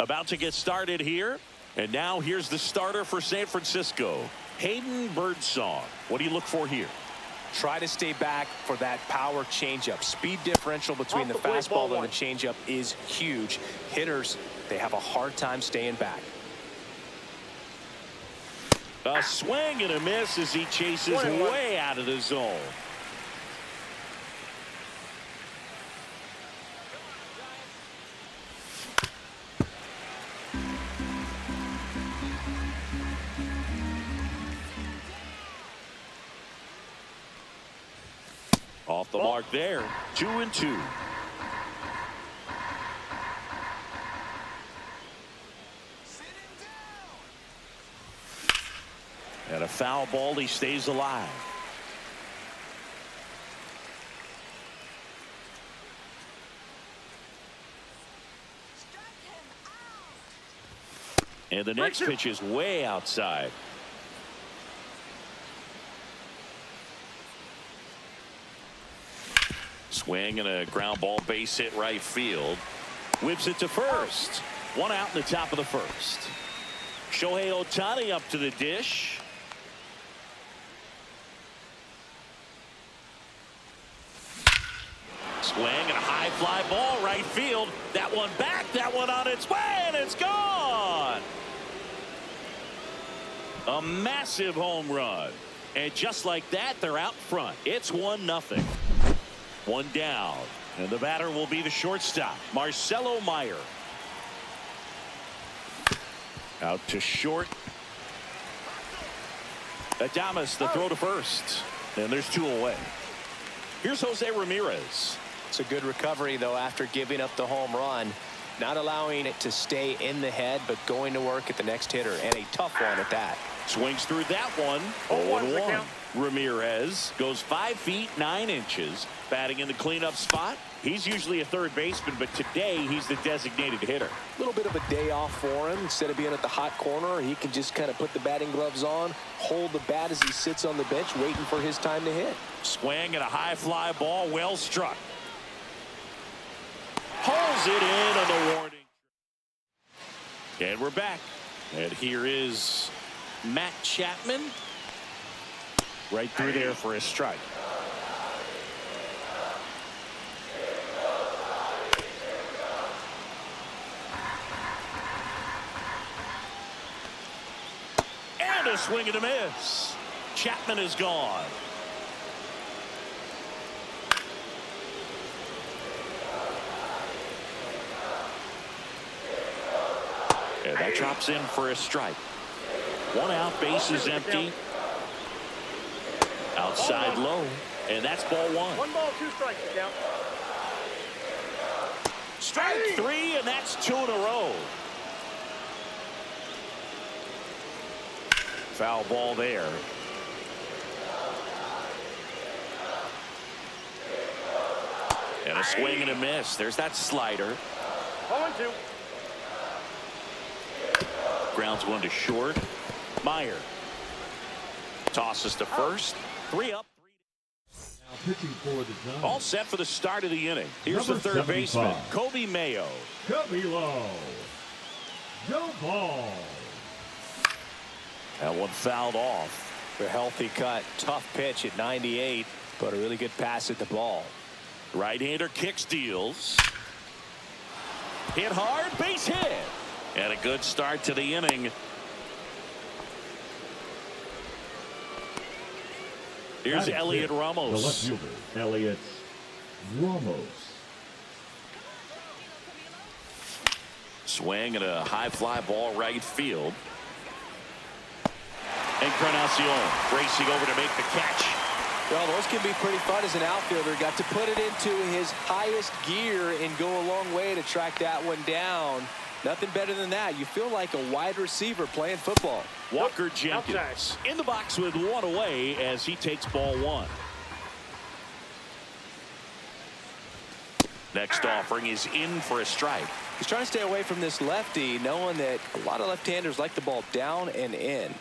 About to get started here. And now here's the starter for San Francisco, Hayden Birdsong. What do you look for here? Try to stay back for that power changeup. Speed differential between the fastball and the changeup is huge. Hitters, they have a hard time staying back. A swing and a miss as he chases way out of the zone. Off the mark there. 2-2. And a foul ball. He stays alive. And the next pitch is way outside. Swing and a ground ball, base hit right field. Whips it to first. One out in the top of the first. Shohei Ohtani up to the dish. Swing and a high fly ball right field. That one back, that one on its way, and it's gone. A massive home run. And just like that, they're out front. It's 1-0. One down, and the batter will be the shortstop, Marcelo Meyer. Out to short. Adames, the throw to first, and there's 2 away. Here's Jose Ramirez. It's a good recovery, though, after giving up the home run. Not allowing it to stay in the head, but going to work at the next hitter, and a tough one at that. Swings through that one. 0-1. Ramirez goes 5 feet 9 inches, batting in the cleanup spot. He's usually a third baseman, but today he's the designated hitter. A little bit of a day off for him. Instead of being at the hot corner, he can just kind of put the batting gloves on, hold the bat as he sits on the bench, waiting for his time to hit. Swing and a high fly ball, well struck. Holds it in on the warning. And we're back. And here is Matt Chapman. Right through there for a strike. And a swing and a miss. Chapman is gone. And that drops in for a strike. 1 out, base is empty. Outside low, and that's ball 1. 1 ball, 2 strikes, count. Strike 3, and that's 2 in a row. Foul ball there. And a swing and a miss. There's that slider. 0-2. Grounds one to short. Meyer tosses to first. 3 up. Now pitching for the Giants. All set for the start of the inning. Here's Number the third 75. baseman, Kobe Mayo. Cubby Low. Joe Ball. That one fouled off. A healthy cut. Tough pitch at 98, but a really good pass at the ball. Right-hander kicks, deals. Hit hard, base hit. And a good start to the inning. Here's Elliot Ramos. The left fielder, Elliot Ramos. Swing and a high fly ball right field. Encarnacion racing over to make the catch. Well, those can be pretty fun as an outfielder. Got to put it into his highest gear and go a long way to track that one down. Nothing better than that. You feel like a wide receiver playing football. Walker Jenkins in the box with one away as he takes ball one. Next offering is in for a strike. He's trying to stay away from this lefty, knowing that a lot of left-handers like the ball down and in.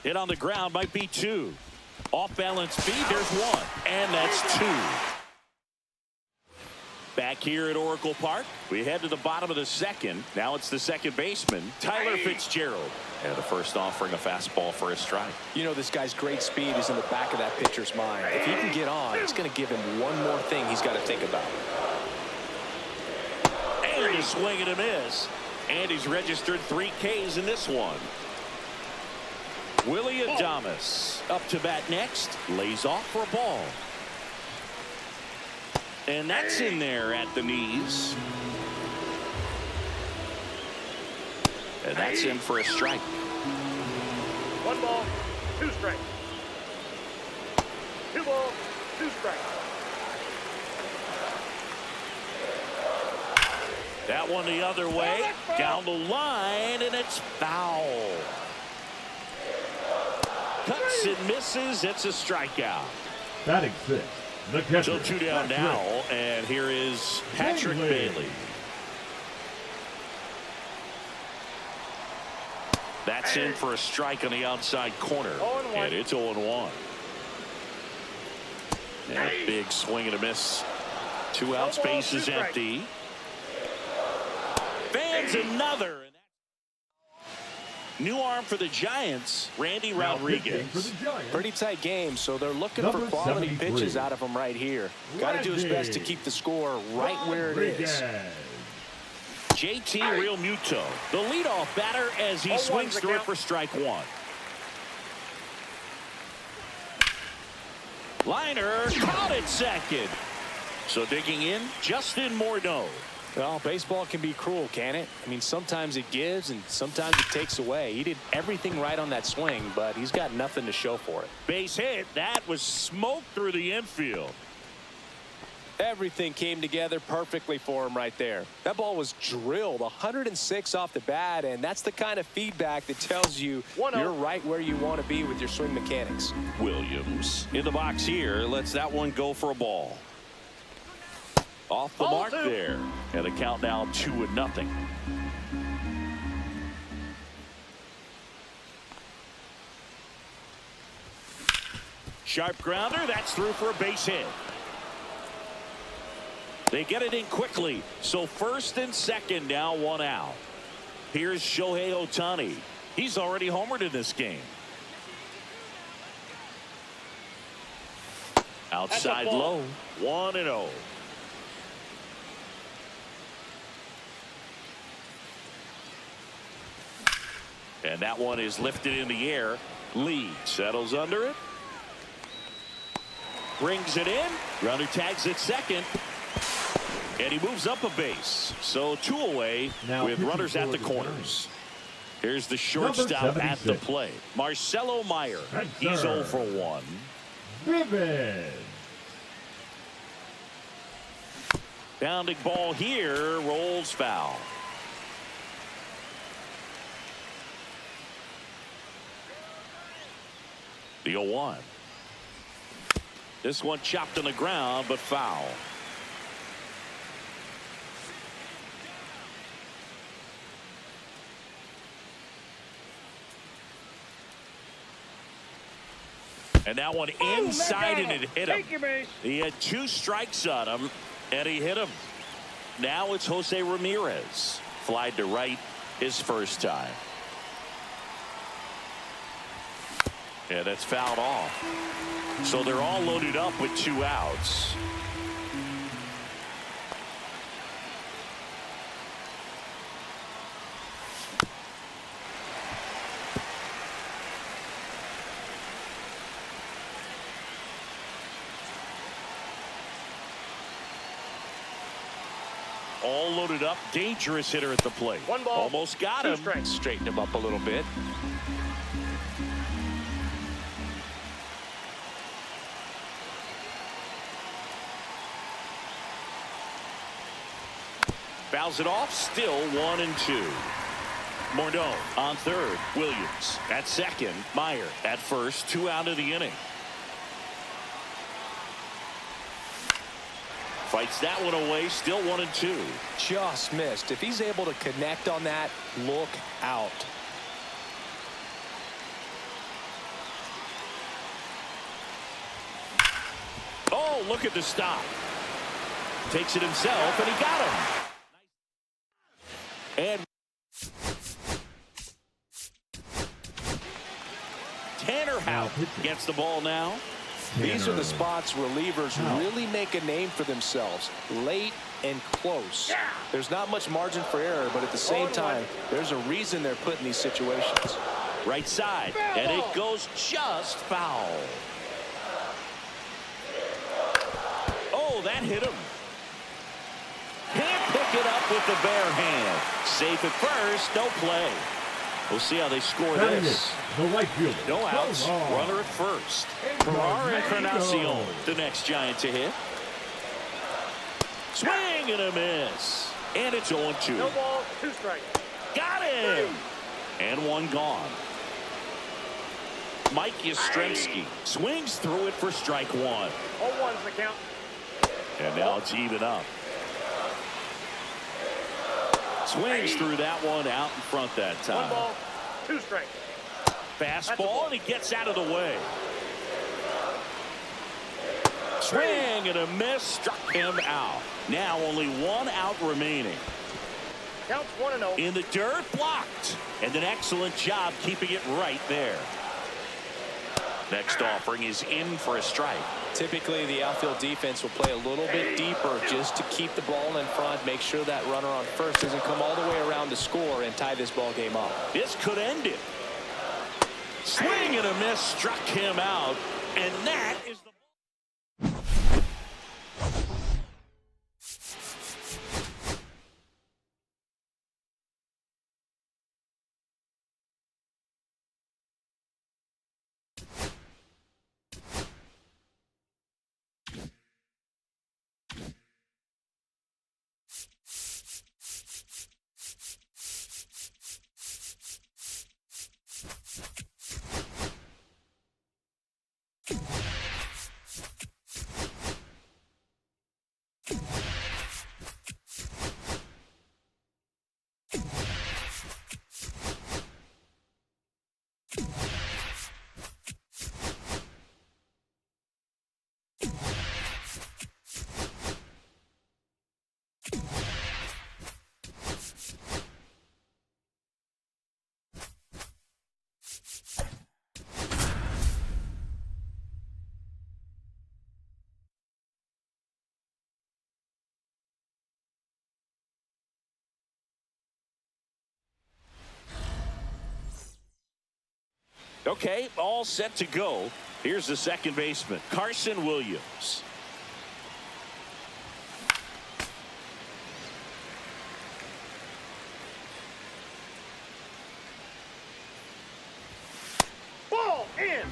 Hit on the ground might be 2. Off balance speed, there's 1. And that's 2. Back here at Oracle Park, we head to the bottom of the second. Now it's the second baseman, Tyler Fitzgerald. And the first offering a fastball for a strike. You know, this guy's great speed is in the back of that pitcher's mind. If he can get on, it's going to give him one more thing he's got to think about. And a swing and a miss. And he's registered 3 Ks in this one. Willie Adames up to bat next. Lays off for a ball. And that's in there at the knees. And that's in for a strike. 1 ball, 2 strikes. 2 balls, 2 strikes. That one the other way. Down the line, and it's foul. Cuts and misses. It's a strikeout. Batting 6. The catcher. So 2 down now, and here is Patrick Bailey. That's in for a strike on the outside corner. And it's 0-1. And a big swing and a miss. 2 outs, base is empty. Fans another. New arm for the Giants, Randy Rodriguez. Pretty tight game, so they're looking for quality 73. pitches out of him right here. Got to do his best to keep the score right where it is. JT Realmuto, the leadoff batter as he swings through it for strike 1. Liner caught at second. So digging in, Justin Morneau. Well, baseball can be cruel, can it? I mean, sometimes it gives and sometimes it takes away. He did everything right on that swing, but he's got nothing to show for it. Base hit. That was smoked through the infield. Everything came together perfectly for him right there. That ball was drilled 106 off the bat, and that's the kind of feedback that tells you you're right where you want to be with your swing mechanics. Williams in the box here lets that one go for a ball. Off the mark there. And the count now 2-0. Sharp grounder. That's through for a base hit. They get it in quickly. So first and second now, 1 out. Here's Shohei Ohtani. He's already homered in this game. Outside low. 1-0. And that one is lifted in the air. Lee settles under it. Brings it in. Runner tags at second. And he moves up a base. So 2 away now with runners at the corners. Here's the shortstop at the plate. Marcelo Meyer. He's 0 for 1. Vivid. Bounding ball here. Rolls foul. The 0-1. This one chopped on the ground, but foul. And that one inside, and it hit him. Take your base. He had 2 strikes on him, and he hit him. Now it's Jose Ramirez. Flied to right his first time. Yeah, that's fouled off. So they're all loaded up with 2 outs. All loaded up. Dangerous hitter at the plate. 1 ball. Almost got 2 him. strikes. Straighten him up a little bit. Fouls it off. Still 1-2. Morneau on third. Williams at second. Meyer at first. 2 out of the inning. Fights that one away. Still 1-2. Just missed. If he's able to connect on that, look out. Oh, look at the stop. Takes it himself, and he got him. And Tanner Houck gets the ball now. These are the spots relievers really make a name for themselves. Late and close. There's not much margin for error, but at the same time, there's a reason they're put in these situations. Right side, and it goes just foul. Oh, that hit him. Can't pick it up with the bare hand. Safe at first, no play. We'll see how they score this. The right fielder. No outs. Runner at first. Ferrara Encarnacion, the next Giant to hit. Swing and a miss. And it's 0-2. No ball, 2 strikes. Got him. And 1 gone. Mike Yastrzemski swings through it for strike 1. 0-1's the count. And now it's even up. Swings through that one out in front that 1 time. ball, 2 strikes. Fastball, and he gets out of the way. Swing and a miss, struck him out. Now only 1 out remaining. Counts 1-0. In the dirt, blocked. And an excellent job keeping it right there. Next offering is in for a strike. Typically, the outfield defense will play a little bit deeper just to keep the ball in front, make sure that runner on first doesn't come all the way around to score and tie this ball game up. This could end it. Swing and a miss, struck him out. And that is the... Okay, all set to go. Here's the second baseman, Carson Williams. Ball in.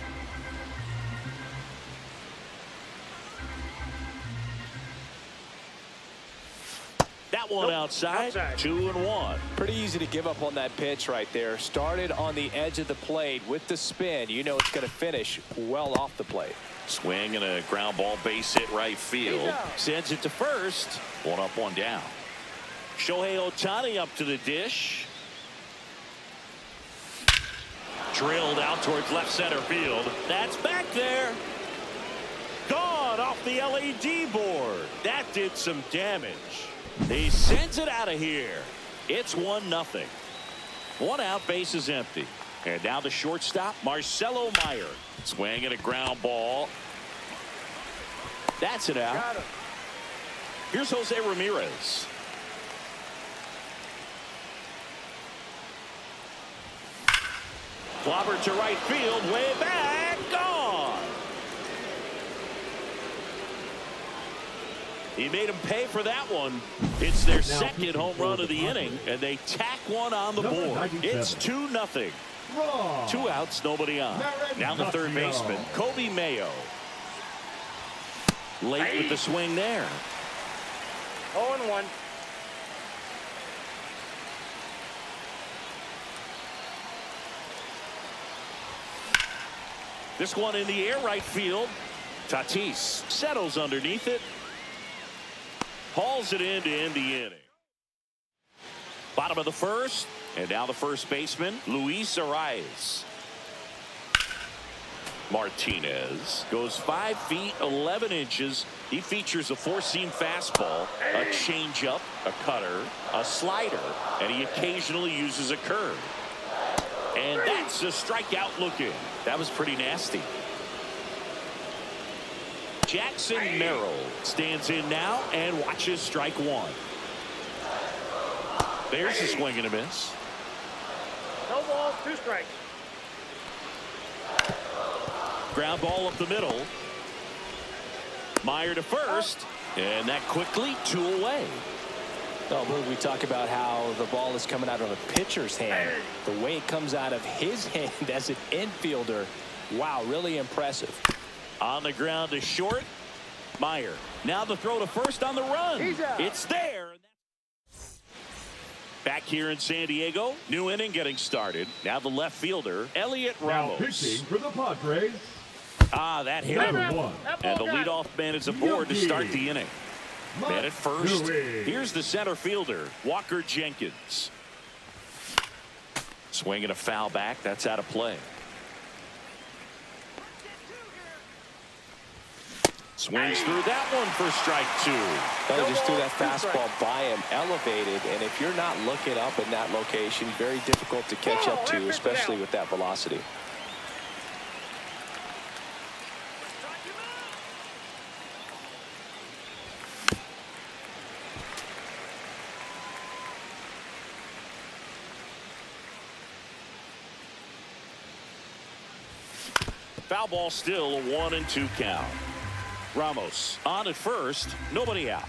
That one outside. 2-1. Pretty easy to give up on that pitch right there. Started on the edge of the plate with the spin. You know it's going to finish well off the plate. Swing and a ground ball base hit right field. Sends it to first. 1 up, 1 down. Shohei Ohtani up to the dish. Drilled out towards left center field. That's back there. Gone off the LED board. That did some damage. He sends it out of here. It's 1-0. 1 out, base is empty. And now the shortstop, Marcelo Meyer. Swinging a ground ball. That's it out. Got him. Here's Jose Ramirez. Clobber to right field, way back, gone. He made him pay for that one. It's their second home run of the inning, and they tack one on the board. It's 2-0. 2 outs, nobody on. Now the third baseman, Kobe Mayo. Late with the swing there. 0-1. This one in the air right field. Tatis settles underneath it. Hauls it in to end the inning. Bottom of the first. And now the first baseman, Luis Arias. Martinez goes 5 feet 11 inches. He features a 4-seam fastball, a changeup, a cutter, a slider, and he occasionally uses a curve. And that's a strikeout looking. That was pretty nasty. Jackson Merrill stands in now and watches strike 1. There's a swing and a miss. No balls, 2 strikes. Ground ball up the middle. Meyer to first, and that quickly 2 away. Oh, Boog, we talk about how the ball is coming out of a pitcher's hand. The way it comes out of his hand as an infielder, wow, really impressive. On the ground to short, Meyer. Now the throw to first on the run. He's out. It's there. Back here in San Diego, new inning getting started. Now the left fielder, Elliot Now Ramos. pitching for the Padres, That hit number him. 1. And the leadoff man is aboard to start the inning. Man at first. Matsui. Here's the center fielder, Walker Jenkins. Swinging a foul back. That's out of play. Swings through that one for strike 2. They just threw that fastball by him, elevated, and if you're not looking up in that location, very difficult to catch up to, especially with that velocity. Foul ball still, a 1-2 count. Ramos on at first, nobody out.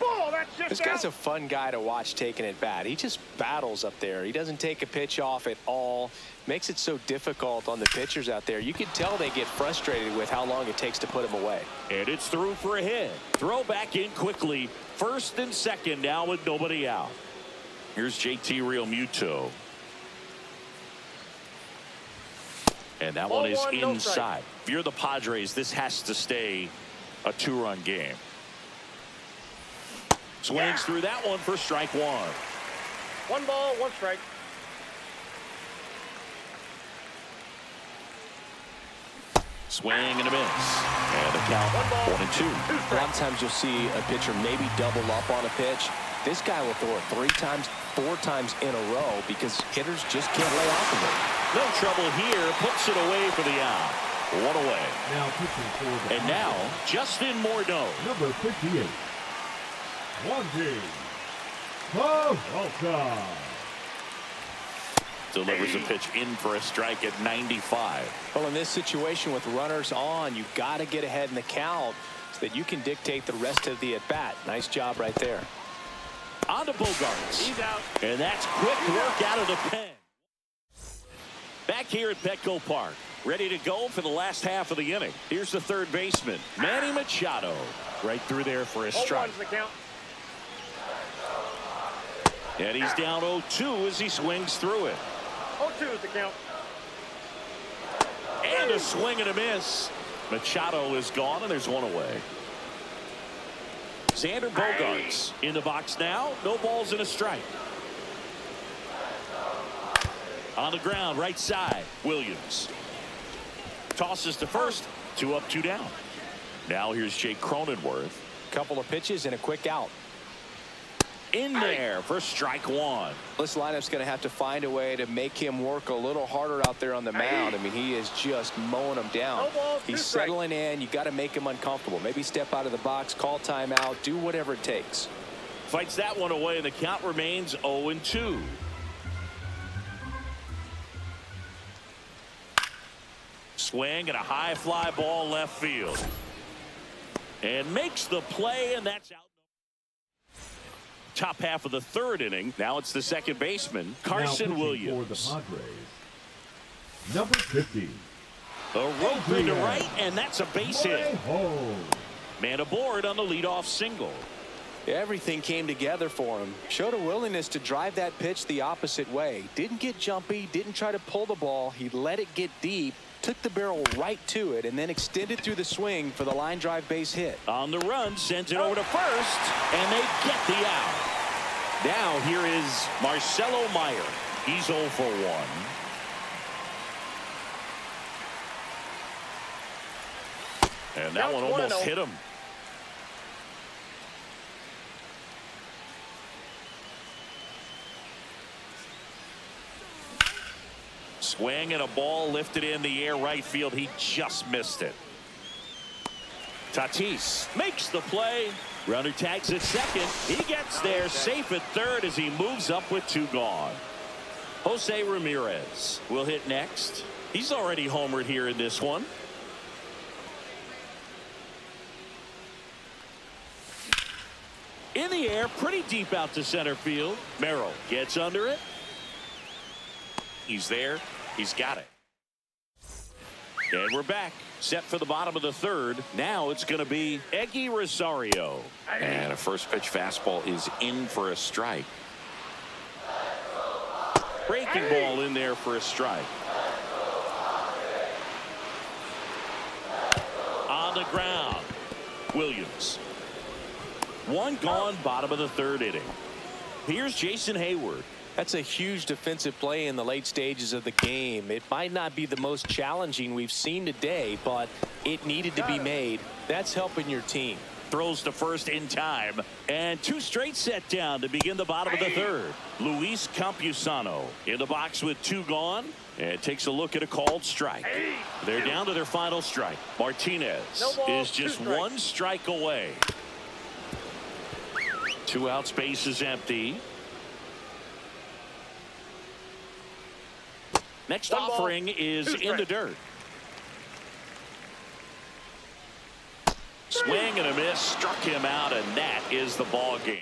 Ball, that's just This guy's a fun guy to watch taking at bat. He just battles up there. He doesn't take a pitch off at all. Makes it so difficult on the pitchers out there. You can tell they get frustrated with how long it takes to put him away. And it's through for a hit. Throw back in quickly. First and second now with nobody out. Here's JT Realmuto. And that one is inside. If you're the Padres, this has to stay a 2-run game. Swings through that one for strike 1. 1 ball, 1 strike. Swing and a miss. And the count 1-2. A lot of times you'll see a pitcher maybe double up on a pitch. This guy will throw it 3 times, 4 times in a row because hitters just can't lay off of it. No trouble here. Puts it away for the out. 1 away. Now pitching for the And now Justin Morneau. number 58. 1-2. Peralta. Delivers a pitch in for a strike at 95. Well, in this situation with runners on, you've got to get ahead in the count so that you can dictate the rest of the at-bat. Nice job right there. On to Bogarts. He's out. And that's quick work out of the pen. Back here at Petco Park. Ready to go for the last half of the inning. Here's the third baseman, Manny Machado. Right through there for a strike. 0-1's the count. And he's down 0-2 as he swings through it. 0-2's the count. And a swing and a miss. Machado is gone, and there's 1 away. Xander Bogaerts in the box now. No balls and a strike. On the ground, right side. Williams tosses to first. 2 up, 2 down. Now here's Jake Cronenworth. Couple of pitches and a quick out. In there for strike 1. This lineup's going to have to find a way to make him work a little harder out there on the mound. I mean, he is just mowing them down. No balls, He's 2 strikes. settling in. You got to make him uncomfortable. Maybe step out of the box, call timeout, do whatever it takes. Fights that one away, and the count remains 0-2. Swing and a high fly ball left field. And makes the play, and that's out. Top half of the 3rd inning. Now it's the second baseman, Carson now Williams. for the Padres, number 50. A rope into right, and that's a base hit. Home. Man aboard on the leadoff single. Everything came together for him. Showed a willingness to drive that pitch the opposite way. Didn't get jumpy, didn't try to pull the ball. He let it get deep, took the barrel right to it, and then extended through the swing for the line drive base hit. On the run, sends it over to first, and they get the out. Now here is Marcelo Meyer. He's 0 for 1. And that one almost hit him. Swing and a ball lifted in the air right field. He just missed it. Tatis makes the play. Runner tags at second. He gets there safe at third as he moves up with 2 gone. Jose Ramirez will hit next. He's already homered here in this one. In the air, pretty deep out to center field. Merrill gets under it. He's there. He's got it. And we're back. Set for the bottom of the 3rd. Now it's going to be Eggy Rosario. And a first pitch fastball is in for a strike. Breaking ball in there for a strike. On the ground. Williams. 1 gone, bottom of the 3rd inning. Here's Jason Hayward. That's a huge defensive play in the late stages of the game. It might not be the most challenging we've seen today, but it needed to be made. That's helping your team. Throws to first in time, and 2 straight set down to begin the bottom of the 3rd. Luis Campusano in the box with 2 gone, and takes a look at a called strike. They're down to their final strike. Martinez is just 1 strike away. 2 out, space is empty. Next offering is in the dirt. Swing and a miss, struck him out, and that is the ball game.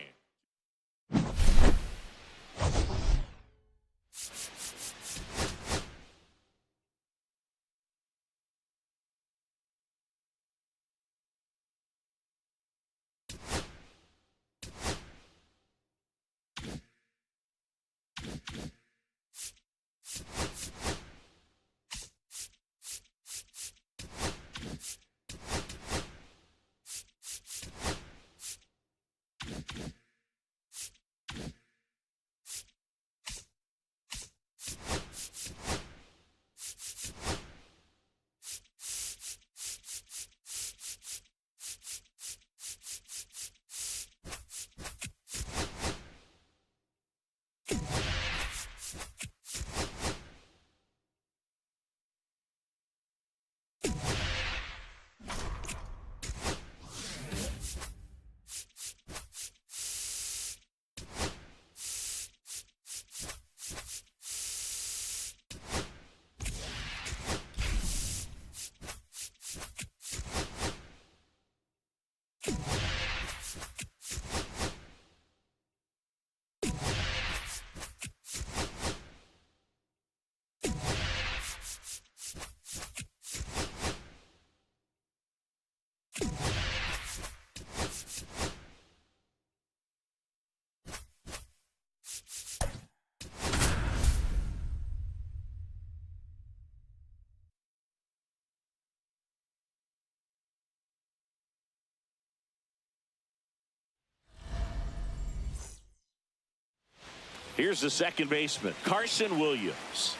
Here's the second baseman, Carson Williams.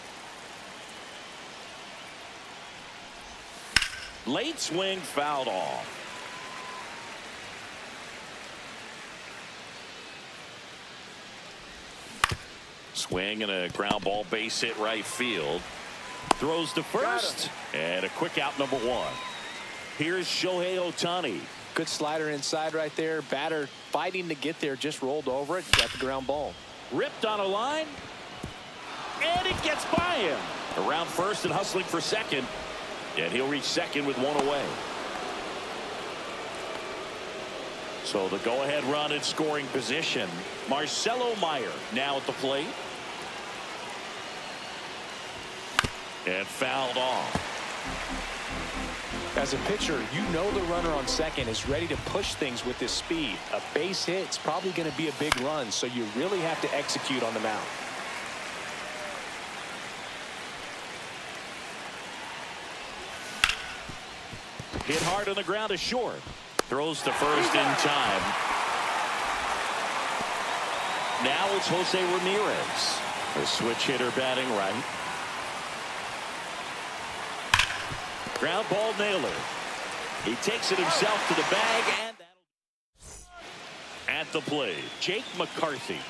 Late swing fouled off. Swing and a ground ball, base hit right field. Throws to first, and a quick out, number one. Here's Shohei Ohtani. Good slider inside right there. Batter fighting to get there, just rolled over it, got the ground ball. Ripped on a line, and it gets by him. Around first and hustling for second, and he'll reach second with one away. So the go-ahead run in scoring position. Marcelo Meyer now at the plate. And fouled off. As a pitcher, you know the runner on second is ready to push things with his speed. A base hit's probably going to be a big run, so you really have to execute on the mound. Hit hard on the ground to short. Throws to first in time. Now it's Jose Ramirez. The switch hitter batting right. Ground ball nailer. He takes it himself to the bag, and at the plate, Jake McCarthy.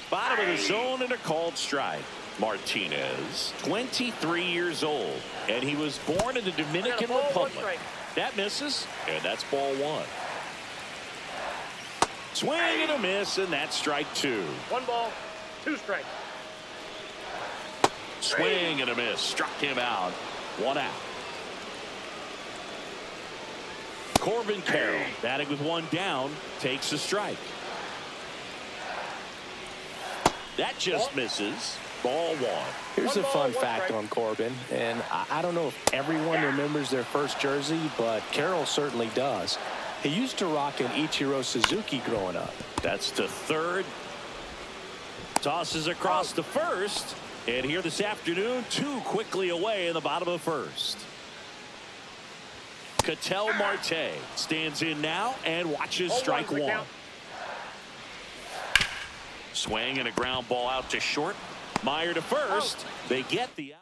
Bottom of the zone and a called strike. Martinez, 23 years old, and he was born in the Dominican Republic. That misses, and that's ball one. Swing and a miss, and that's strike two. 1 ball, 2 strikes. Swing and a miss. Struck him out. 1 out. Corbin Carroll batting with 1 down. Takes a strike. That just misses. Ball 1. Here's a fun fact on Corbin, and I don't know if everyone remembers their first jersey, but Carroll certainly does. He used to rock an Ichiro Suzuki growing up. That's to third. Tosses across to first. And here this afternoon, 2 quickly away in the bottom of the first. Ketel Marte stands in now and watches strike 1. Swing and a ground ball out to short. Meyer to first. They get the out.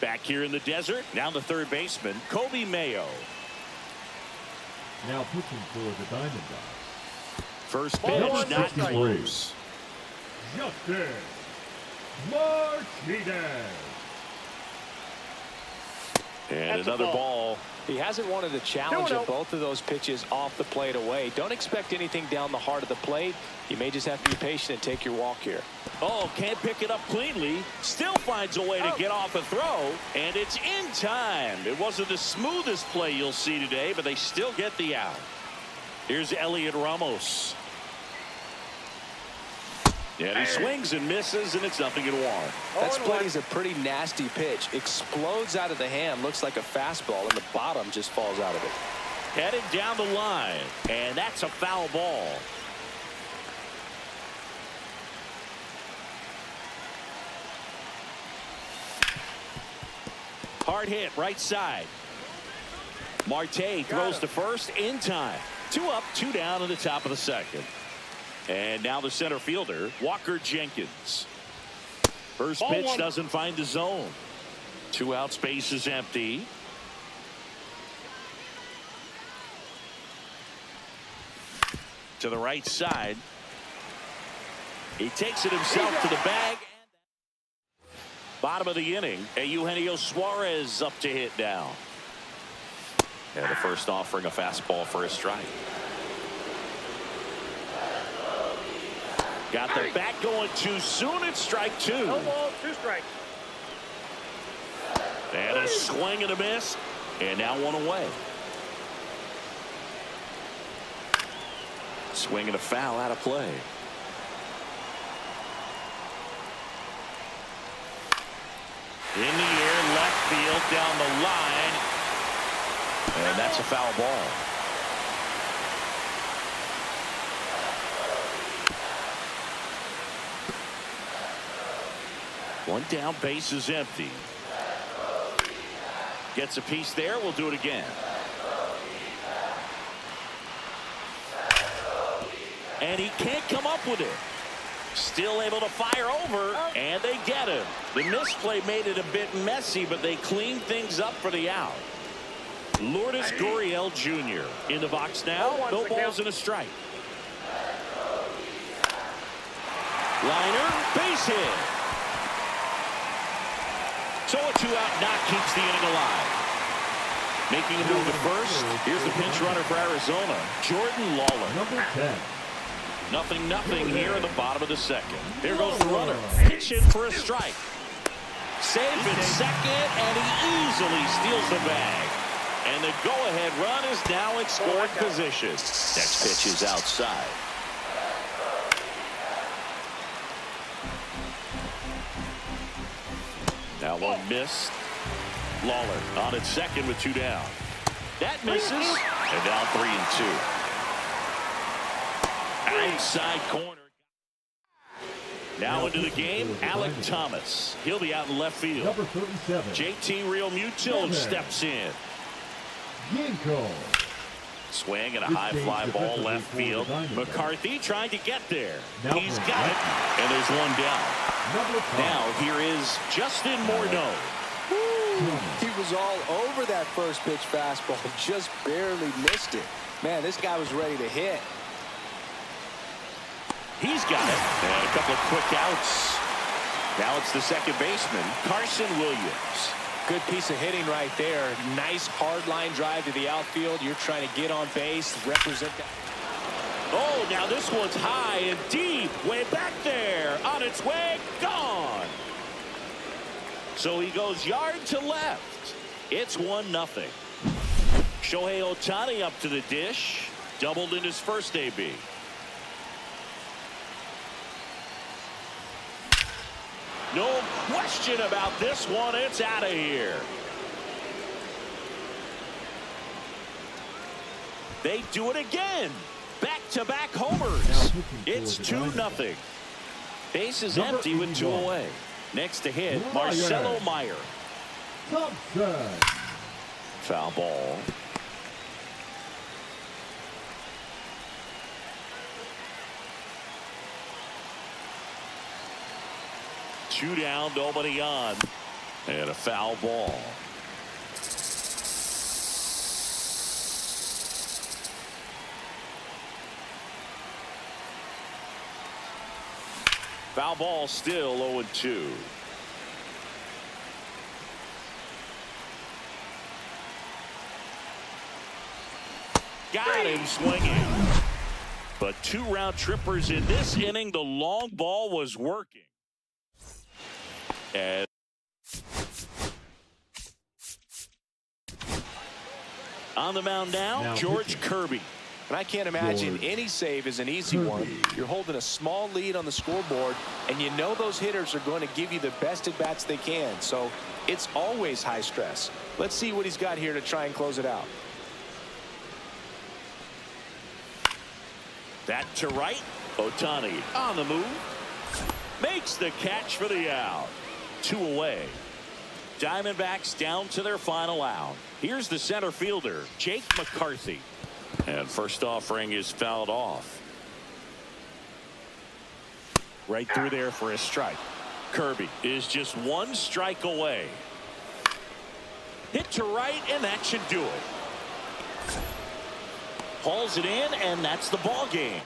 Back here in the desert, now the third baseman, Kobe Mayo. Now pitching for the Diamondbacks. First pitch, not close. Justin Martinez. And another ball. He hasn't wanted to challenge at both of those pitches off the plate away. Don't expect anything down the heart of the plate. You may just have to be patient and take your walk here. Oh, can't pick it up cleanly. Still finds a way to get off a throw. And it's in time. It wasn't the smoothest play you'll see today, but they still get the out. Here's Elliot Ramos. Yeah, he swings and misses, and it's 0-1. That split is a pretty nasty pitch. Explodes out of the hand. Looks like a fastball, and the bottom just falls out of it. Headed down the line, and that's a foul ball. Hard hit, right side. Marte throws to first in time. 2 up, 2 down in the top of the second. And now the center fielder, Walker Jenkins. First pitch doesn't find the zone. 2 out, space is empty. To the right side. He takes it himself to the bag. Bottom of the inning, Eugenio Suarez up to hit now. And the first offering a fastball for a strike. Got the bat going too soon. It's strike 2. No ball, 2 strikes. And a swing and a miss. And now 1 away. Swing and a foul out of play. In the air, left field, down the line. And that's a foul ball. One down, base is empty. Gets a piece there. We'll do it again. And he can't come up with it. Still able to fire over, and they get him. The misplay made it a bit messy, but they cleaned things up for the out. Lourdes Gurriel Jr. in the box now. No balls and a strike. Liner, base hit. So a 2-out knock keeps the inning alive. Making a move at first. Here's the pinch runner for Arizona, Jordan Lawler. Number 10. 0-0 here in the bottom of the second. Here goes the runner. Pitching for a strike. Safe in second, and he easily steals the bag. And the go-ahead run is now in scoring position. Next pitch is outside. Now one missed. Lawler on at second with 2 down. That misses. And down 3-2. Outside corner. Now into the game, Alec Thomas. He'll be out in left field. Number 37. JT Realmuto steps in. Yanko. Swing and a high fly ball left field. McCarthy trying to get there. He's got it. And there's one down. Now here is Justin Morneau. He was all over that first pitch fastball, just barely missed it. Man, this guy was ready to hit. He's got it. And a couple of quick outs. Now it's the second baseman, Carson Williams. Good piece of hitting right there. Nice hard line drive to the outfield. You're trying to get on base, represent that. Oh, now this one's high and deep. Way back there. On its way. Gone. So he goes yard to left. It's 1-0. Shohei Ohtani up to the dish. Doubled in his first AB. No question about this one. It's out of here. They do it again. Back-to-back homers. It's 2-0. Base is empty with 2 away. Next to hit, Marcelo Meyer. Thompson. Foul ball. Two down, nobody on. And a foul ball. Foul ball still 0-2. Got him swinging. But 2 round trippers in this inning. The long ball was working. And on the mound now George Kirby. And I can't imagine any save is an easy one. You're holding a small lead on the scoreboard, and you know those hitters are going to give you the best at bats they can. So it's always high stress. Let's see what he's got here to try and close it out. That to right. Ohtani on the move. Makes the catch for the out. 2 away. Diamondbacks down to their final out. Here's the center fielder, Jake McCarthy. And first offering is fouled off. Right through there for a strike. Kirby is just 1 strike away. Hit to right, and that should do it. Hauls it in, and that's the ball game.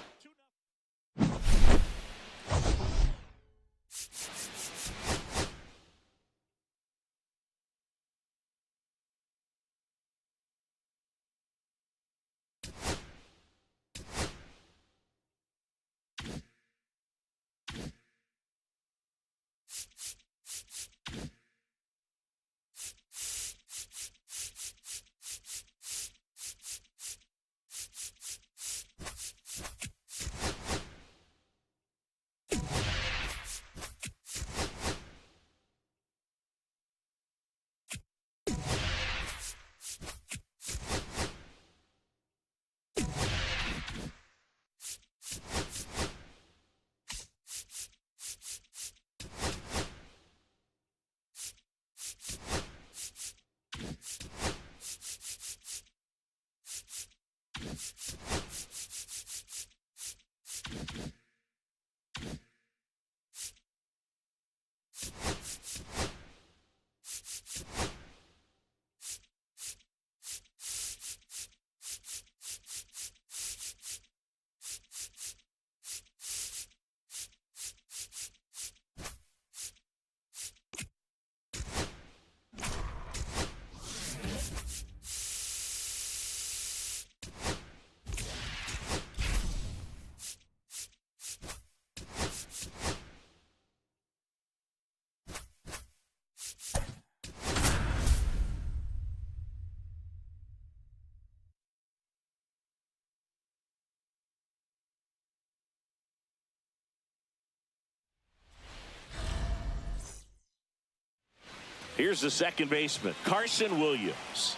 Here's the second baseman, Carson Williams.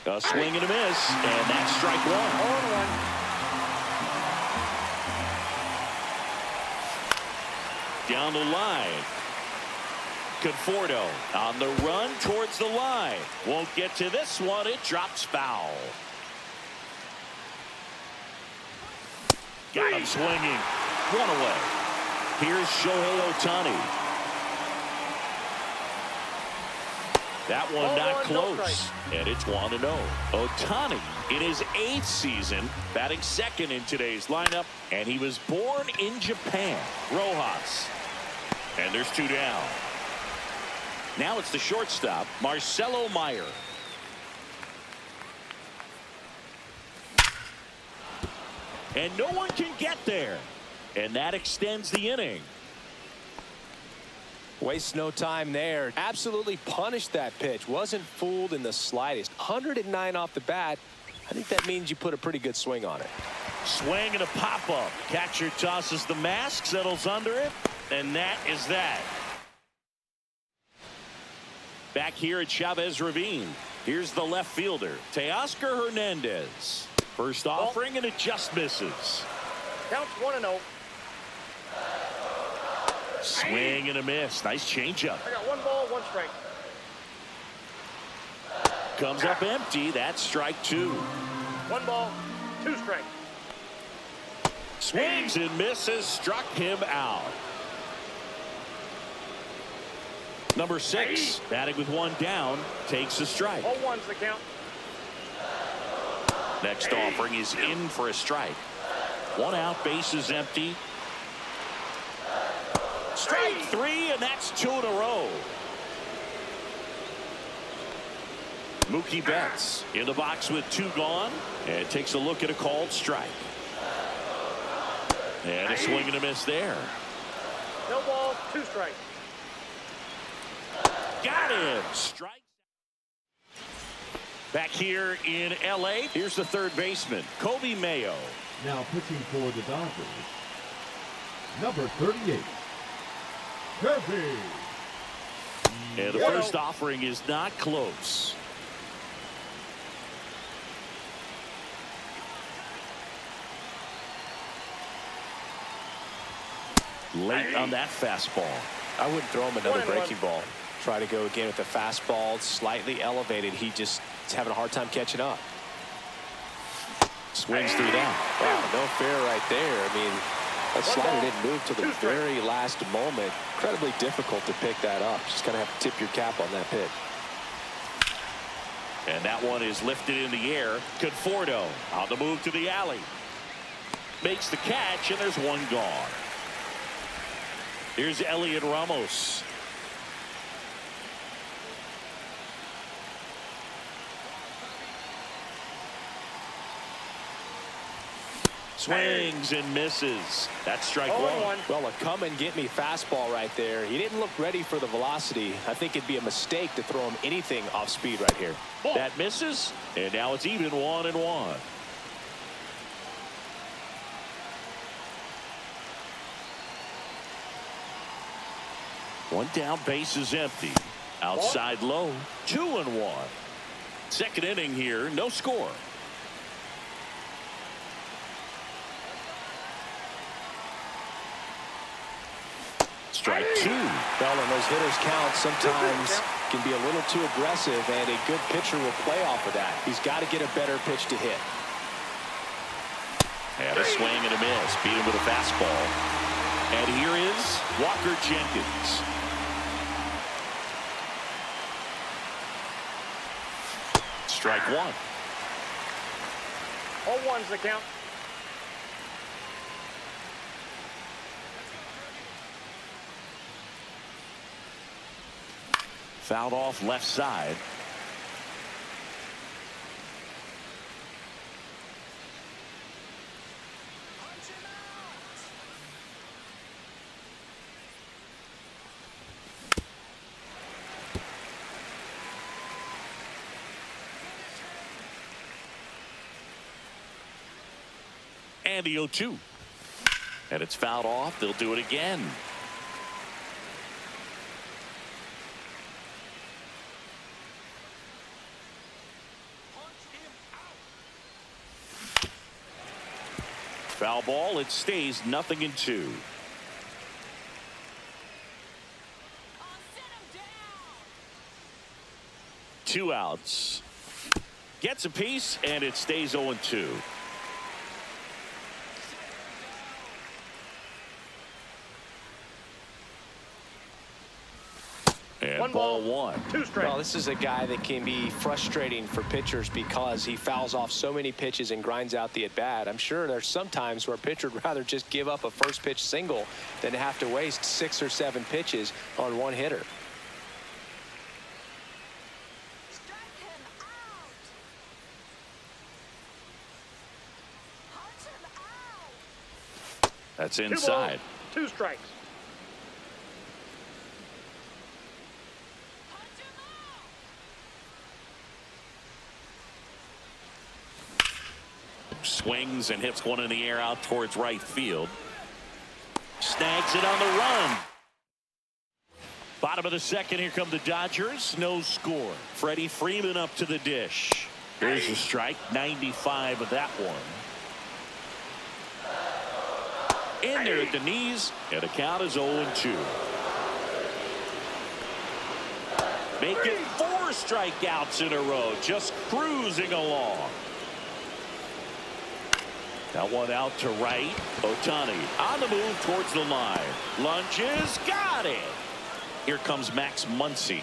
A swing and a miss, and that's strike one. 0-1. Down the line. Conforto on the run towards the line. Won't get to this one. It drops foul. Got him swinging. One away. Here's Shohei Ohtani. That one not close. And it's 1-0. Ohtani in his 8th season, batting second in today's lineup. And he was born in Japan. Rojas. And there's 2 down. Now it's the shortstop, Marcelo Meyer. And no one can get there. And that extends the inning. Wastes no time there. Absolutely punished that pitch. Wasn't fooled in the slightest. 109 off the bat. I think that means you put a pretty good swing on it. Swing and a pop-up. Catcher tosses the mask, settles under it, and that is that. Back here at Chavez Ravine, here's the left fielder, Teoscar Hernandez. First offering, and it just misses. Counts 1-0. Swing and a miss. Nice changeup. I got 1 ball, 1 strike. Comes up empty. That's strike 2. 1 ball, 2 strike. Swings and misses. Struck him out. Number 6, batting with 1 down, takes a strike. 0-1's the count. Next offering is in for a strike. 1 out, base is empty. Strike 3, and that's 2 in a row. Mookie Betts in the box with 2 gone, and takes a look at a called strike. And a swing and a miss there. No ball, 2 strikes. Got him. Strike. Back here in L.A., here's the third baseman, Kobe Mayo. Now pitching for the Dodgers, number 38, Kirby. And the first offering is not close. Late on that fastball. I wouldn't throw him another breaking ball. Try to go again with the fastball, slightly elevated. He just is having a hard time catching up. Swings through that. Wow, no fair right there. I mean, that slider didn't move to the very last moment. Incredibly difficult to pick that up. Just kind of have to tip your cap on that pitch. And that one is lifted in the air. Conforto on the move to the alley. Makes the catch, and there's 1 gone. Here's Elliot Ramos. Swings and misses. That's strike 1. Well, a come and get me fastball right there. He didn't look ready for the velocity. I think it'd be a mistake to throw him anything off speed right here. That misses, and now it's even 1-1. One down, base is empty. Outside low, 2-1. Second inning here, no score. Strike 2. Well, and those hitters count sometimes can be a little too aggressive, and a good pitcher will play off of that. He's got to get a better pitch to hit. And a swing and a miss. Beat him with a fastball. And here is Walker Jenkins. Strike 1. 0-1's the count. Fouled off left side. And the 0-2. And it's fouled off. They'll do it again. Foul ball. It stays 0-2. Two outs. Gets a piece, and it stays 0-2. And One ball ball, one. 2 strikes. Well, this is a guy that can be frustrating for pitchers because he fouls off so many pitches and grinds out the at-bat. I'm sure there's some times where a pitcher would rather just give up a first pitch single than to have to waste 6 or 7 pitches on one hitter. That's 2 inside. balls, 2 strikes. Swings and hits one in the air out towards right field. Snags it on the run. Bottom of the second. Here come the Dodgers. No score. Freddie Freeman up to the dish. Here's a strike. 95 of that one. In there at the knees, and the count is 0-2. Making 4 strikeouts in a row, just cruising along. That one out to right. Ohtani on the move towards the line. Lunges, got it. Here comes Max Muncy.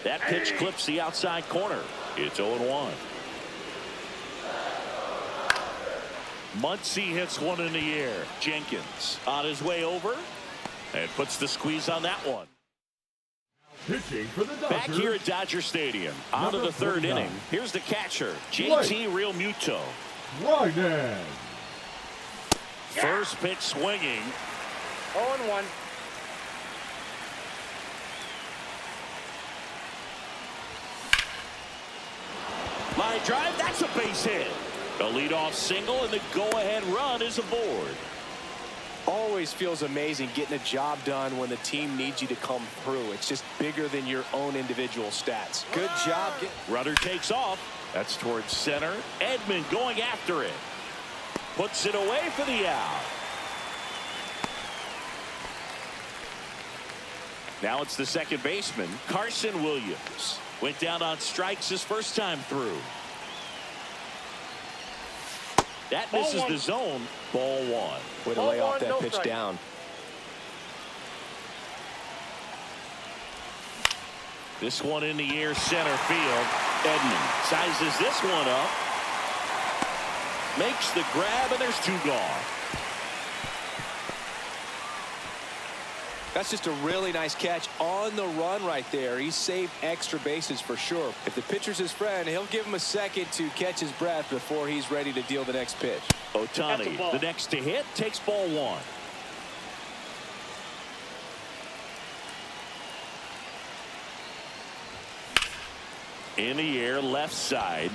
That pitch clips the outside corner. It's 0-1. Muncy hits one in the air. Jenkins on his way over and puts the squeeze on that one. Pitching for the Dodgers. Back here at Dodger Stadium. On to the third 49. inning. Here's the catcher, JT Realmuto. Ryan. First pitch swinging. 0-1. Line drive, that's a base hit. A leadoff single, and the go-ahead run is aboard. Always feels amazing getting a job done when the team needs you to come through. It's just bigger than your own individual stats. Good job. Runner takes off. That's towards center. Edman going after it. Puts it away for the out. Now it's the second baseman, Carson Williams. Went down on strikes his first time through. That misses the zone. Ball one. Way to lay off that no pitch strike. down. This one in the air, center field. Edman sizes this one up. Makes the grab, and there's 2 gone. That's just a really nice catch on the run right there. He saved extra bases for sure. If the pitcher's his friend, he'll give him a second to catch his breath before he's ready to deal the next pitch. Ohtani, the next to hit, takes ball one. In the air, left side.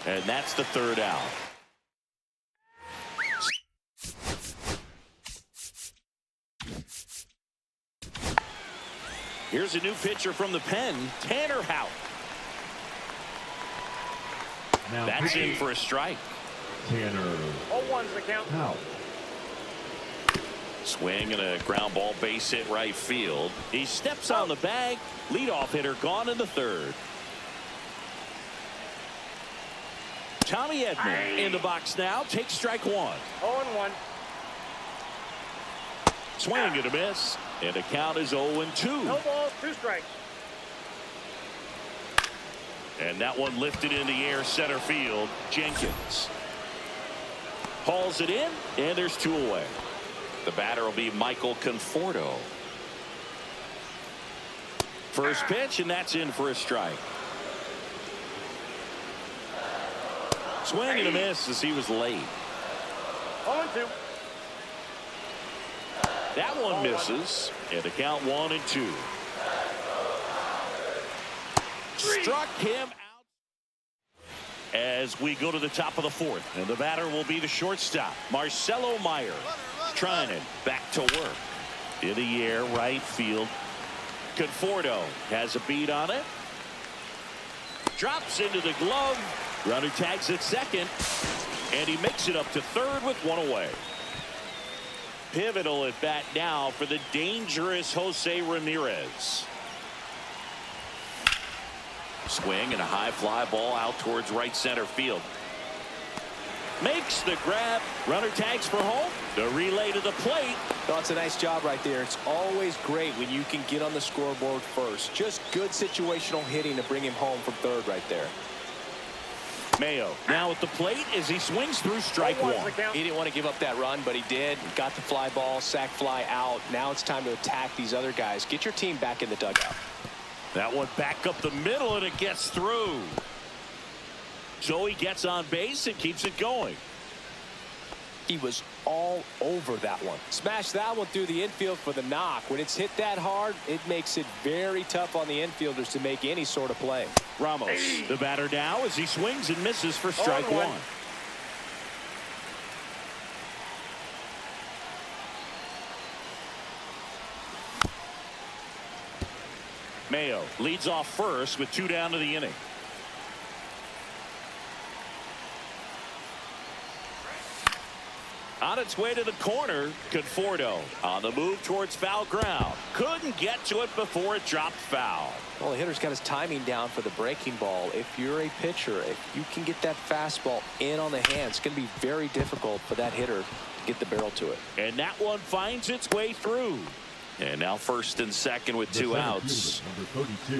And that's the third out. Here's a new pitcher from the pen, Tanner Houck. Now That's pitching. in for a strike. Tanner. 0-1's the count. Out. Swing and a ground ball base hit right field. He steps on the bag. Leadoff hitter gone in the third. Tommy Edman in the box now. Takes strike one. 0-1. Swing and a miss. And the count is 0-2. No balls, 2 strikes. And that one lifted in the air, center field. Jenkins hauls it in, and there's 2 away. The batter will be Michael Conforto. First pitch, and that's in for a strike. Swing and a miss as he was late. 0-2. That one misses, and the count 1-2. Struck him out as we go to the top of the fourth, and the batter will be the shortstop, Marcelo Meyer. Trinan back to work. In the air, right field. Conforto has a beat on it. drops into the glove. Runner tags at second, and he makes it up to third with one away. Pivotal at bat now for the dangerous Jose Ramirez. Swing and a high fly ball out towards right center field. Makes the grab. Runner tags for home. The relay to the plate. Well, it's a nice job right there. It's always great when you can get on the scoreboard first. Just good situational hitting to bring him home from third right there. Mayo now at the plate as he swings through strike one. He didn't want to give up that run, but he did. Got the fly ball, sac fly out. Now it's time to attack these other guys. Get your team back in the dugout. That one back up the middle, and it gets through. So he gets on base and keeps it going. He was all over that one. Smashed that one through the infield for the knock. When it's hit that hard, it makes it very tough on the infielders to make any sort of play. Ramos, the batter now as he swings and misses for strike one. Mayo leads off first with 2 down to the inning. On its way to the corner, Conforto on the move towards foul ground. Couldn't get to it before it dropped foul. Well, the hitter's got his timing down for the breaking ball. If you're a pitcher, if you can get that fastball in on the hand, it's going to be very difficult for that hitter to get the barrel to it. And that one finds its way through. And now first and second with 2 outs.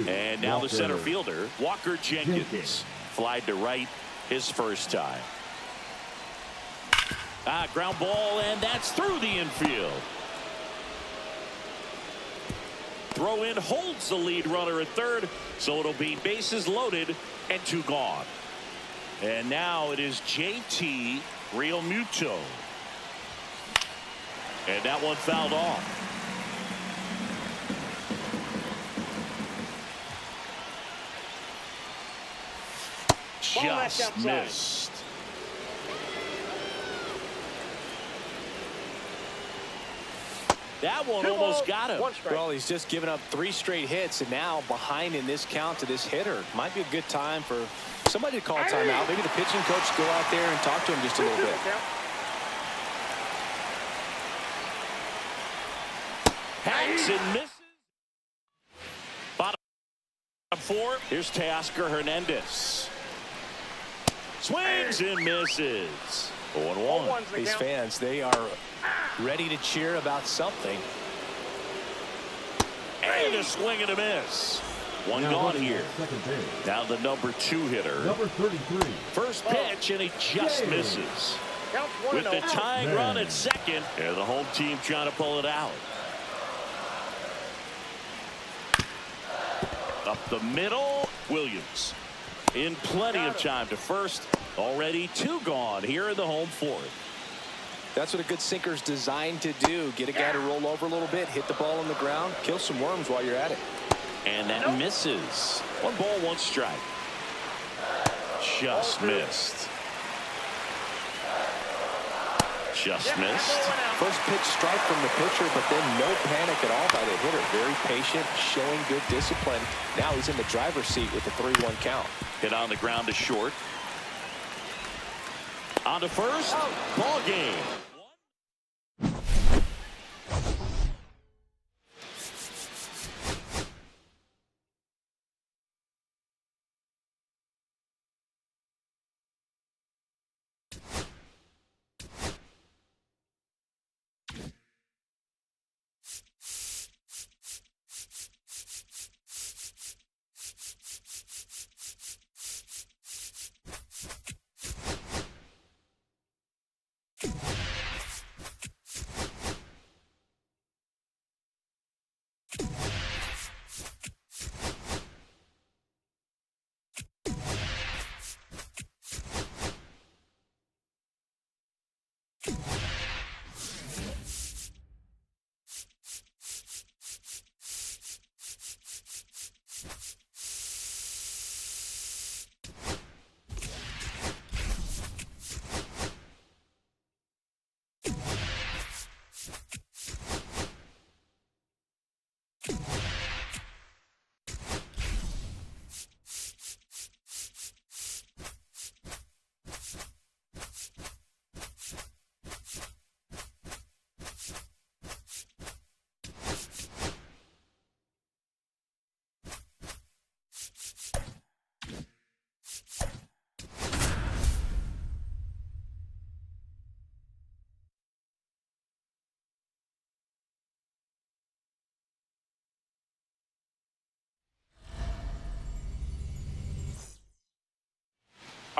And now the center fielder, Walker Jenkins. Flied to right his first time. Ground ball, and that's through the infield. Throw in holds the lead runner at third, so it'll be bases loaded and 2 gone. And now it is JT Realmuto. And that one fouled off. Just missed. That one almost got him. Well, he's just given up 3 straight hits, and now behind in this count to this hitter. Might be a good time for somebody to call a timeout. Maybe the pitching coach go out there and talk to him just a little bit. Hangs and misses. Bottom 4. Here's Teoscar Hernandez. Swings and misses. 0-1. These fans, they are ready to cheer about something. And a swing and a miss. One gone here. Now the number 2 hitter. Number 33. First pitch, and he just misses. With the tying run at second, and the home team trying to pull it out. Up the middle, Williams. In plenty of time to first. Already 2 gone here in the home 4th. That's what a good sinker's designed to do. Get a guy to roll over a little bit, hit the ball on the ground, kill some worms while you're at it. And that misses. 1 ball, 1 strike. Just missed. Just missed. First pitch strike from the pitcher, but then no panic at all by the hitter. Very patient, showing good discipline. Now he's in the driver's seat with the 3-1 count. Hit on the ground to short. On to first. Ball game.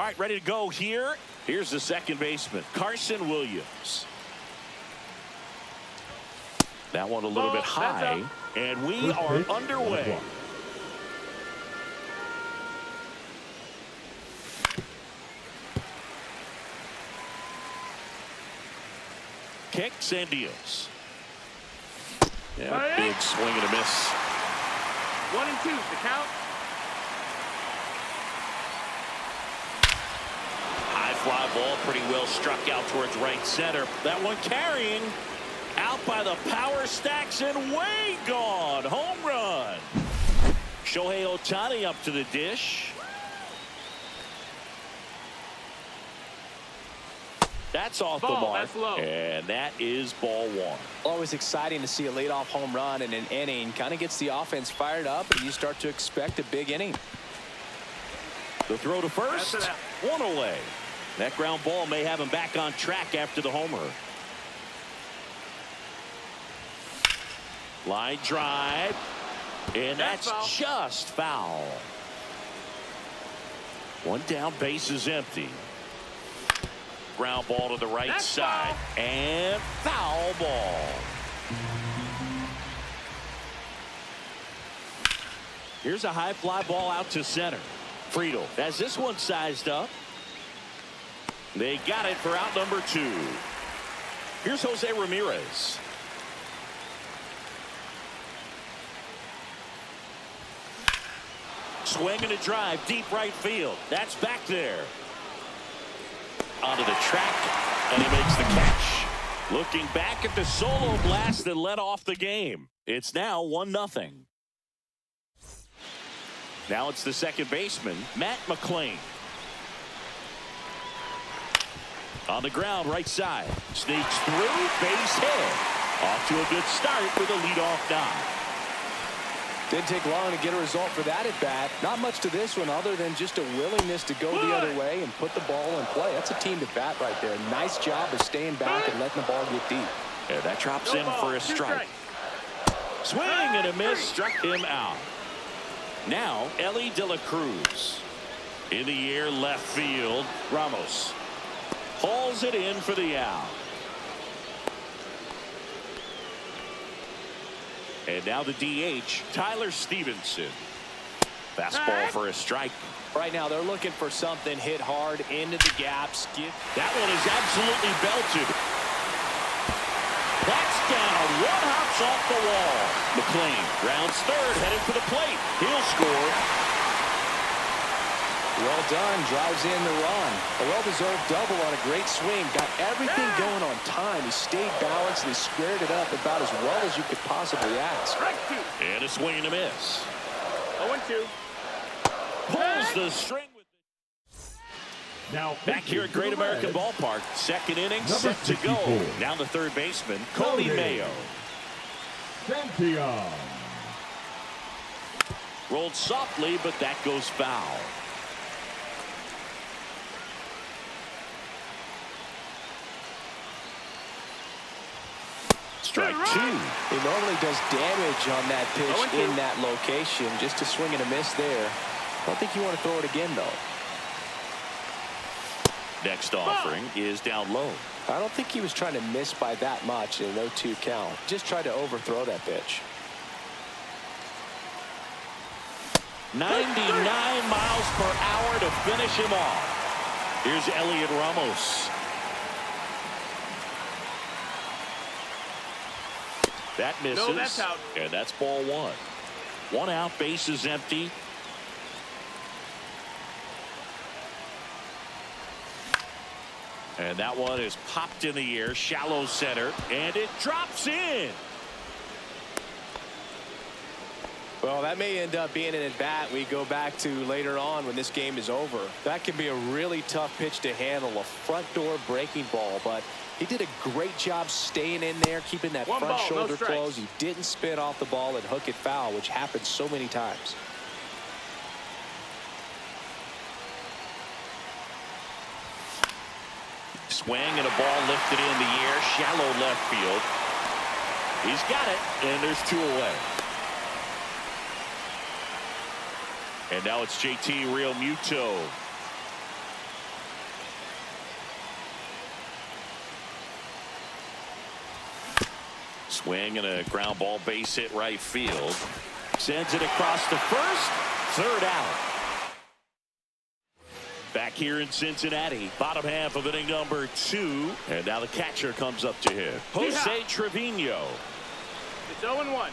All right, ready to go here. Here's the second baseman, Carson Williams. That one a little bit high, and we are underway. Kicks and deals. Yeah, big swing and a miss. 1-2, the count. High fly ball, pretty well struck out towards right center. That one carrying out by the power stacks and way gone. Home run. Shohei Ohtani up to the dish. That's off the mark, and that is ball one. Always exciting to see a leadoff home run in an inning. Kind of gets the offense fired up, and you start to expect a big inning. The throw to first, one away. That ground ball may have him back on track after the homer. Line drive, and that's just foul. One down, base is empty. Ground ball to the right side, and foul ball. Here's a high fly ball out to center. Friedel has this one sized up. They got it for out number 2. Here's Jose Ramirez. Swing and a drive, deep right field. That's back there. Onto the track, and he makes the catch. Looking back at the solo blast that led off the game. It's now 1-0. Now it's the second baseman, Matt McClain. On the ground, right side. Sneaks through, base hit. Off to a good start with a leadoff dive. Didn't take long to get a result for that at bat. Not much to this one other than just a willingness to go the other way and put the ball in play. That's a team to bat right there. Nice job of staying back and letting the ball get deep. And that drops in for a strike. Swing and a miss, struck him out. Now Ellie De La Cruz. In the air, left field. Ramos hauls it in for the out. And now the DH, Tyler Stevenson. Fastball for a strike. Right now they're looking for something hit hard into the gaps. That one is absolutely belted. That's down. One hops off the wall. McClain rounds third, headed for the plate. He'll score. Well done, drives in the run. A well-deserved double on a great swing. Got everything going on time. He stayed balanced and he squared it up about as well as you could possibly ask. And a swing and a miss. 0-2. Pulls the string with it. Now back here at Great American Ballpark. Second inning set to go. Now the third baseman, Cody Mayo. Champion. Rolled softly, but that goes foul. Strike 2. He normally does damage on that pitch in that location. Just a swing and a miss there. I don't think you want to throw it again, though. Next offering is down low. I don't think he was trying to miss by that much in an 0-2 count. Just tried to overthrow that pitch. 99 miles per hour to finish him off. Here's Elliot Ramos. That misses. No, that's out. And that's ball one. One out, base is empty. And that one is popped in the air, shallow center, and it drops in. Well, that may end up being an at-bat we go back to later on when this game is over. That can be a really tough pitch to handle, a front door breaking ball, but he did a great job staying in there, keeping that front shoulder closed. He didn't spin off the ball and hook it foul, which happens so many times. Swing and a ball lifted in the air, shallow left field. He's got it, and there's 2 away. And now it's JT Realmuto. Swing and a ground ball, base hit right field. Sends it across to first. Third out. Back here in Cincinnati, bottom half of inning number 2. And now the catcher comes up to hit. Jose Trevino. It's 0-1.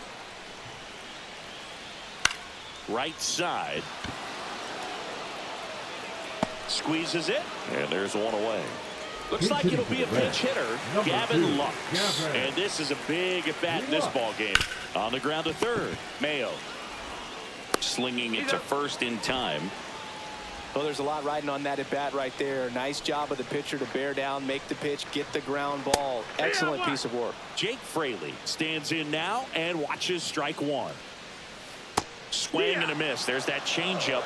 Right side. Squeezes it. And there's one away. Looks like it'll be a pinch hitter, Gavin Lux. And this is a big at bat in this ball game. On the ground to third. Mayo. Slinging it to first in time. Well, there's a lot riding on that at bat right there. Nice job of the pitcher to bear down, make the pitch, get the ground ball. Excellent piece of work. Jake Fraley stands in now and watches strike one. Swing and a miss. There's that changeup.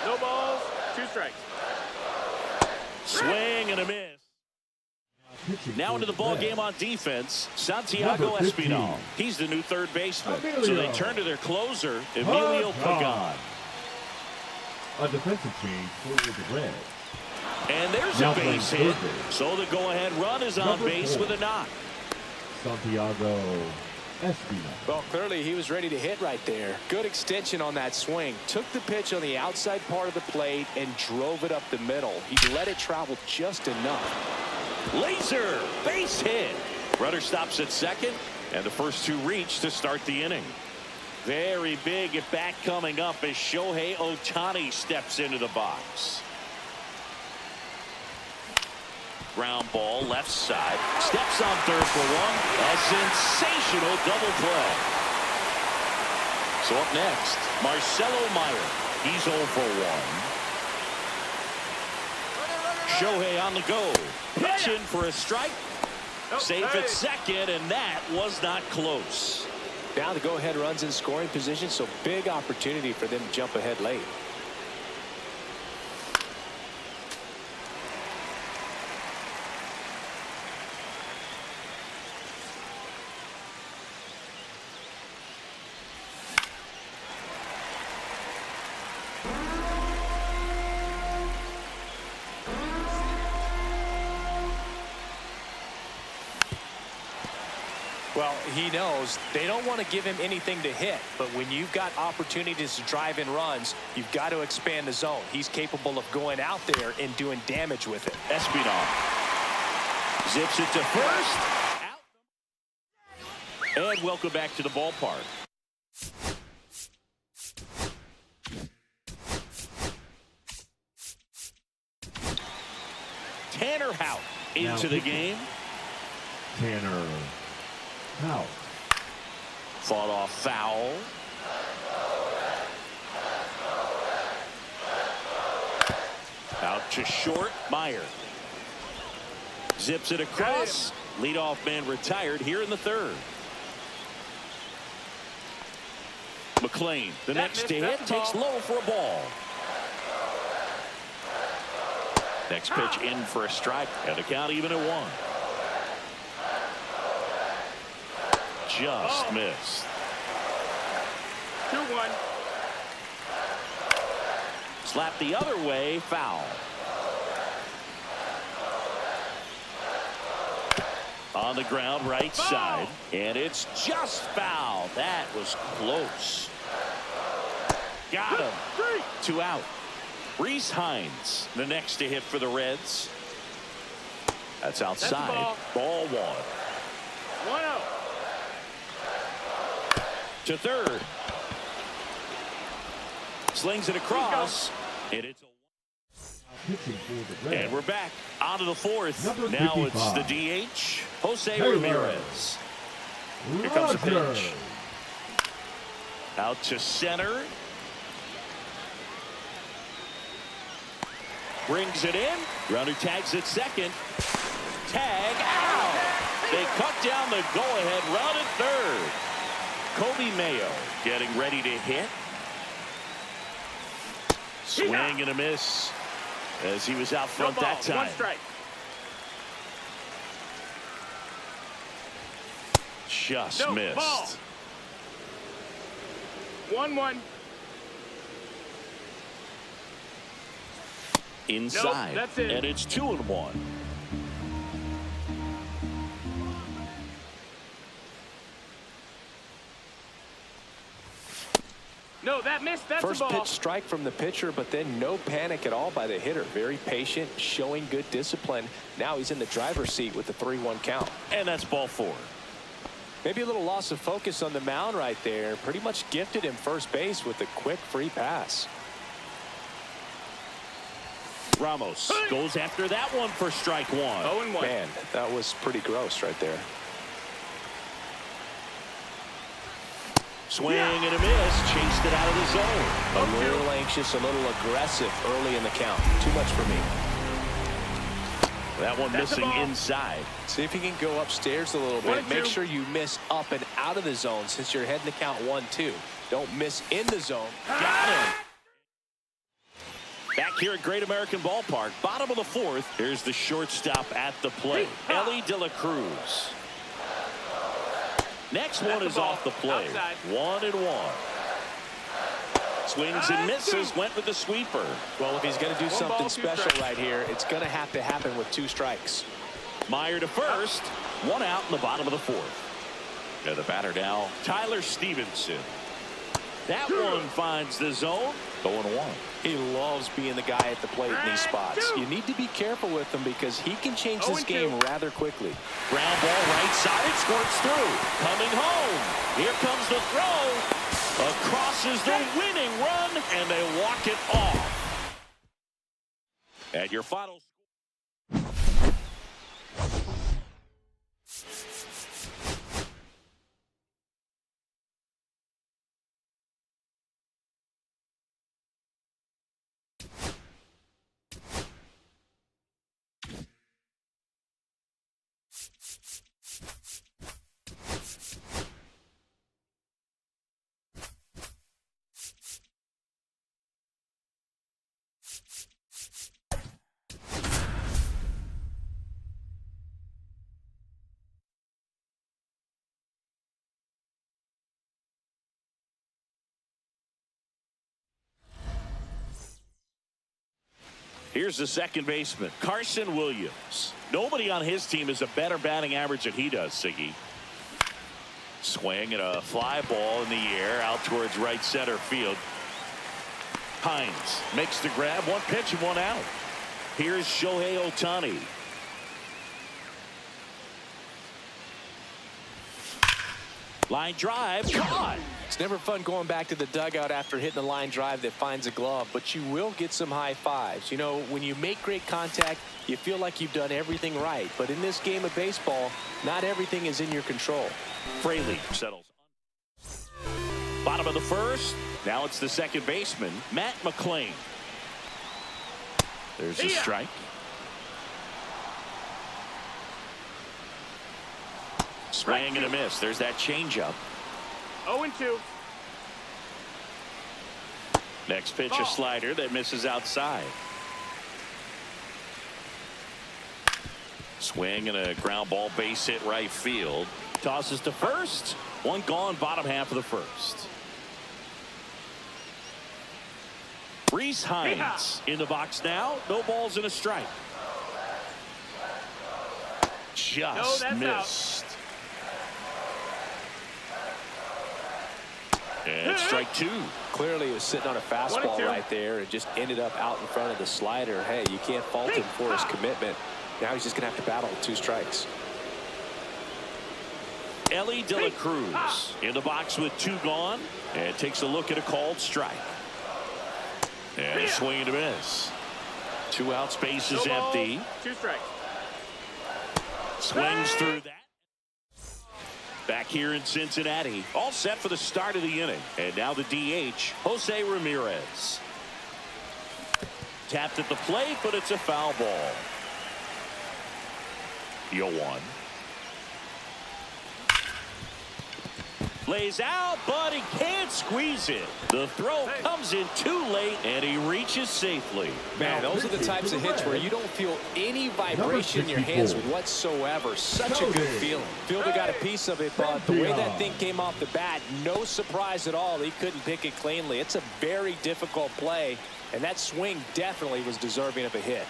No balls, 2 strikes. Swing and a miss. Now into the ball game on defense, Santiago Espinal. He's the new third baseman. So they turn to their closer, Emilio Pagan. A defensive change for the Reds. And there's a base hit. So the go-ahead run is on base with a knock. Santiago Espinal. Well, clearly he was ready to hit right there. Good extension on that swing. Took the pitch on the outside part of the plate and drove it up the middle. He let it travel just enough. Laser base hit. Runner stops at second, and the first 2 reach to start the inning. Very big at bat coming up as Shohei Ohtani steps into the box. Ground ball left side. Steps on third for one. A sensational double play. So up next, Marcelo Meyer. He's 0 for 1. Shohei on the go. Pitch in for a strike. Safe at second, and that was not close. Now the go-ahead runs in scoring position, so big opportunity for them to jump ahead late. Well, he knows they don't want to give him anything to hit, but when you've got opportunities to drive in runs, you've got to expand the zone. He's capable of going out there and doing damage with it. Espinal zips it to first. Out. And welcome back to the ballpark. Tanner Houck into the game. Tanner Houck. Fought off foul. Out to short. Meyer zips it across. Leadoff man retired here in the third. McLean, the next to hit, takes low for a ball. Next pitch in for a strike, and the count even at 1. Just missed. 2-1. Slap the other way, foul. On the ground, right side, and it's just foul. That was close. Got him. 2 out. Reese Hines, the next to hit for the Reds. That's outside. Ball 1. 1-0. To third. Slings it across. And it's and we're back onto the fourth. Now it's the DH, Jose Ramirez. Here comes the pitch. Out to center. Brings it in. Runner tags at second. Tag out. They cut down the go-ahead run at third. Kobe Mayo getting ready to hit. Swing and a miss as he was out front that time. 1 strike. Just missed. Ball. 1-1. Inside. That's it. And it's 2-1. missed. That's First a ball. pitch strike from the pitcher, but then no panic at all by the hitter. Very patient, showing good discipline. Now he's in the driver's seat with the 3-1 count. And that's ball 4. Maybe a little loss of focus on the mound right there. Pretty much gifted him first base with a quick free pass. Ramos goes after that one for strike 1. 0-1. Man, that was pretty gross right there. Swing and a miss. Chased it out of the zone. A little anxious, a little aggressive early in the count. Too much for me. That one That's a missing ball. inside. See if you can go upstairs a little bit. 1-2. Make sure you miss up and out of the zone since you're heading to count 1-2. Don't miss in the zone. Got him. Back here at Great American Ballpark, bottom of the 4th. Here's the shortstop at the plate, Ellie De La Cruz. Next one is off the plate. 1-1. Swings and misses. Went with the sweeper. Well, if he's going to do One something ball, 2 special strikes. right here, it's going to have to happen with 2 strikes. Meyer to first. 1 out in the bottom of the 4th. And the batter now, Tyler Stevenson. That one finds the zone. 0-1. He loves being the guy at the plate in these spots. You need to be careful with him because he can change this 0-2. game rather quickly. Ground ball right side. It squirts through. Coming home. Here comes the throw. Across is the winning run, and they walk it off. And your final. Here's the second baseman, Carson Williams. Nobody on his team has a better batting average than he does, Siggy. Swing and a fly ball in the air out towards right center field. Hines makes the grab. 1 pitch and 1 out. Here's Shohei Ohtani. Line drive, caught. It's never fun going back to the dugout after hitting a line drive that finds a glove, but you will get some high fives. You know, when you make great contact, you feel like you've done everything right. But in this game of baseball, not everything is in your control. Fraley settles. Bottom of the 1st. Now it's the second baseman, Matt McClain. There's a strike. Swing and a miss. There's that changeup. 0-2. Next pitch, a slider that misses outside. Swing and a ground ball, base hit right field. Tosses to first. 1 gone, bottom half of the 1st. Reese Hines in the box now. No balls and a strike. Just missed. And strike 2. Clearly, he was sitting on a fastball right there and just ended up out in front of the slider. Hey, you can't fault him for his commitment. Now he's just going to have to battle with 2 strikes. Ellie De La Cruz in the box with 2 gone and takes a look at a called strike. And a swing and a miss. 2 outs, base is empty. 2 strikes. Swings through that. Back here in Cincinnati, all set for the start of the inning. And now the DH, Jose Ramirez. Tapped at the plate, but it's a foul ball. 0-1. Lays out, but he can't squeeze it. The throw comes in too late, and he reaches safely. Man, those are the types of hits where you don't feel any vibration in your hands whatsoever. Such a good feeling. Fielder got a piece of it, but the way that thing came off the bat, no surprise at all. He couldn't pick it cleanly. It's a very difficult play, and that swing definitely was deserving of a hit.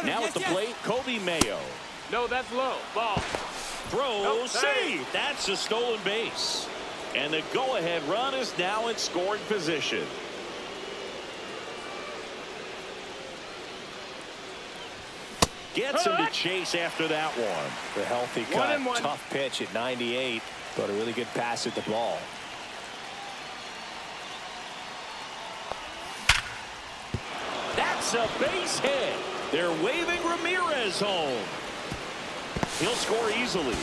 Now at the plate, Kobe Mayo. No, that's low. Ball. Throw, save. That's a stolen base. And the go-ahead run is now in scoring position. Gets him to chase after that one. The healthy cut, tough pitch at 98, but a really good pass at the ball. That's a base hit. They're waving Ramirez home. He'll score easily.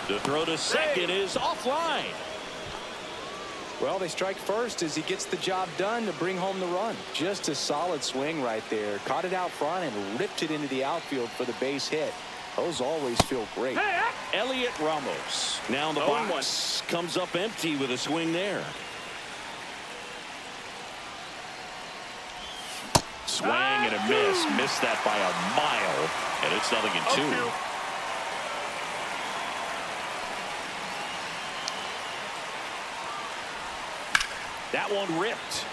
The throw to second is offline. Well, they strike first as he gets the job done to bring home the run. Just a solid swing right there. Caught it out front and ripped it into the outfield for the base hit. Those always feel great. Elliot Ramos now in the box. Comes up empty with a swing there. Swing and a miss. Missed that by a mile. And it's 0-2. That one ripped.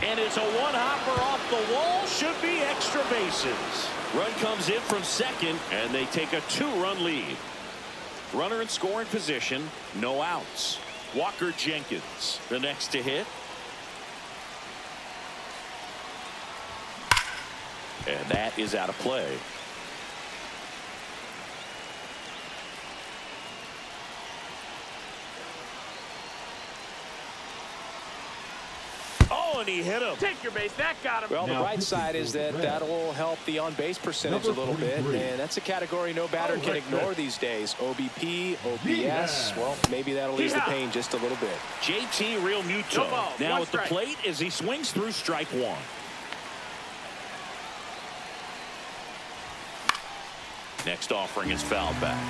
And it's a one-hopper off the wall. Should be extra bases. Run comes in from second, and they take a 2-run lead. Runner in scoring position. No outs. Walker Jenkins, the next to hit. And that is out of play. Oh, and he hit him. Take your base. That got him. Well, the bright side is that that'll help the on-base percentage a little bit, and that's a category no batter can ignore these days. OBP, OPS, well, maybe that'll ease the pain just a little bit. JT Real Muto now at the plate as he swings through strike one. Next offering is fouled back.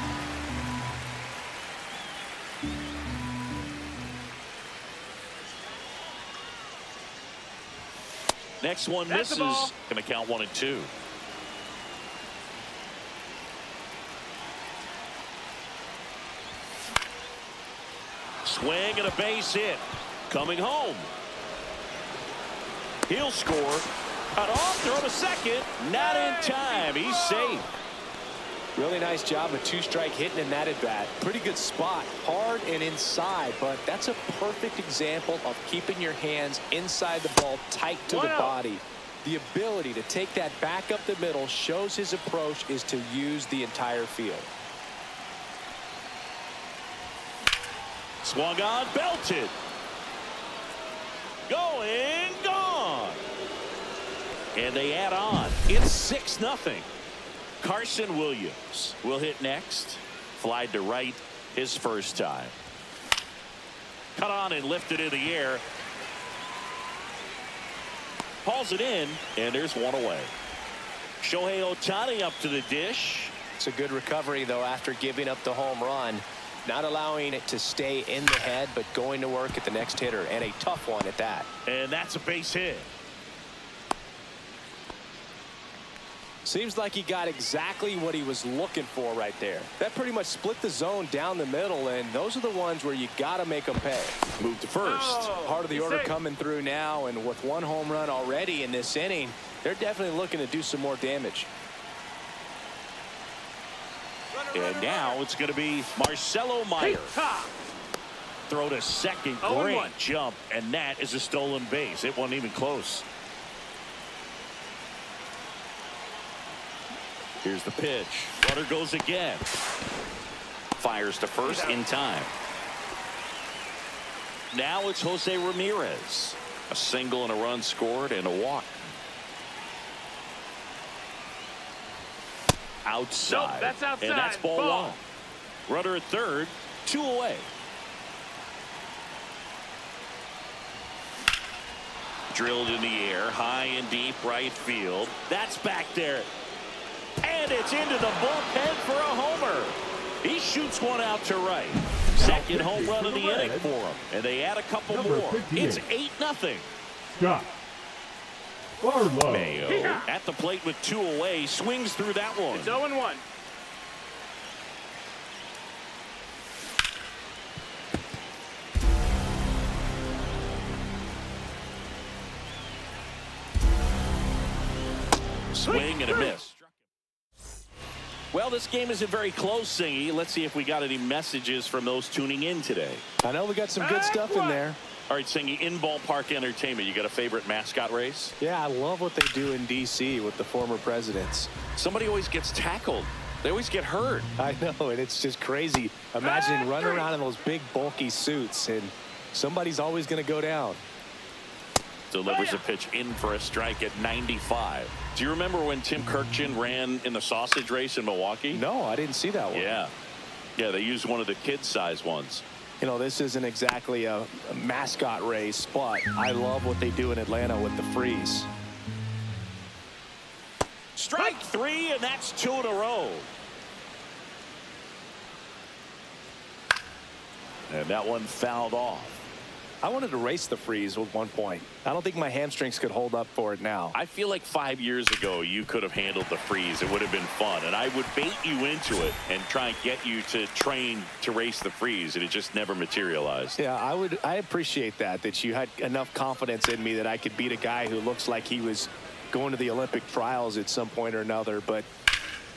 Next one misses. Going to count 1-2. Swing and a base hit. Coming home. He'll score. Cut off, throw to second. Not in time. He's safe. Really nice job of two-strike hitting in that at-bat. Pretty good spot, hard and inside, but that's a perfect example of keeping your hands inside the ball tight to the body. The ability to take that back up the middle shows his approach is to use the entire field. Swung on, belted. Going, gone. And they add on. It's 6-0. Carson Williams will hit next. Flied to right his first time. Cut on and lifted in the air. Hauls it in, and there's one away. Shohei Ohtani up to the dish. It's a good recovery, though, after giving up the home run. Not allowing it to stay in the head, but going to work at the next hitter, and a tough one at that. And that's a base hit. Seems like he got exactly what he was looking for right there. That pretty much split the zone down the middle, and those are the ones where you got to make them pay. Move to first. Part of the order coming through now, and with one home run already in this inning, they're definitely looking to do some more damage. And now it's going to be Marcelo Meyer. Throw to second. Great jump, and that is a stolen base. It wasn't even close. Here's the pitch. Runner goes again. Fires to first in time. Now it's Jose Ramirez. A single and a run scored and a walk. Outside. Nope, that's outside. And that's ball one. Runner at third. 2 away. Drilled in the air. High and deep right field. That's back there. And it's into the bullpen for a homer. He shoots one out to right. Second home run of the inning for him. And they add a couple more. It's 8-0. Scott Barlow. Mayo at the plate with 2 away. Swings through that one. It's 0-1. Swing and a miss. Well, this game isn't very close, Singy. Let's see if we got any messages from those tuning in today. I know we got some good stuff in there. All right, Singy, in ballpark entertainment, you got a favorite mascot race? Yeah, I love what they do in D.C. with the former presidents. Somebody always gets tackled. They always get hurt. I know, and it's just crazy. Imagine running around in those big, bulky suits, and somebody's always going to go down. Delivers a pitch in for a strike at 95. Do you remember when Tim Kirkjian ran in the sausage race in Milwaukee? No, I didn't see that one. Yeah, they used one of the kid-size ones. You know, this isn't exactly a mascot race, but I love what they do in Atlanta with the freeze. Strike 3, and that's 2 in a row. And that one fouled off. I wanted to race the freeze at one point. I don't think my hamstrings could hold up for it now. I feel like 5 years ago you could have handled the freeze. It would have been fun, and I would bait you into it and try and get you to train to race the freeze, and it just never materialized. Yeah, I appreciate that you had enough confidence in me that I could beat a guy who looks like he was going to the Olympic trials at some point or another. But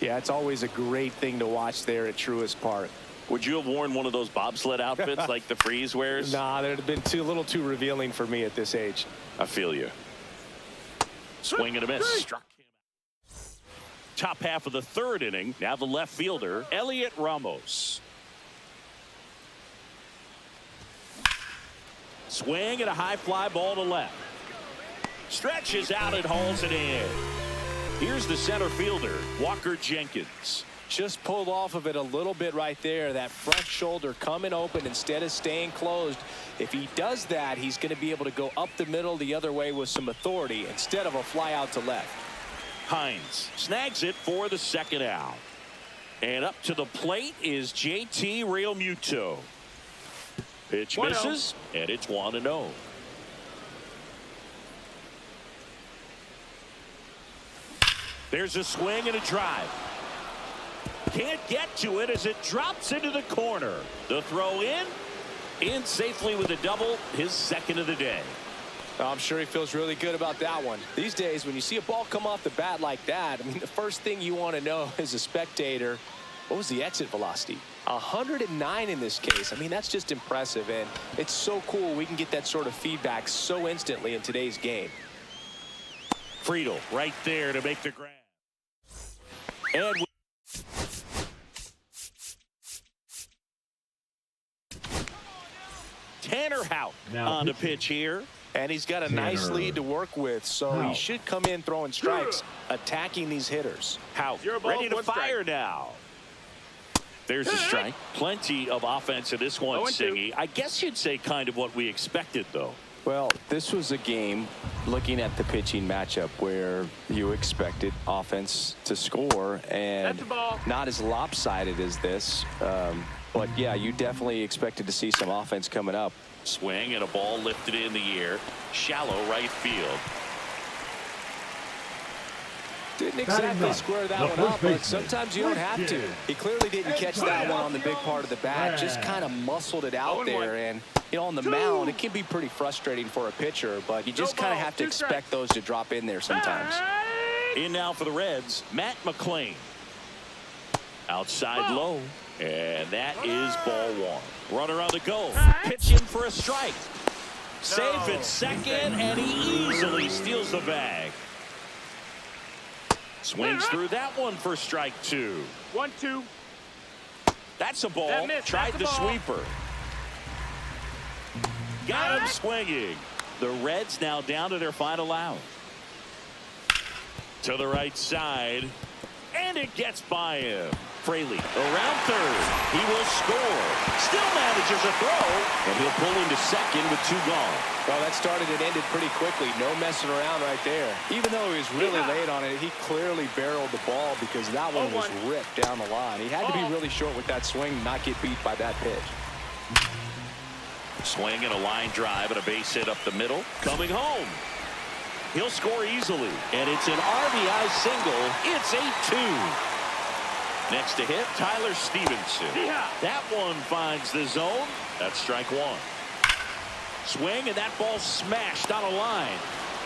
yeah, it's always a great thing to watch there at Truist Park. Would you have worn one of those bobsled outfits like the freeze wears? Nah, that would have been a little too revealing for me at this age. I feel you. Swing and a miss. Struck him out. Top half of the third inning. Now the left fielder, Elliot Ramos. Swing and a high fly ball to left. Stretches out and hauls it in. Here's the center fielder, Walker Jenkins. Just pulled off of it a little bit right there. That front shoulder coming open instead of staying closed. If he does that, he's going to be able to go up the middle the other way with some authority instead of a fly out to left. Hines snags it for the second out. And up to the plate is JT Realmuto. Pitch misses, and it's 1-0. There's a swing and a drive. Can't get to it as it drops into the corner. The throw in safely with a double, his second of the day. I'm sure he feels really good about that one. These days, when you see a ball come off the bat like that, I mean, the first thing you want to know as a spectator, what was the exit velocity? 109 in this case. I mean, that's just impressive, and it's so cool we can get that sort of feedback so instantly in today's game. Friedel right there to make the grab. And Tanner Houck on the pitch here. And he's got a nice lead to work with, so he should come in throwing strikes, attacking these hitters. Houck ready to fire now. There's a strike. Plenty of offense in this one, Singy. I guess you'd say kind of what we expected, though. Well, this was a game, looking at the pitching matchup, where you expected offense to score, and not as lopsided as this. But, yeah, you definitely expected to see some offense coming up. Swing and a ball lifted in the air. Shallow right field. Didn't exactly square that one up, but sometimes you don't have to. He clearly didn't catch that one on the big part of the bat, just kind of muscled it out there. And, you know, on the mound, it can be pretty frustrating for a pitcher, but you just kind of have to expect those to drop in there sometimes. In now for the Reds, Matt McClain. Outside low, and that is ball one. Runner on the go, pitch in for a strike. Save at second, and he easily steals the bag. Swings through that one for strike two. 1-2. That's a ball. Tried the sweeper. Got him swinging. The Reds now down to their final out. To the right side, and it gets by him. Fraley around third. He will score. Still manages a throw, and he'll pull into second with 2 gone. Well, that started and ended pretty quickly. No messing around right there. Even though he was really late on it, he clearly barreled the ball because that one was ripped down the line. He had to be really short with that swing, not get beat by that pitch. Swing and a line drive and a base hit up the middle. Coming home. He'll score easily, and it's an RBI single. It's 8-2. Next to hit, Tyler Stevenson. That one finds the zone. That's strike one. Swing, and that ball smashed on a line.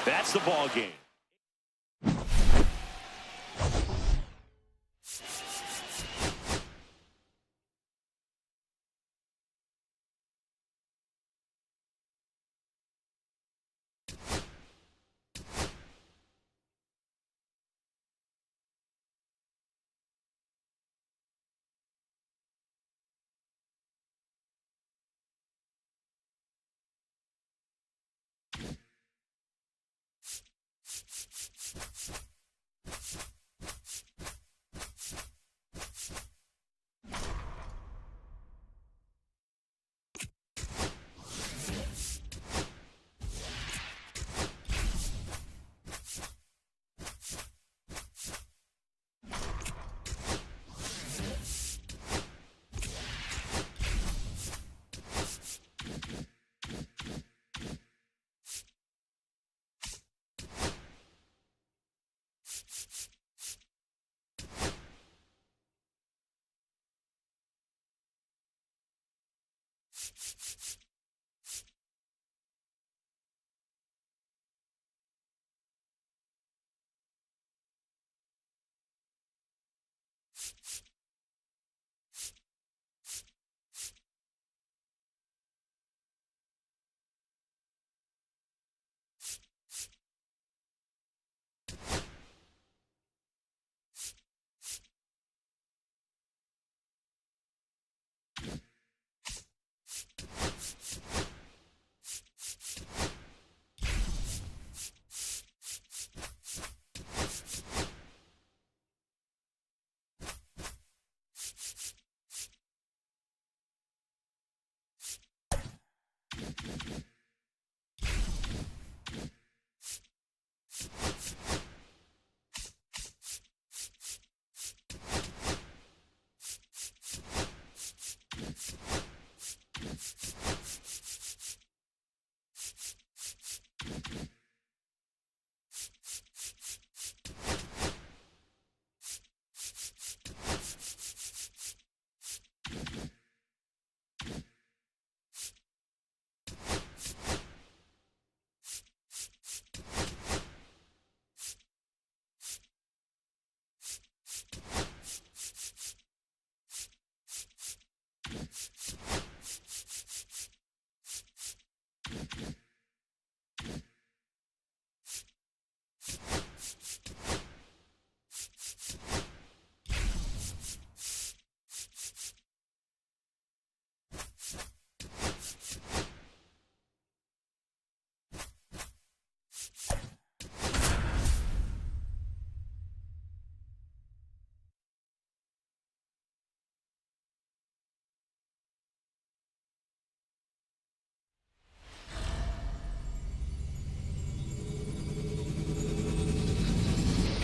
That's the ball game.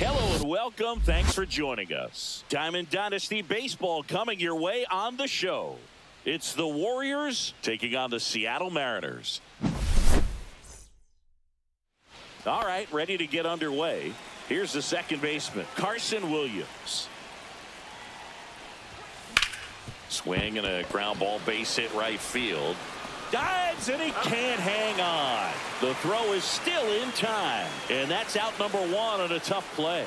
Hello and welcome. Thanks for joining us. Diamond Dynasty Baseball coming your way on the show. It's the Warriors taking on the Seattle Mariners. All right, ready to get underway. Here's the second baseman, Carson Williams. Swing and a ground ball, base hit right field. Dives and he can't hang on. The throw is still in time, and that's out number one on a tough play.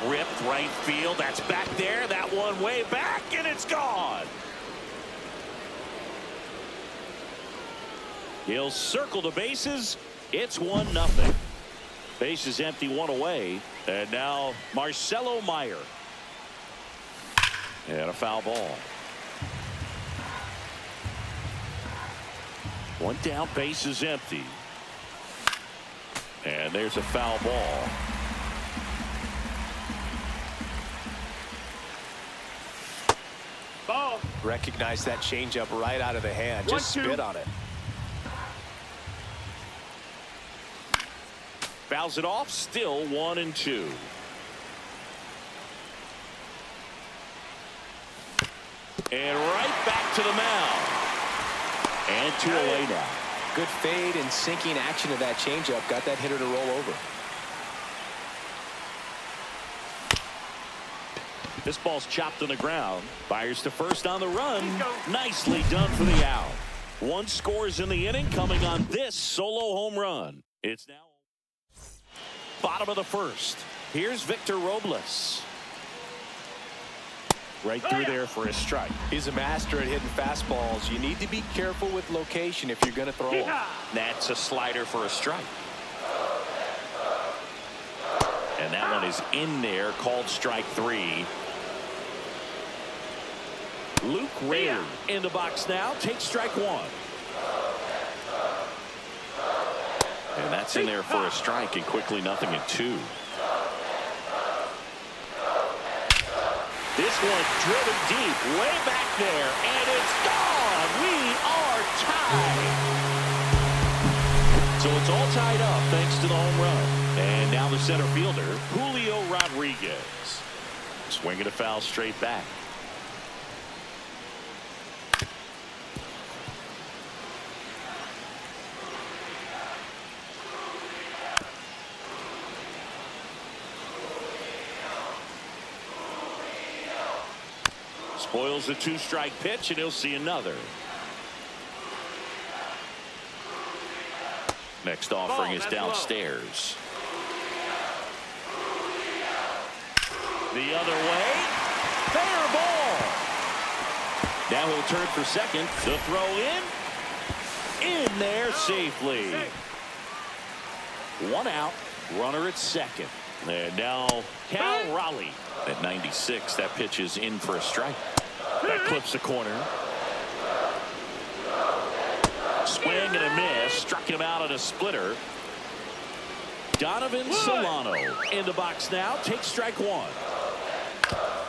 Ripped right field. That's back there. That one way back, and it's gone. He'll circle the bases. It's 1-0. Base is empty, one away, and now Marcelo Meyer. And a foul ball. One down, base is empty. And there's a foul ball. Ball. Recognize that changeup right out of the hand. Just 1-2. spit on it. Fouls it off, still 1-2. And right back to the mound. And 2 away now. Good fade and sinking action of that changeup. Got that hitter to roll over. This ball's chopped on the ground. Fires to first on the run. Nicely done for the out. One scores in the inning coming on this solo home run. It's now bottom of the first. Here's Victor Robles. Right through there for a strike. He's a master at hitting fastballs. You need to be careful with location if you're going to throw them. That's a slider for a strike. And that one is in there, called strike 3. Luke Rader in the box now. Takes strike 1. And that's in there for a strike, and quickly 0-2. This one driven deep, way back there, and it's gone. We are tied. So it's all tied up thanks to the home run. And now the center fielder, Julio Rodriguez. Swinging a foul straight back. Spoils the two-strike pitch, and he'll see another. Next offering is downstairs. The other way. Fair ball. Now he'll turn for second. The throw in there safely. 1 out. Runner at second. And now Cal Raleigh at 96. That pitch is in for a strike. That clips the corner. Swing and a miss. Struck him out on a splitter. Donovan Solano in the box now. Takes strike one.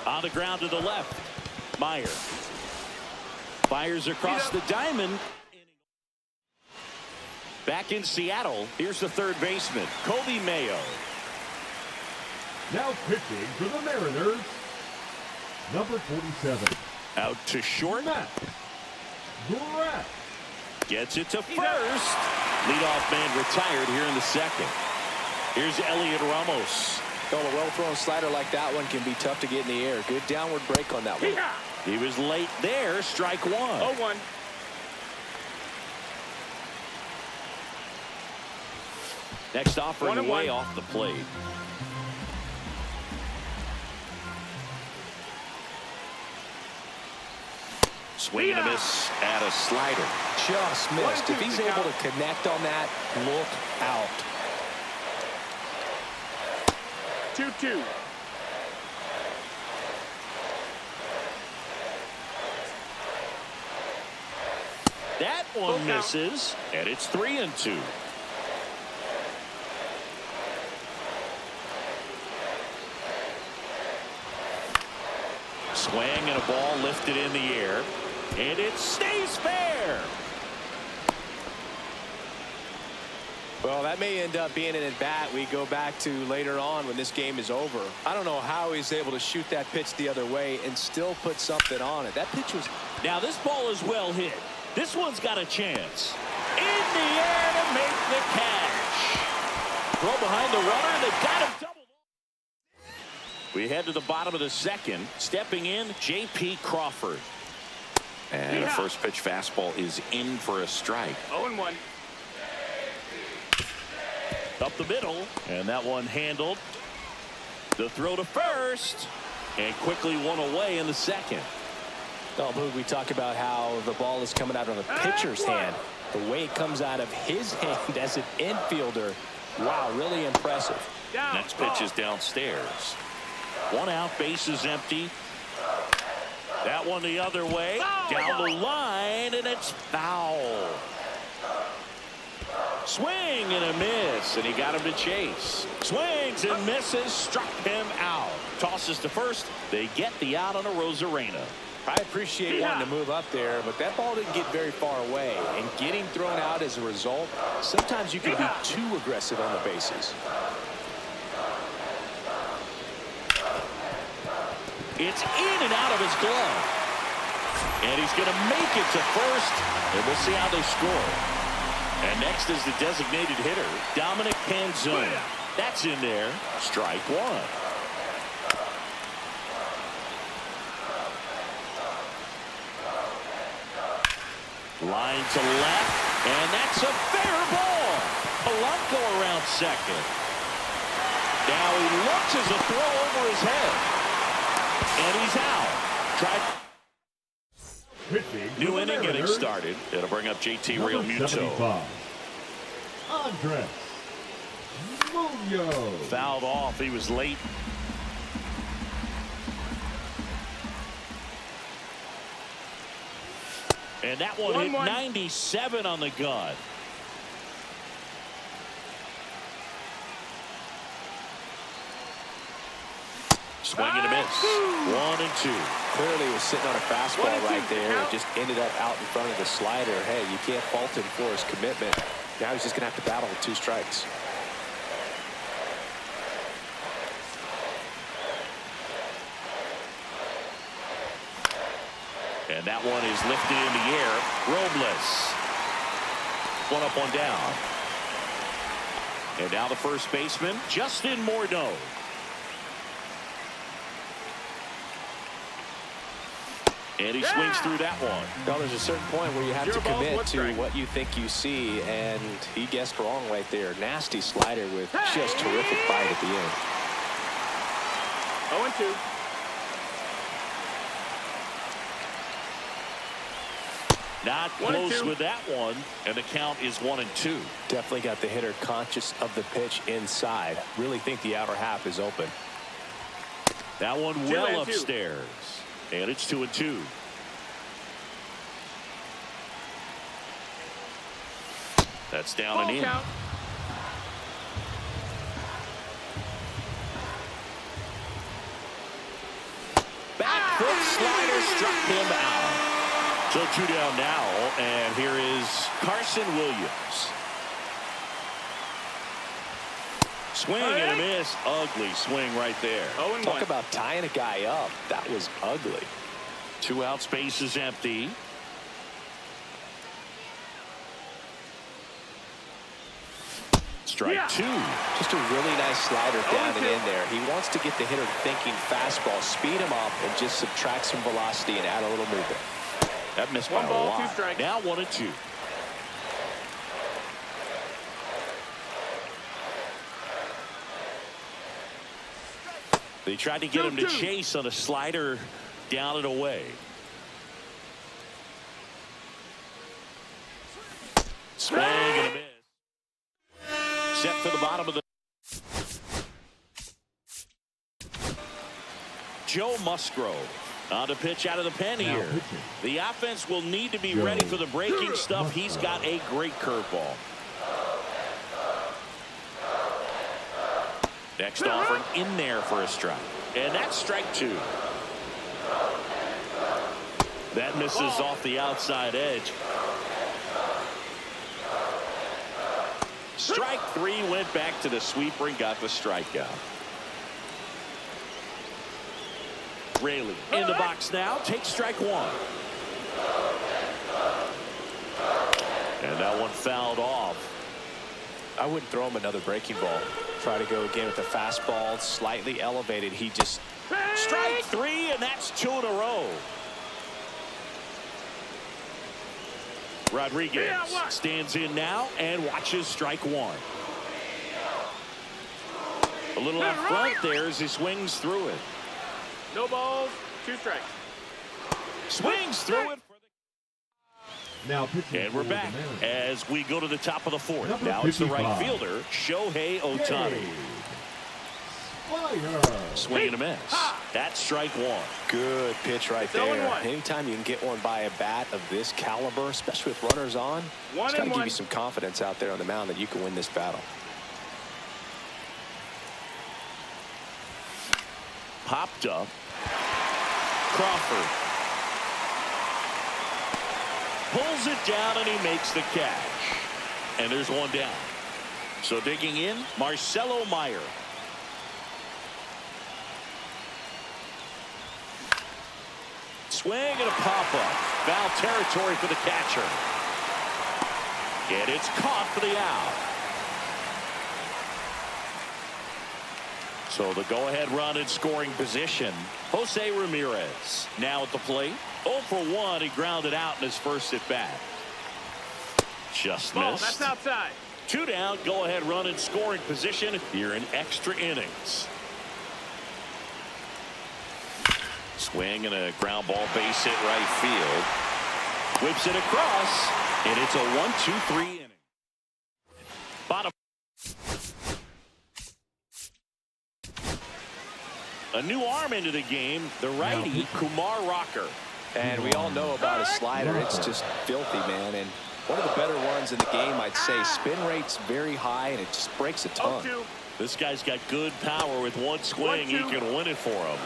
On the ground to the left. Meyer fires across the diamond. Back in Seattle, here's the third baseman, Kobe Mayo. Now pitching for the Mariners, number 47. Out to short. Matt Graff. Gets it to first. Leadoff man retired here in the second. Here's Elliot Ramos. Well, a well-thrown slider like that one can be tough to get in the air. Good downward break on that one. He was late there. Strike one. 0-1. Next offering way off the plate. Swing and a miss at a slider. Just missed. If he's able to connect on that, look out. 2-2. That one misses, and it's 3-2. Swing and a ball lifted in the air, and it stays fair. Well, that may end up being an at-bat we go back to later on when this game is over. I don't know how he's able to shoot that pitch the other way and still put something on it. That pitch was... Now this ball is well hit. This one's got a chance. In the air to make the catch. Throw behind the runner. They got him double. We head to the bottom of the second. Stepping in, J.P. Crawford. And the first pitch fastball is in for a strike. 0-1. Up the middle, and that one handled. The throw to first, and quickly one away in the second. Oh, Boog, we talk about how the ball is coming out of the pitcher's hand. The way it comes out of his hand as an infielder, wow, really impressive. Next pitch is downstairs. 1 out, base is empty. That one the other way, down the line, and it's foul. Swing and a miss, and he got him to chase. Swings and misses, struck him out. Tosses to first. They get the out on a Rosarena. I appreciate wanting to move up there, but that ball didn't get very far away. And getting thrown out as a result, sometimes you can be too aggressive on the bases. It's in and out of his glove. And he's going to make it to first, and we'll see how they score. And next is the designated hitter, Dominic Panzone. That's in there. Strike one. Line to left, and that's a fair ball. Polanco around second. Now he looks as a throw over his head. And he's out. New inning getting started. It'll bring up JT Realmuto. Andres Munoz. Fouled off. He was late. And that one hit 97 on the gun. Swing and a miss. 1-2. Clearly was sitting on a fastball right there. It just ended up out in front of the slider. Hey, you can't fault him for his commitment. Now he's just going to have to battle with 2 strikes. And that one is lifted in the air. Robles. 1 up, 1 down. And now the first baseman, Justin Morneau. And he swings through that one. Well, there's a certain point where you have to commit to what you think you see, and he guessed wrong right there. Nasty slider with just terrific bite at the end. 0-2. Not close with that one, and the count is 1-2. Definitely got the hitter conscious of the pitch inside. Really think the outer half is open. That one well upstairs, and it's 2-2. That's down and in. Count. Back foot slider struck him out. So 2 down now, and here is Carson Williams. Swing and a miss. Ugly swing right there. Talk about tying a guy up. That was ugly. 2 out, space is empty. Strike 2. Just a really nice slider down and in there. He wants to get the hitter thinking fastball, speed him up, and just subtract some velocity and add a little movement. That missed by a lot. Now 1-2. They tried to get him to chase on a slider down and away. Swing and a miss. Set for the bottom of the. Joe Musgrove on the pitch out of the pen here. The offense will need to be ready for the breaking stuff. He's got a great curveball. Next offering in there for a strike. And that's strike 2. That misses off the outside edge. Strike 3 went back to the sweeper and got the strikeout. Raley in the box now. Takes strike 1. And that one fouled off. I wouldn't throw him another breaking ball. Try to go again with the fastball, slightly elevated. He just strike 3, and that's 2 in a row. Rodriguez stands in now and watches strike 1. A little out front there as he swings through it. No balls, 2 strikes. Swings through it. Now pitching. And we're back as we go to the top of the 4th. Now it's the right fielder, Shohei Ohtani. Swing and a miss. That's strike 1. Good pitch right there. Anytime you can get one by a bat of this caliber, especially with runners on, it's got to give you some confidence out there on the mound that you can win this battle. Popped up. Crawford pulls it down and he makes the catch. And there's one down. So digging in, Marcelo Meyer. Swing and a pop-up. Foul territory for the catcher. And it's caught for the out. So the go-ahead run in scoring position. Jose Ramirez now at the plate. 0 for 1. He grounded out in his first at-bat. Just missed. That's outside. 2 down. Go-ahead run in scoring position here in extra innings. Swing and a ground ball base hit right field. Whips it across, and it's a 1-2-3 inning. Bottom. A new arm into the game, the righty Kumar Rocker. And we all know about his slider. It's just filthy, man. And one of the better ones in the game, I'd say. Spin rate's very high, and it just breaks a ton. This guy's got good power. With one swing, he can win it for him.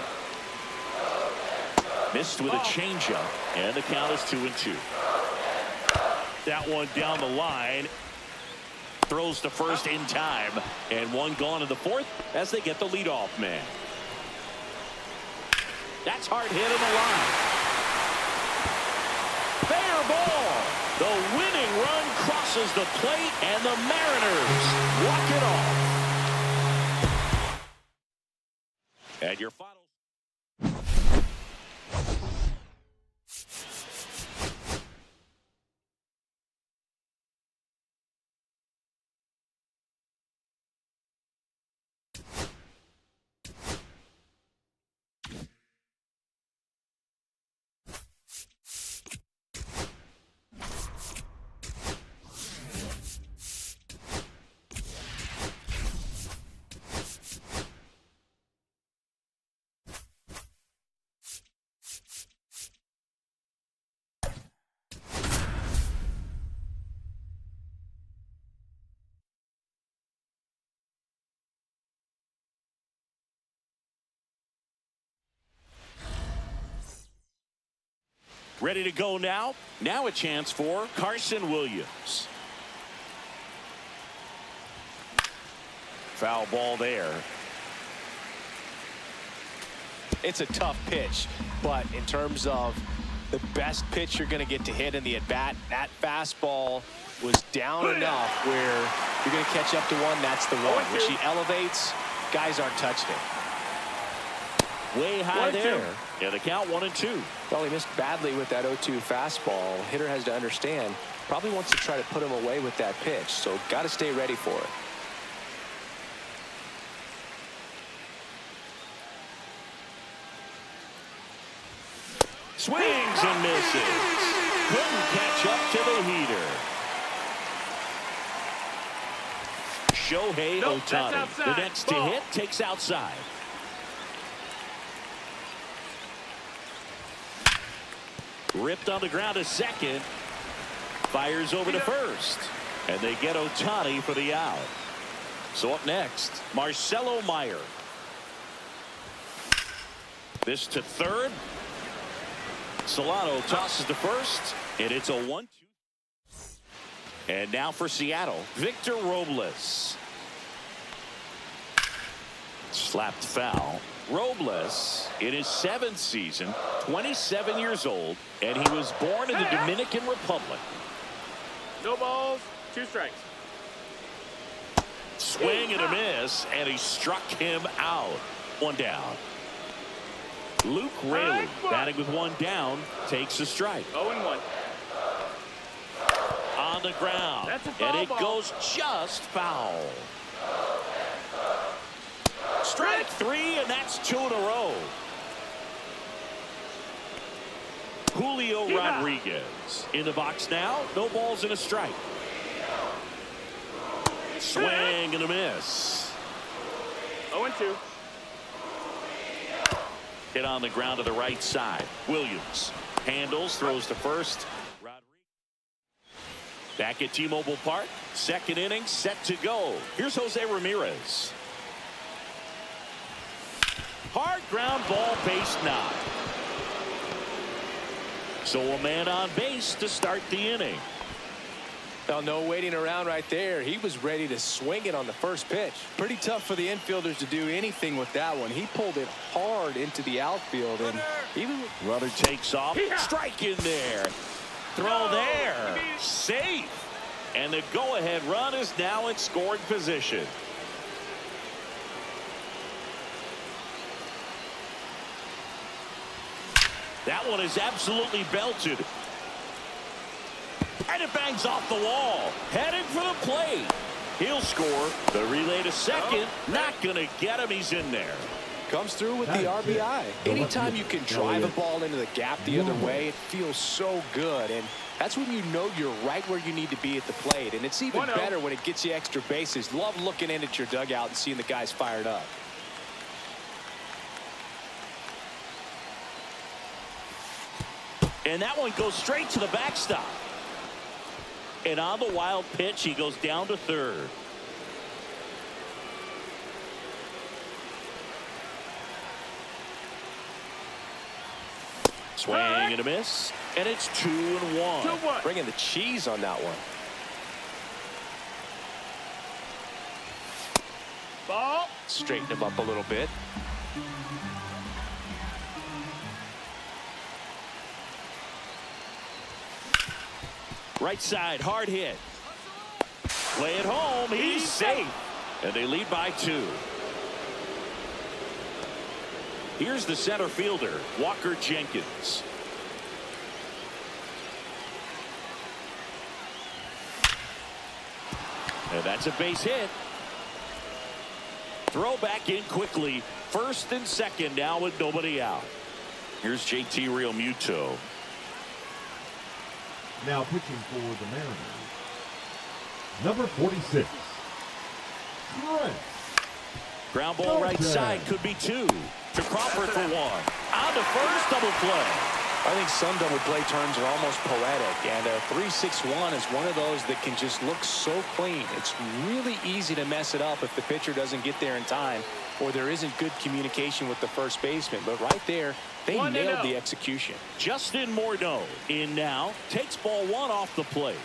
Missed with a changeup, and the count is 2-2. That one down the line. Throws to first in time, and one gone in the 4th as they get the leadoff man. That's hard hit in the line. Fair ball. The winning run crosses the plate, and the Mariners walk it off. And your final. Ready to go now. Now a chance for Carson Williams. Foul ball there. It's a tough pitch, but in terms of the best pitch you're going to get to hit in the at-bat, that fastball was down enough where you're going to catch up to one. That's the one. When she elevates, guys aren't touching it. Way high there. Yeah, the count 1-2. Well, he missed badly with that 0-2 fastball. Hitter has to understand, probably wants to try to put him away with that pitch, so got to stay ready for it. Swings and misses. Couldn't catch up to the heater. Shohei Ohtani, the next to hit, takes outside. Ripped on the ground to second. Fires over to first. And they get Ohtani for the out. So up next, Marcelo Meyer. This to third. Solano tosses to first, and it's a 1-2. And now for Seattle, Victor Robles. Slapped foul. Robles, in his 7th season, 27 years old, and he was born in the Dominican Republic. No balls, 2 strikes. Swing and a miss, and he struck him out. 1 down. Luke Raley, batting with 1 down, takes a strike. 0-1. On the ground, That's a foul and it ball. goes just foul. Strike 3, and that's 2 in a row. Julio Rodriguez in the box now. No balls and a strike. Swing and a miss. 0-2. Hit on the ground to the right side. Williams handles, throws to first. Back at T-Mobile Park. 2nd inning set to go. Here's Jose Ramirez. Hard ground ball, base knock. So a man on base to start the inning. Well, no waiting around right there. He was ready to swing it on the first pitch. Pretty tough for the infielders to do anything with that one. He pulled it hard into the outfield, and even runner takes off. Strike in there. Throw there. Safe. And the go-ahead run is now in scoring position. That one is absolutely belted. And it bangs off the wall. Headed for the plate. He'll score. The relay to second. Not going to get him. He's in there. comes through with the RBI. Anytime you can drive a ball into the gap the other way, it feels so good. And that's when you know you're right where you need to be at the plate. And it's even better when it gets you extra bases. Love looking in at your dugout and seeing the guys fired up. And that one goes straight to the backstop. And on the wild pitch, he goes down to third. Swing and a miss. And it's 2-1. Bringing the cheese on that one. Ball. Straighten him up a little bit. Right side, hard hit. Play it home. He's safe. And they lead by 2. Here's the center fielder, Walker Jenkins. And that's a base hit. Throw back in quickly. First and second now with nobody out. Here's JT Realmuto. Now pitching for the Mariners, number 46, Trent. Ground ball right side, could be 2. To Crawford for 1. On to first, double play. I think some double play terms are almost poetic, and a 3-6-1 is one of those that can just look so clean. It's really easy to mess it up if the pitcher doesn't get there in time or there isn't good communication with the first baseman. But right there, they nailed the execution. Justin Morneau in now, takes ball one off the plate.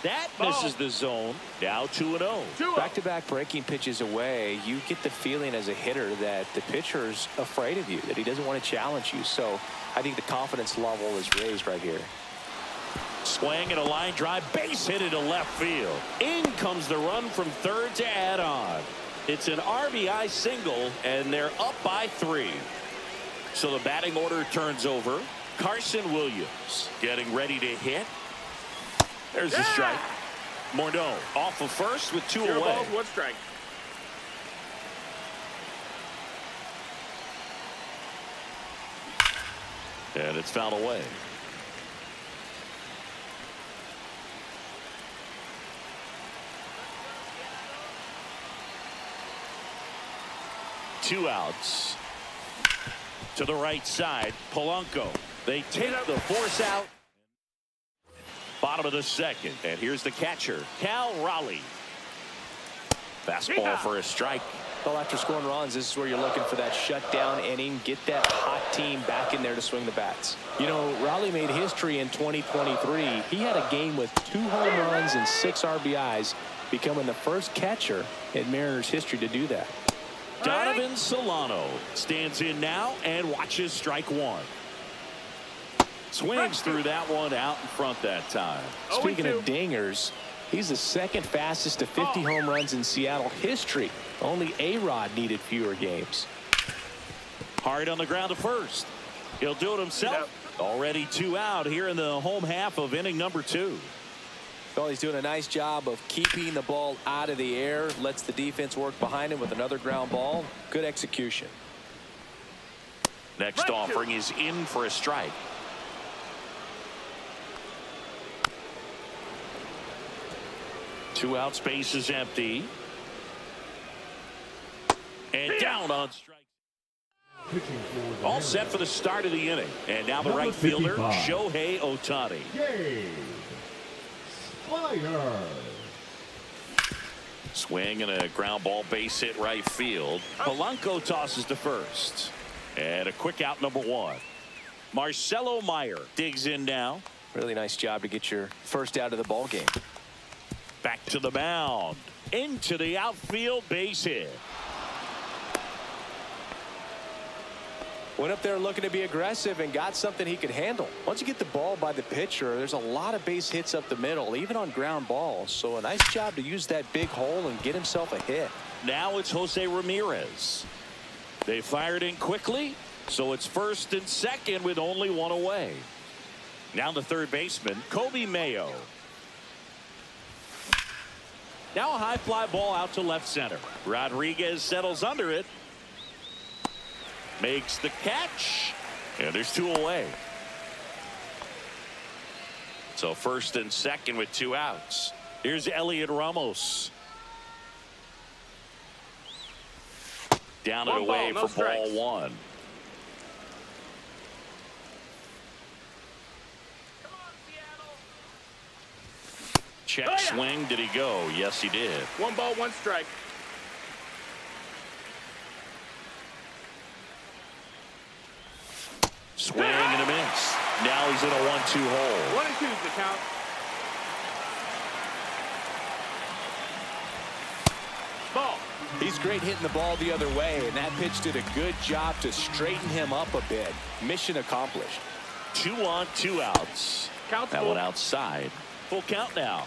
That misses the zone. Now 2-0. Back-to-back breaking pitches away, you get the feeling as a hitter that the pitcher's afraid of you, that he doesn't want to challenge you. So I think the confidence level is raised right here. Swing and a line drive, base hit into left field. In comes the run from third to add on. It's an RBI single, and they're up by 3. So the batting order turns over. Carson Williams getting ready to hit. There's the strike. Morneau off of first with 2 away. 0 balls, 1 strike. And it's fouled away. Two outs. To the right side, Polanco. They take the force out. Bottom of the second, and here's the catcher, Cal Raleigh. Fastball for a strike. Well, after scoring runs, this is where you're looking for that shutdown inning. Get that hot team back in there to swing the bats. You know, Raleigh made history in 2023. He had a game with 2 home runs and 6 RBIs, becoming the first catcher in Mariners history to do that. Donovan Solano stands in now and watches strike 1. Swings through that one out in front that time. Speaking of dingers, he's the second fastest to 50 home runs in Seattle history. Only A-Rod needed fewer games. Hard on the ground to first. He'll do it himself. Already 2 out here in the home half of inning number 2. Well, he's doing a nice job of keeping the ball out of the air. Lets the defense work behind him with another ground ball. Good execution. Next offering is in for a strike. Two out, space is empty. And down on strike. All set for the start of the inning. And now the right fielder, Shohei Ohtani. Swing and a ground ball, base hit right field. Polanco tosses to first. And a quick out, number 1. Marcelo Meyer digs in now. Really nice job to get your first out of the ball game. Back to the mound. Into the outfield, base hit. Went up there looking to be aggressive and got something he could handle. Once you get the ball by the pitcher, there's a lot of base hits up the middle, even on ground balls. So a nice job to use that big hole and get himself a hit. Now it's Jose Ramirez. They fired in quickly, so it's first and second with only 1 away. Now the third baseman, Kobe Mayo. Now a high fly ball out to left center. Rodriguez settles under it. Makes the catch. And there's 2 away. So first and second with 2 outs. Here's Elliot Ramos. Down and away for ball 1. Check swing. Did he go? Yes, he did. 1 ball, 1 strike. Swing and a miss. Now he's in a 1-2 hole. 1 and 2 is the count. Ball. He's great hitting the ball the other way, and that pitch did a good job to straighten him up a bit. Mission accomplished. 2 on, 2 outs. Count's that full. One outside. Full count now.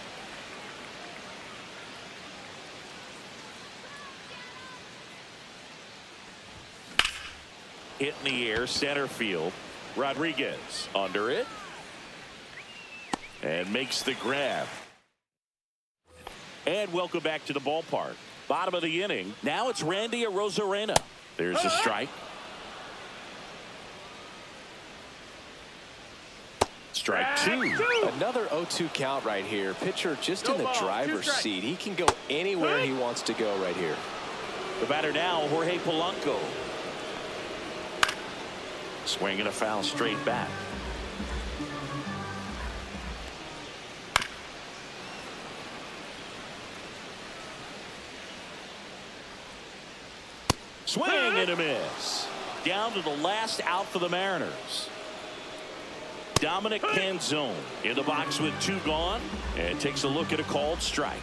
Hit in the air, center field. Rodriguez under it. And makes the grab. And welcome back to the ballpark. Bottom of the inning. Now it's Randy Arozarena. There's a strike. Strike 2. Another 0-2 count right here. Pitcher just in the driver's seat. He can go anywhere he wants to go right here. The batter now, Jorge Polanco. Swinging a foul straight back. Swing and a miss. Down to the last out for the Mariners. Dominic Canzone in the box with 2 gone, and takes a look at a called strike.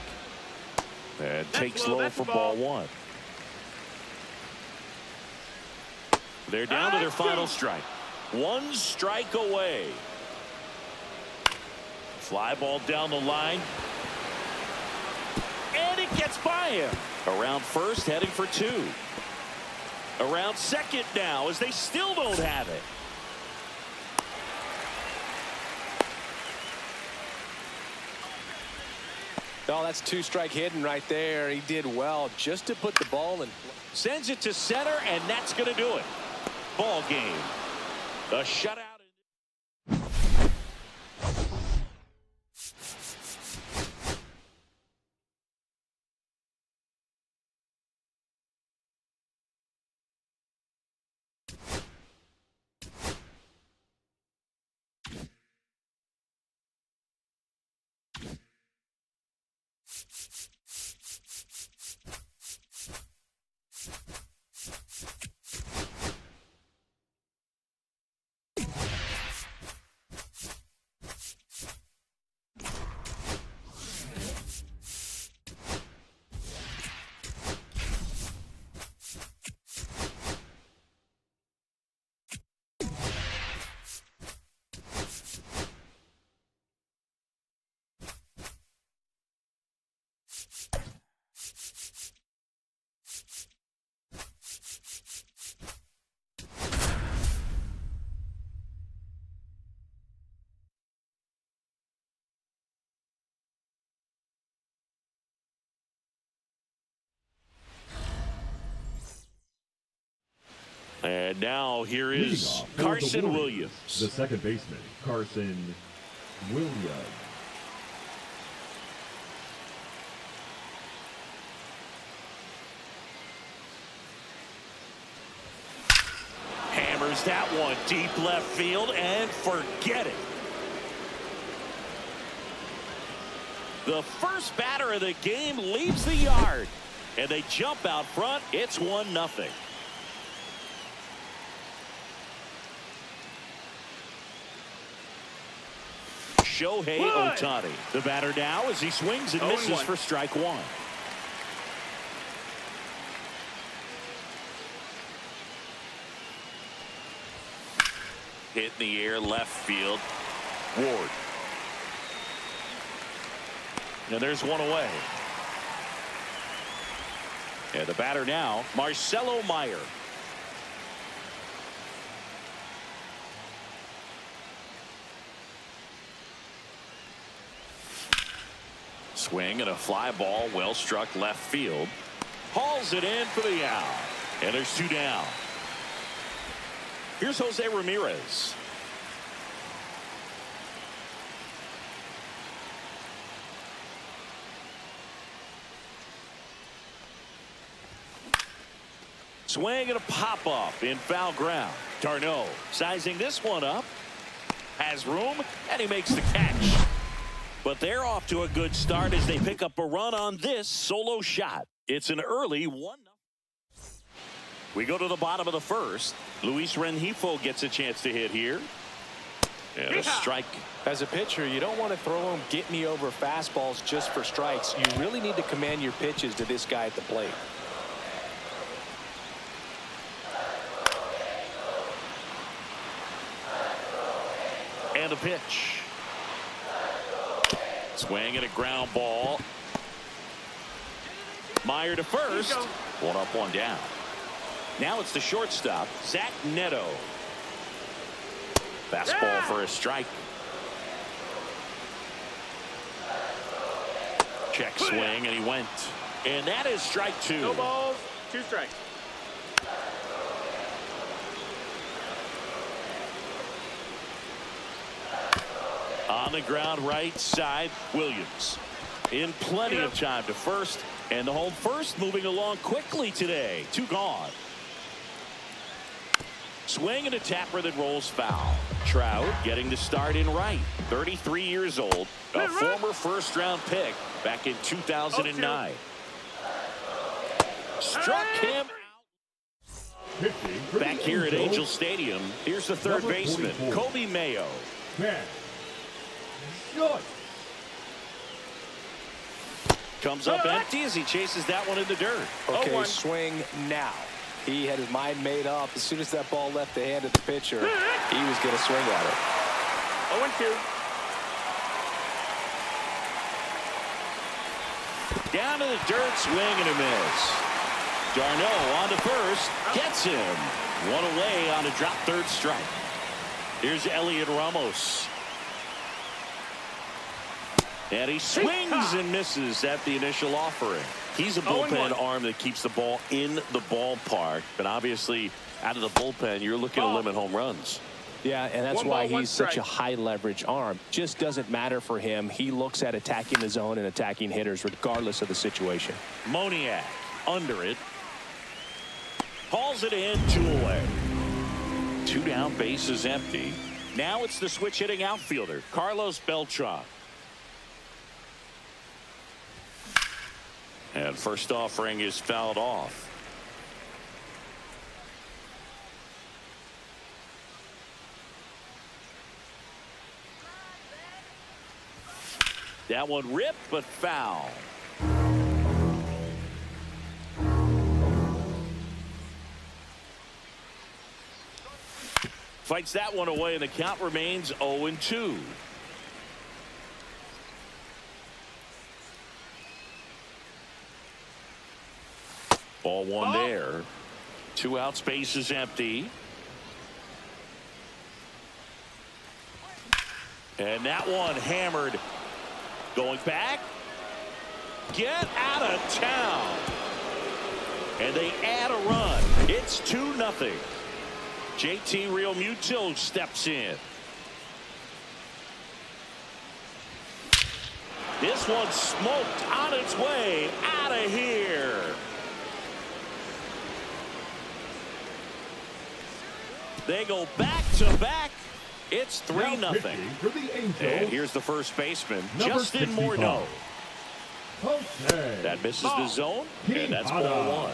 And takes low for ball 1. They're down to their final strike. 1 strike away. Fly ball down the line. And it gets by him. Around first, heading for 2. Around second now, as they still don't have it. Oh, that's 2-strike hidden right there. He did well just to put the ball in. Sends it to center, and that's going to do it. Ball game. A shutout. And now here is Carson Williams. The second baseman, Carson Williams. Hammers that one deep left field and forget it. The first batter of the game leaves the yard, and they jump out front. It's 1-0. Shohei Ohtani, the batter now, as he swings and misses for strike 1. Hit in the air, left field. Ward. And there's one away. And the batter now, Marcelo Meyer. Swing and a fly ball, well struck left field. Hauls it in for the out. And there's 2 down. Here's Jose Ramirez. Swing and a pop up in foul ground. Darno sizing this one up. Has room, and he makes the catch. But they're off to a good start as they pick up a run on this solo shot. It's an early 1-0. We go to the bottom of the first. Luis Rengifo gets a chance to hit here. And a strike. As a pitcher, you don't want to throw him get-me-over fastballs just for strikes. You really need to command your pitches to this guy at the plate. And a pitch. Swing and a ground ball. Meyer to first. 1 up, 1 down. Now it's the shortstop, Zach Neto. Fastball for a strike. Check swing, and he went. And that is strike 2. No balls, 2 strikes. On the ground right side, Williams. In plenty of time to first, And the home first moving along quickly today. 2 gone. Swing and a tapper that rolls foul. Trout getting the start in right. 33 years old. A former first-round pick back in 2009. Struck him out. Back here at Angel Stadium, here's the third baseman, Kobe Mayo. Comes up empty as he chases that one in the dirt. Okay, swing now. He had his mind made up. As soon as that ball left the hand of the pitcher, he was going to swing at it. 0-2. Down to the dirt, swing and a miss. Darno on to first, gets him. One away on a drop third strike. Here's Elliot Ramos. And he swings and misses at the initial offering. He's a bullpen arm that keeps the ball in the ballpark. But obviously, out of the bullpen, you're looking to limit home runs. Yeah, and that's why he's such a high leverage arm. Just doesn't matter for him. He looks at attacking the zone and attacking hitters regardless of the situation. Moniak under it. Hauls it in, 2 away. 2 down, base is empty. Now it's the switch hitting outfielder, Carlos Beltran. And first offering is fouled off. That one ripped, but foul. Fights that one away, and the count remains 0-2. Ball one there. 2 outs, base is empty. And that one hammered. Going back. Get out of town. And they add a run. It's 2-0. JT Realmuto steps in. This one smoked on its way out of here. They go back to back. It's 3-0. And here's the first baseman, Justin Morneau. That misses the zone, and that's ball 1.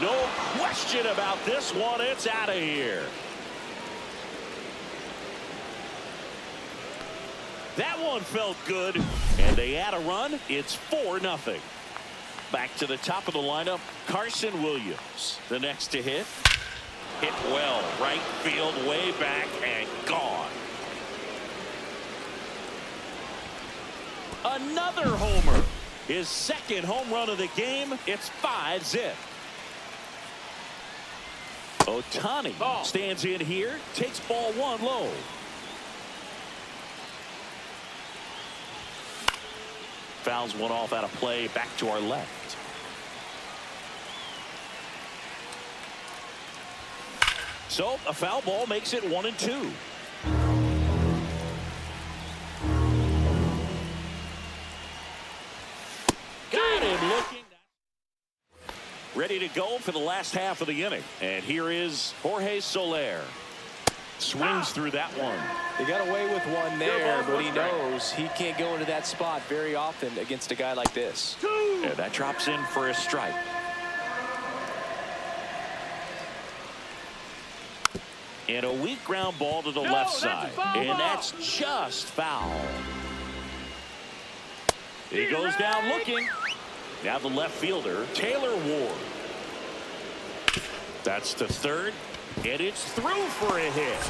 No question about this one. It's out of here. That one felt good, and they add a run. It's 4-0. Back to the top of the lineup, Carson Williams, the next to hit. Hit well, right field, way back, and gone. Another homer. His second home run of the game. It's 5-0. Ohtani stands in here, takes ball 1 low. Fouls one off out of play, back to our left. So a foul ball makes it 1-2. Got him looking. Ready to go for the last half of the inning. And here is Jorge Soler. Swings through that one. He got away with one there, but he knows he can't go into that spot very often against a guy like this. And that drops in for a strike. And a weak ground ball to the left side. And that's just foul. He goes down looking. Now the left fielder, Taylor Ward. That's to third. And it's through for a hit.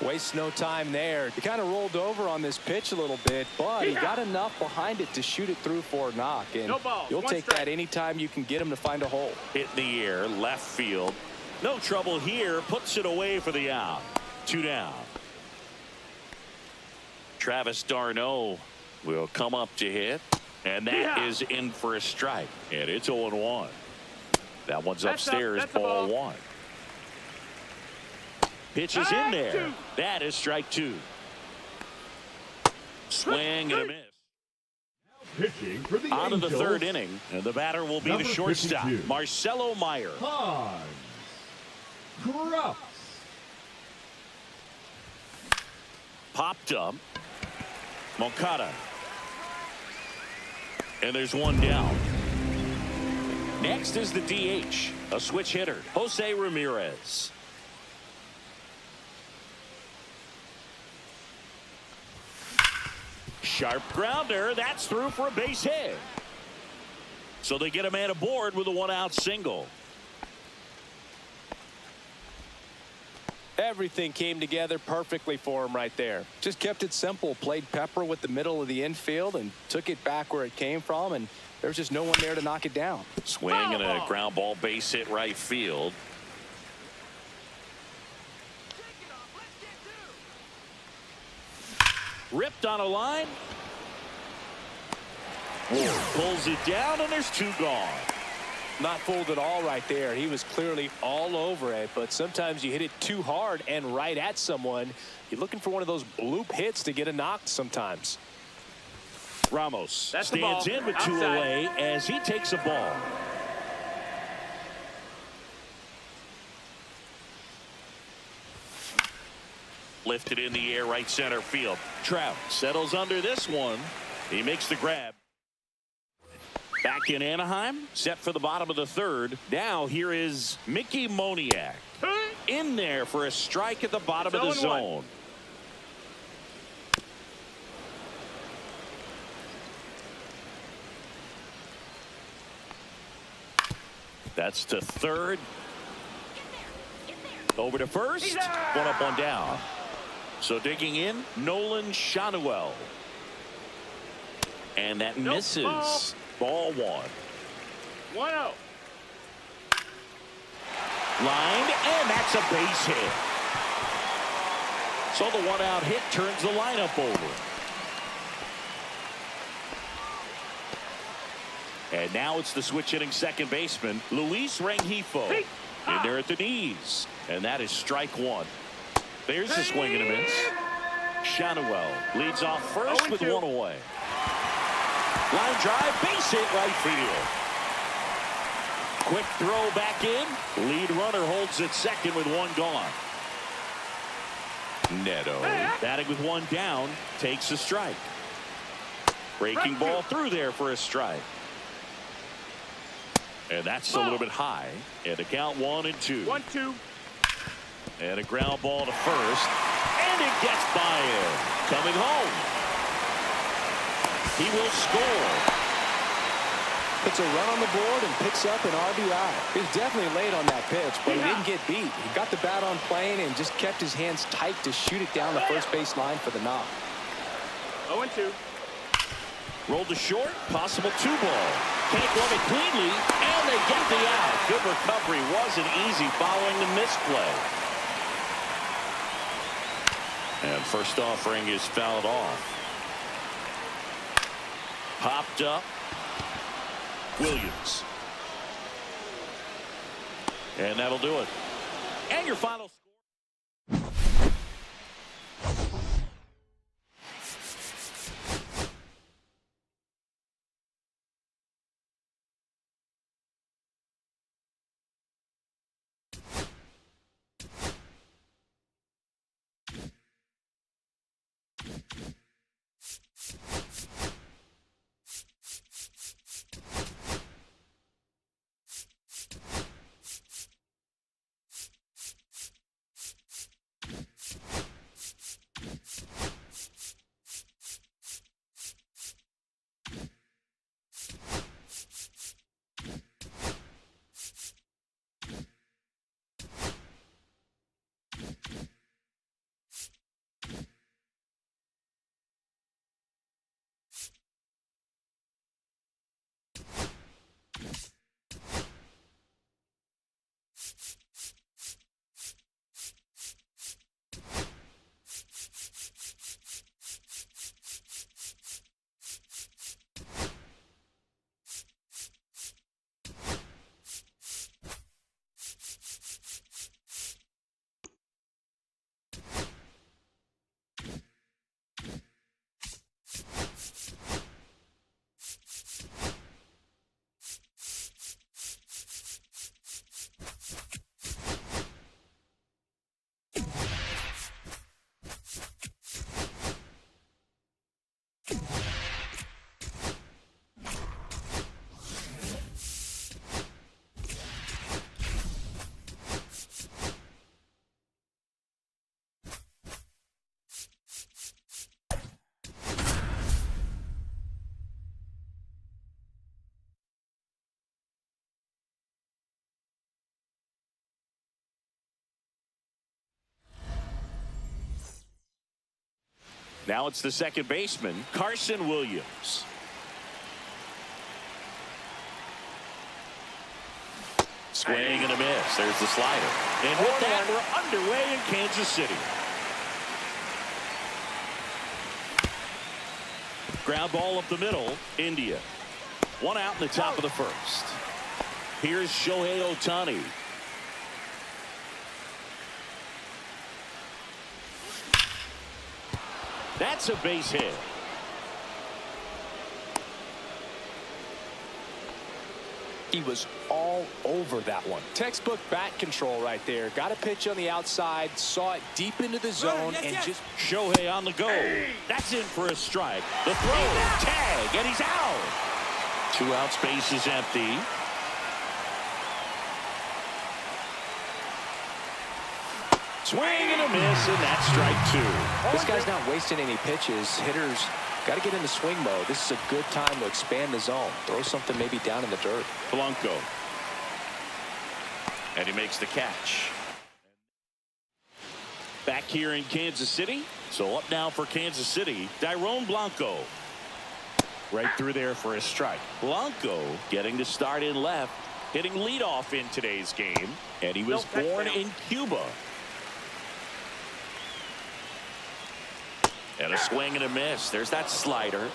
Wastes no time there. He kind of rolled over on this pitch a little bit, but he got enough behind it to shoot it through for a knock. And you'll take that anytime you can get him to find a hole. Hit in the air, left field. No trouble here. Puts it away for the out. 2 down. Travis d'Arnaud will come up to hit. And that is in for a strike. And it's 0-1. That one's upstairs, ball 1. Pitch is in there. That is strike two. Swing and a miss. Pitching for the On to the Angels, third inning, and the batter will be the number shortstop, 52. Marcelo Meyer. Hans Krups. Popped up. Moncada. And there's one down. Next is the DH, a switch hitter, Jose Ramirez. Sharp grounder. That's through for a base hit. So they get a man aboard with a one-out single. Everything came together perfectly for him right there. Just kept it simple. Played pepper with the middle of the infield and took it back where it came from. And there's just no one there to knock it down. Swing and a ground ball base hit right field. Ripped on a line. Ward pulls it down, and there's two gone. Not fooled at all right there. He was clearly all over it, but sometimes you hit it too hard and right at someone. You're looking for one of those bloop hits to get a knock sometimes. Ramos That's the stands ball. in with two Outside. away as he takes a ball. Lifted in the air, right center field. Trout settles under this one. He makes the grab. Back in Anaheim, set for the bottom of the third. Now here is Mickey Moniak in there for a strike at the bottom of the 0-1. zone. That's to third. Over to first. One up, one down. So digging in, Nolan Shanuel. And that misses. Ball one. 1-0. Lined, and that's a base hit. So the one-out hit turns the lineup over. And now it's the switch-hitting second baseman, Luis Rengifo. In there at the knees. And that is strike one. There's the swing and a miss. Shanuel leads off first with 1 away. Line drive, base hit right field. Quick throw back in. Lead runner holds at second with one gone. Neto batting with one down takes a strike. Breaking ball through there for a strike. And that's a little bit high. And a count 1-2. 1-2. And a ground ball to first. And it gets by him. Coming home. He will score. Puts a run on the board and picks up an RBI. He was definitely late on that pitch, but he didn't get beat. He got the bat on plane and just kept his hands tight to shoot it down the first base line for the knock. 0-2. Rolled to short. Possible 2-ball. Can't glove it cleanly. And they get the out. Good recovery. Wasn't easy following the misplay. And first offering is fouled off. Popped up. Williams. And that'll do it. And your final Now it's the second baseman, Carson Williams. Swing and a miss. There's the slider. And with that, we're underway in Kansas City. Ground ball up the middle, India. One out in the top of the first. Here's Shohei Ohtani. That's a base hit. He was all over that one. Textbook bat control right there. Got a pitch on the outside, saw it deep into the zone, and just... Shohei on the go. That's in for a strike. The throw, tag, and he's out. 2 outs, base is empty. Swing and a miss, and that's strike 2. This guy's not wasting any pitches. Hitters got to get into swing mode. This is a good time to expand the zone. Throw something maybe down in the dirt. Blanco. And he makes the catch. Back here in Kansas City. So up now for Kansas City, Dairon Blanco. Right through there for a strike. Blanco getting to start in left, hitting leadoff in today's game. And he was born in Cuba. And a swing and a miss. There's that slider.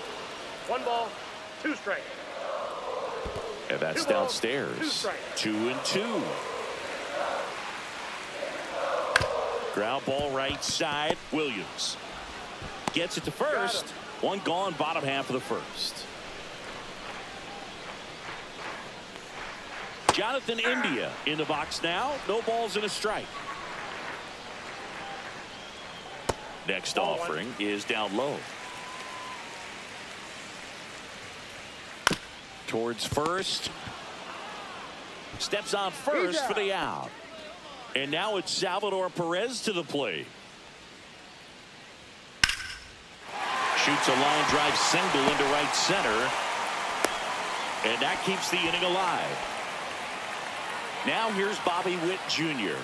1 ball, 2 strikes. And that's 2 balls, 2 downstairs. strikes. 2-2. Ground ball right side. Williams gets it to first. 1 gone, bottom half of the first. Jonathan India in the box now. No balls and a strike. Next offering is down low. Towards first. Steps on first for the out. And now it's Salvador Perez to the plate. Shoots a line drive single into right center. And that keeps the inning alive. Now here's Bobby Witt Jr.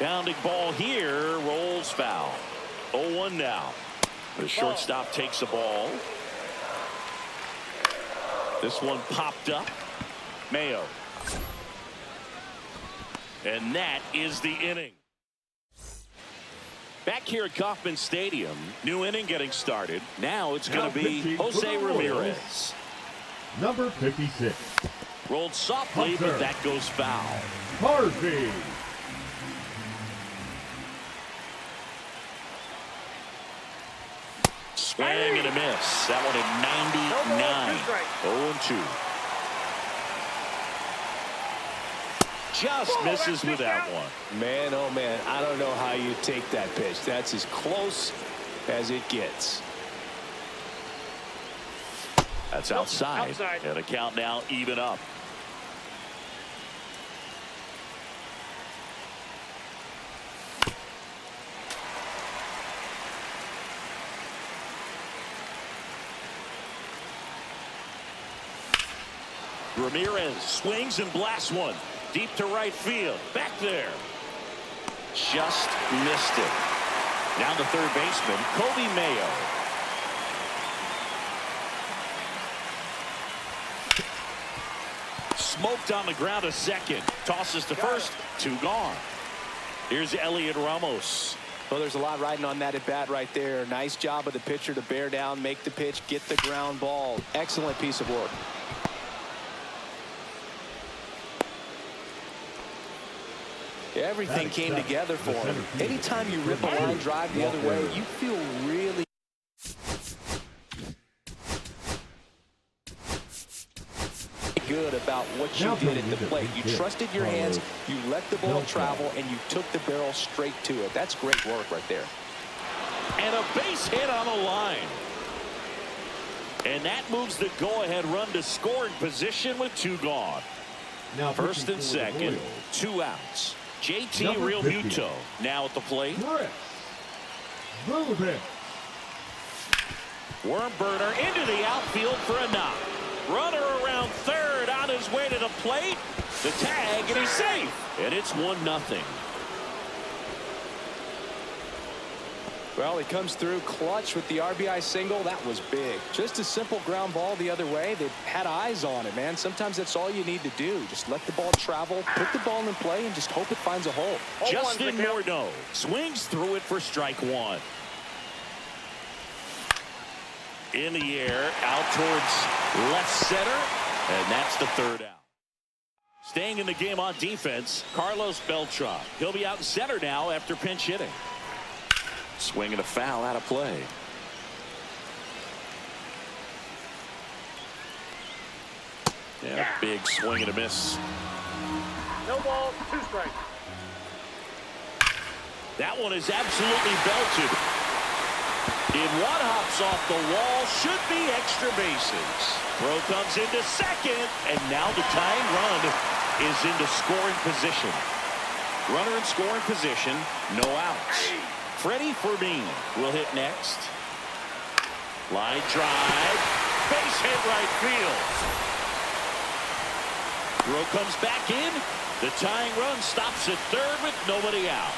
Bounding ball here, rolls foul. 0-1 now. The shortstop takes the ball. This one popped up. Mayo. And that is the inning. Back here at Kauffman Stadium, new inning getting started. Now it's going to be Jose Ramirez. Number 56. Rolled softly, but that goes foul. Harvey. Swing and a miss. That one at 99. 0-2. Just misses with that one. Man, oh man, I don't know how you take that pitch. That's as close as it gets. That's outside. And a count now even up. Ramirez swings and blasts one deep to right field. Back there. Just missed it. Now the third baseman, Kobe Mayo. Smoked on the ground a second. Tosses to first. 2 gone. Here's Elliot Ramos. Well, there's a lot riding on that at bat right there. Nice job of the pitcher to bear down, make the pitch, get the ground ball. Excellent piece of work. Everything came together for him. Anytime you rip a line drive the other way, you feel really good about what you did at the plate. You trusted your hands, you let the ball travel, and you took the barrel straight to it. That's great work right there. And a base hit on the line. And that moves the go-ahead run to scoring position with 2 gone. Now first and second, 2 outs. JT Realmuto now at the plate. Worm burner into the outfield for a knock. Runner around third on his way to the plate. The tag, and he's safe. And it's 1-0. Well, he comes through clutch with the RBI single. That was big. Just a simple ground ball the other way. They had eyes on it, man. Sometimes that's all you need to do. Just let the ball travel, put the ball in play, and just hope it finds a hole. Justin Morneau swings through it for strike one. In the air, out towards left center, and that's the third out. Staying in the game on defense, Carlos Beltran. He'll be out in center now after pinch hitting. Swinging a foul out of play. Yeah, big swing and a miss. No ball, 2 strikes. That one is absolutely belted. In one hops off the wall, should be extra bases. Throw comes into second, and now the tying run is into scoring position. Runner in scoring position, no outs. Freddie Fermin will hit next. Line drive, base hit right field. Throw comes back in. The tying run stops at third with nobody out.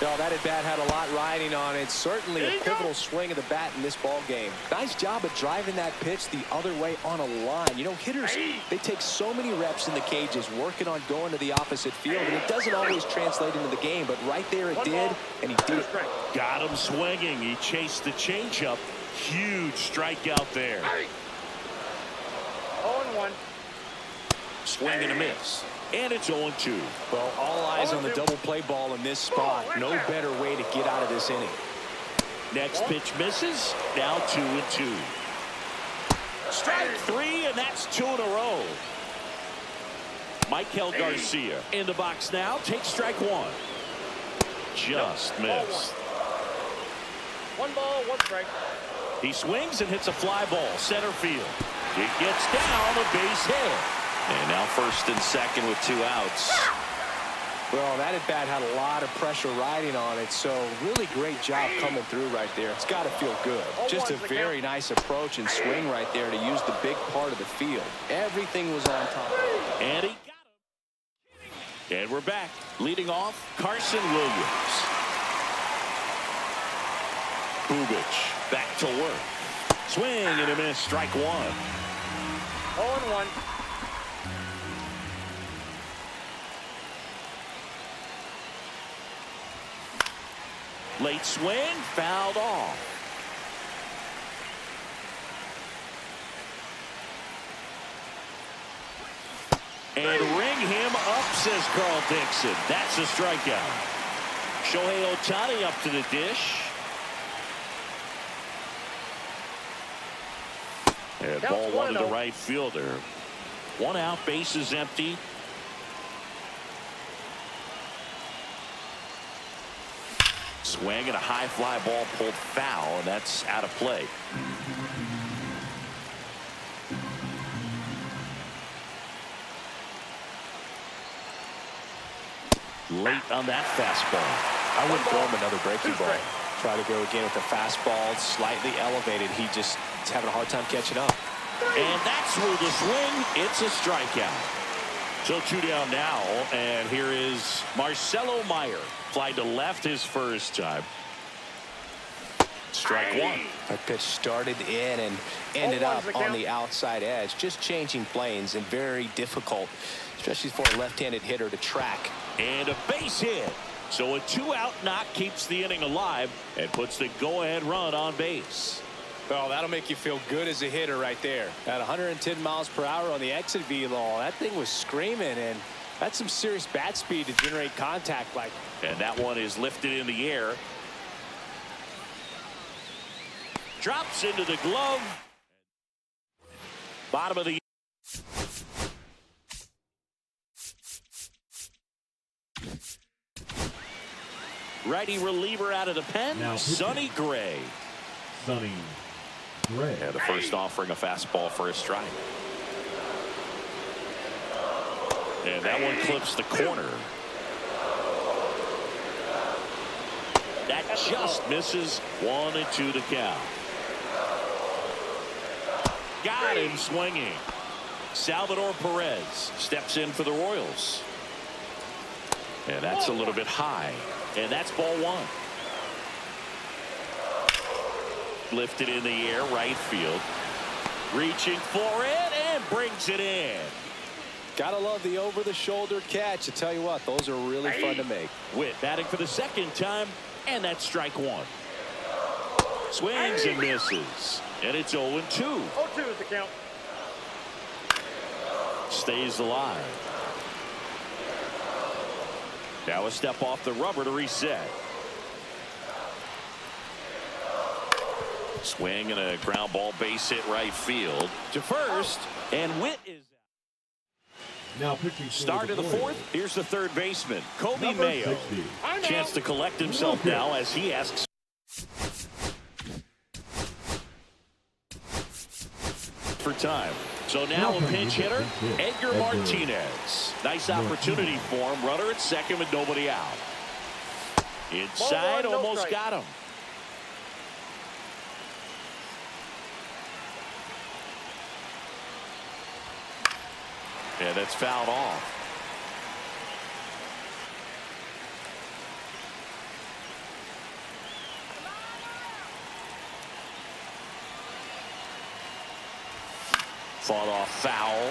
No, that at bat had a lot riding on it. Certainly a pivotal swing of the bat in this ball game. Nice job of driving that pitch the other way on a line. You know, hitters, they take so many reps in the cages working on going to the opposite field, and it doesn't always translate into the game, but right there it did, and he did. Got him swinging. He chased the changeup. Huge strikeout there. 0-1. Swing and a miss. And it's 0-2. Well, all eyes on the double play ball in this spot. No better way to get out of this inning. Next pitch misses. Now 2-2. Strike 3, and that's 2 in a row. Michael Garcia in the box now. Takes strike 1. Just missed. 1 ball, 1 strike. He swings and hits a fly ball. Center field. It gets down, a base hit. And now first and second with 2 outs. Well, that at bat had a lot of pressure riding on it, so really great job coming through right there. It's got to feel good. Just a very nice approach and swing right there to use the big part of the field. Everything was on top. And he got him. And we're back. Leading off, Carson Williams. Bubich back to work. Swing and a miss. Strike 1. 0-1. Late swing, fouled off. And ring him up, says Carl Dixon. That's a strikeout. Shohei Ohtani up to the dish. And ball 1 to the right fielder. 1 out, base is empty. Swing and a high fly ball pulled foul, and that's out of play. Late on that fastball. I wouldn't throw him another breaking ball. Try to go again with the fastball, slightly elevated. He's having a hard time catching up. And that's where the swing, it's a strikeout. So 2 down now, and here is Marcelo Meyer. Fly to left his first time. Strike 1. That pitch started in and ended up on the outside edge. Just changing planes and very difficult, especially for a left-handed hitter to track. And a base hit. So a 2-out knock keeps the inning alive and puts the go-ahead run on base. Well, that'll make you feel good as a hitter right there. At 110 miles per hour on the exit velo, that thing was screaming, and that's some serious bat speed to generate contact like. And that one is lifted in the air. Drops into the glove. Bottom of the. Righty reliever out of the pen. Now Sonny Gray. Sonny Gray. Yeah, the first offering a fastball for a strike. And that one clips the corner. That just misses. 1-2 to count. Got him swinging. Salvador Perez steps in for the Royals. And that's a little bit high. And that's ball 1. Lifted in the air, right field. Reaching for it and brings it in. Gotta love the over-the-shoulder catch. I tell you what, those are really fun to make. Witt batting for the second time, and that's strike one. Swings and misses, and it's 0-2. 0-2 is the count. Stays alive. Now a step off the rubber to reset. Swing and a ground ball base hit right field to first, and Witt is Now pitching. start of the fourth. Here's the third baseman, Kobe Number Mayo. 60. Chance to collect himself now as he asks for time. So now a pinch hitter, Edgar Martinez. Nice opportunity for him. Runner at second with nobody out. Inside, Ball one, no almost strike. got him. Yeah, that's fouled off. Fought off foul.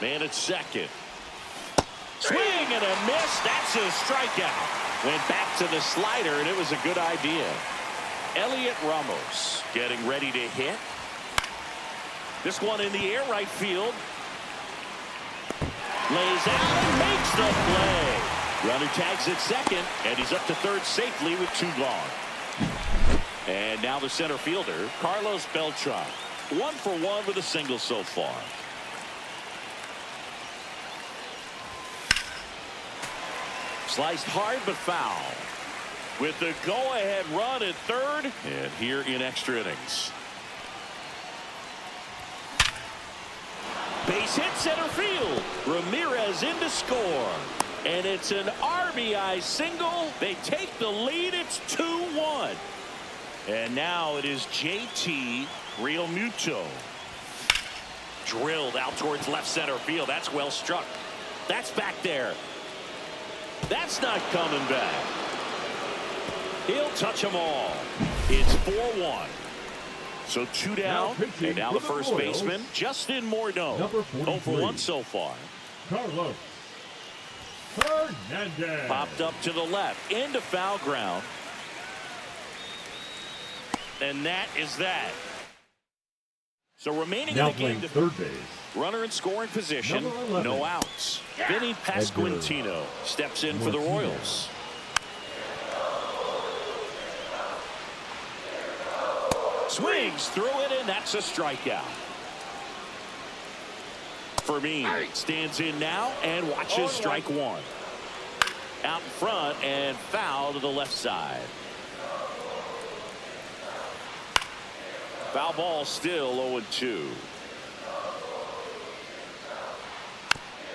Man at second. Swing and a miss. That's a strikeout. Went back to the slider, and it was a good idea. Elliot Ramos getting ready to hit. This one in the air, right field. Lays out and makes the play. Runner tags at second, and he's up to third safely with 2 gone. And now the center fielder, Carlos Beltran. 1 for 1 with a single so far. Sliced hard but foul. With the go-ahead run at third, and here in extra innings. Base hit center field. Ramirez in to score. And it's an RBI single. They take the lead. It's 2-1. And now it is JT Realmuto. Drilled out towards left center field. That's well struck. That's back there. That's not coming back. He'll touch them all. It's 4-1. So 2 down. And now the first baseman, Justin Morneau. 0 for 1 so far. Carlos Hernandez. Popped up to the left. Into foul ground. And that is that. So remaining Now in the game, playing third base. runner in scoring position, Number 11. no outs. Vinny Pasquantino steps in for the Royals. Swings through it, and that's a strikeout. Fermin stands in now and watches strike one. Out in front and foul to the left side. Foul ball still 0-2.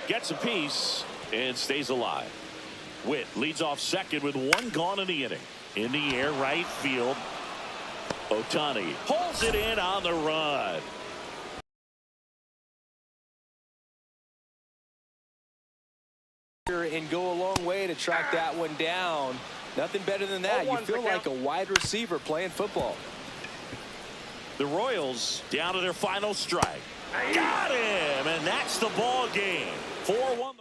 Gets a piece and stays alive. Witt leads off second with 1 gone in the inning. In the air, right field. Ohtani pulls it in on the run. And go a long way to track that one down. Nothing better than that. You feel like a wide receiver playing football. The Royals down to their final strike. Got him, and that's the ball game. 4-1.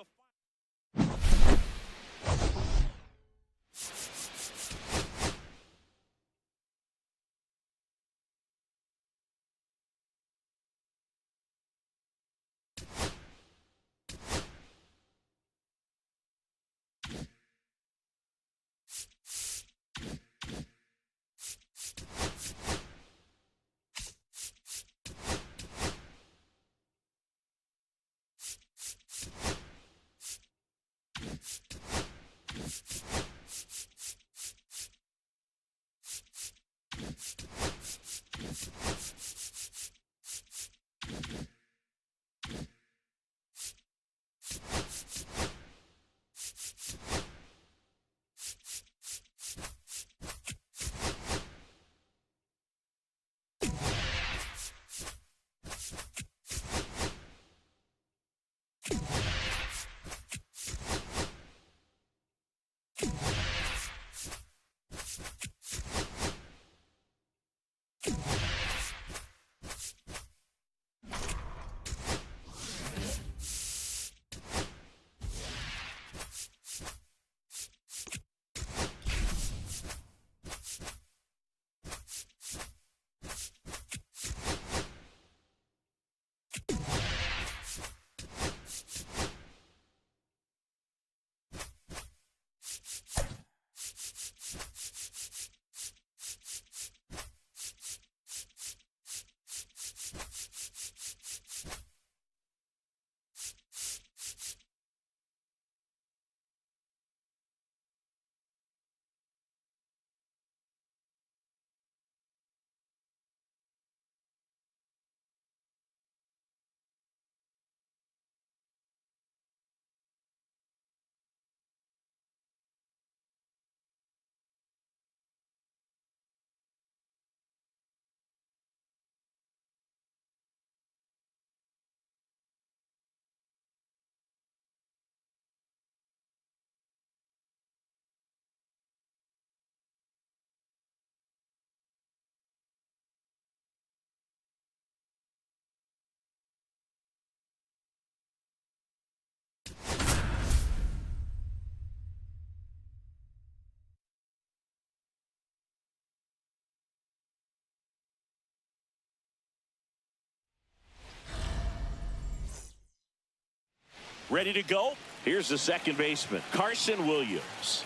Ready to go? Here's the second baseman, Carson Williams.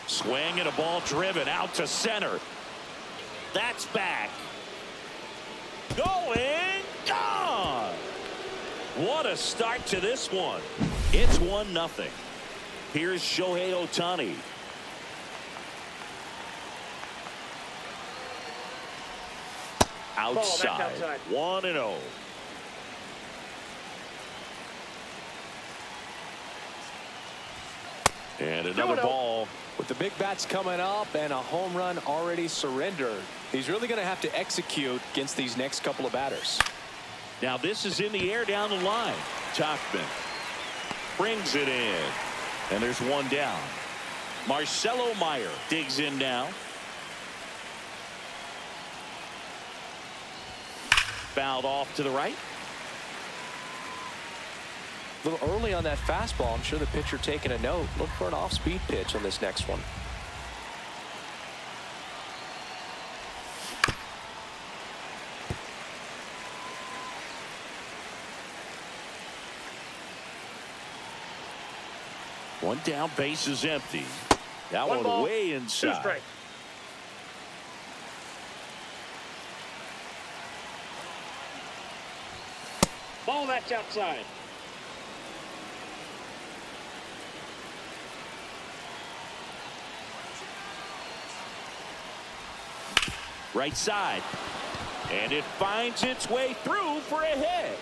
Swing and a ball driven out to center. That's back. Going, gone. What a start to this one. It's 1-0. Here's Shohei Ohtani. Outside. 1-0. And another ball. With the big bats coming up and a home run already surrendered, he's really going to have to execute against these next couple of batters. Now this is in the air down the line. Tauchman brings it in. And there's one down. Marcelo Meyer digs in now. Fouled off to the right. A little early on that fastball. I'm sure the pitcher taking a note. Look for an off-speed pitch on this next one. One down, base is empty. That One one ball, way 2 inside. strikes. Ball that's outside. Right side. And it finds its way through for a hit.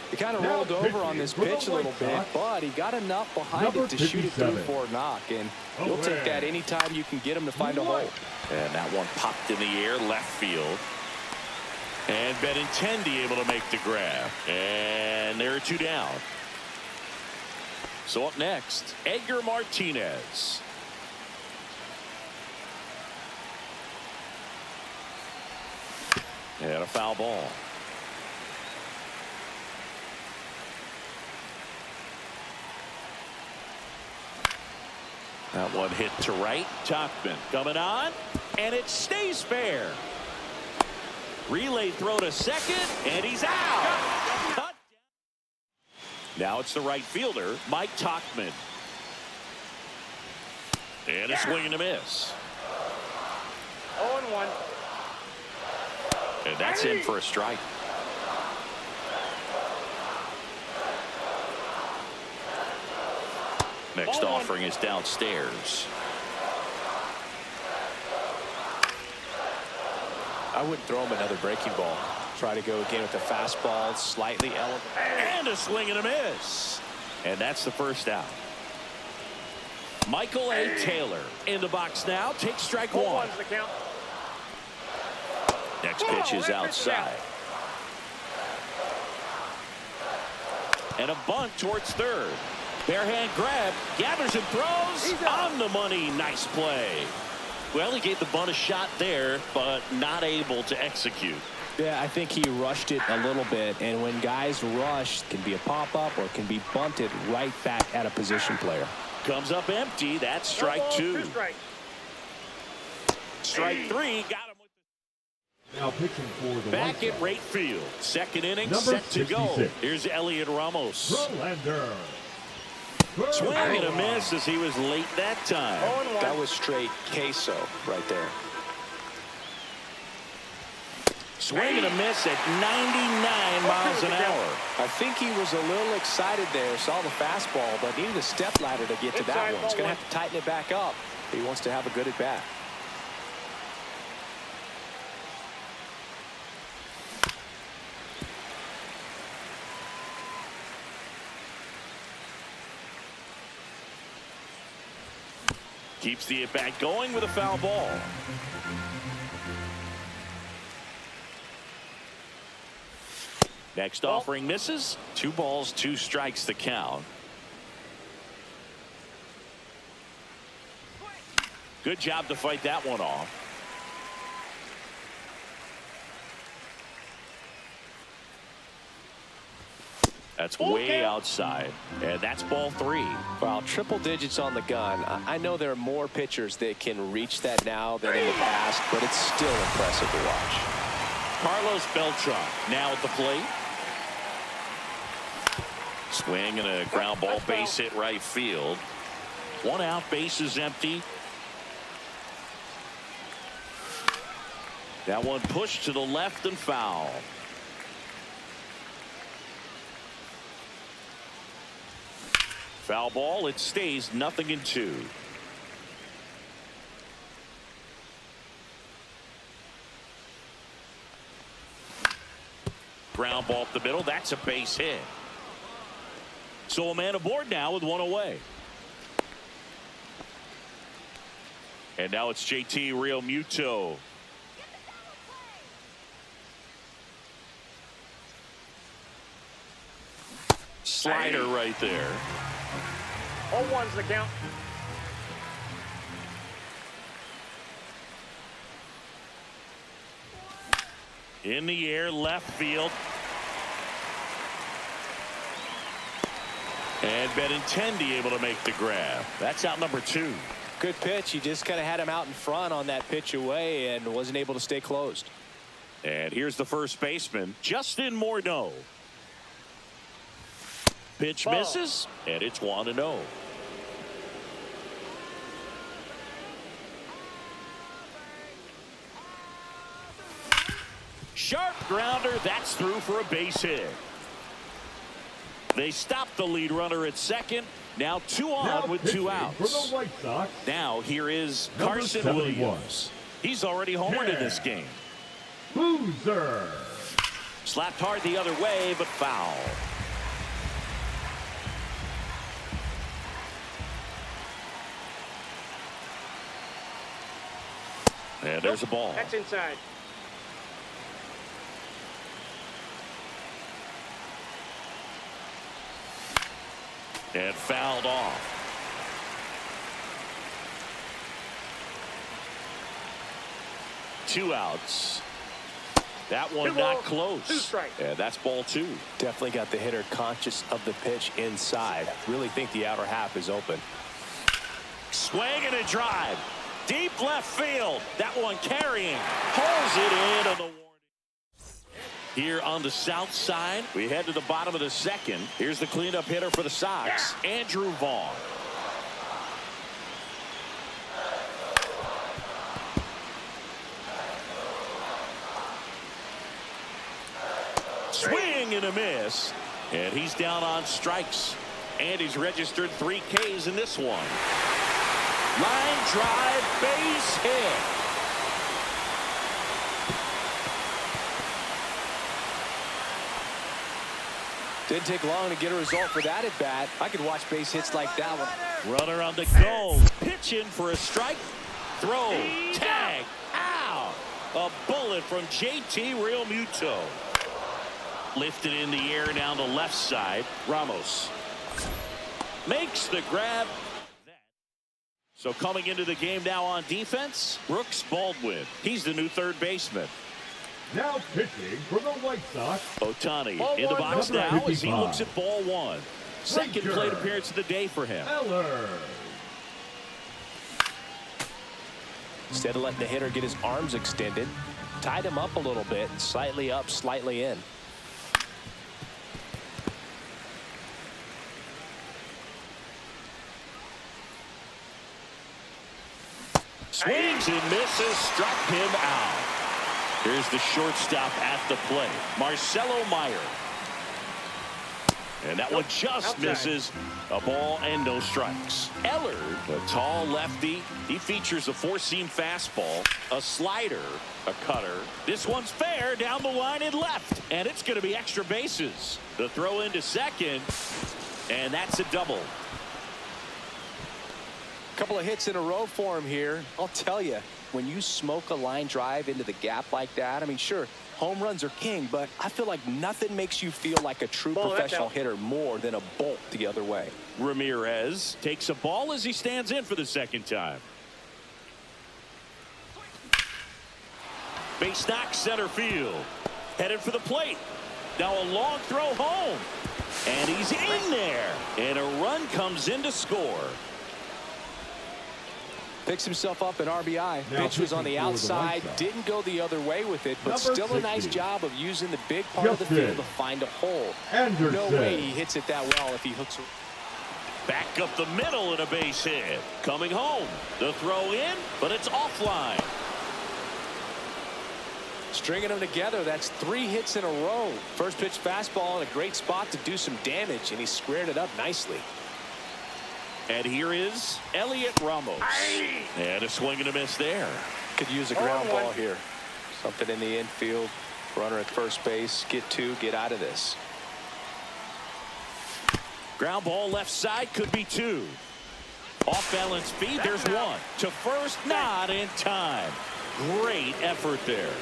He kind of Now rolled over on this pitching for pitch a the little White bit, Sox, but he got enough behind number it to shoot it through 57. for a knock, and you'll take that anytime you can get him to find a hole. And that one popped in the air left field. And Benintendi able to make the grab. And there are 2 down. So up next, Edgar Martinez. And a foul ball. That one hit to right. Tauchman coming on. And it stays fair. Relay throw to second. And he's out. Cut. Now it's the right fielder, Mike Tauchman. And a swing and a miss. 0-1. And that's in for a strike. Next Ball one. offering is downstairs. I wouldn't throw him another breaking ball. Try to go again with the fastball, slightly elevated. And a swing and a miss. And that's the first out. Michael A. Taylor in the box now. Takes strike 1. 1's the count. Next pitch is that pitch is out. outside. And a bunt towards third. Bare hand grab. Gathers and throws. On the money. Nice play. Well, he gave the bunt a shot there, but not able to execute. Yeah, I think he rushed it a little bit, and when guys rush, it can be a pop-up or it can be bunted right back at a position player. Comes up empty. That's strike No ball, 2. 2 strikes. Strike 3. Got him with Now pitching for the back White at Sox, right field. Second inning Number set to go. 66. Here's Elliot Ramos. Verlander. Swing and a miss as he was late that time. 0-1. That was straight queso right there. Swing and a miss at 99 miles an hour. I think he was a little excited there, saw the fastball, but needed a step ladder to get to that Inside, one. He's ball going to one. have to tighten it back up if he wants to have a good at bat. Keeps the at-bat going with a foul ball. Next offering misses. 2 balls, 2 strikes the count. Good job to fight that one off. That's way outside, and that's ball 3. Wow, triple digits on the gun. I know there are more pitchers that can reach that now than in the past, but it's still impressive to watch. Carlos Beltran now at the plate. Swing and a ground ball, base hit right field. 1 out, base is empty. That one pushed to the left and foul. Foul ball. It stays 0-2. Ground ball up the middle. That's a base hit. So a man aboard now with 1 away. And now it's JT Realmuto. Slider right there. 0-1's the count. In the air, left field. And Benintendi able to make the grab. That's out number 2. Good pitch. He just kind of had him out in front on that pitch away and wasn't able to stay closed. And here's the first baseman, Justin Morneau. Pitch misses, and it's 1-0. Sharp grounder. That's through for a base hit. They stopped the lead runner at second. Now 2 on with 2 outs. For the White Sox, now here is number Carson 71. Williams. He's already homered in this game. Boozer. Slapped hard the other way, but foul. And there's a ball. That's inside. And fouled off. Two outs. That one not close. 2 strikes. And that's ball 2. Definitely got the hitter conscious of the pitch inside. Really think the outer half is open. Swing and a drive. Deep left field. That one carrying. Pulls it in on the warning. Here on the south side, we head to the bottom of the second. Here's the cleanup hitter for the Sox, Andrew Vaughn. Swing and a miss. And he's down on strikes. And he's registered 3 Ks in this one. Line drive, base hit. Didn't take long to get a result for that at bat. I could watch base hits like that one. Runner on the go. Pitching for a strike. Throw. Tag. Out. A bullet from JT Realmuto. Lifted in the air down the left side. Ramos makes the grab. So coming into the game now on defense, Brooks Baldwin. He's the new third baseman. Now pitching for the White Sox, Otani Ball in the one, box number now as he 55. looks at ball 1. Second Ranger. plate appearance of the day for him. Eller. Instead of letting the hitter get his arms extended, tied him up a little bit, slightly up, slightly in. Swings and misses, struck him out. Here's the shortstop at the plate, Marcelo Meyer. And that one just Outside. misses. A ball and no strikes. Eller, a tall lefty. He features a 4-seam fastball, a slider, a cutter. This one's fair down the line and left. And it's going to be extra bases. The throw into second. And that's a double. Couple of hits in a row for him here. I'll tell you, when you smoke a line drive into the gap like that, I mean, sure, home runs are king, but I feel like nothing makes you feel like a true professional hitter more than a bolt the other way. Ramirez takes a ball as he stands in for the second time. Base knock center field. Headed for the plate. Now a long throw home. And he's in there. And a run comes in to score. Picks himself up an RBI. Now Pitch was on the pitching for the outside. White Sox. Didn't go the other way with it, but Number still a nice 60. job of using the big part of the Justin field to find a hole. Anderson. No way he hits it that well if he hooks it. Back up the middle and a base hit. Coming home. The throw in, but it's offline. Stringing them together, that's 3 hits in a row. First pitch fastball in a great spot to do some damage, and he squared it up nicely. And here is Elliot Ramos. And a swing and a miss there. Could use a ground ball here. Something in the infield. Runner at first base. Get 2, get out of this. Ground ball left side, could be 2. Off balance feed, there's 1. To first, not in time. Great effort there.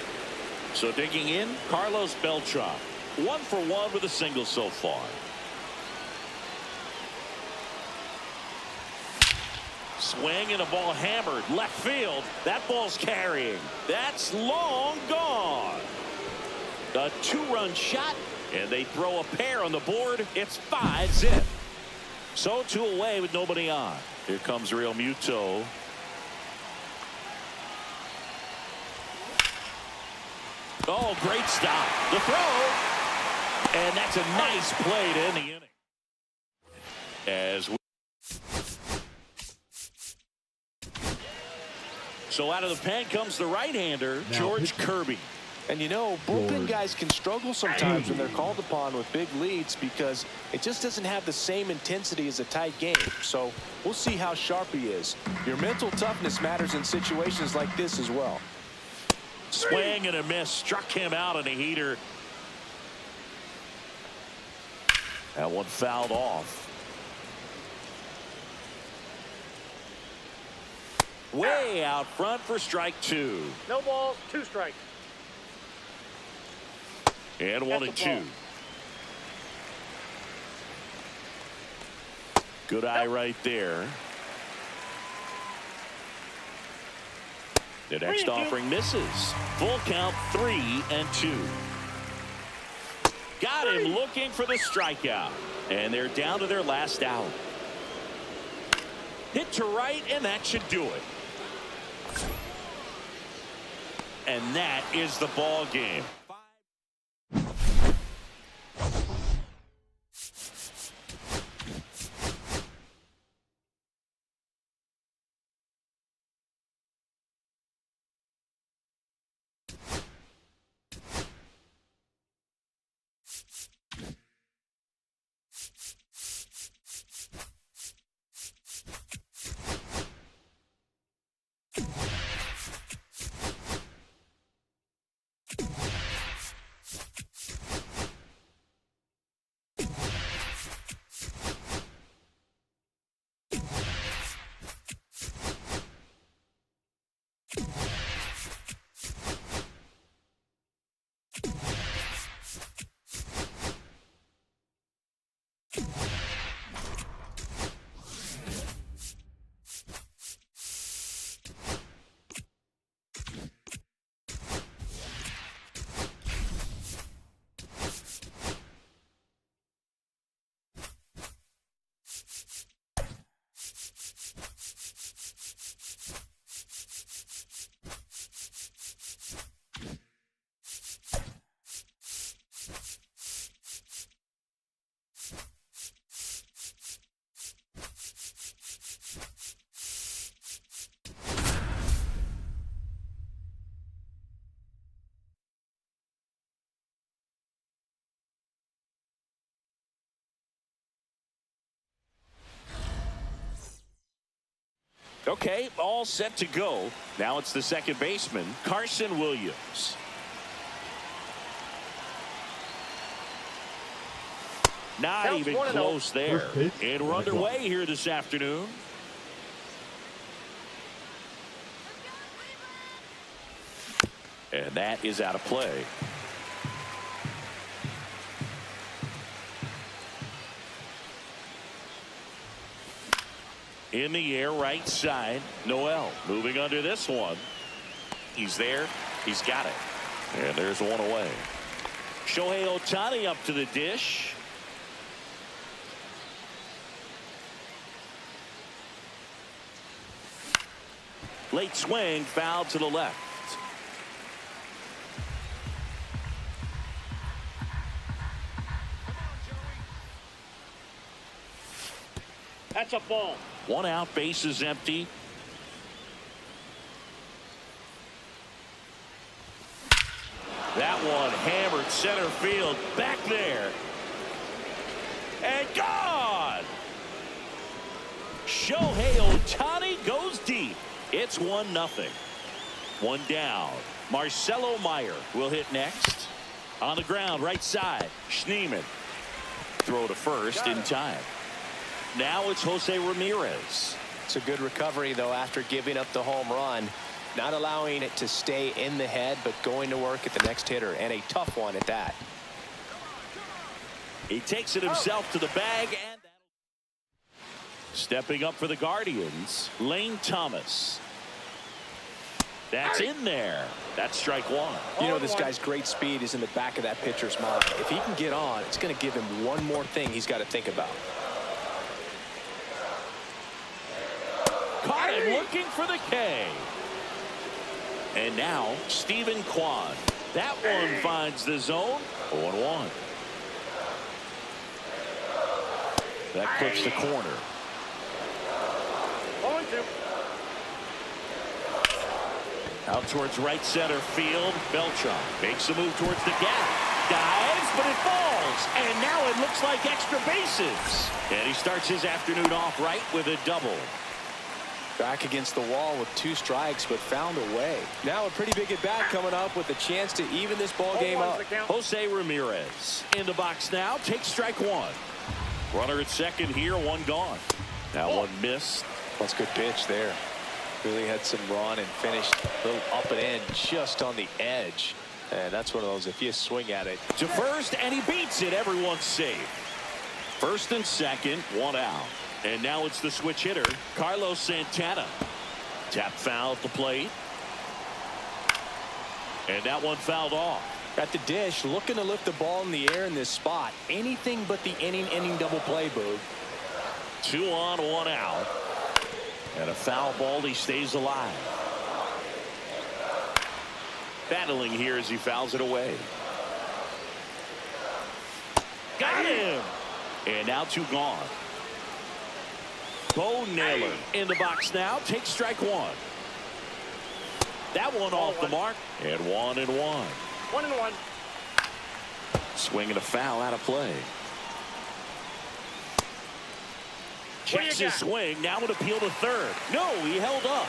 So digging in, Carlos Beltran. 1 for 1 with a single so far. Swing and a ball hammered left field. That ball's carrying. That's long gone. A 2-run shot, and they throw a pair on the board. It's 5-zip. So 2 away with nobody on. Here comes Real Muto. Oh, great stop. The throw. And that's a nice play to end the inning. As we So out of the pen comes the right-hander, George Kirby. And you know, bullpen guys can struggle sometimes when they're called upon with big leads because it just doesn't have the same intensity as a tight game. So we'll see how sharp he is. Your mental toughness matters in situations like this as well. Swing and a miss, struck him out on a heater. That one fouled off. Way out front for strike 2. No balls, 2 strikes. And 1-2. Good eye right there. The next offering misses. Full count 3-2. Got him looking for the strikeout. And they're down to their last out. Hit to right, and that should do it. And that is the ball game. Okay, all set to go. Now it's the second baseman, Carson Williams. Not Counts even 1-0. close there. First pitch. And we're underway here this afternoon. And that is out of play. In the air, right side, Noel moving under this one. He's there. He's got it. And there's one away. Shohei Ohtani up to the dish. Late swing, foul to the left. That's a ball. 1 out, base is empty. That one hammered center field back there. And gone. Shohei Ohtani goes deep. It's 1-0. 1 down. Marcelo Meyer will hit next. On the ground, right side. Schneemann. Throw to first in time. Now it's Jose Ramirez. It's a good recovery, though, after giving up the home run. Not allowing it to stay in the head, but going to work at the next hitter, and a tough one at that. He takes it himself to the bag, and stepping up for the Guardians, Lane Thomas. That's in there. That's strike 1. You know, this guy's great speed is in the back of that pitcher's mind. If he can get on, it's going to give him one more thing he's got to think about. Caught him looking for the K. And now Stephen Kwan. That one finds the zone. 0-1. That clips the corner. 0-2. Out towards right center field. Beltran makes a move towards the gap. Dives, but it falls. And now it looks like extra bases. And he starts his afternoon off right with a double. Back against the wall with 2 strikes, but found a way. Now a pretty big at bat coming up with a chance to even this ball game up. Jose Ramirez in the box now. Takes strike 1. Runner at second here. 1 gone. Now 1 missed. That's a good pitch there. Really had some run and finished a little up and in just on the edge. And that's one of those, if you swing at it. To first, and he beats it. Everyone's safe. First and second, 1 out. And now it's the switch hitter, Carlos Santana. Tap foul at the plate. And that one fouled off. At the dish, looking to lift the ball in the air in this spot. Anything but the inning double play, Boog. 2 on, 1 out. And a foul ball, he stays alive. Battling here as he fouls it away. Got him! And now 2 gone. Bo Naylor in the box now. Takes strike 1. That one off the mark. And 1-1. 1-1. Swinging a foul out of play. Checks his swing. Now an appeal to third. No, he held up.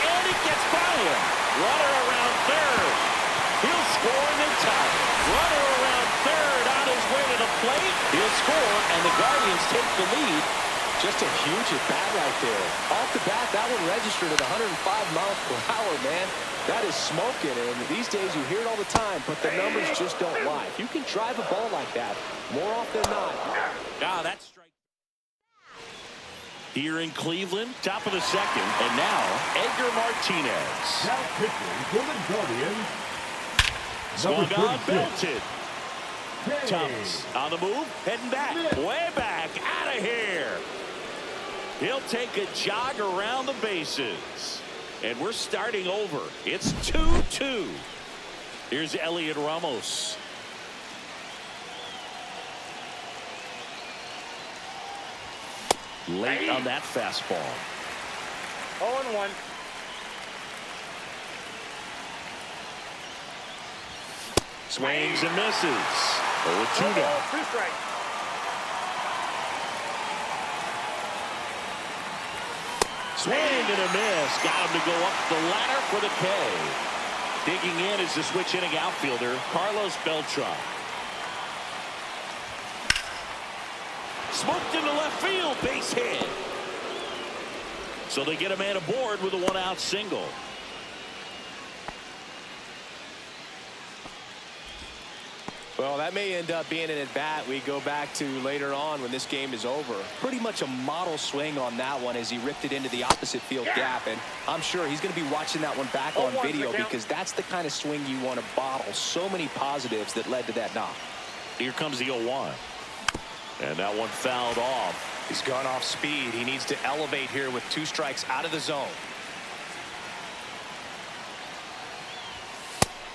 And it gets by him. Runner around third. He'll score in time. Runner around third on his way to the plate. He'll score, and the Guardians take the lead. Just a huge at bat right there. Off the bat, that one registered at 105 miles per hour, man. That is smoking, and these days you hear it all the time, but the numbers just don't lie. If you can drive a ball like that, more often than not. Now that's strike. Here in Cleveland, top of the second, and now Edgar Martinez. Now pitching for the Guardians. Swung on, belted. Hey. Thomas on the move, heading back, way back, out of here. He'll take a jog around the bases. And we're starting over. It's 2-2. Here's Elliot Ramos. Late on that fastball. 0-1. Swings and misses. 0-2 now. 2 strikes. Swing and a miss. Got him to go up the ladder for the K. Digging in is the switch hitting outfielder, Carlos Beltran. Smoked into left field. Base hit. So they get a man aboard with a 1-out single. Well, that may end up being an at-bat we go back to later on when this game is over. Pretty much a model swing on that one as he ripped it into the opposite field gap. And I'm sure he's going to be watching that one back on video because that's the kind of swing you want to bottle. So many positives that led to that knock. Here comes the 0-1. And that one fouled off. He's gone off speed. He needs to elevate here with 2 strikes out of the zone.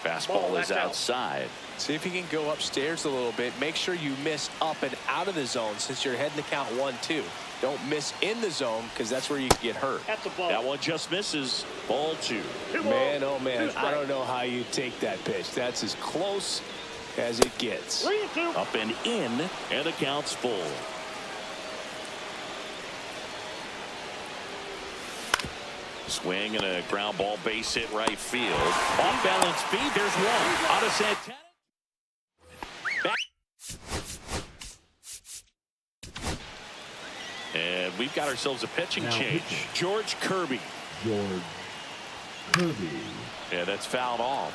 Fastball is outside. See if he can go upstairs a little bit. Make sure you miss up and out of the zone since you're heading the count 1-2. Don't miss in the zone because that's where you can get hurt. That's a ball. That one just misses. Ball 2. Man, oh man, I don't know how you take that pitch. That's as close as it gets. 3-2. Up and in, and the count's full. Swing and a ground ball, base hit right field. Off balance speed, there's one. Out of Santana. Back. And we've got ourselves a pitching change. George Kirby. George Kirby. Yeah, that's fouled off.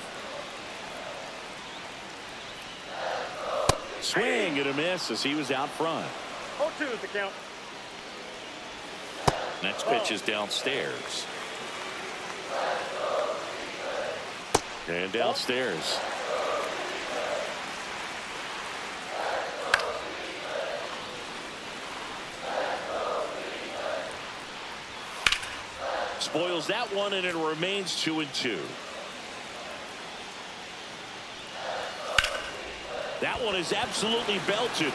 Swing and a miss as he was out front. 0-2 is the count. Next pitch is downstairs. And downstairs. Spoils that one, and it remains 2-2. That one is absolutely belted.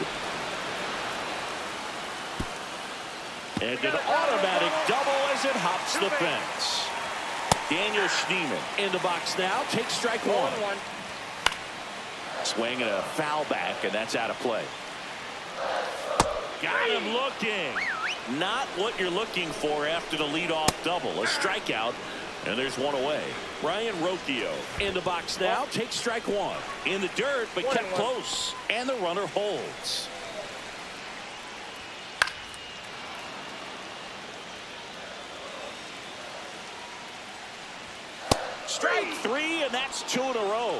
And an automatic double as it hops the fence. Daniel Schneemann in the box now. Takes strike 1. Swing and a foul back, and that's out of play. Got him looking. Not what you're looking for after the leadoff double. A strikeout, and there's one away. Ryan Rocchio in the box now. Takes strike 1. In the dirt, but kept close. And the runner holds. Strike 3, and that's 2 in a row.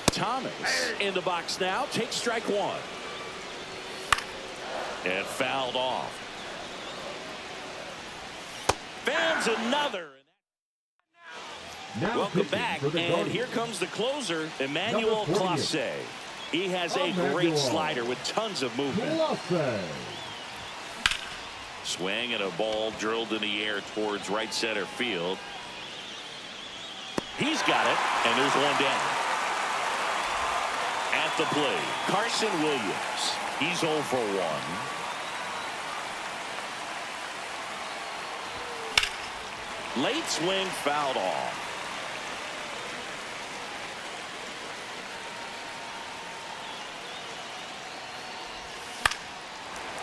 Thomas in the box now. Takes strike 1. And fouled off. Fans another. Now Welcome back, and here comes the closer, Emmanuel Clase. He has a great slider with tons of movement. Swing and a ball drilled in the air towards right center field. He's got it, and there's one down. At the plate, Carson Williams. He's 0 for 1. Late swing fouled off.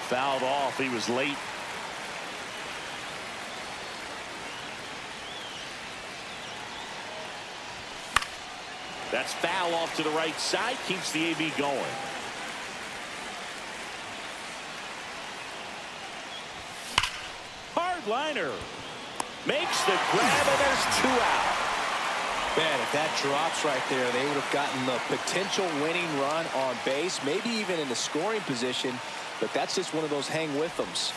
Fouled off. He was late. That's foul off to the right side. Keeps the AB going. Hard liner. Makes the grab, and there's 2 out. Man, if that drops right there, they would have gotten the potential winning run on base, maybe even in the scoring position, but that's just one of those hang with thems.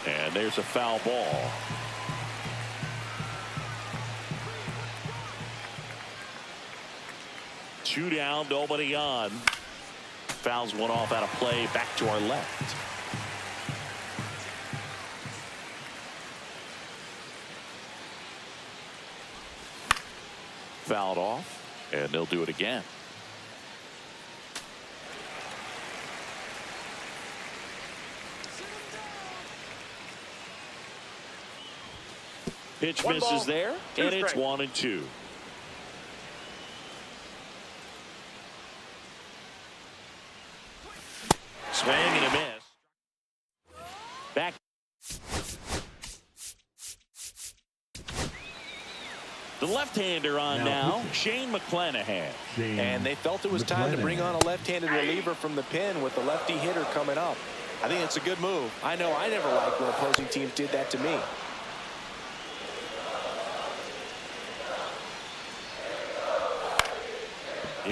And there's a foul ball. Two down, nobody on. Fouls one off out of play, back to our left. Fouled off, and they'll do it again. Pitch misses there, and it's 1-2. Swing and a miss. Back. The left-hander on now, Shane McClanahan. And they felt it was time to bring on a left-handed reliever from the pen with the lefty hitter coming up. I think it's a good move. I know I never liked when opposing teams did that to me.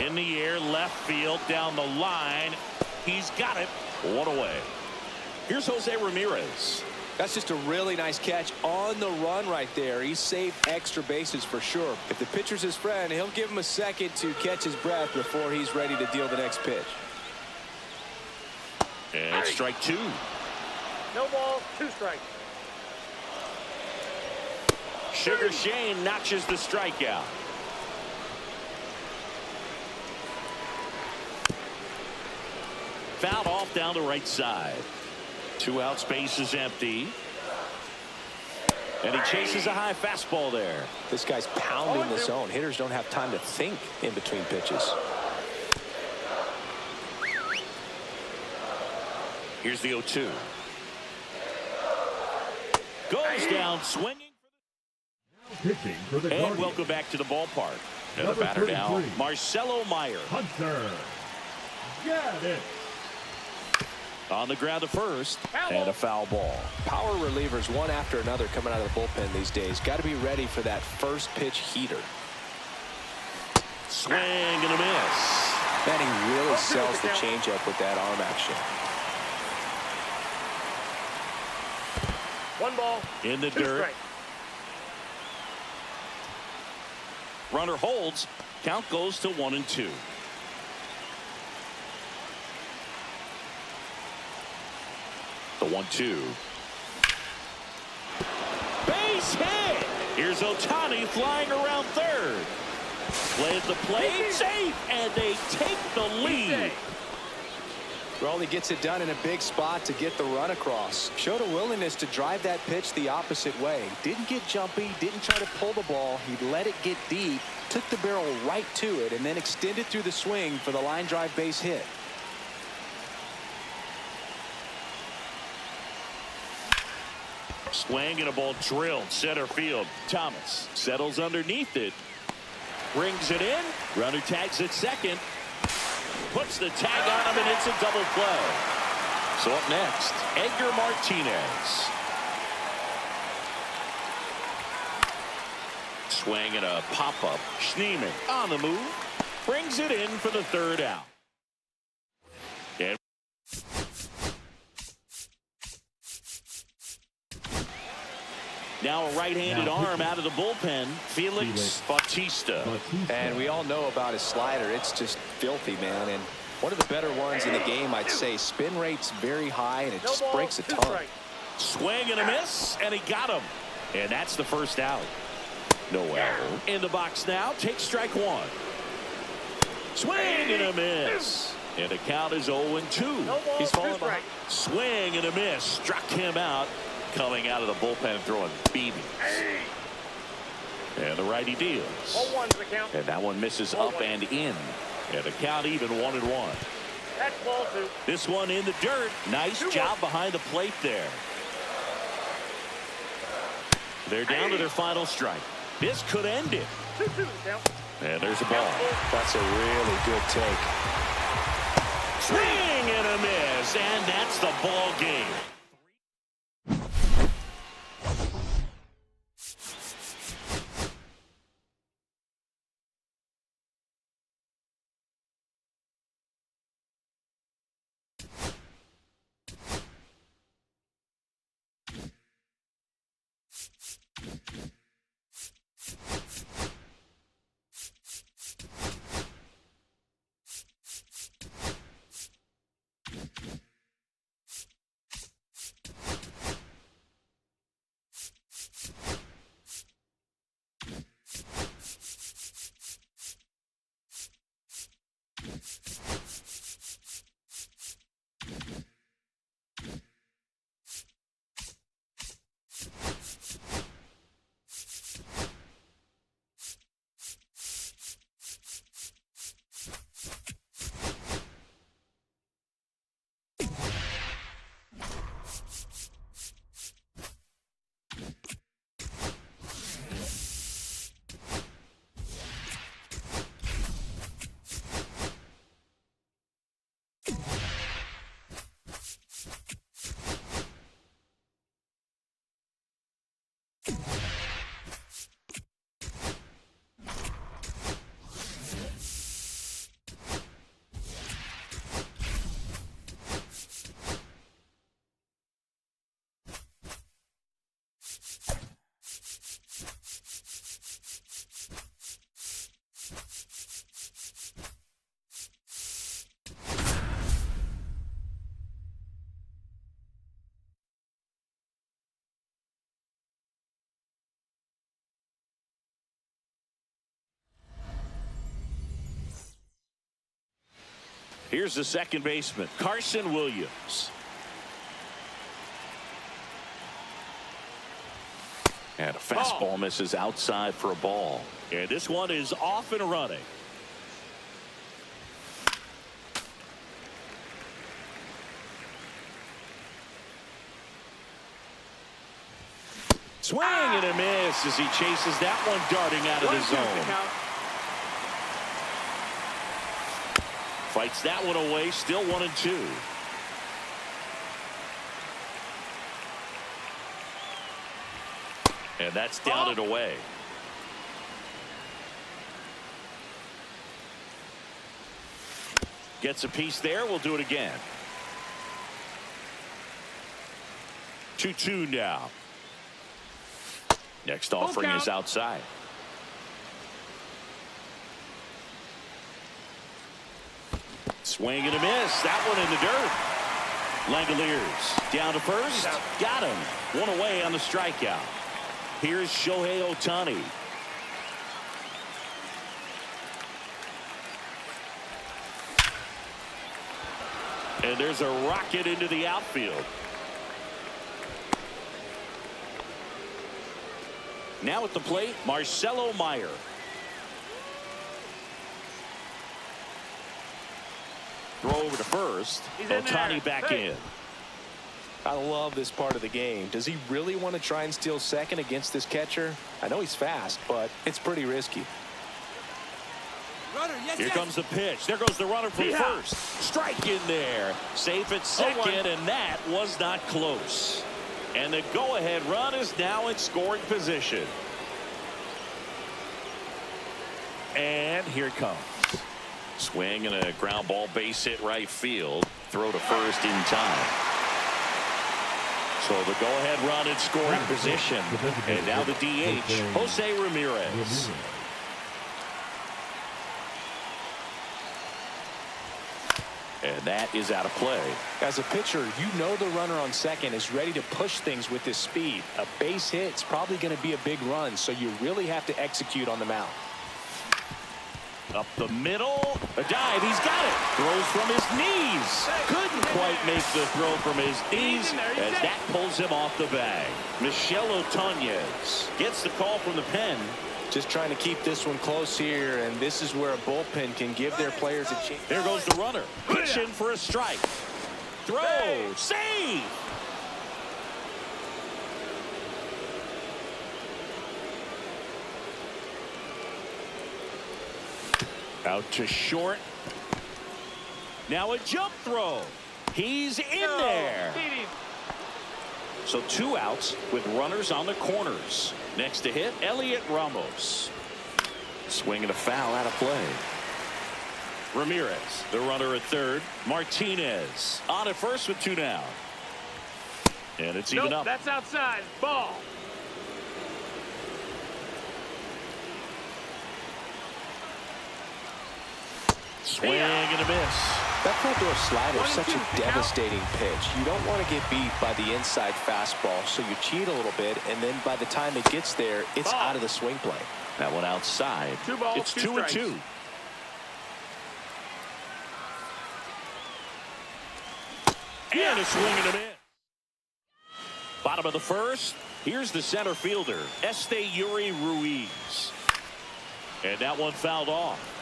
In the air, left field, down the line. He's got it. One away. Here's Jose Ramirez. That's just a really nice catch on the run right there. He saved extra bases for sure. If the pitcher's his friend, he'll give him a second to catch his breath before he's ready to deal the next pitch. And strike two. No ball, 2 strikes. Sugar Shane notches the strikeout. Fouled off down the right side. 2 outs, base is empty. And he chases a high fastball there. This guy's pounding the zone. Hitters don't have time to think in between pitches. Here's the 0-2. Goes down swinging. Pitching for the And Guardians. welcome back to the ballpark. And the Number batter now, 33. Marcelo Meyer. Hunter. Got it. On the ground to first. And a foul ball. Power relievers one after another coming out of the bullpen these days. Got to be ready for that first pitch heater. Swing and a miss. Man, he really sells the changeup with that arm action. 1 ball. In the 2 dirt. strikes. Runner holds. Count goes to 1-2. The 1-2. Base hit. Here's Ohtani flying around third. Play at the plate. Safe. And they take the lead. Well, he gets it done in a big spot to get the run across. Showed a willingness to drive that pitch the opposite way. Didn't get jumpy, didn't try to pull the ball. He let it get deep, took the barrel right to it, and then extended through the swing for the line drive base hit. Swing and a ball drilled center field. Thomas settles underneath it. Brings it in. Runner tags at second. Puts the tag on him, and it's a double play. So up next, Edgar Martinez. Swing and a pop-up. Schneemann on the move. Brings it in for the third out. And now a right-handed arm out of the bullpen, Felix Bautista. And we all know about his slider. It's just filthy, man. And one of the better ones in the game, I'd say. Spin rate's very high, and it No just ball, breaks a 2 ton. strikes. Swing and a miss, and he got him. And that's the first out. No error. In the box now, take strike 1. Swing and a miss. And the count is 0-2. No ball, He's 2 falling strikes. Swing and a miss. Struck him out. Coming out of the bullpen throwing BBs. And the righty deals. 0-1's the count. And that one misses up and in. And the count even 1-1. That's ball 2. This one in the dirt. Nice job behind the plate there. They're down to their final strike. This could end it. 2-2 the count. And there's a ball. That's a really good take. Swing and a miss. And that's the ball game. Here's the second baseman, Carson Williams. And a fastball misses outside for a ball. And this one is off and running. Swing and a miss as he chases that one darting out of the zone. Fights that one away, still 1-2. And that's down and away. Gets a piece there. We'll do it again. 2-2 now. Next offering is outside. Swing and a miss. That one in the dirt. Langoliers down to first. Got him. One away on the strikeout. Here's Shohei Ohtani. And there's a rocket into the outfield. Now at the plate, Marcelo Meyer. Throw over to first. Ohtani back in. I love this part of the game. Does he really want to try and steal second against this catcher? I know he's fast, but it's pretty risky. Here comes the pitch. There goes the runner from first. Strike in there. Safe at second, and that was not close. And the go-ahead run is now in scoring position. And here it comes. Swing and a ground ball base hit right field. Throw to first in time. So the go-ahead run in scoring position. And now the DH, Jose Ramirez. And that is out of play. As a pitcher, you know the runner on second is ready to push things with his speed. A base hit's probably going to be a big run, so you really have to execute on the mound. Up the middle. A dive. He's got it. Throws from his knees. Couldn't quite make the throw from his knees as that pulls him off the bag. Michel Otañez gets the call from the pen. Just trying to keep this one close here, and this is where a bullpen can give their players a chance. There goes the runner. Pitch in for a strike. Throw. Save. Out to short. Now a jump throw. He's in there. So 2 outs with runners on the corners. Next to hit, Elliot Ramos. Swing and a foul out of play. Ramirez, the runner at third. Martinez on at first with 2 down. And it's even up. That's outside. Ball. Swing and a miss. That front door slider is such a devastating pitch. You don't want to get beat by the inside fastball, so you cheat a little bit, and then by the time it gets there, it's out of the swing play. That one outside. 2 balls, it's 2 strikes. 2-2. And a swing and a miss. Bottom of the first. Here's the center fielder, Esteury Ruiz. And that one fouled off.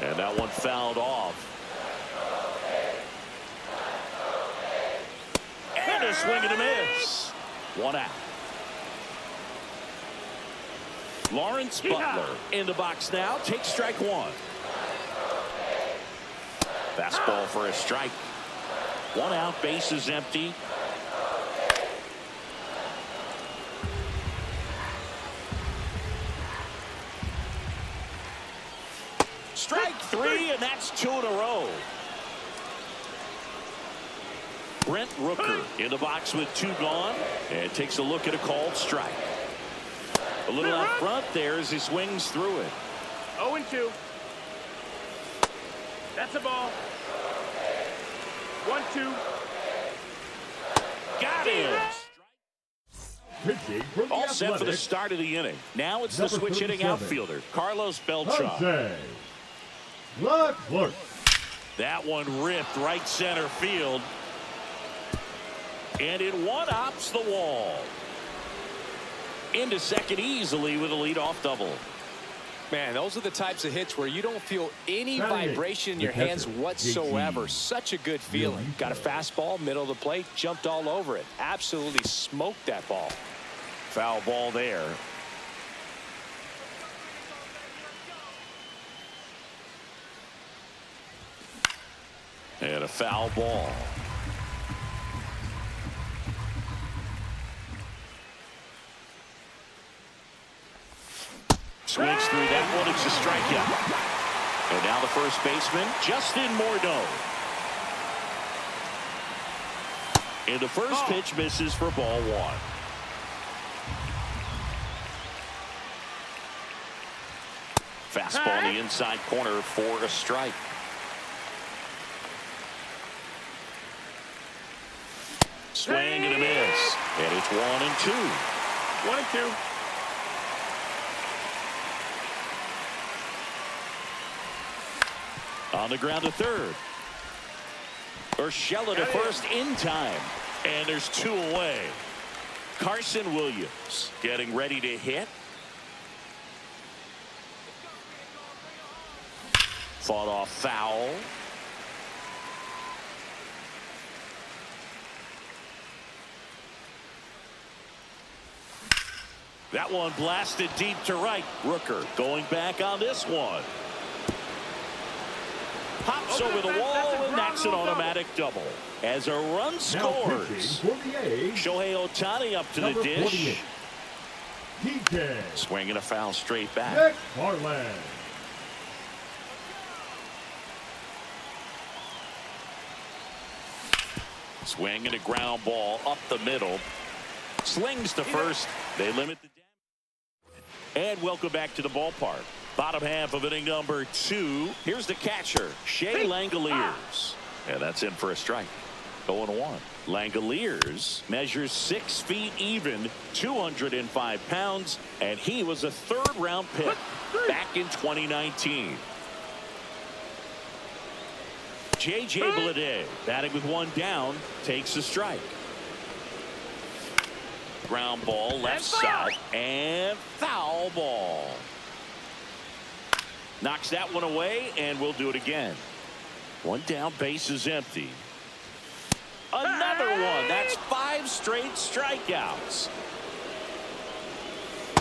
And that one fouled off. And a swing and a miss. 1 out. Lawrence Butler in the box now. Takes strike 1. Fastball for a strike. 1 out. Base is empty. Strike 3, and that's 2 in a row. Brent Rooker in the box with 2 gone, and takes a look at a called strike. A little out front there as he swings through it. 0-2. That's a ball. 1-2. Got him. Pitching for the All set for the Athletics, start of the inning. Now it's the number switch hitting 37. outfielder, Carlos Beltran. Jose Leclerc. That one ripped right center field. And it one-hops the wall. Into second easily with a leadoff double. Man, those are the types of hits where you don't feel any Batting vibration in the your hands catcher, whatsoever. JT. Such a good feeling. Got a fastball, middle of the plate, jumped all over it. Absolutely smoked that ball. Foul ball there. And a foul ball. Swings through that one. It's a strikeout. And now the first baseman, Justin Morneau. And the first pitch misses for ball one. Fastball in the inside corner for a strike. Swing and a miss. And it's 1-2. 1-2. On the ground to third. Urshela to first in time. And there's two away. Carson Williams getting ready to hit. Fought off foul. That one blasted deep to right. Rooker going back on this one. Pops over the wall, and that's an automatic double. As a run Now scores. pitching for the A's, Shohei Ohtani up to the number dish. 48. TK Swinging a foul straight back. McFarland. Swinging a ground ball up the middle. Slings to first. They limit the damage. And welcome back to the ballpark. Bottom half of inning number 2. Here's the catcher, Shea Langoliers. And that's in for a strike. 0-1. Langoliers measures 6 feet even, 205 pounds, and he was a third-round pick back in 2019. J.J. Bleday batting with one down, takes a strike. Ground ball left side and foul ball. Knocks that one away, and we'll do it again. One down, base is empty. Another one. That's 5 straight strikeouts.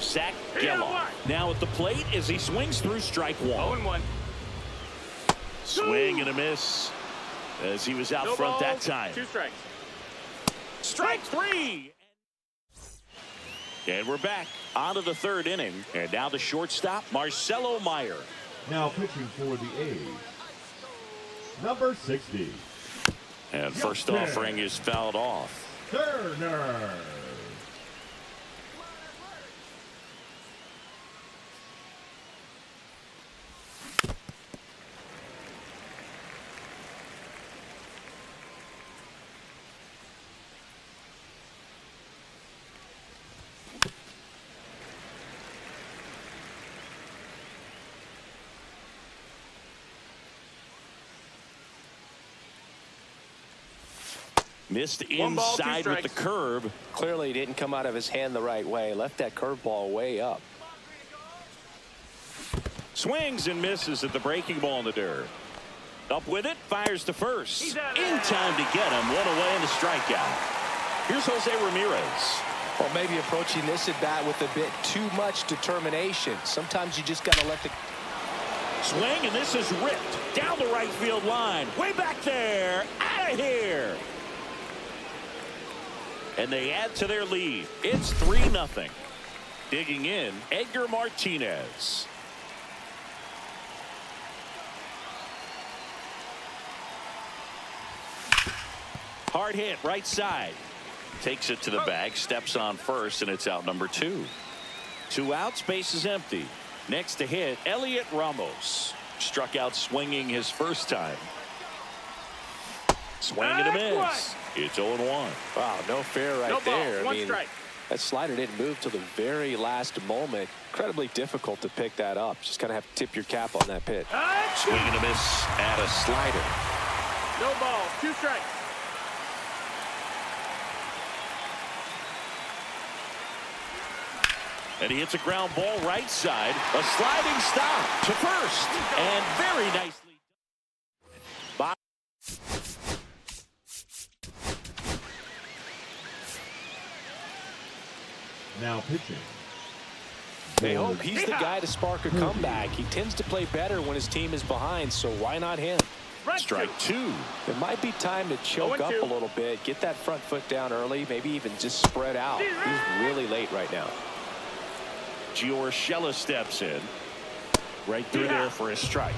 Zach Geloff now at the plate as he swings through strike one. 0-1. Swing and a miss as he was out No front ball, that time. 2 strikes. Strike 3. And we're back onto the third inning. And now the shortstop, Marcelo Meyer. Now pitching for the A's, number 60. And first offering is fouled off. Turner. Missed 1 ball, 2 inside with the strikes. curve. Clearly didn't come out of his hand the right way. Left that curveball way up. Swings and misses at the breaking ball in the dirt. Up with it, fires to first. In time to get him. One away and a strikeout. Here's Jose Ramirez. Or maybe approaching this at bat with a bit too much determination. Sometimes you just got to let the Swing, and this is ripped down the right field line. Way back there. Out of here. And they add to their lead. It's 3-0. Digging in, Edgar Martinez. Hard hit, right side. Takes it to the bag, steps on first, and it's out number 2. 2 outs, base is empty. Next to hit, Elliot Ramos. Struck out swinging his first time. Swing and a miss. It's 0-1. wow, no fair right No ball, there. 1 strike. That slider didn't move till the very last moment. Incredibly difficult to pick that up. Just kind of have to tip your cap on that pitch. Swing and a miss at a slider. No ball. 2 strikes. And he hits a ground ball right side. A sliding stop to first. And very nicely. Now pitching. They hope he's the guy to spark a comeback. He tends to play better when his team is behind, so why not him? Strike 2. It might be time to choke up a little bit, get that front foot down early, maybe even just spread out. He's really late right now. Giorgella steps in. Right through there for a strike.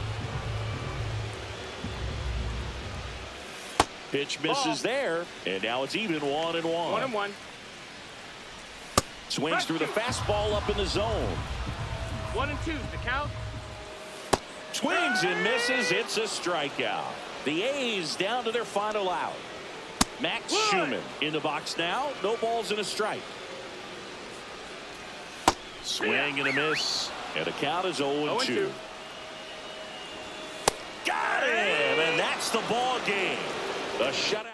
Pitch misses there, and now it's even 1-1. 1-1. Swings through the fastball up in the zone. 1-2 the count. Swings and misses. It's a strikeout. The A's down to their final out. Max Schumann in the box now. No balls and a strike. Swing and a miss. And the count is 0-2. Got him! And that's the ball game. The shutout.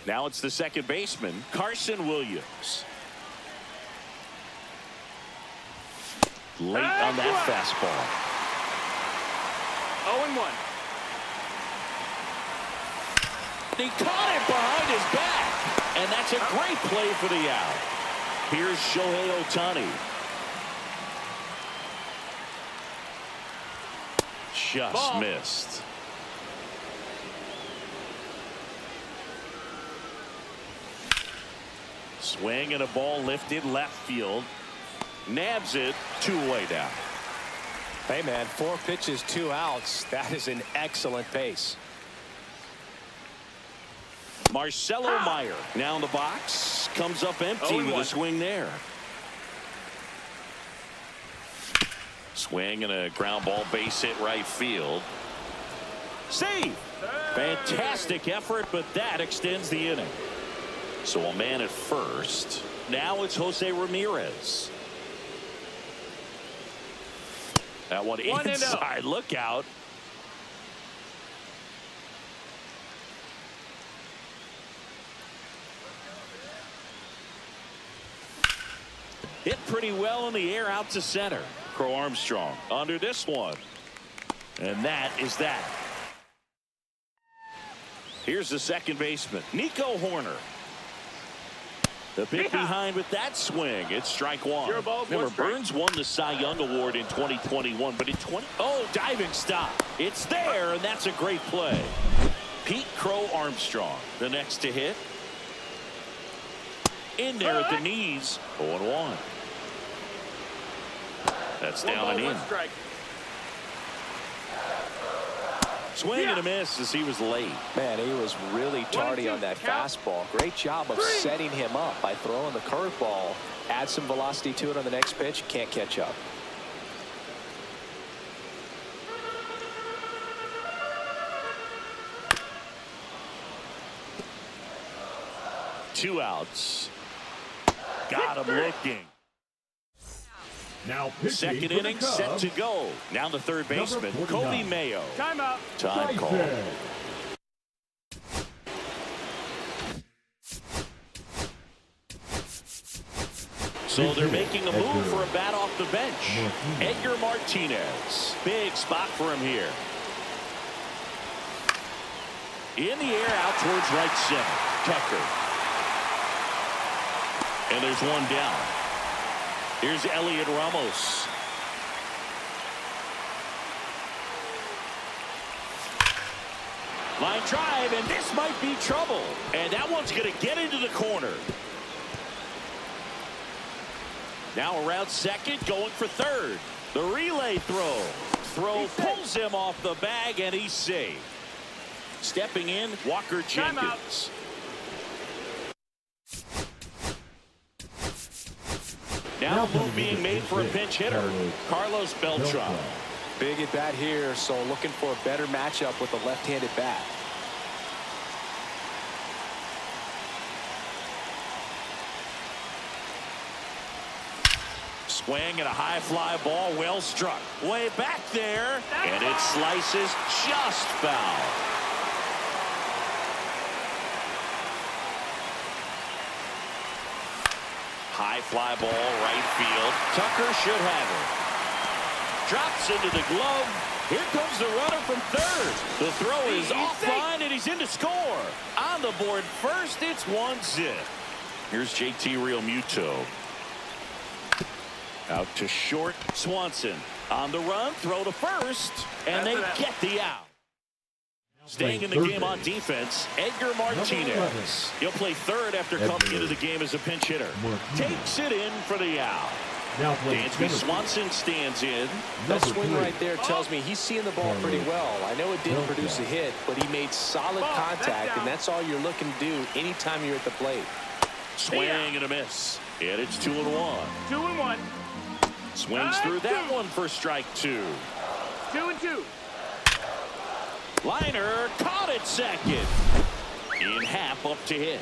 Now it's the second baseman, Carson Williams. Late on that fastball. 0-1. He caught it behind his back. And that's a great play for the out. Here's Shohei Ohtani. Just missed. Swing and a ball lifted left field. Nabs it, 2-away down. Hey, man, 4 pitches, 2 outs. That is an excellent pace. Marcelo Meyer now in the box. Comes up empty with a swing there. Swing and a ground ball base hit right field. Save. Fantastic effort, but that extends the inning. So a man at first. Now it's Jose Ramirez. That one inside. Look out. Hit pretty well in the air out to center. Crow Armstrong under this one. And that is that. Here's the second baseman, Nico Horner. The pick behind with that swing. It's strike one. Remember, Burns won the Cy Young Award in 2021, but in diving stop. It's there, and that's a great play. Pete Crow Armstrong, the next to hit. In there at the knees, 0-1. That's down and in. Swing and a miss as he was late. Man, he was really tardy on that fastball. Great job of setting him up by throwing the curveball. Add some velocity to it on the next pitch. Can't catch up. Two outs. Got him looking. Now second inning set to go. Now the third baseman, Kobe Mayo. Timeout. Time call. So they're making a move for a bat off the bench. Edgar Martinez. Big spot for him here. In the air out towards right center. Tucker. And there's one down. Here's Elliot Ramos. Line drive, and this might be trouble. And that one's going to get into the corner. Now around second, going for third. The relay throw pulls him off the bag, and he's safe. Stepping in, Walker Jenkins. Now a move being made for a pinch hitter, Carlos Beltran. Big at bat here, so looking for a better matchup with the left-handed bat. Swing and a high fly ball, well struck. Way back there, and it slices just foul. High fly ball, right field. Tucker should have it. Drops into the glove. Here comes the runner from third. The throw is offline, and he's in to score. On the board first, it's 1-0. Here's JT Realmuto. Out to short. Swanson on the run. Throw to first, and they get the out. Staying in the game on defense, Edgar Martinez. He'll play third after coming into the game as a pinch hitter. Takes it in for the out. Dansby Swanson stands in. That swing right there tells me he's seeing the ball pretty well. I know it didn't produce a hit, but he made solid contact, and that's all you're looking to do anytime you're at the plate. Swing and a miss. And it's 2-1. 2-1. Swings through that one for strike two. 2-2. Liner caught it second. In half up to hit.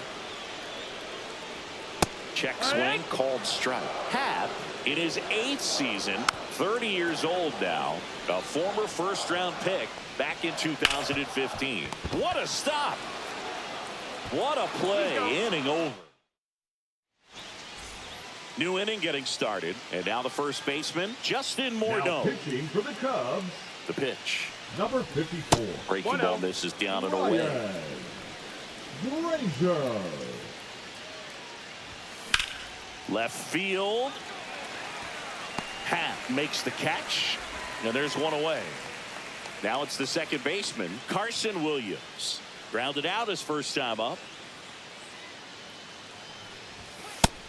Check swing called strike. Happ in his 8th season, 30 years old now, a former first-round pick back in 2015. What a stop. What a play. Inning over. New inning getting started. And now the first baseman, Justin Now Morneau. pitching for the Cubs, The pitch. number 54. Breaking ball misses down and away. Ryan Granger. Left field. Happ makes the catch. And there's one away. Now it's the second baseman, Carson Williams. Grounded out his first time up.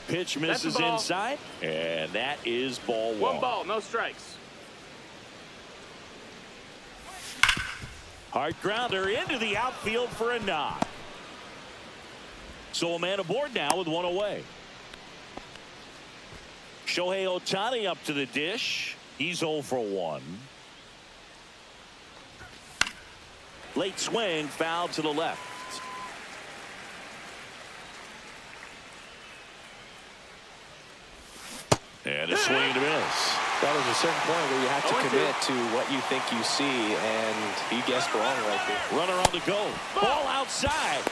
Pitch misses inside. And that is ball one. One ball, no strikes. Hard grounder into the outfield for a knock. So a man aboard now with one away. Shohei Ohtani up to the dish. He's 0 for 1. Late swing, foul to the left. And a swing and a miss. That is a certain point where you have to commit to what you think you see, and he guessed wrong right there. Runner on the go. Ball outside.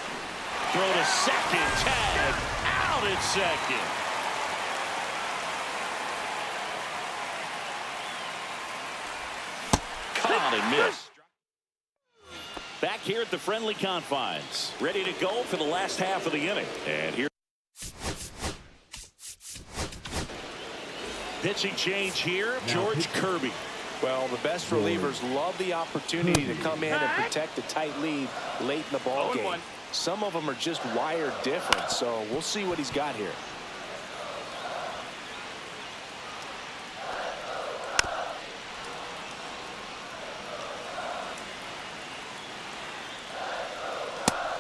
Throw to second. Tag. Out at second. Caught and missed. Back here at the friendly confines. Ready to go for the last half of the inning. And here. Pitching change here, George Kirby. Well, the best relievers love the opportunity to come in and protect a tight lead late in the ball game. 0-1. Some of them are just wired different, so we'll see what he's got here.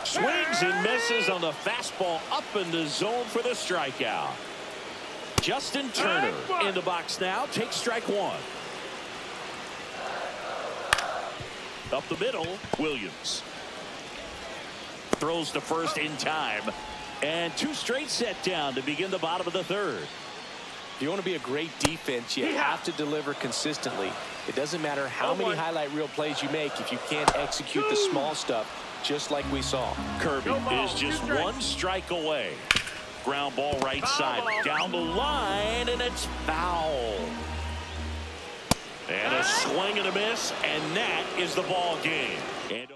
Swings and misses on the fastball up in the zone for the strikeout. Justin Turner in the box now. Takes strike one. Up the middle, Williams. Throws to first in time. And two straight set down to begin the bottom of the third. If you want to be a great defense, you have to deliver consistently. It doesn't matter how many highlight reel plays you make if you can't execute the small stuff, just like we saw. Kirby is just one strike away. Ground ball right side. Down the line, and it's foul. And a swing and a miss, and that is the ball game. And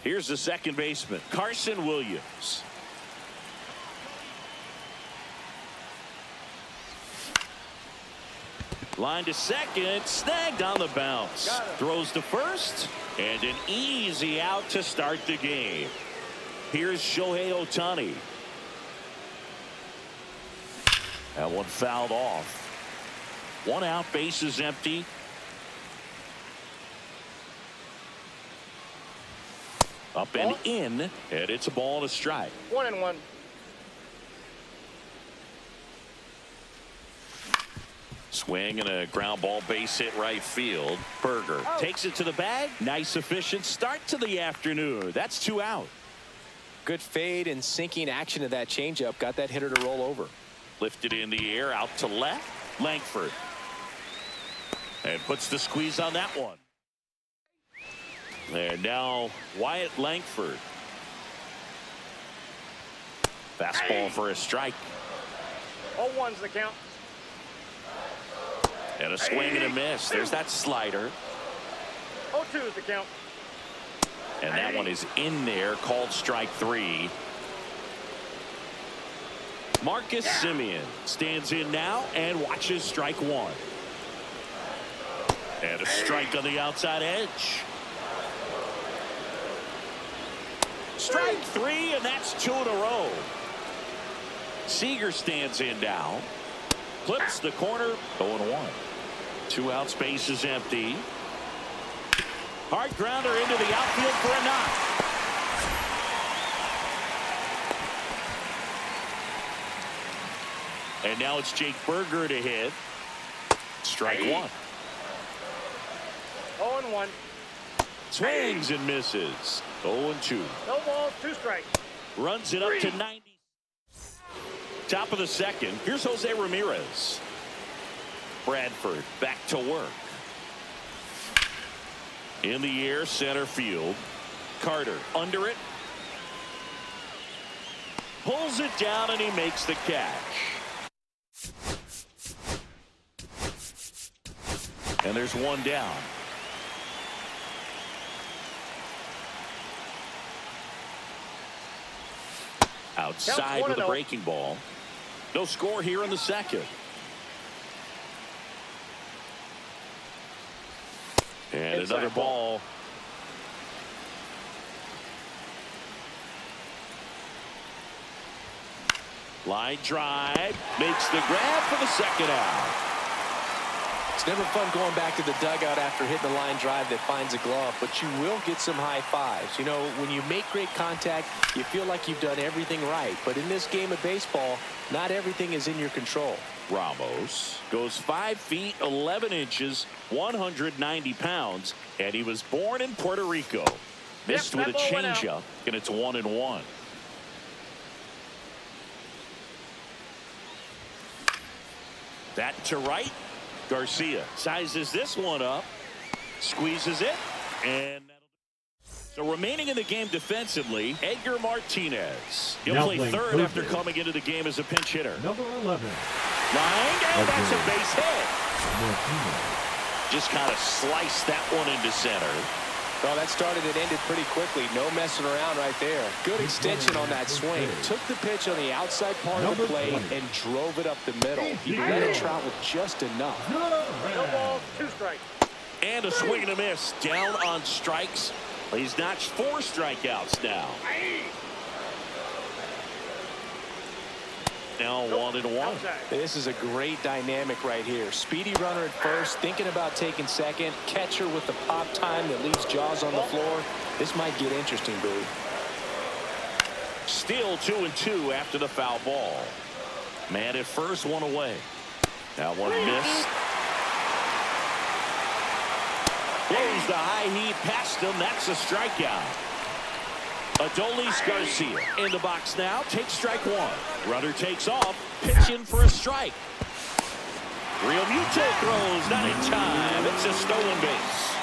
here's the second baseman, Carson Williams. Line to second, snagged on the bounce. Throws to first, and an easy out to start the game. Here's Shohei Ohtani. That one fouled off. One out, bases empty. Up and in, and it's a ball and a strike. 1-1. Swing and a ground ball base hit right field. Berger takes it to the bag. Nice efficient start to the afternoon. That's 2 out. Good fade and sinking action of that changeup. Got that hitter to roll over. Lifted in the air out to left. Langford. And puts the squeeze on that one. And now Wyatt Langford. Fastball for a strike. 0-1's the count. And a swing and a miss. There's that slider. 0-2's the count. And that one is in there, called strike 3. Marcus Semien stands in now and watches strike 1. And a strike on the outside edge. Strike 3, and that's 2 in a row. Seager stands in now. Clips the corner. 0-1. 2 outs, base is empty. Hard grounder into the outfield for a knock. And now it's Jake Berger to hit. Strike 1. 0-1. Swings and misses. 0-2. No balls, 2 strikes. Runs it up to 90. Top of the second. Here's Jose Ramirez. Bradford back to work. In the air, center field. Carter under it. Pulls it down and he makes the catch. And there's one down. Outside with a breaking ball. No score here in the second. And another ball. Line drive. Makes the grab for the second out. It's never fun going back to the dugout after hitting the line drive that finds a glove, but you will get some high fives. You know, when you make great contact, you feel like you've done everything right. But in this game of baseball, not everything is in your control. Ramos goes 5 feet 11 inches, 190 pounds, and he was born in Puerto Rico. Missed with a changeup, and it's 1-1. That to right. Garcia sizes this one up, squeezes it, and so remaining in the game defensively, Edgar Martinez. He'll play third after coming into the game as a pinch hitter. Number 11. Line, and that's a base hit. Just kind of sliced that one into center. Well, that started and ended pretty quickly. No messing around right there. Good extension on that swing. Took the pitch on the outside part of the plate and drove it up the middle. He let it travel just enough. No balls, 2 strikes. And a swing and a miss. Down on strikes. He's notched 4 strikeouts now. Now 1-1. This is a great dynamic right here. Speedy runner at first, thinking about taking second. Catcher with the pop time that leaves Jaws on the floor. This might get interesting, Billy. Still 2-2 after the foul ball. Man at first, 1 away. That one missed. Blows the high heat past him. That's a strikeout. Adolis Garcia in the box now. Takes strike 1. Runner takes off. Pitching for a strike. Real Muto throws. Not in time. It's a stolen base.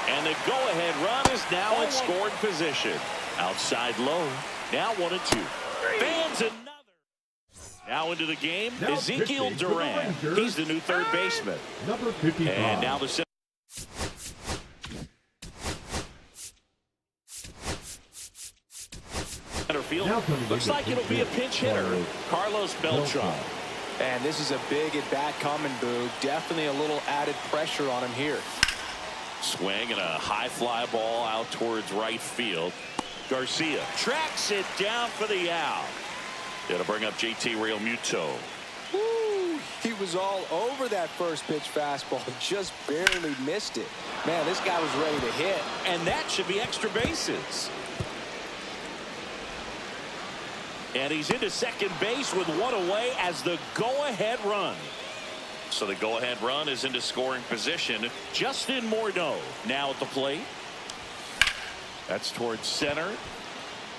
And the go-ahead run is now in scoring position. Outside low. Now 1-2. Fans another. Now into the game. Ezekiel Duran. He's the new third baseman. Number 55. And now the center field. Looks like it'll be a pinch hitter. Carlos Beltran. And this is a big at-bat coming, Boo. Definitely a little added pressure on him here. Swing and a high fly ball out towards right field. Garcia tracks it down for the out. It'll bring up JT Real Muto. Woo! He was all over that first pitch fastball. Just barely missed it. Man, this guy was ready to hit. And that should be extra bases. And he's into second base with one away as the go-ahead run. So the go-ahead run is into scoring position. Justin Morneau now at the plate. That's towards center.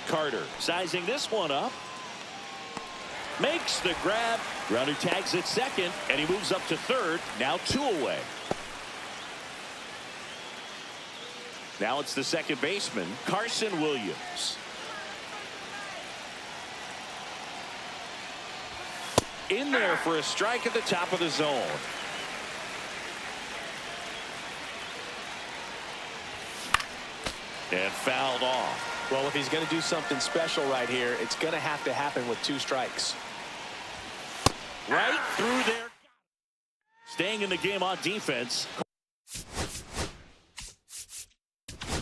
Carter sizing this one up. Makes the grab. Runner tags at second, and he moves up to third. Now 2 away. Now it's the second baseman, Carson Williams. In there for a strike at the top of the zone. And fouled off. Well, if he's going to do something special right here, it's going to have to happen with 2 strikes. Right through there. Staying in the game on defense.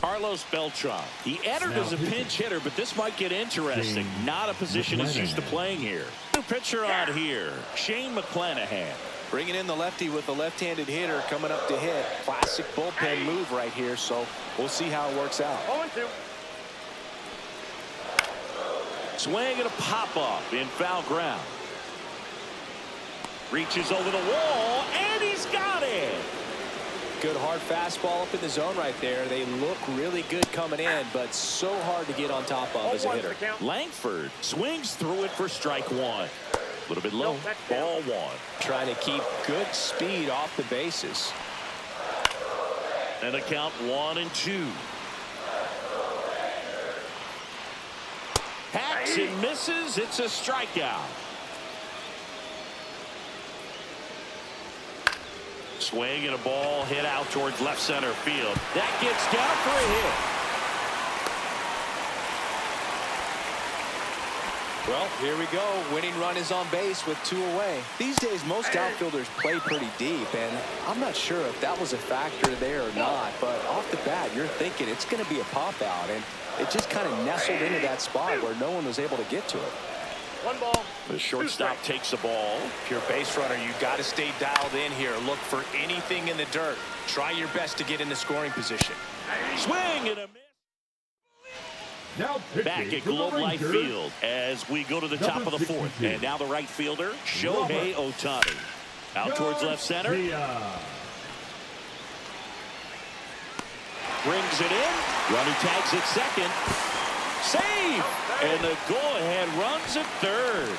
Carlos Beltran. He entered as a pinch hitter, but this might get interesting. Not a position he's used to playing here. New pitcher on here, Shane McClanahan. Bringing in the lefty with the left-handed hitter coming up to hit. Classic bullpen move right here, so we'll see how it works out. 0-2. Swing and a pop-off in foul ground. Reaches over the wall, and he's got it. Good hard fastball up in the zone right there. They look really good coming in, but so hard to get on top of as a 0-1's hitter. the count. Langford swings through it for strike 1. A little bit low. Ball 1. Trying to keep good speed off the bases. And the count 1-2. Hacks and misses. It's a strikeout. Swing and a ball hit out towards left center field. That gets down for a hit. Well, here we go. Winning run is on base with 2 away. These days, most outfielders play pretty deep, and I'm not sure if that was a factor there or not, but off the bat, you're thinking it's going to be a pop-out, and it just kind of nestled into that spot where no one was able to get to it. 1 ball. The shortstop takes the ball. If you're a base runner, you got to stay dialed in here. Look for anything in the dirt. Try your best to get into scoring position. Swing and a miss. Now Back at for the Globe Life Rangers, Field as we go to the top of the 4th. 62. And now the right fielder, Shohei Ohtani. Out towards left center. Garcia. Brings it in. Runner tags at second. Save! And the go-ahead runs at third.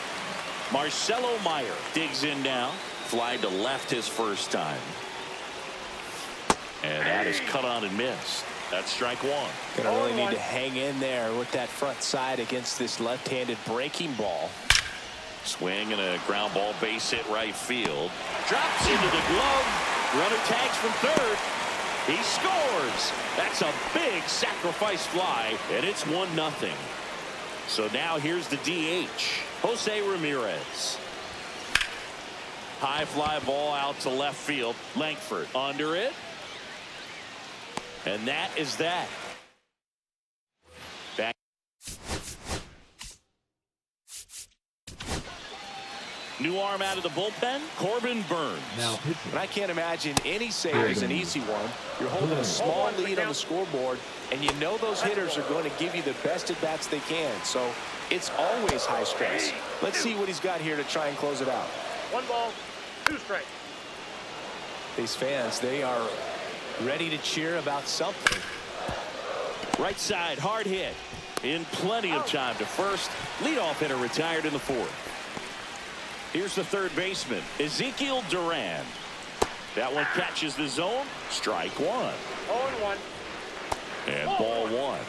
Marcelo Meyer digs in now. Fly to left his first time. And that is cut on and missed. That's strike 1. Gonna really need to hang in there with that front side against this left-handed breaking ball. Swing and a ground ball base hit right field. Drops into the glove. Runner tags from third. He scores. That's a big sacrifice fly, and it's 1-0. So now here's the DH, Jose Ramirez. High fly ball out to left field. Langford under it. And that is that. Back. New arm out of the bullpen, Corbin Burns. Now pitching. And I can't imagine any save is an easy one. You're holding a small lead on the scoreboard, and you know those hitters are going to give you the best at-bats they can. So it's always high stress. Let's see what he's got here to try and close it out. 1 ball, 2 strikes. These fans, they are ready to cheer about something. Right side, hard hit. In plenty of time to first. Leadoff hitter retired in the 4th. Here's the third baseman, Ezekiel Duran. That one catches the zone. Strike 1. 0-1. And ball 1.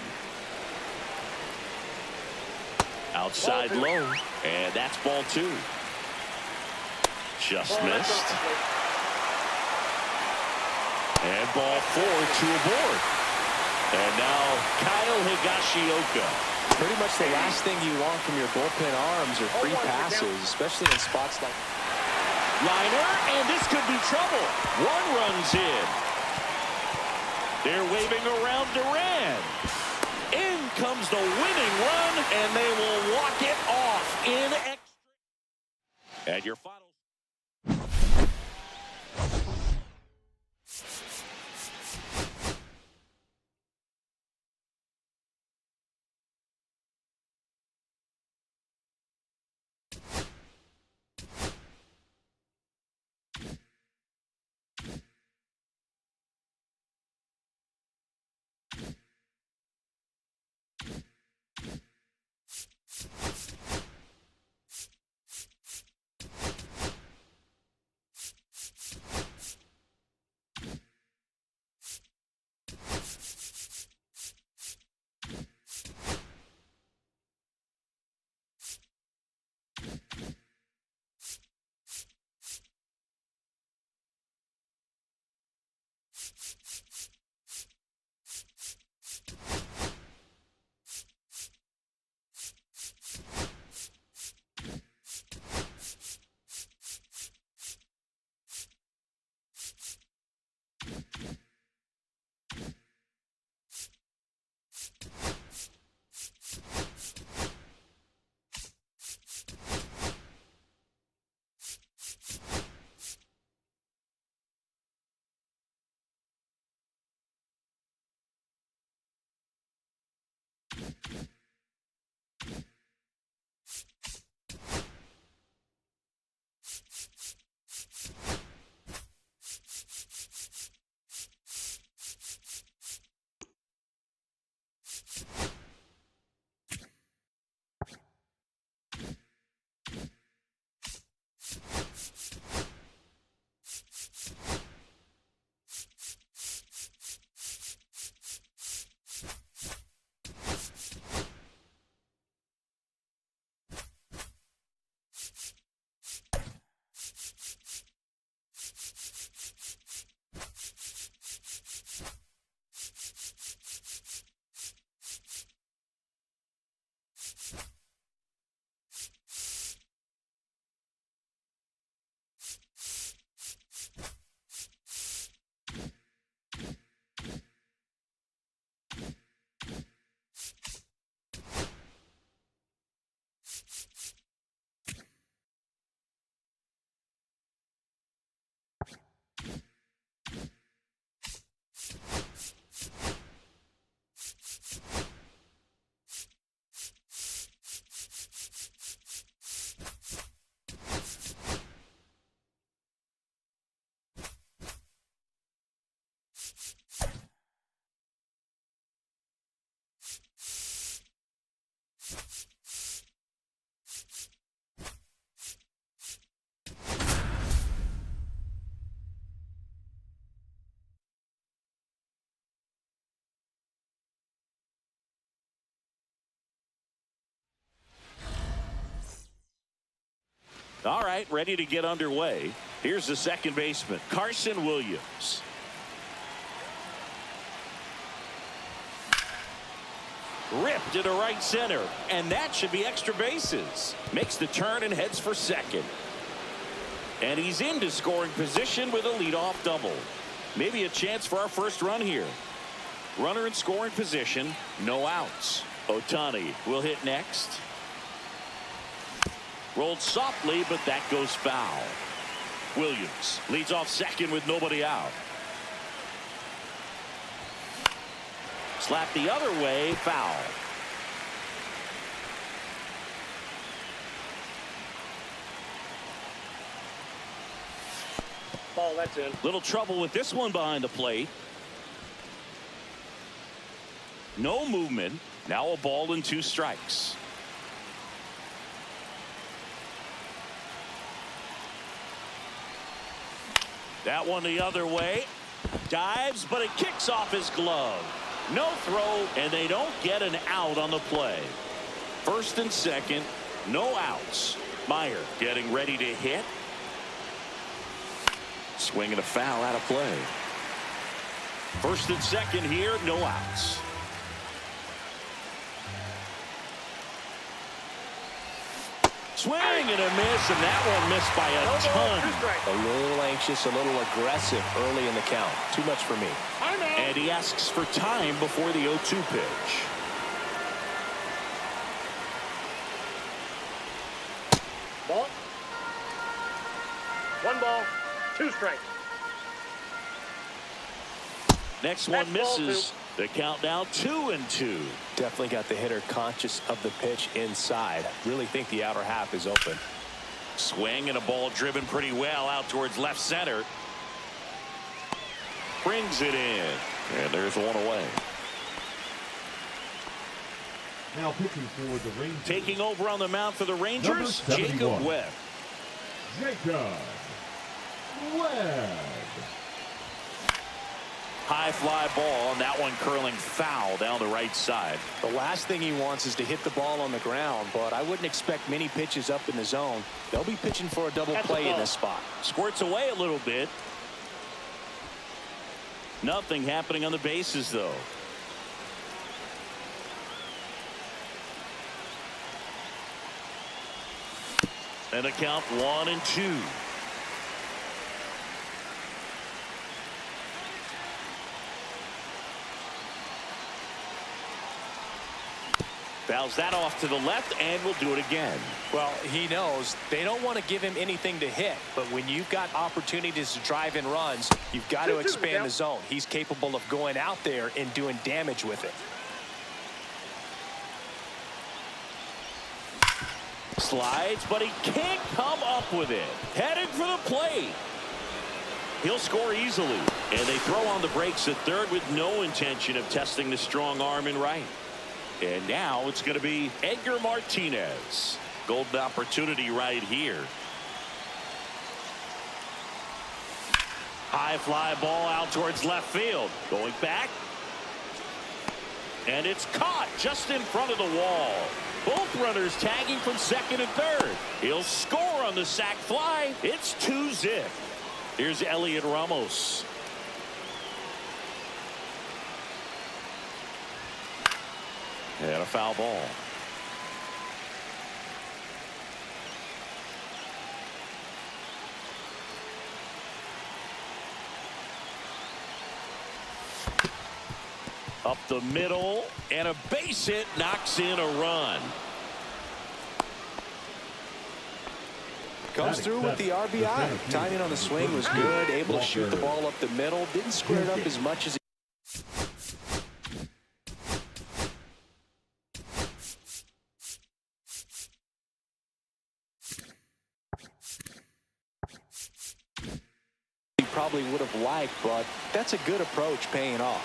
Outside low. And that's ball 2. Just missed. And ball 4, 2 aboard. And now Kyle Higashioka. Pretty much the last thing you want from your bullpen arms are free passes, especially in spots like... Liner, and this could be trouble. 1 runs in. They're waving around Duran. In comes the winning run, and they will walk it off in extra. And your final. All right, ready to get underway. Here's the second baseman, Carson Williams. Ripped into right center, and that should be extra bases. Makes the turn and heads for second. And he's into scoring position with a leadoff double. Maybe a chance for our first run here. Runner in scoring position, no outs. Ohtani will hit next. Rolled softly, but that goes foul. Williams leads off second with nobody out. Slap the other way, foul. Ball, that's in. Little trouble with this one behind the plate. No movement. Now a ball and 2 strikes. That one the other way. Dives, but it kicks off his glove. No throw, and they don't get an out on the play. First and second, no outs. Meyer getting ready to hit. Swinging a foul out of play. First and second here, no outs. Swing and a miss, and that one missed by a ton. A little anxious, a little aggressive early in the count. Too much for me. And he asks for time before the 0-2 pitch. Ball. 1 ball, 2 strikes. Next one misses. The count now 2-2. Definitely got the hitter conscious of the pitch inside. Really think the outer half is open. Swing and a ball driven pretty well out towards left center. Brings it in. And there's one away. Now pitching for the Rangers. Taking over on the mound for the Rangers, Number Jacob 71. Webb. Jacob Webb. High fly ball, and that one curling foul down the right side. The last thing he wants is to hit the ball on the ground, but I wouldn't expect many pitches up in the zone. They'll be pitching for a double play in this spot. Squirts away a little bit. Nothing happening on the bases, though. And a count 1-2. Fouls that off to the left, and will do it again. Well, he knows they don't want to give him anything to hit, but when you've got opportunities to drive in runs, you've got to expand the zone. He's capable of going out there and doing damage with it. Slides, but he can't come up with it. Headed for the plate. He'll score easily, and they throw on the brakes at third with no intention of testing the strong arm in right. And now it's going to be Edgar Martinez. Golden opportunity right here. High fly ball out towards left field. Going back. And it's caught just in front of the wall. Both runners tagging from second and third. He'll score on the sac fly. It's 2-0. Here's Elliot Ramos. And a foul ball. Up the middle, and a base hit knocks in a run. Comes through with the RBI. Timing on the swing was good. Able to shoot the ball up the middle. Didn't square it up as much as he probably would have liked, but that's a good approach paying off.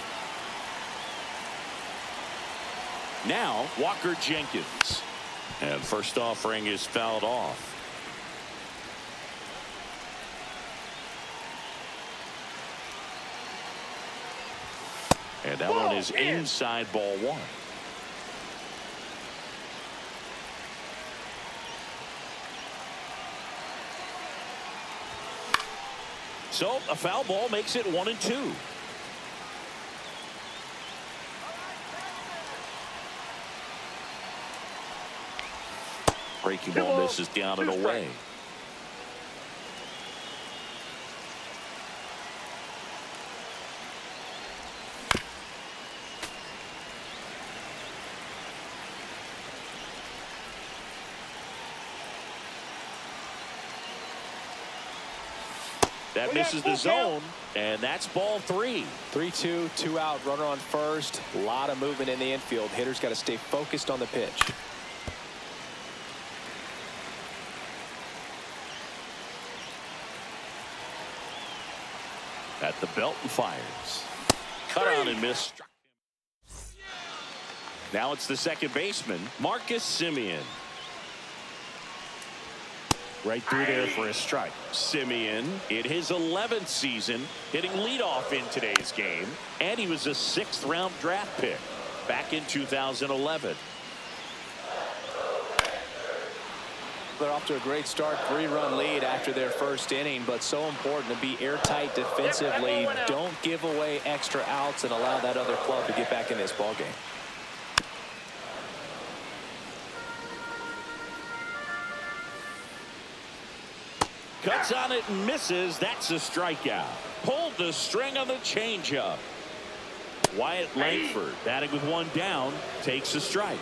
Now Walker Jenkins, and first offering is fouled off. And that one is inside ball 1. So a foul ball makes it 1-2. Breaking ball misses down and away. That misses the zone, and that's ball 3. 3-2, 2 out, runner on first. A lot of movement in the infield. Hitter's got to stay focused on the pitch. At the belt and fires. Cut on and miss. Now it's the second baseman, Marcus Semien. Right through there for a strike. Semien in his 11th season hitting leadoff in today's game, and he was a 6th-round draft pick back in 2011. They're off to a great start, 3-run lead after their first inning, but so important to be airtight defensively. Don't give away extra outs and allow that other club to get back in this ballgame. Cuts on it and misses. That's a strikeout. Pulled the string on the changeup. Wyatt Langford batting with 1 down takes a strike.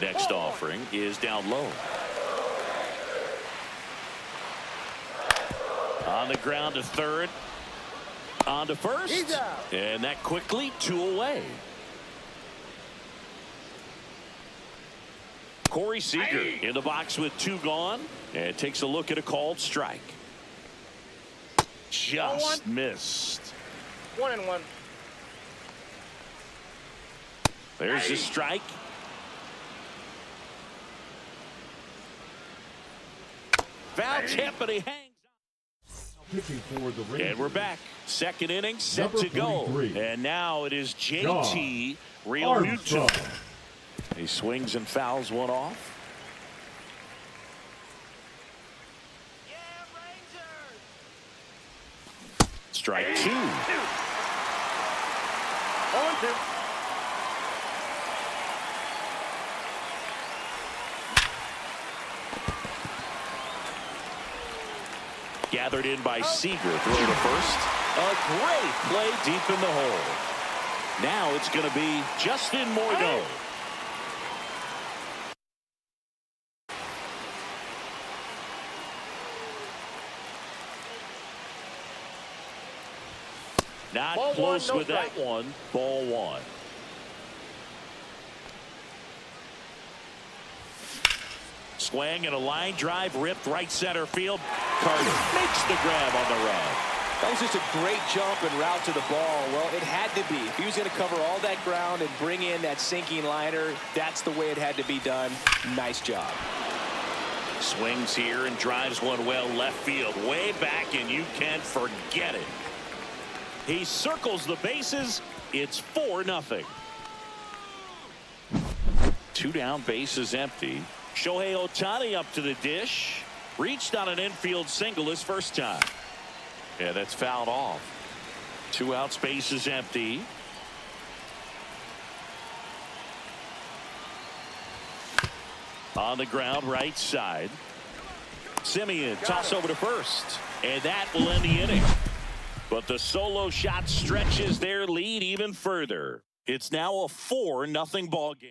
Next offering is down low. On the ground to third. On to first. And that quickly 2 away. Corey Seager in the box with 2 gone. And takes a look at a called strike. Just missed. 1-1. There's the strike. Foul tip, and he hangs on. Pitching for the Rangers. And we're back. Second inning set to go. And now it is JT Realmuto. He swings and fouls one off. Strike 2. 0-2. Gathered in by Seager. Throw to first. A great play deep in the hole. Now it's going to be Justin Morneau. Not Ball close 1, no with that strike. one. Ball 1. Swing and a line drive ripped right center field. Carter makes the grab on the run. That was just a great jump and route to the ball. Well, it had to be. If he was going to cover all that ground and bring in that sinking liner, that's the way it had to be done. Nice job. Swings here and drives one well left field. Way back, and you can forget it. He circles the bases. It's 4-0. 2 down, bases empty. Shohei Ohtani up to the dish. Reached on an infield single his first time. Yeah, that's fouled off. 2 outs, bases empty. On the ground, right side. Semien toss over to first. And that will end the inning. But the solo shot stretches their lead even further. It's now a 4-0 ball game.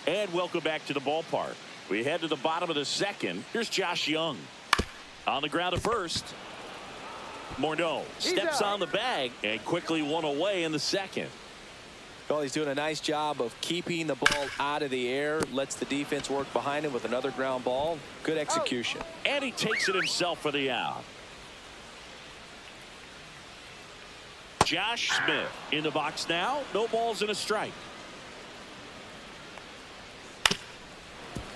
And welcome back to the ballpark. We head to the bottom of the second. Here's Josh Young. On the ground at first. Morneau steps on the bag and quickly 1 away in the second. Well, he's doing a nice job of keeping the ball out of the air. Lets the defense work behind him with another ground ball. Good execution. And he takes it himself for the out. Josh Smith in the box now. No balls and a strike.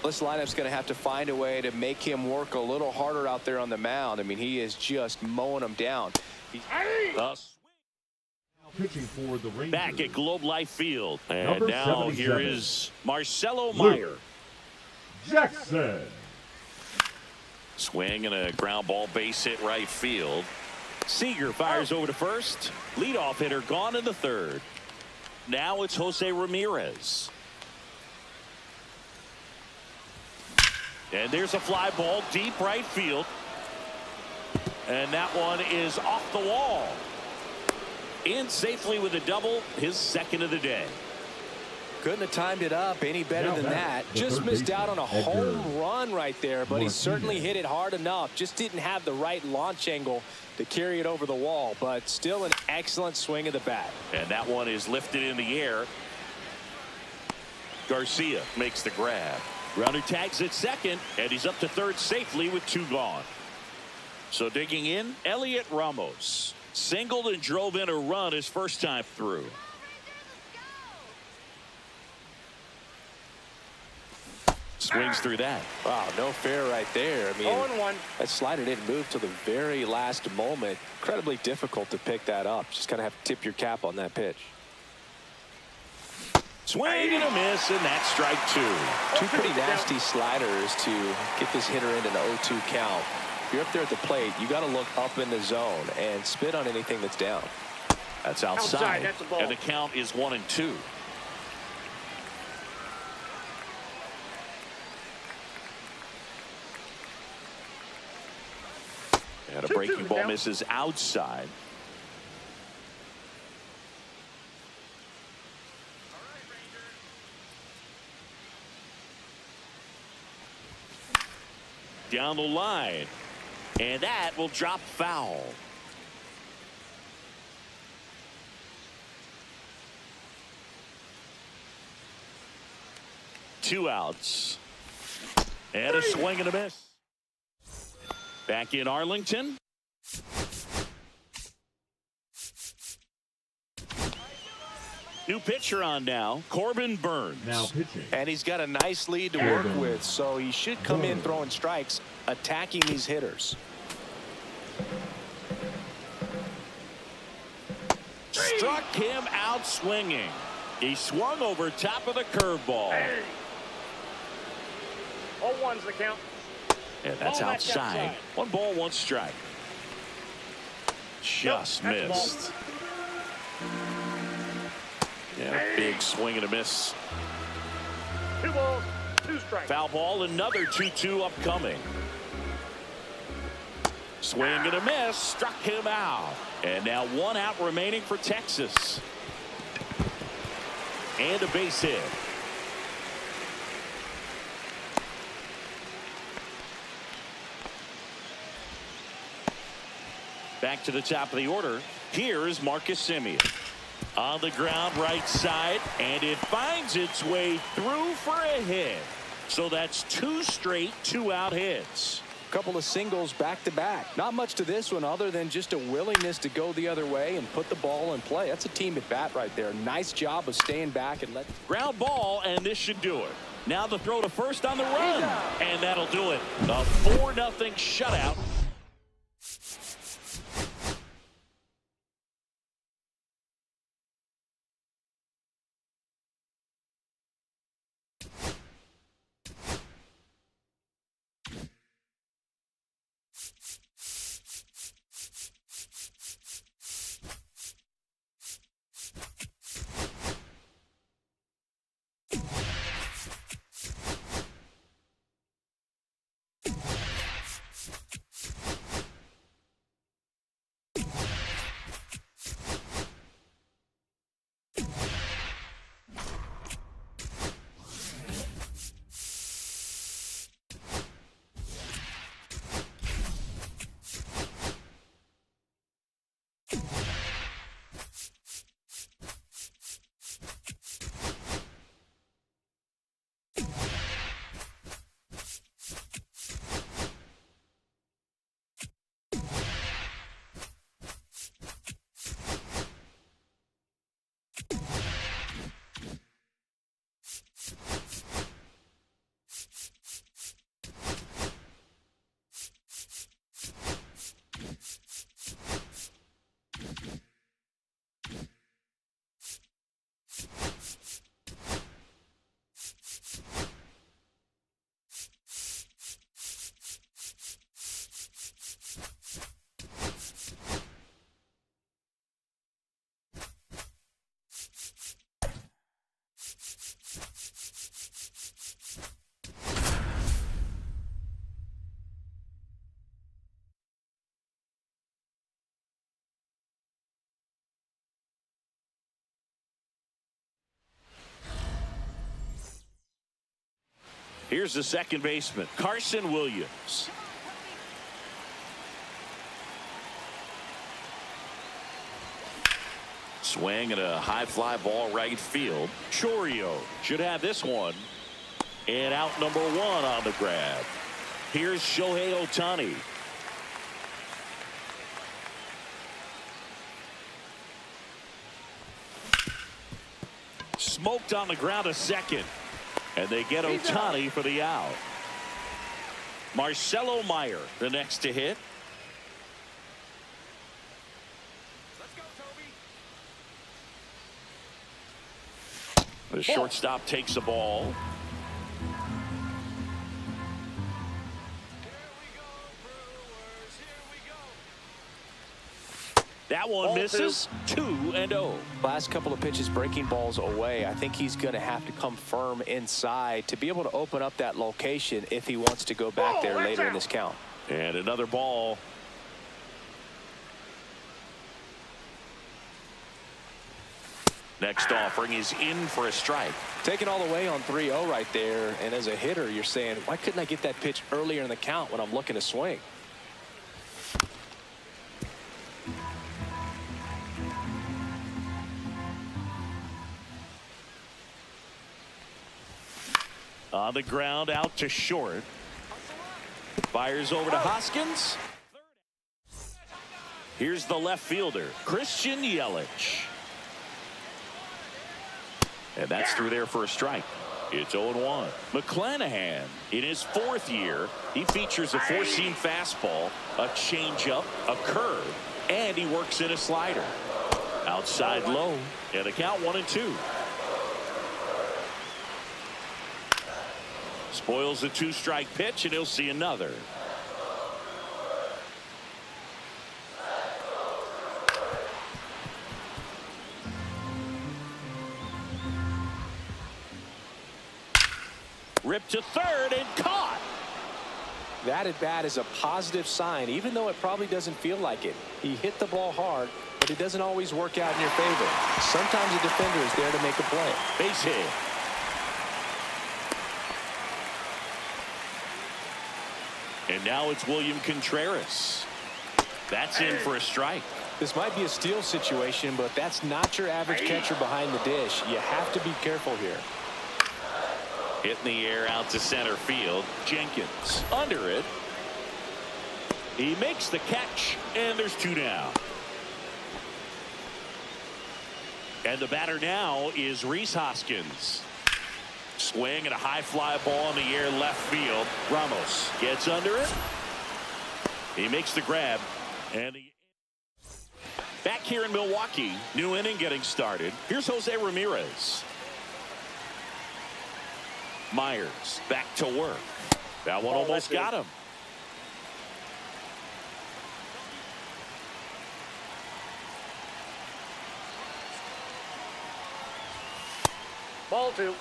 This lineup's going to have to find a way to make him work a little harder out there on the mound. I mean, he is just mowing them down. Pitching for the Rangers. Back at Globe Life Field. And Number now 77. here is Marcelo Meyer. Jackson. Swing and a ground ball, base hit right field. Seager fires over to first. Leadoff hitter gone in the third. Now it's Jose Ramirez. And there's a fly ball deep right field. And that one is off the wall. In safely with a double, his second of the day. Couldn't have timed it up any better than that. Just missed out on a home run right there, but he certainly hit it hard enough. Just didn't have the right launch angle to carry it over the wall, but still an excellent swing of the bat. And that one is lifted in the air. Garcia makes the grab. Runner tags at second, and he's up to third safely with 2 gone. So digging in, Elliot Ramos. Singled and drove in a run his first time through. Swings through that. Wow, no fair right there. I mean, 0-1. that slider didn't move till the very last moment. Incredibly difficult to pick that up. Just kind of have to tip your cap on that pitch. Swing and a miss, and that's strike 2. Two pretty nasty sliders to get this hitter into an 0-2 count. If you're up there at the plate, you got to look up in the zone and spit on anything that's down. That's outside. That's a ball. And the count is 1-2. And a breaking ball misses outside. Down the line. And that will drop foul. Two outs. And a swing and a miss. Back in Arlington. New pitcher on now, Corbin Burns. Now pitching. And he's got a nice lead to work with, so he should come in throwing strikes, attacking these hitters. Struck him out swinging. He swung over top of the curveball. 0-1's the count. And that's Ball match outside. outside. 1 ball, 1 strike. Just Nope, that's a ball. missed. Yeah, big swing and a miss. 2 balls, 2 strikes. Foul ball, another 2-2 upcoming. Swing and a miss, struck him out. And now 1 out remaining for Texas. And a base hit. Back to the top of the order. Here is Marcus Semien. On the ground right side, and it finds its way through for a hit. So that's 2 straight 2-out hits. Couple of singles back to back. Not much to this one other than just a willingness to go the other way and put the ball in play. That's a team at bat right there. Nice job of staying back and let. Ground ball, and this should do it. Now the throw to first on the run, and that'll do it. A 4-0 shutout. Here's the second baseman, Carson Williams. Swing and a high fly ball right field. Chorio should have this one. And out number 1 on the grab. Here's Shohei Ohtani. Smoked on the ground to second. And they get Ohtani for the out. Marcelo Meyer, the next to hit. The shortstop takes the ball. That one misses. 2-0. Last couple of pitches breaking balls away. I think he's going to have to come firm inside to be able to open up that location if he wants to go back there later in this count. And another ball. Next offering is in for a strike. Taking all the way on 3-0 right there. And as a hitter, you're saying, why couldn't I get that pitch earlier in the count when I'm looking to swing? On the ground, out to short. Fires over to Hoskins. Here's the left fielder, Christian Yelich. And that's through there for a strike. It's 0-1. McClanahan, in his 4th year, he features a 4-seam fastball, a changeup, a curve, and he works in a slider. Outside low, and the count 1-2. Spoils the 2-strike pitch, and he'll see another. Ripped to third and caught. That at bat is a positive sign, even though it probably doesn't feel like it. He hit the ball hard, but it doesn't always work out in your favor. Sometimes a defender is there to make a play. Base hit. And now it's William Contreras. That's in for a strike. This might be a steal situation, but that's not your average catcher behind the dish. You have to be careful here. Hit in the air out to center field. Jenkins under it. He makes the catch, and there's 2 down. And the batter now is Rhys Hoskins. Swing and a high fly ball in the air left field. Ramos gets under it. He makes the grab. And back here in Milwaukee, new inning getting started. Here's Jose Ramirez. Myers back to work. That one almost got him. Ball 2.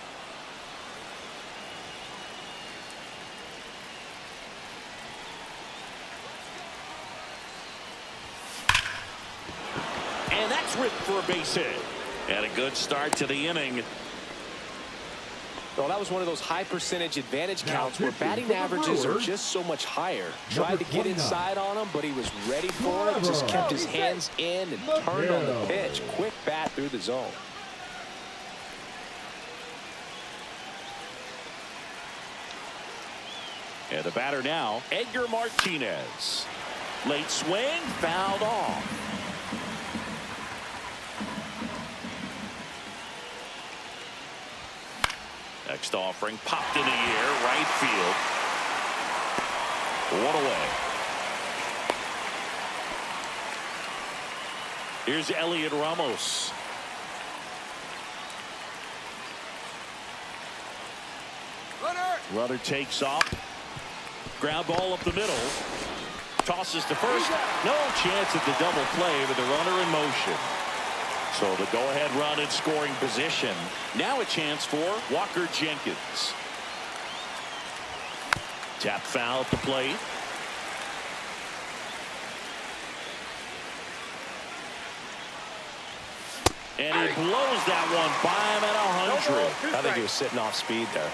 And that's ripped for a base hit. And a good start to the inning. Well, that was one of those high percentage advantage counts where batting averages are just so much higher. Tried to get inside on him, but he was ready for it. Just kept his hands in and turned on the pitch. Quick bat through the zone. And the batter now, Edgar Martinez. Late swing, fouled off. Next offering popped in the air, right field. 1 away. Here's Elliot Ramos. Runner takes off. Ground ball up the middle. Tosses to first. No chance at the double play with the runner in motion. So the go-ahead run in scoring position. Now a chance for Walker Jenkins. Tap foul at the plate. And he blows that one by him at 100. I think he was sitting off speed there.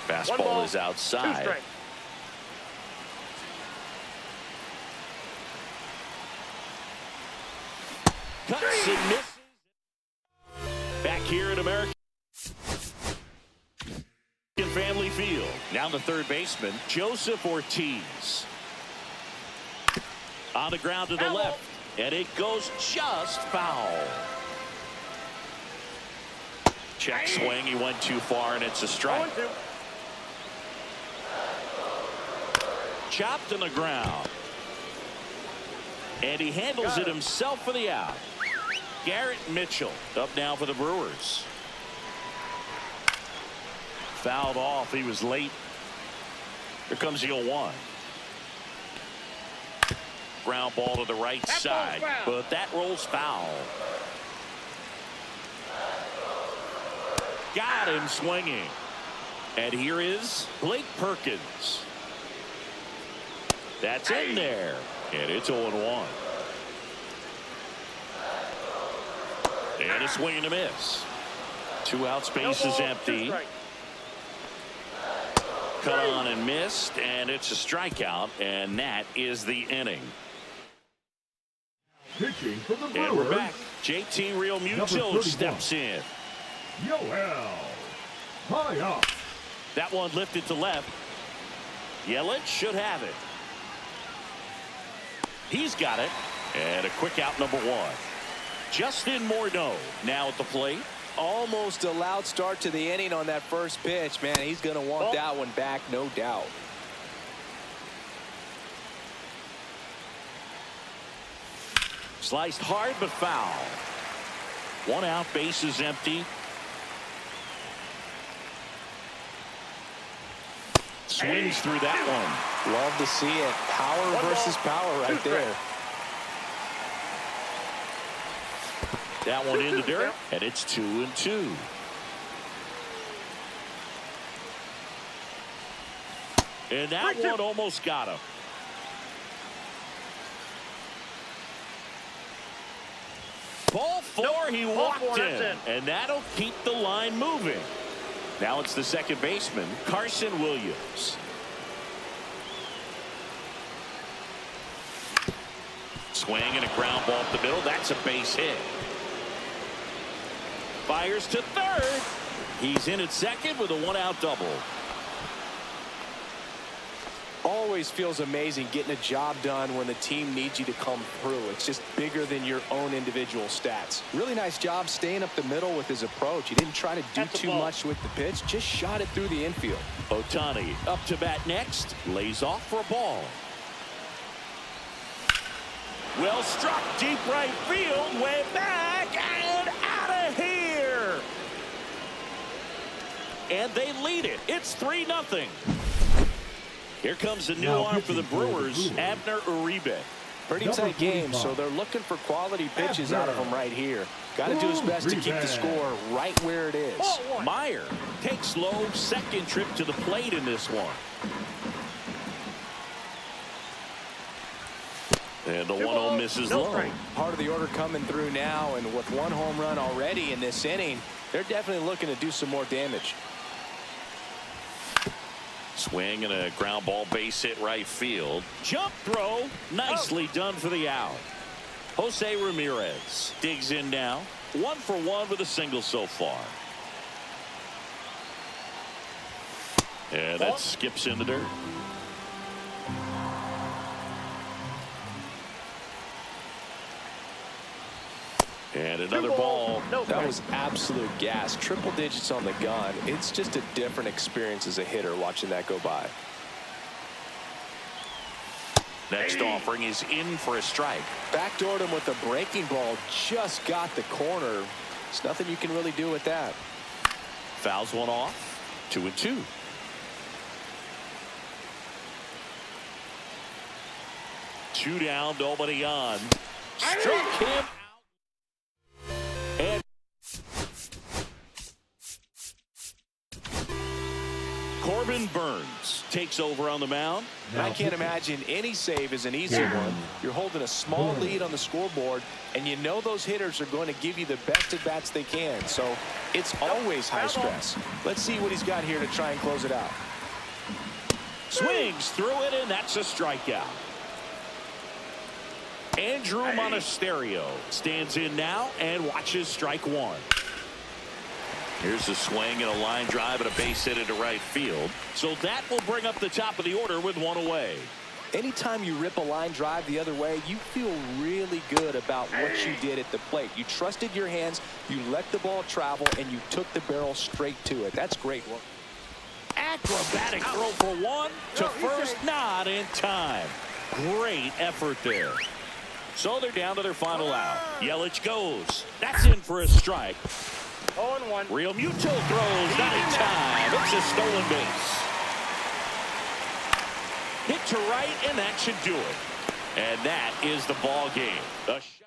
Fastball is outside. 2 strikes. Cuts and misses. Back here at American Family Field. Now the third baseman, Joseph Ortiz. On the ground to the left. And it goes just foul. Check swing. He went too far, and it's a strike. 0-2. Chopped in the ground. And he handles it himself for the out. Garrett Mitchell up now for the Brewers. Fouled off. He was late. Here comes the 0-1. Ground ball to the right side, but that rolls foul. Got him swinging. And here is Blake Perkins. That's in there. And it's 0-1. And a swing and a miss. 2 out, space is empty. Cut on and missed, and it's a strikeout, and that is the inning. Pitching for the Brewers. And we're back. JT Real Muto steps in. Yoel. High up. That one lifted to left. Yelich should have it. He's got it. And a quick out, number 1. Justin Morneau now at the plate. Almost a loud start to the inning on that first pitch. Man, he's going to want that one back, no doubt. Sliced hard but foul. 1 out, base is empty. Swings through that one. Love to see it. Power versus power right there. That one in the dirt, and it's 2-2. And that one almost got him. Ball 4, he walked in, and that'll keep the line moving. Now it's the second baseman, Carson Williams. Swing and a ground ball up the middle. That's a base hit. Fires to third. He's in at second with a 1-out double. Always feels amazing getting a job done when the team needs you to come through. It's just bigger than your own individual stats. Really nice job staying up the middle with his approach. He didn't try to do too much with the pitch, just shot it through the infield. Ohtani up to bat next, lays off for a ball. Well struck, deep right field, way back and out of here. And they lead it. It's 3-0. Here comes a new arm for the Brewers, Abner Uribe. Pretty tight game, so they're looking for quality pitches out of him right here. Got to do his best to keep the score right where it is. Meyer takes low, second trip to the plate in this one. And the 1-0 misses low. Part of the order coming through now, and with 1 home run already in this inning, they're definitely looking to do some more damage. Swing and a ground ball, base hit right field. Jump throw, nicely done for the out. Jose Ramirez digs in now. 1 for 1 with a single so far. And that skips in the dirt. And another ball. That was absolute gas. Triple digits on the gun. It's just a different experience as a hitter watching that go by. Next offering is in for a strike. Backdoored him with a breaking ball. Just got the corner. There's nothing you can really do with that. Fouls one off. 2-2. Two down, nobody on. Struck him. And Corbin Burns takes over on the mound. I can't imagine any save is an easy one. You're holding a small lead on the scoreboard, and you know those hitters are going to give you the best at-bats they can. So it's always high stress. Let's see what he's got here to try and close it out. Swings through it, and that's a strikeout. Andrew Monasterio stands in now and watches strike one. Here's a swing and a line drive and a base hit into right field. So that will bring up the top of the order with one away. Anytime you rip a line drive the other way, you feel really good about what you did at the plate. You trusted your hands, you let the ball travel, and you took the barrel straight to it. That's great work. Acrobatic throw for one to first, not in time. Great effort there. So they're down to their final out. Yelich goes. That's in for a strike. 0-1. Real Muto throws, not in time. It's a stolen base. Hit to right, and that should do it. And that is the ball game. The shutout.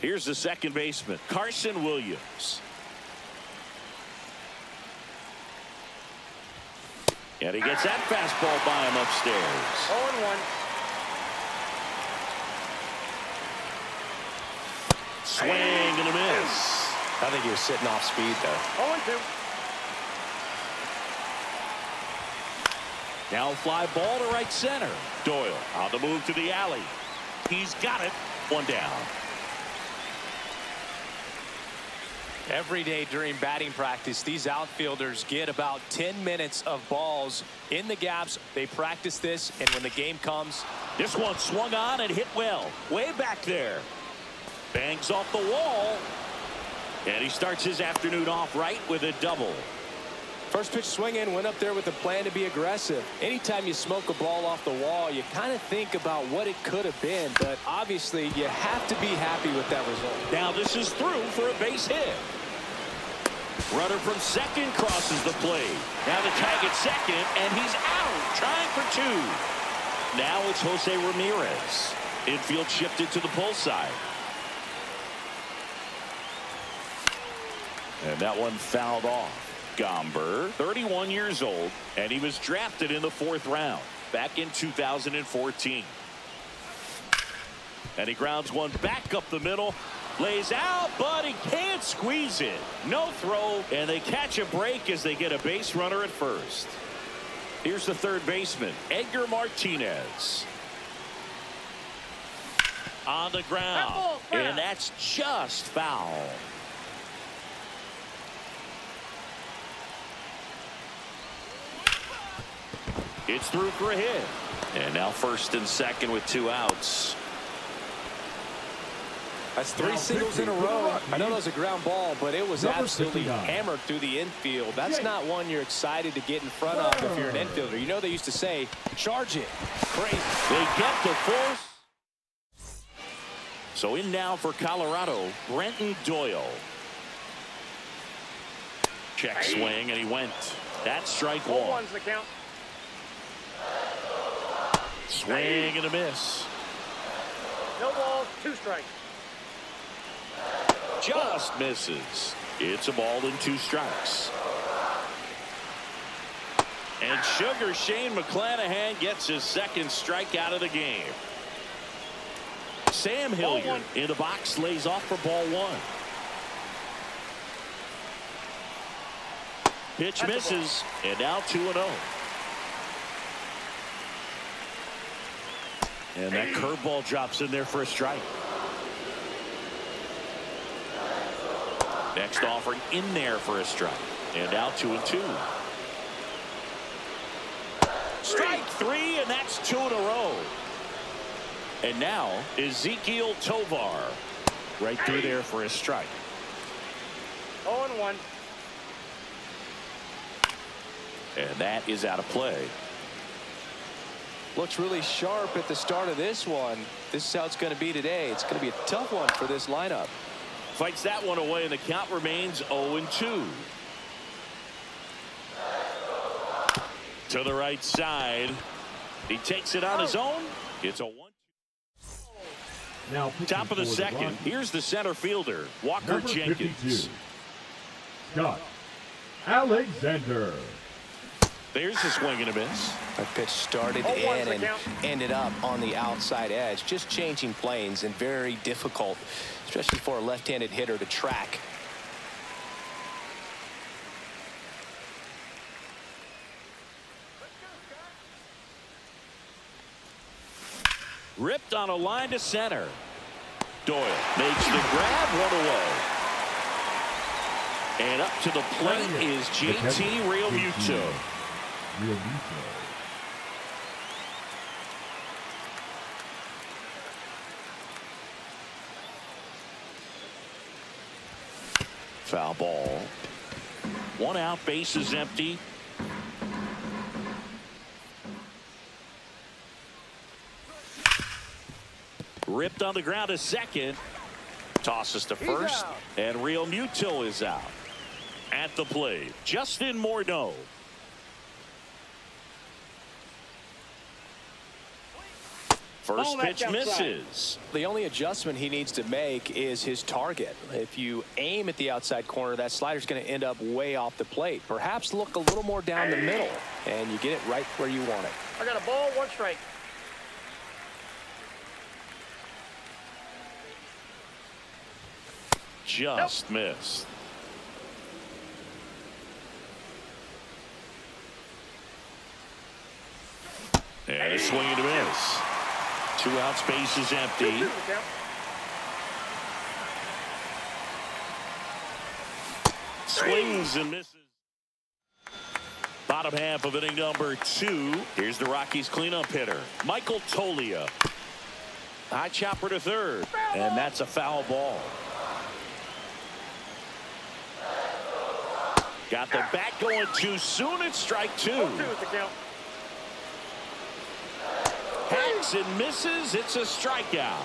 Here's the second baseman, Carson Williams. And he gets that fastball by him upstairs. 0-1. Swing and a miss. I think he was sitting off speed there. 0-2. Now fly ball to right center. Doyle on the move to the alley. He's got it. One down. Every day during batting practice, these outfielders get about 10 minutes of balls in the gaps. They practice this, and when the game comes, This one swung on and hit well. Way back there. Bangs off the wall. And he starts his afternoon off right with a double. first pitch swing in, went up there with a plan to be aggressive. Anytime you smoke a ball off the wall, you kind of think about what it could have been, but obviously you have to be happy with that result. Now this is through for a base hit. Runner from second crosses the plate. Now the tag at second, and he's out, trying for two. Now it's Jose Ramirez. Infield shifted to the pull side. And that one fouled off. Gomber, 31 years old, and he was drafted in the 4th round back in 2014. And he grounds one back up the middle, lays out, but he can't squeeze it. No throw, and they catch a break as they get a base runner at first. Here's the third baseman, Edgar Martinez. On the ground, and that's just foul. It's through for a hit. And now first and second with 2 outs. That's 3 singles in a row. I know that was a ground ball, but it was absolutely hammered through the infield. That's not one you're excited to get in front of if you're an infielder. You know they used to say, charge it. Crazy. They get the force. So in now for Colorado, Brenton Doyle. Check swing, and he went. That's strike 1. 1's the count. Swing and a miss. No balls, 2 strikes. Just misses. It's a ball and 2 strikes. And Sugar Shane McClanahan gets his 2nd strikeout of the game. Sam Hilliard in the box lays off for ball 1. Pitch misses, and now 2-0. And that curveball drops in there for a strike. Next offering in there for a strike. And now 2-2. Strike 3, and that's 2 in a row. And now Ezekiel Tovar right through there for a strike. 0-1. And that is out of play. Looks really sharp at the start of this one. This is how it's going to be today. It's going to be a tough one for this lineup. Fights that one away, and the count remains 0-2. To the right side. He takes it on his own. It's a 1-2. Now Top of the second. Here's the center fielder, Walker number Jenkins. 52, Scott Alexander. There's the swing and a miss. That pitch started in and ended up on the outside edge. Just changing planes and very difficult, especially for a left-handed hitter to track. Ripped on a line to center. Doyle makes the grab, 1 away. And up to the plate is JT Realmuto. Foul ball. 1 out, base is empty. Ripped on the ground to second. Tosses to first. And Realmuto is out. At the plate, Justin Morneau. First pitch misses. The only adjustment he needs to make is his target. If you aim at the outside corner, that slider's going to end up way off the plate. Perhaps look a little more down the middle, and you get it right where you want it. I got a ball, 1 strike. Just missed. And a swing and a miss. 2 out, space is empty. Swings and misses. Bottom half of inning number 2. Here's the Rockies cleanup hitter, Michael Toglia. High chopper to third, and that's a foul ball. Got the bat going too soon. It's strike 2. Hacks and misses. It's a strikeout.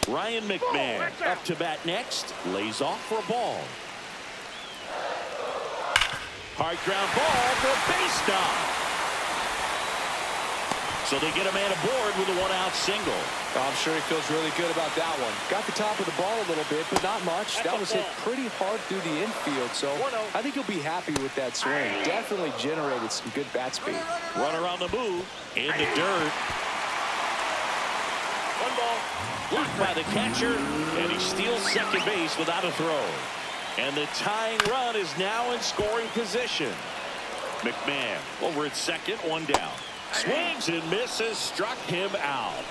Ryan McMahon up to bat next. Lays off for a ball. Hard ground ball for a base stop. So they get a man aboard with a 1-out single. I'm sure he feels really good about that one. Got the top of the ball a little bit, but not much. That was hit pretty hard through the infield, so I think he'll be happy with that swing. Definitely generated some good bat speed. Runner on the move in the dirt. 1 ball. Blocked by the catcher, and he steals second base without a throw. And the tying run is now in scoring position. McMahon over at second, 1 down. Swings and misses, struck him out.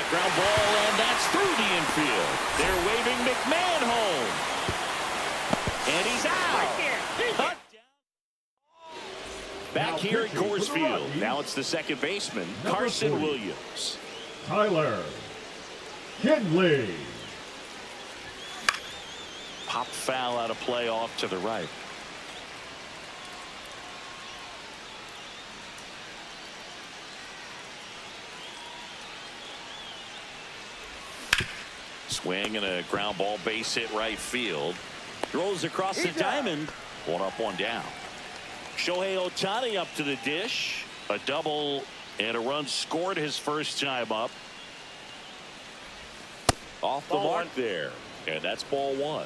Ground ball, and that's through the infield. They're waving McMahon home. And he's out. Back here at Coors Field. Now it's the second baseman, Carson Williams. Tyler Kinley. Popped foul out of play off to the right. Swing and a ground ball, base hit right field. Throws across the diamond. 1 up, 1 down. Shohei Ohtani up to the dish. A double and a run scored his first time up. Off the mark there. And that's ball 1.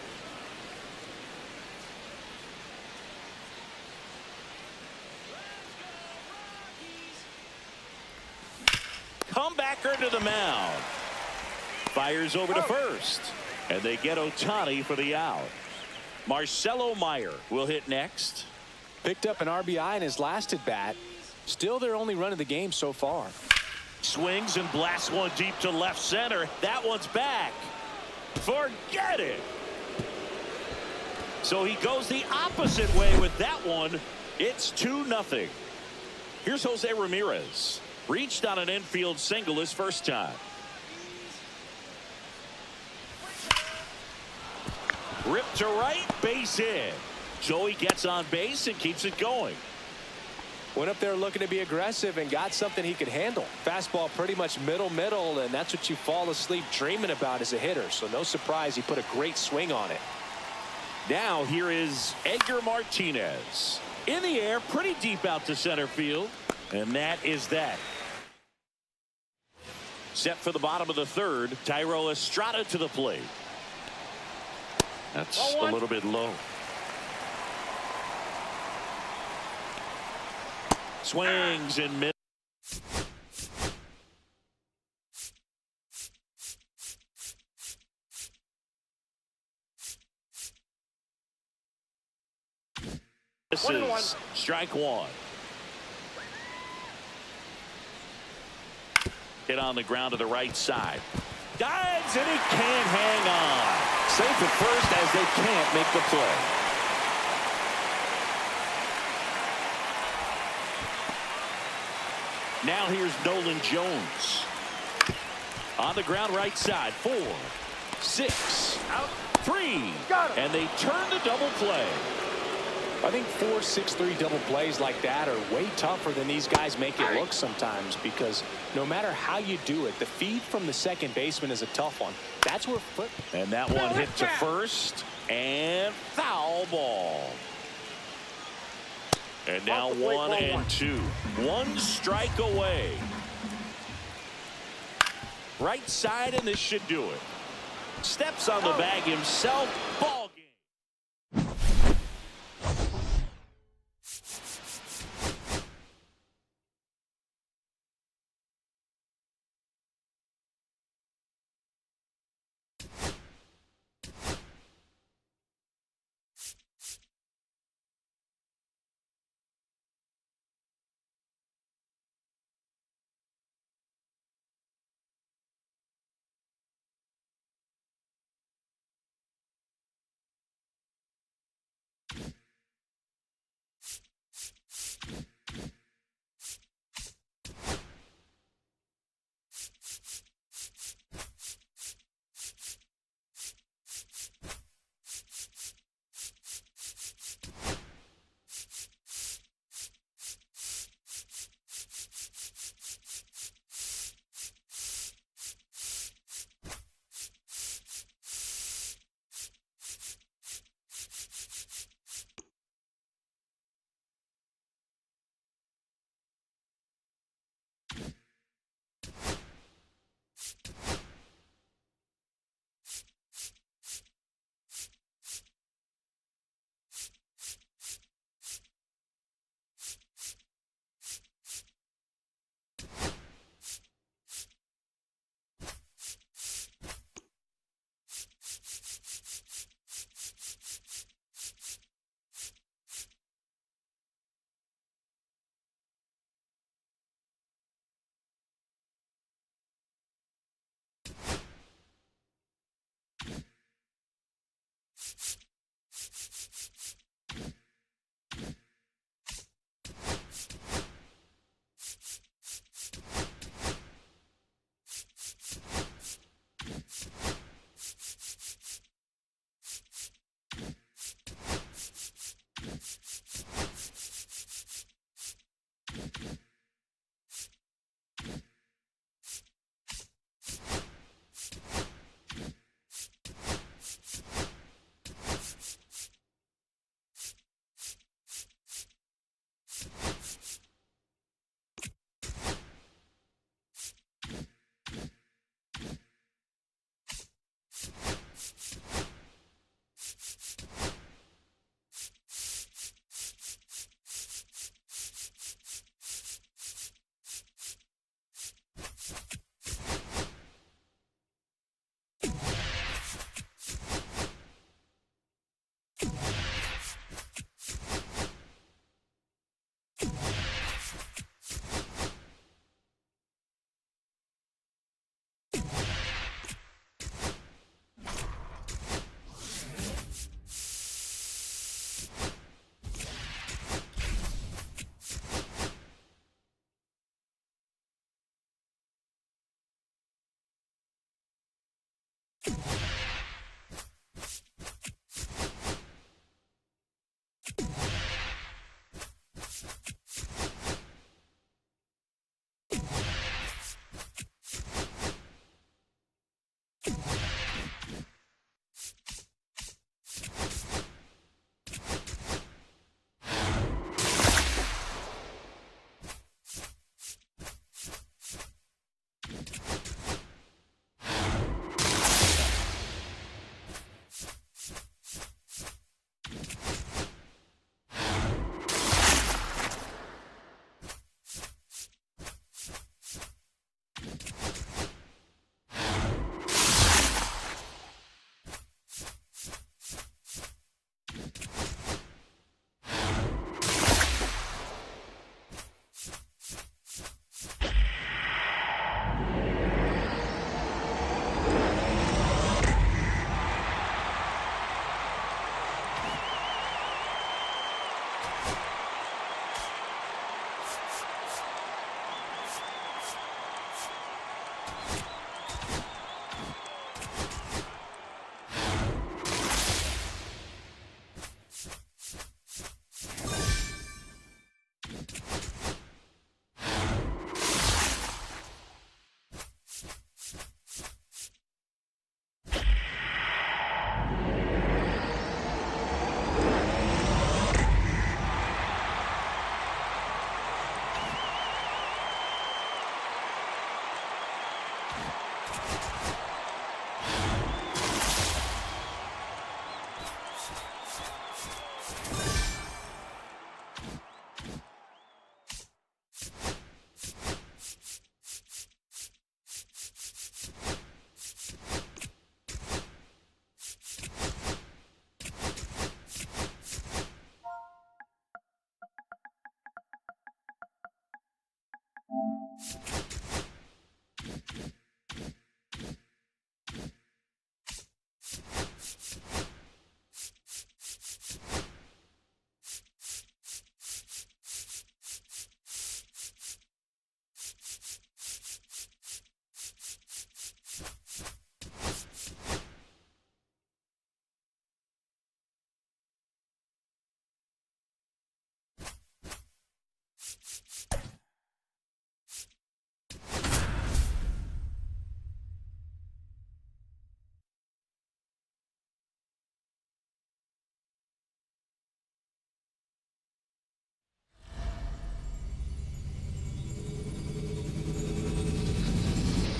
Comebacker to the mound. Fires over to first. And they get Ohtani for the out. Marcelo Meyer will hit next. Picked up an RBI in his last at bat. Still their only run of the game so far. Swings and blasts one deep to left center. That one's back. Forget it. So he goes the opposite way with that one. It's 2-0. Here's Jose Ramirez. Reached on an infield single his first time. Ripped to right, base hit. Joey gets on base and keeps it going. Went up there looking to be aggressive and got something he could handle. Fastball pretty much middle, and that's what you fall asleep dreaming about as a hitter. So no surprise he put a great swing on it. Now here is Edgar Martinez. In the air, pretty deep out to center field. And that is that. Set for the bottom of the third. Thairo Estrada to the plate. That's a little bit low. Swings and misses. This is strike 1. Hit on the ground to the right side. Dives and he can't hang on. Safe at first as they can't make the play. Now here's Nolan Jones. On the ground right side. 4, 6, out, 3. And they turn the double play. I think 4, 6, 3 double plays like that are way tougher than these guys make it look sometimes, because no matter how you do it, the feed from the second baseman is a tough one. That's where and that one hit to first and foul ball. And now 1 and 2. 1 strike away. Right side, and this should do it. Steps on the bag himself. Ball game.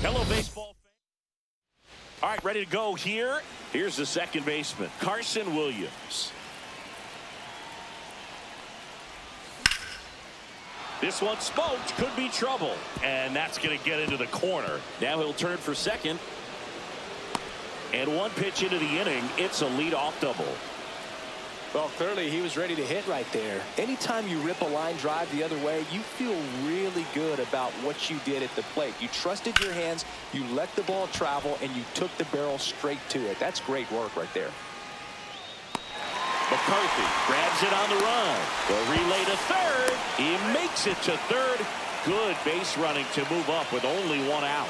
Hello, baseball fans. All right, ready to go here. Here's the second baseman, Carson Williams. This one smoked, could be trouble. And that's going to get into the corner. Now he'll turn for second. And one pitch into the inning, it's a leadoff double. Well, clearly he was ready to hit right there. Anytime you rip a line drive the other way, you feel really good about what you did at the plate. You trusted your hands, you let the ball travel, and you took the barrel straight to it. That's great work right there. McCarthy grabs it on the run. The relay to third. He makes it to third. Good base running to move up with only one out.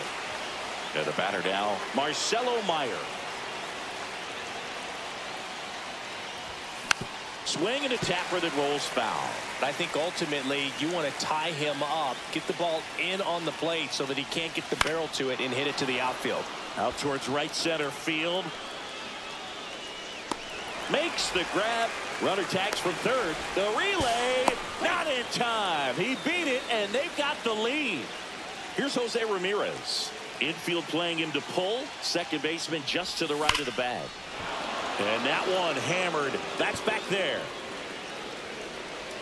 And the batter now, Marcelo Meyer. Swing and a tapper that rolls foul. I think ultimately you want to tie him up, get the ball in on the plate so that he can't get the barrel to it and hit it to the outfield. Out towards right center field. Makes the grab. Runner tags from third. The relay, not in time. He beat it, and they've got the lead. Here's Jose Ramirez. Infield playing him to pull. Second baseman just to the right of the bag. And that one hammered. That's back there.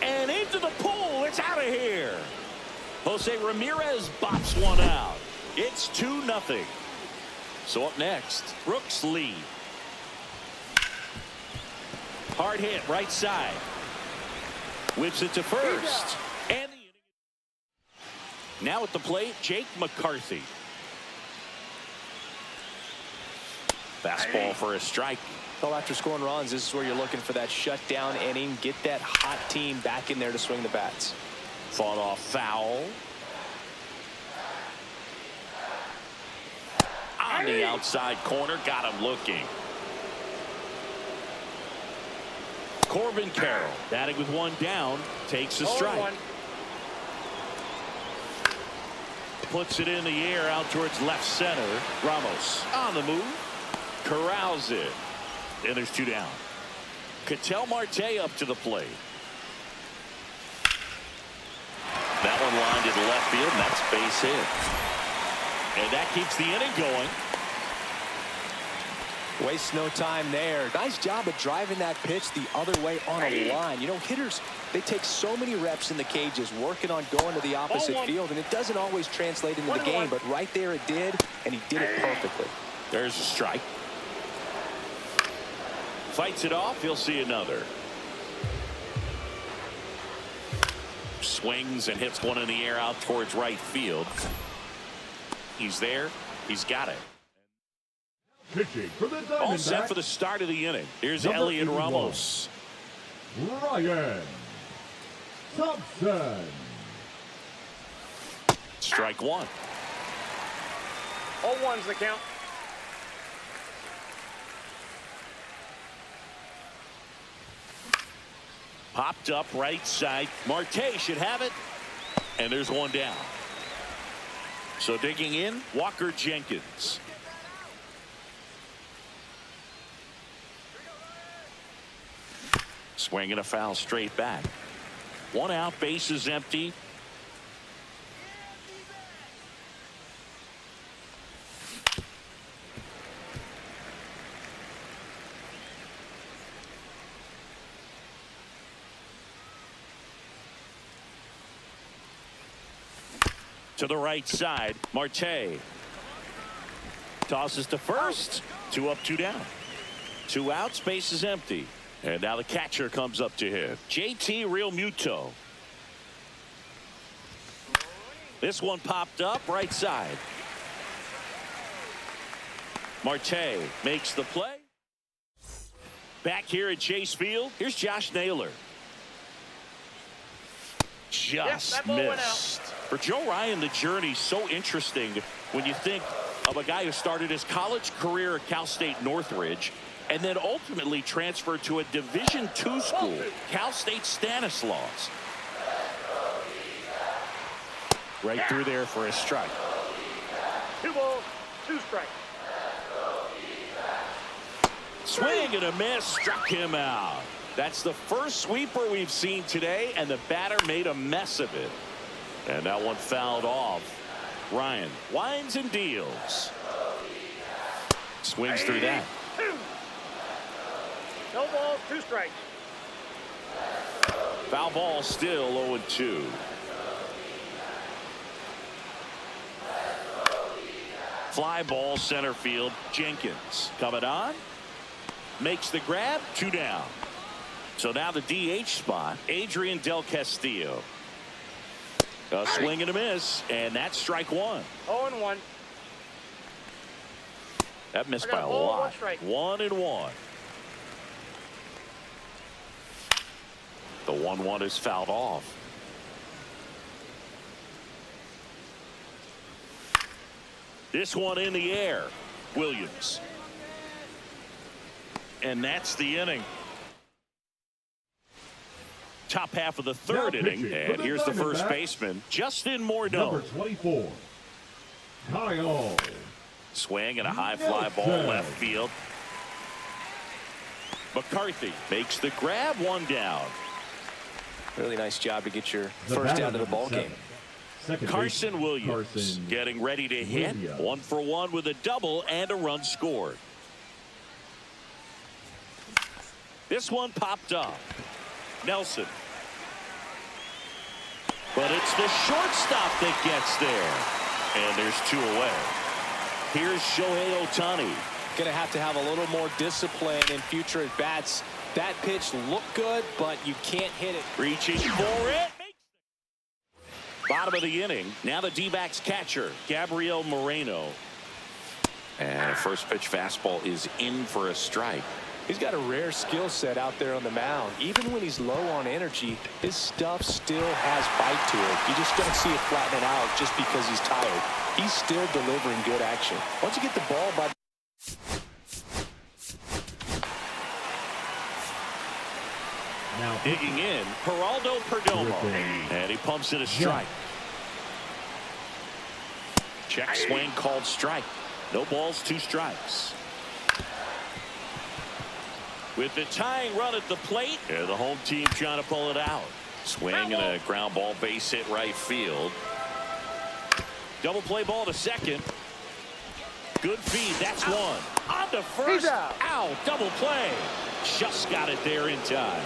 And into the pool. It's out of here. Jose Ramirez bops one out. It's 2-0. So up next, Brooks Lee. Hard hit right side. Whips it to first. And the inning. Now at the plate, Jake McCarthy. Fastball for a strike. Well, after scoring runs, this is where you're looking for that shutdown inning. Get that hot team back in there to swing the bats. Fought off foul. on the outside corner. Got him looking. Corbin Carroll batting with one down. Takes a strike. Puts it in the air out towards left center. Ramos on the move. Corrals it. And there's two down. Ketel Marte up to the plate. That one lined to the left field, and that's base hit. And that keeps the inning going. Waste no time there. Nice job of driving that pitch the other way on a line. You know, hitters, they take so many reps in the cages working on going to the opposite field, and it doesn't always translate into the game, but right there it did, and he did it perfectly. There's a strike. Fights it off. He'll see another. Swings and hits one in the air out towards right field. He's there. He's got it. Pitching for the Diamondbacks. All set for the start of the inning. Here's Elliot Ramos. Ryan Thompson. Strike one. 0-1's the count. Popped up right side. Marte should have it. And there's one down. So digging in, Walker Jenkins. Swinging a foul straight back. One out, base is empty. To the right side, Marte tosses to first. Two up, two down. Two outs, base is empty. And now the catcher comes up to him. JT Realmuto. This one popped up right side. Marte makes the play. Back here at Chase Field, here's Josh Naylor. Just missed. For Joe Ryan, the journey's so interesting when you think of a guy who started his college career at Cal State Northridge and then ultimately transferred to a Division II school, Cal State Stanislaus. Right through there for a strike. 2 balls, 2 strikes. Swing and a miss, struck him out. That's the first sweeper we've seen today, and the batter made a mess of it. And that one fouled off. Ryan winds and deals. Swings through that. 2. No balls, 2 strikes. Foul ball still 0-2. Fly ball center field. Jenkins coming on. Makes the grab. 2 down. So now the DH spot. Adrian Del Castillo. A swing and a miss, and that's strike one. 0-1. That missed by a lot. 1 1-1. The 1-1 is fouled off. This one in the air. Williams. And that's the inning. Top half of the third inning, and here's the first baseman, Justin Morneau. Number 24, Kyle. Swing and a high fly ball left field. McCarthy makes the grab, 1 down. Really nice job to get your first out of the ball game. Carson Williams getting ready to hit. 1 for 1 with a double and a run scored. This one popped up. Nelson. But it's the shortstop that gets there. And there's 2 away. Here's Shohei Ohtani. Going to have a little more discipline in future at bats. That pitch looked good, but you can't hit it. Reaching for it. Bottom of the inning. Now the D-backs catcher, Gabriel Moreno. And first pitch fastball is in for a strike. He's got a rare skill set out there on the mound. Even when he's low on energy, his stuff still has bite to it. You just don't see it flattening out just because he's tired. He's still delivering good action. Once you get the ball by... Now Digging in, Geraldo Perdomo. And he pumps it a strike. Check swing called strike. No balls, 2 strikes. With the tying run at the plate, and the home team trying to pull it out. Swing and a ground ball, base hit right field. Double play ball to second. Good feed. That's one. On to first. Ow. Double play. Just got it there in time.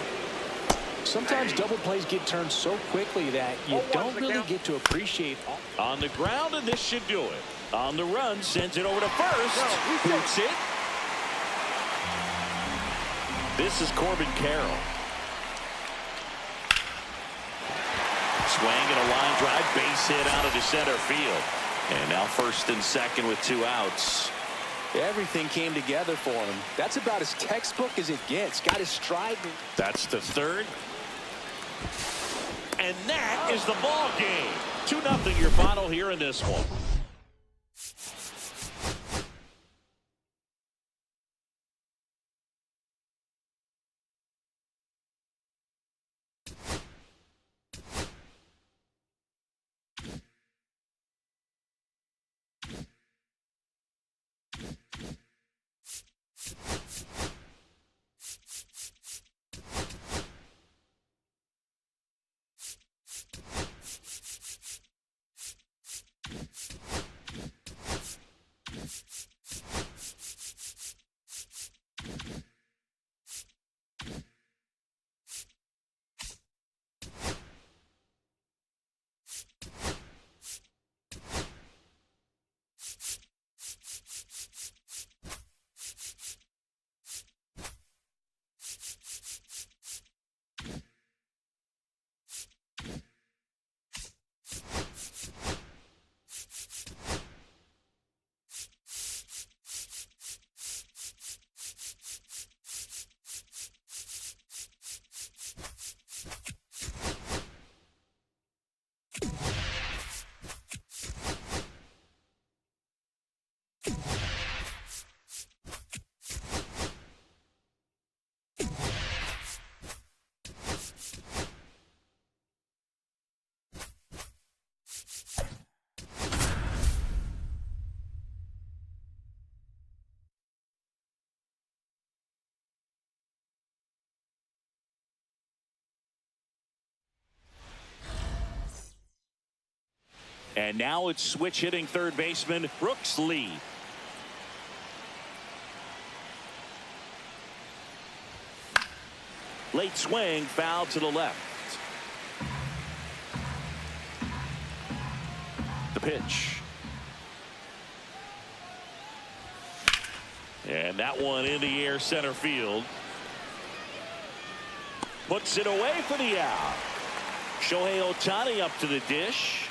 Sometimes double plays get turned so quickly that you don't really get to appreciate. On the ground, and this should do it. On the run, sends it over to first. Hooks it. This is Corbin Carroll. Swing and a line drive, base hit out into center field. And now first and second with 2 outs. Everything came together for him. That's about as textbook as it gets. Got his stride. That's the third. And that is the ball game. 2-0 your final here in this one. And now it's switch hitting third baseman Brooks Lee. Late swing, foul to the left. The pitch. And that one in the air center field. Puts it away for the out. Shohei Ohtani up to the dish.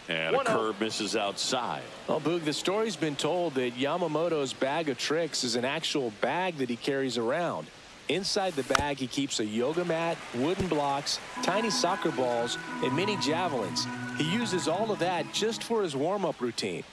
And a curve misses outside. Well, Boog, the story's been told that Yamamoto's bag of tricks is an actual bag that he carries around. Inside the bag, he keeps a yoga mat, wooden blocks, tiny soccer balls, and mini javelins. He uses all of that just for his warm-up routine.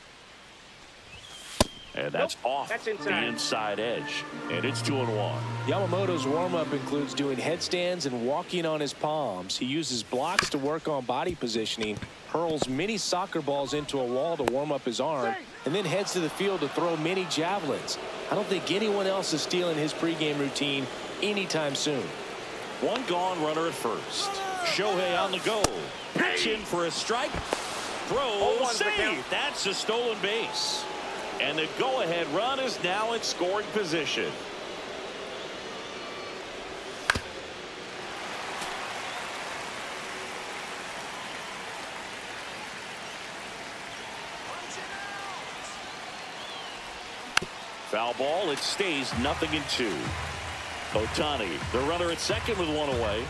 And that's off the inside edge. And it's 2-1. Yamamoto's warm-up includes doing headstands and walking on his palms. He uses blocks to work on body positioning, hurls mini soccer balls into a wall to warm up his arm, and then heads to the field to throw mini javelins. I don't think anyone else is stealing his pregame routine anytime soon. One gone, runner at first. Shohei on the go. Pitch in for a strike. Throw, save. That's a stolen base. And the go-ahead run is now in scoring position. Foul ball. It stays 0-2. Ohtani, the runner at second with one away.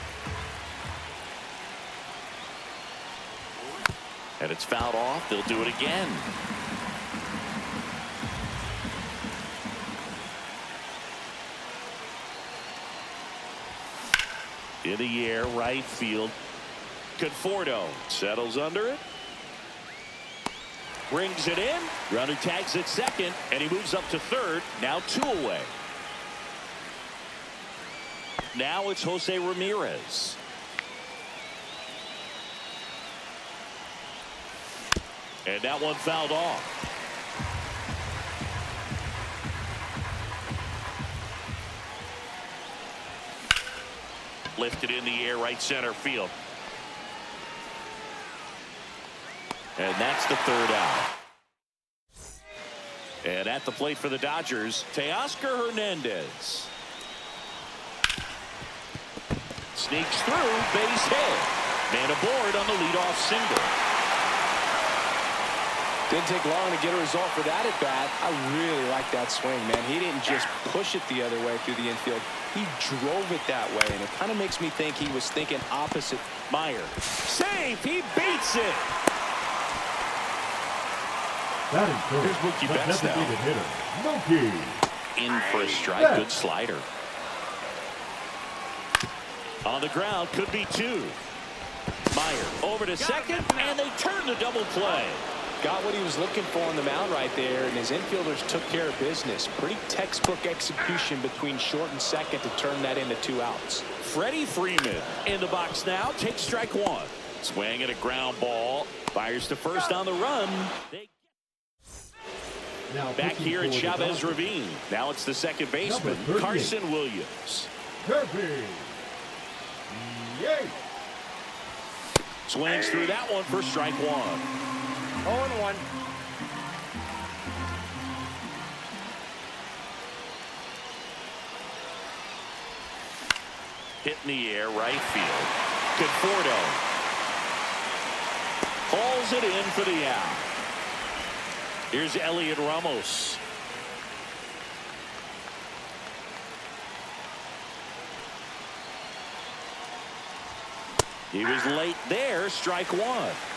And it's fouled off. They'll do it again. In the air, right field. Conforto settles under it. Brings it in. Runner tags at second, and he moves up to third. Now 2 away. Now it's Jose Ramirez. And that one fouled off. Lifted in the air, right center field. And that's the 3rd out. And at the plate for the Dodgers, Teoscar Hernandez. Sneaks through, base hit. Man aboard on the leadoff single. Didn't take long to get a result for that at bat. I really like that swing, man. He didn't just push it the other way through the infield. He drove it that way, and it kind of makes me think he was thinking opposite. Meyer. Save! He beats it! That is good. Here's Mookie The Betts now. designated hitter, Mookie. In for a strike. Good slider. On the ground, could be 2. Meyer over to second, and they turn the double play. Got what he was looking for on the mound right there, and his infielders took care of business. Pretty textbook execution between short and second to turn that into 2 outs. Freddie Freeman in the box now. Takes strike 1. Swing at a ground ball. Fires to first on the run. Now Back pitching here for at the Chavez Dodgers, Ravine. Now it's the second baseman, Number 38. Carson Williams. Kirby. Yay! Swings through that one for strike 1. 0-1. Hit in the air, right field. Conforto hauls it in for the out. Here's Elliot Ramos. He was late there. Strike 1.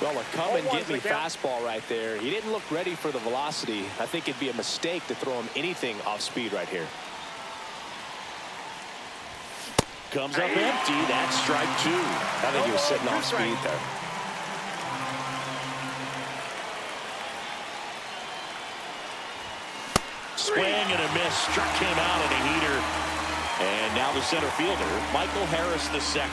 Well, a come and get me fastball right there. He didn't look ready for the velocity. I think it'd be a mistake to throw him anything off speed right here. Comes up empty. That's strike 2. I think he was sitting off speed there. Swing and a miss. Struck him out in a heater. And now the center fielder, Michael Harris II.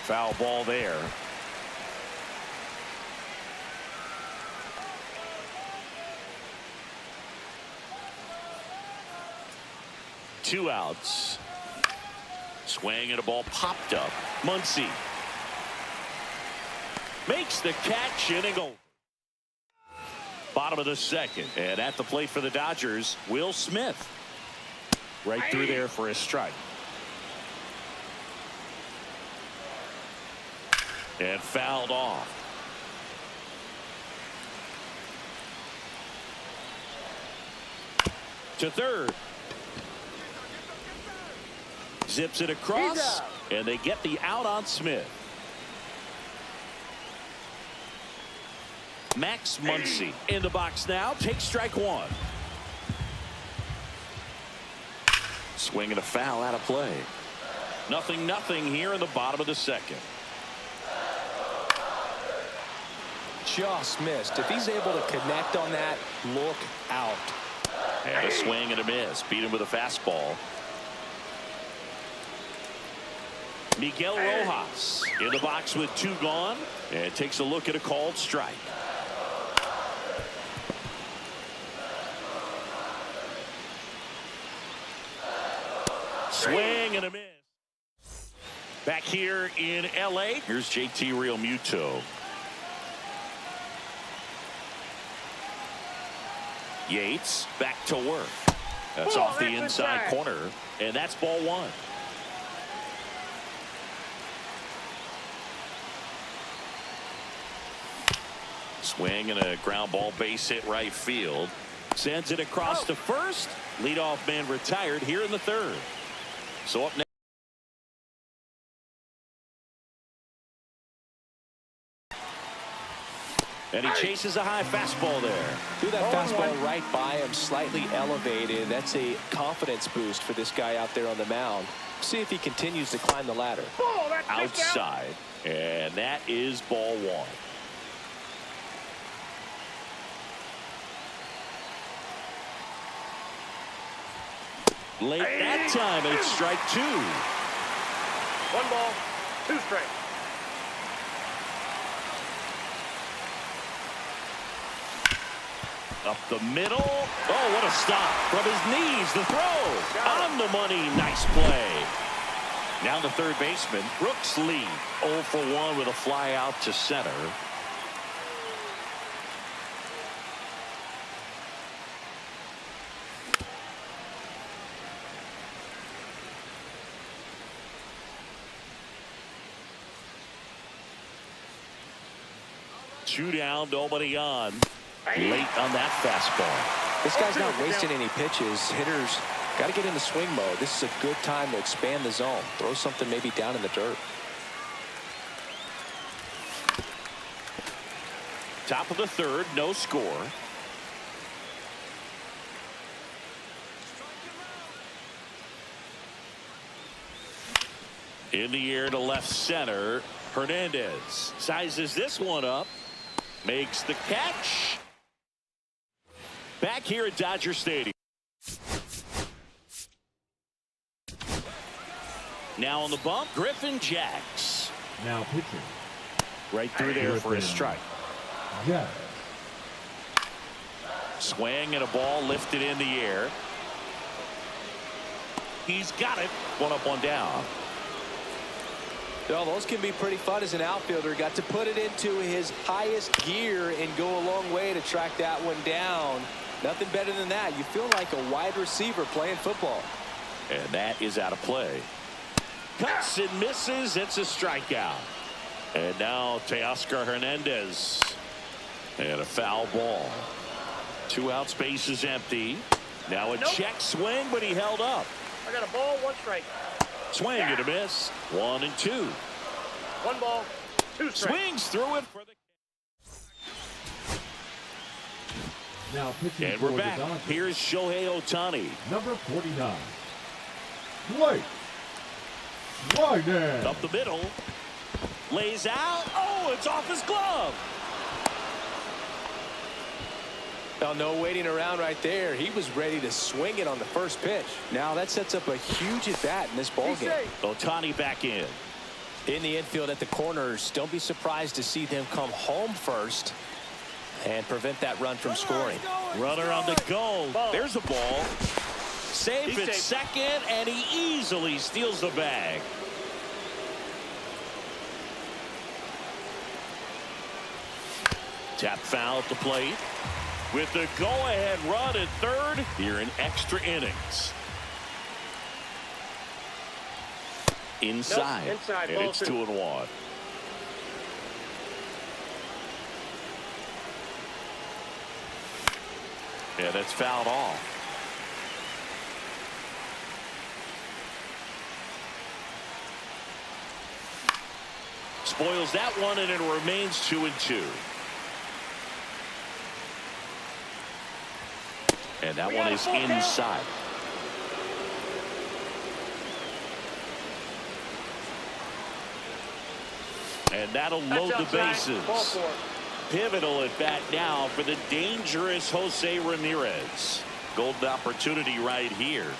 Foul ball there. Two outs. Swing and a ball popped up. Muncy makes the catch, inning over. Bottom of the second, and at the plate for the Dodgers, Will Smith. Right through there for a strike. And fouled off. To third. Zips it across, and they get the out on Smith. Max Muncy in the box now. Takes strike 1. Swing and a foul out of play. 0-0 here in the bottom of the second. Just missed. If he's able to connect on that, look out. And a swing and a miss. Beat him with a fastball. Miguel Rojas in the box with 2 gone, and takes a look at a called strike. Swing and a miss. Back here in LA, here's JT Realmuto. Yates back to work. That's off the inside corner, and that's ball 1. Swing and a ground ball, base hit right field. Sends it across to first. Leadoff man retired here in the third. So up next. And he chases a high fastball there. Threw that fastball right by him, slightly elevated. That's a confidence boost for this guy out there on the mound. See if he continues to climb the ladder. Outside. And that is ball one. Late that time, it's strike two. 1 ball, 2 strikes. Up the middle. Oh, what a stop. From his knees, the throw. On the money. Nice play. Now the third baseman, Brooks Lee. 0 for 1 with a fly out to center. Two down, nobody on. Late on that fastball. This guy's not wasting any pitches. Hitters got to get into swing mode. This is a good time to expand the zone. Throw something maybe down in the dirt. Top of the third, no score. In the air to left center. Hernandez sizes this one up. Makes the catch. Back here at Dodger Stadium. Now on the bump, Griffin Jacks. Now pitching. Right through there for a strike. Jacks. Swing and a ball lifted in the air. He's got it. One up, one down. Well, those can be pretty fun as an outfielder. Got to put it into his highest gear and go a long way to track that one down. Nothing better than that. You feel like a wide receiver playing football. And that is out of play. Cuts and misses. It's a strikeout. And now Teoscar Hernandez. And a foul ball. 2 outs, base is empty. Now a check swing, but he held up. I got a ball, 1 strike. Swing and a miss. 1 and 2. 1 ball, 2 strikes. Swings through it for the. Now pitching And for we're the back. Dodgers. Here's Shohei Ohtani. Number 49. Blake Snell. Up the middle. Lays out. Oh, it's off his glove. Well, no waiting around right there. He was ready to swing it on the first pitch. Now that sets up a huge at bat in this ball game. Ohtani back in. In the infield at the corners, don't be surprised to see them come home first and prevent that run from scoring. Runner on the go. Ball. There's a ball. Safe He's at safe. second, and he easily steals the bag. Tap foul at the plate. With the go-ahead run at third here in extra innings. Inside. Nope, inside, And ball it's 2. 2-1. Yeah, that's fouled off. Spoils that one, and it remains 2-2. And that one is inside. And that'll load the bases. Ball 4. Pivotal at bat now for the dangerous Jose Ramirez. Golden opportunity right here.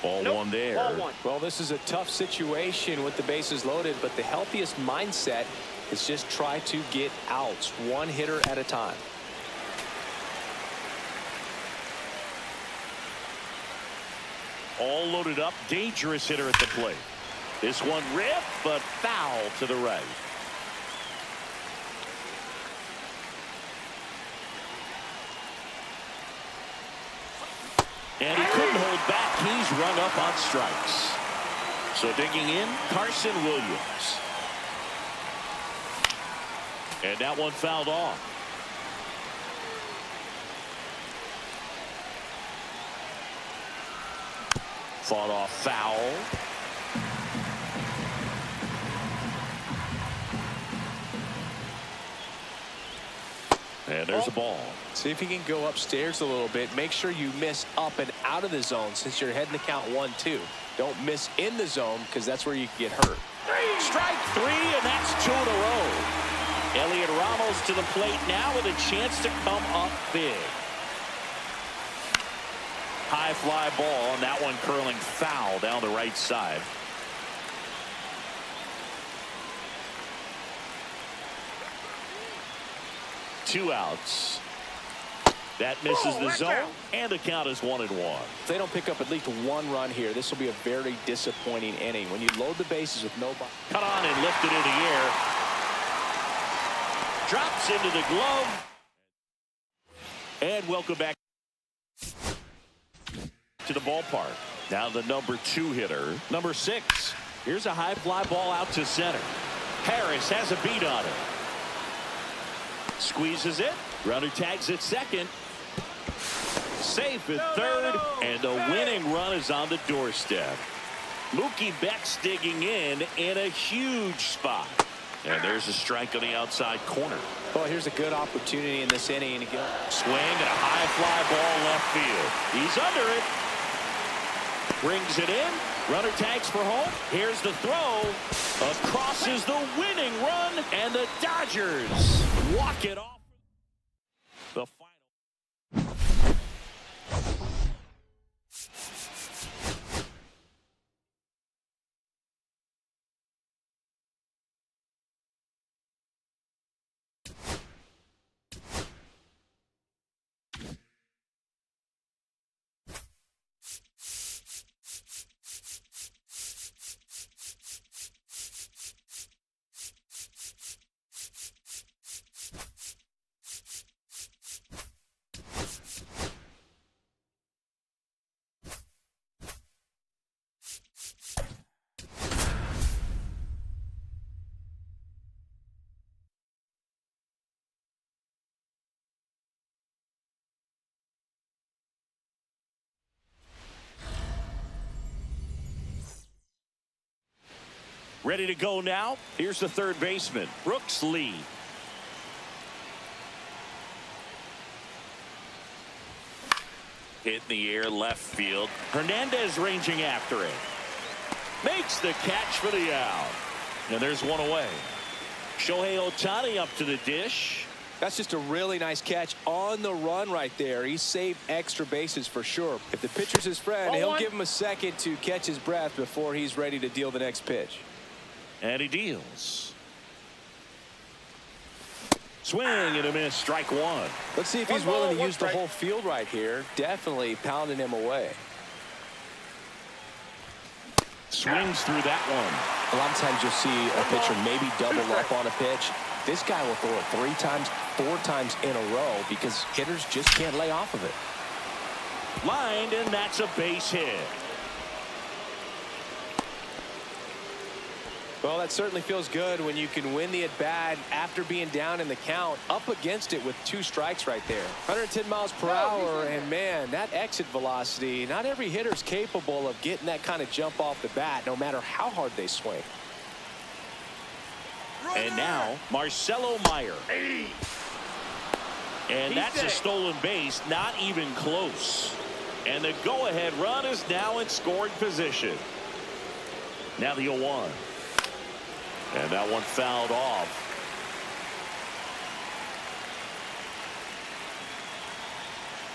Ball Nope. 1 there. Ball 1. Well, this is a tough situation with the bases loaded, but the healthiest mindset is just try to get outs, 1 hitter at a time. All loaded up. Dangerous hitter at the plate. This one ripped, but foul to the right. And he couldn't hold back. He's rung up on strikes. So digging in, Carson Williams. And that one fouled off. Fought off foul. And there's a ball. See if you can go upstairs a little bit. Make sure you miss up and out of the zone since you're heading to count 1-2. Don't miss in the zone because that's where you can get hurt. Strike three, and that's 2 in a row. Elliot Ramos to the plate now with a chance to come up big. High fly ball, and that one curling foul down the right side. Two outs. That misses the zone, and the count is 1-1. If they don't pick up at least one run here, this will be a very disappointing inning. When you load the bases with nobody. Cut on and lifted in the air. Drops into the glove. And welcome back to the ballpark. Now the number 2 hitter, number 6. Here's a high fly ball out to center. Harris has a beat on it. Squeezes it. Runner tags at second. Safe at third. And the winning run is on the doorstep. Mookie Betts digging in a huge spot. And there's a strike on the outside corner. Well, here's a good opportunity in this inning to get. Swing and a high fly ball left field. He's under it. Brings it in. Runner tags for home. Here's the throw. Across is the winning run. And the Dodgers walk it off. The final. Ready to go now. Here's the third baseman, Brooks Lee. Hit in the air left field. Hernandez ranging after it. Makes the catch for the out. And there's one away. Shohei Ohtani up to the dish. That's just a really nice catch on the run right there. He saved extra bases for sure. If the pitcher's his friend, he'll give him a second to catch his breath before he's ready to deal the next pitch. And he deals. Swing and a miss. Strike one. Let's see if he's willing to use the whole field right here. Definitely pounding him away. Swings through that one. A lot of times you'll see a pitcher maybe double up on a pitch. This guy will throw it 3 times, 4 times in a row because hitters just can't lay off of it. Lined, and that's a base hit. Well, that certainly feels good when you can win the at-bat after being down in the count, up against it with 2 strikes right there. 110 miles per hour, and man, that exit velocity, not every hitter's capable of getting that kind of jump off the bat, no matter how hard they swing. And now, Marcelo Meyer. And that's a stolen base, not even close. And the go-ahead run is now in scoring position. Now the 0-1. And that one fouled off.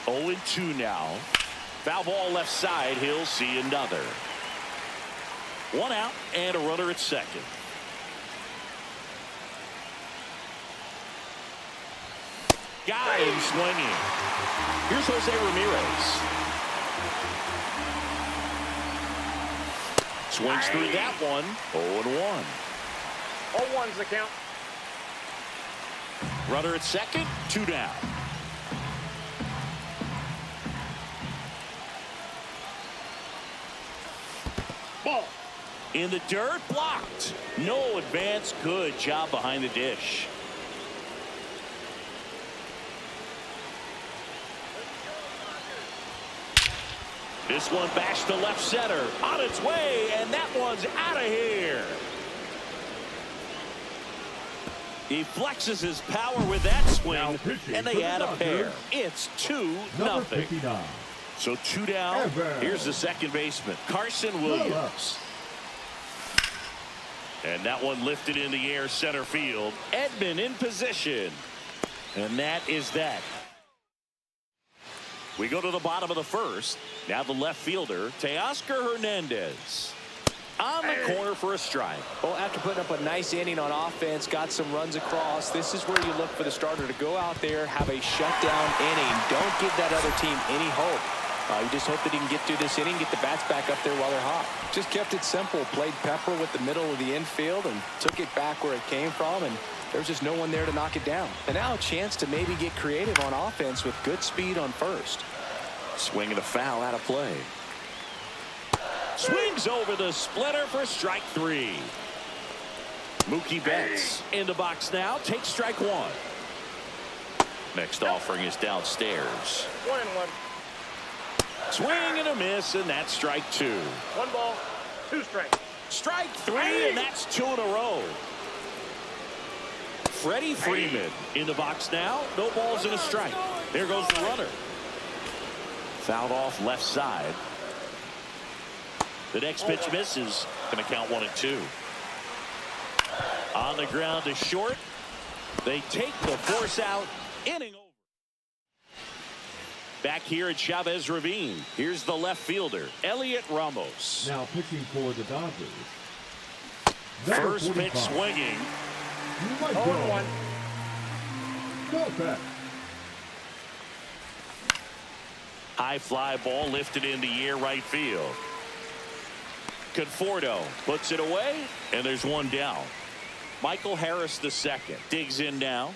Oh, 0-2 now. Foul ball left side. He'll see another. 1 out and a runner at second. Got him swinging. Here's Jose Ramirez. Swings through that one. 0-1. 0-1's the count. Runner at second, 2 down. Ball. In the dirt, blocked. No advance. Good job behind the dish. This one bashed to left center. On its way, and that one's out of here. He flexes his power with that swing, Now pitching and for they the add a Dodgers, pair. It's 2-0. Number 59. So 2 down. Evans. Here's the second baseman, Carson Williams. And that one lifted in the air center field. Edman in position. And that is that. We go to the bottom of the first. Now the left fielder, Teoscar Hernandez. On the corner for a strike. Well, after putting up a nice inning on offense, got some runs across, this is where you look for the starter to go out there, have a shutdown inning. Don't give that other team any hope. You just hope that he can get through this inning, get the bats back up there while they're hot. Just kept it simple, played pepper with the middle of the infield and took it back where it came from, and there's just no one there to knock it down. And now a chance to maybe get creative on offense with good speed on first. Swing and a foul out of play. Swings over the splitter for strike 3. Mookie Betts in the box now. Takes strike 1. Next offering is downstairs. 1-1. Swing and a miss, and that's strike 2. 1 ball, 2 strikes. Strike 3, and that's 2 in a row. Freddie Freeman in the box now. No balls and a strike. There goes the runner. Fouled off left side. The next pitch misses. Going to count 1-2. On the ground to short. They take the force out. Inning over. Back here at Chavez Ravine. Here's the left fielder, Elliot Ramos. Now pitching for the Dodgers. First pitch swinging. Michael Kopech. High fly ball lifted in the air right field. Conforto puts it away, and there's one down. Michael Harris the second digs in now.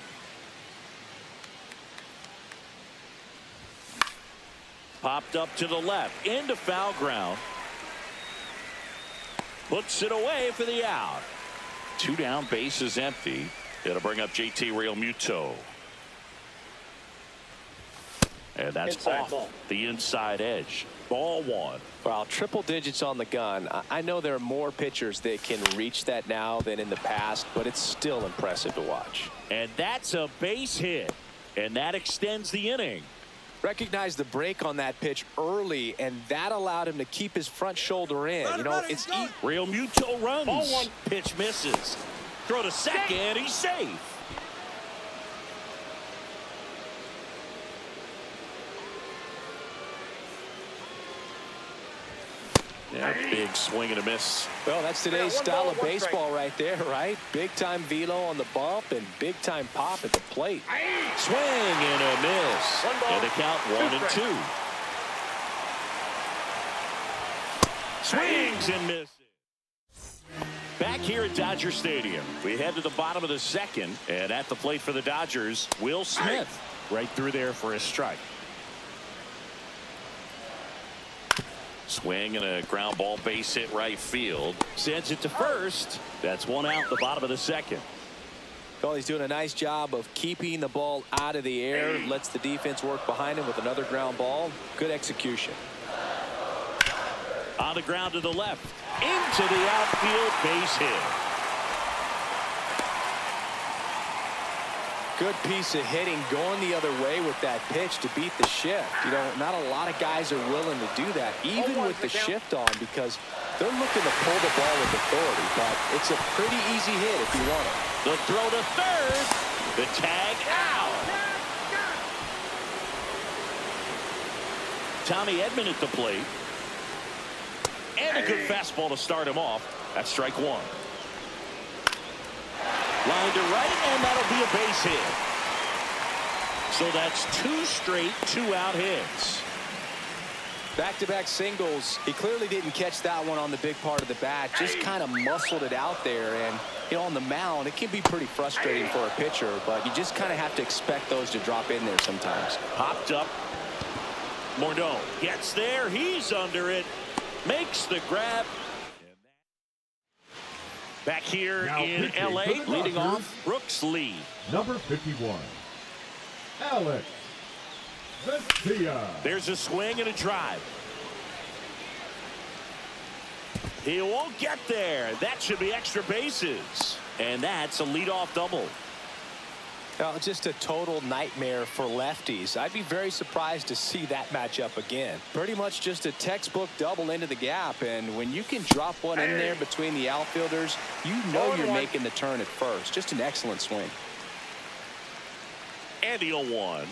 Popped up to the left into foul ground. Puts it away for the out. 2 down, base is empty. It'll bring up JT Realmuto. And that's Inside off ball. the inside edge. Ball 1. Well, triple digits on the gun. I know there are more pitchers that can reach that now than in the past, but it's still impressive to watch. And that's a base hit. And that extends the inning. Recognized the break on that pitch early, and that allowed him to keep his front shoulder in. You know, it's Realmuto runs. Ball 1. Pitch misses. Throw to second. He's safe. Yeah, big swing and a miss. Well, that's today's one style ball, of 1 baseball strike. right there, right? Big time velo on the bump and big time pop at the plate. Swing and a miss. 1 ball, And the count 2 1-2. Swings and misses. Back here at Dodger Stadium, we head to the bottom of the second, and at the plate for the Dodgers, Will Smith right through there for a strike. Swing and a ground ball base hit right field. Sends it to first. That's 1 out the bottom of the second. Well, he's doing a nice job of keeping the ball out of the air. Lets the defense work behind him with another ground ball. Good execution. On the ground to the left. Into the outfield, base hit. Good piece of hitting going the other way with that pitch to beat the shift. You know, not a lot of guys are willing to do that, even with the shift on, because they're looking to pull the ball with authority, but it's a pretty easy hit if you want it. The throw to third. The tag out. Tommy Edman at the plate. And a good fastball to start him off. That's strike 1. Line to right, and that'll be a base hit. So that's 2 straight 2-out hits. Back-to-back singles. He clearly didn't catch that one on the big part of the bat. Just kind of muscled it out there. And, you know, on the mound, it can be pretty frustrating for a pitcher, but you just kind of have to expect those to drop in there sometimes. Popped up. Morneau gets there. He's under it. Makes the grab. Back here Now in pitching L.A., for the leading Dodgers, off, Brooks Lee. Number 51. Alex Vesia. There's a swing and a drive. He won't get there. That should be extra bases. And that's a leadoff double. Just a total nightmare for lefties. I'd be very surprised to see that matchup again. Pretty much just a textbook double into the gap, and when you can drop one in there between the outfielders, you know you're making the turn at first. Just an excellent swing. And the 0-1.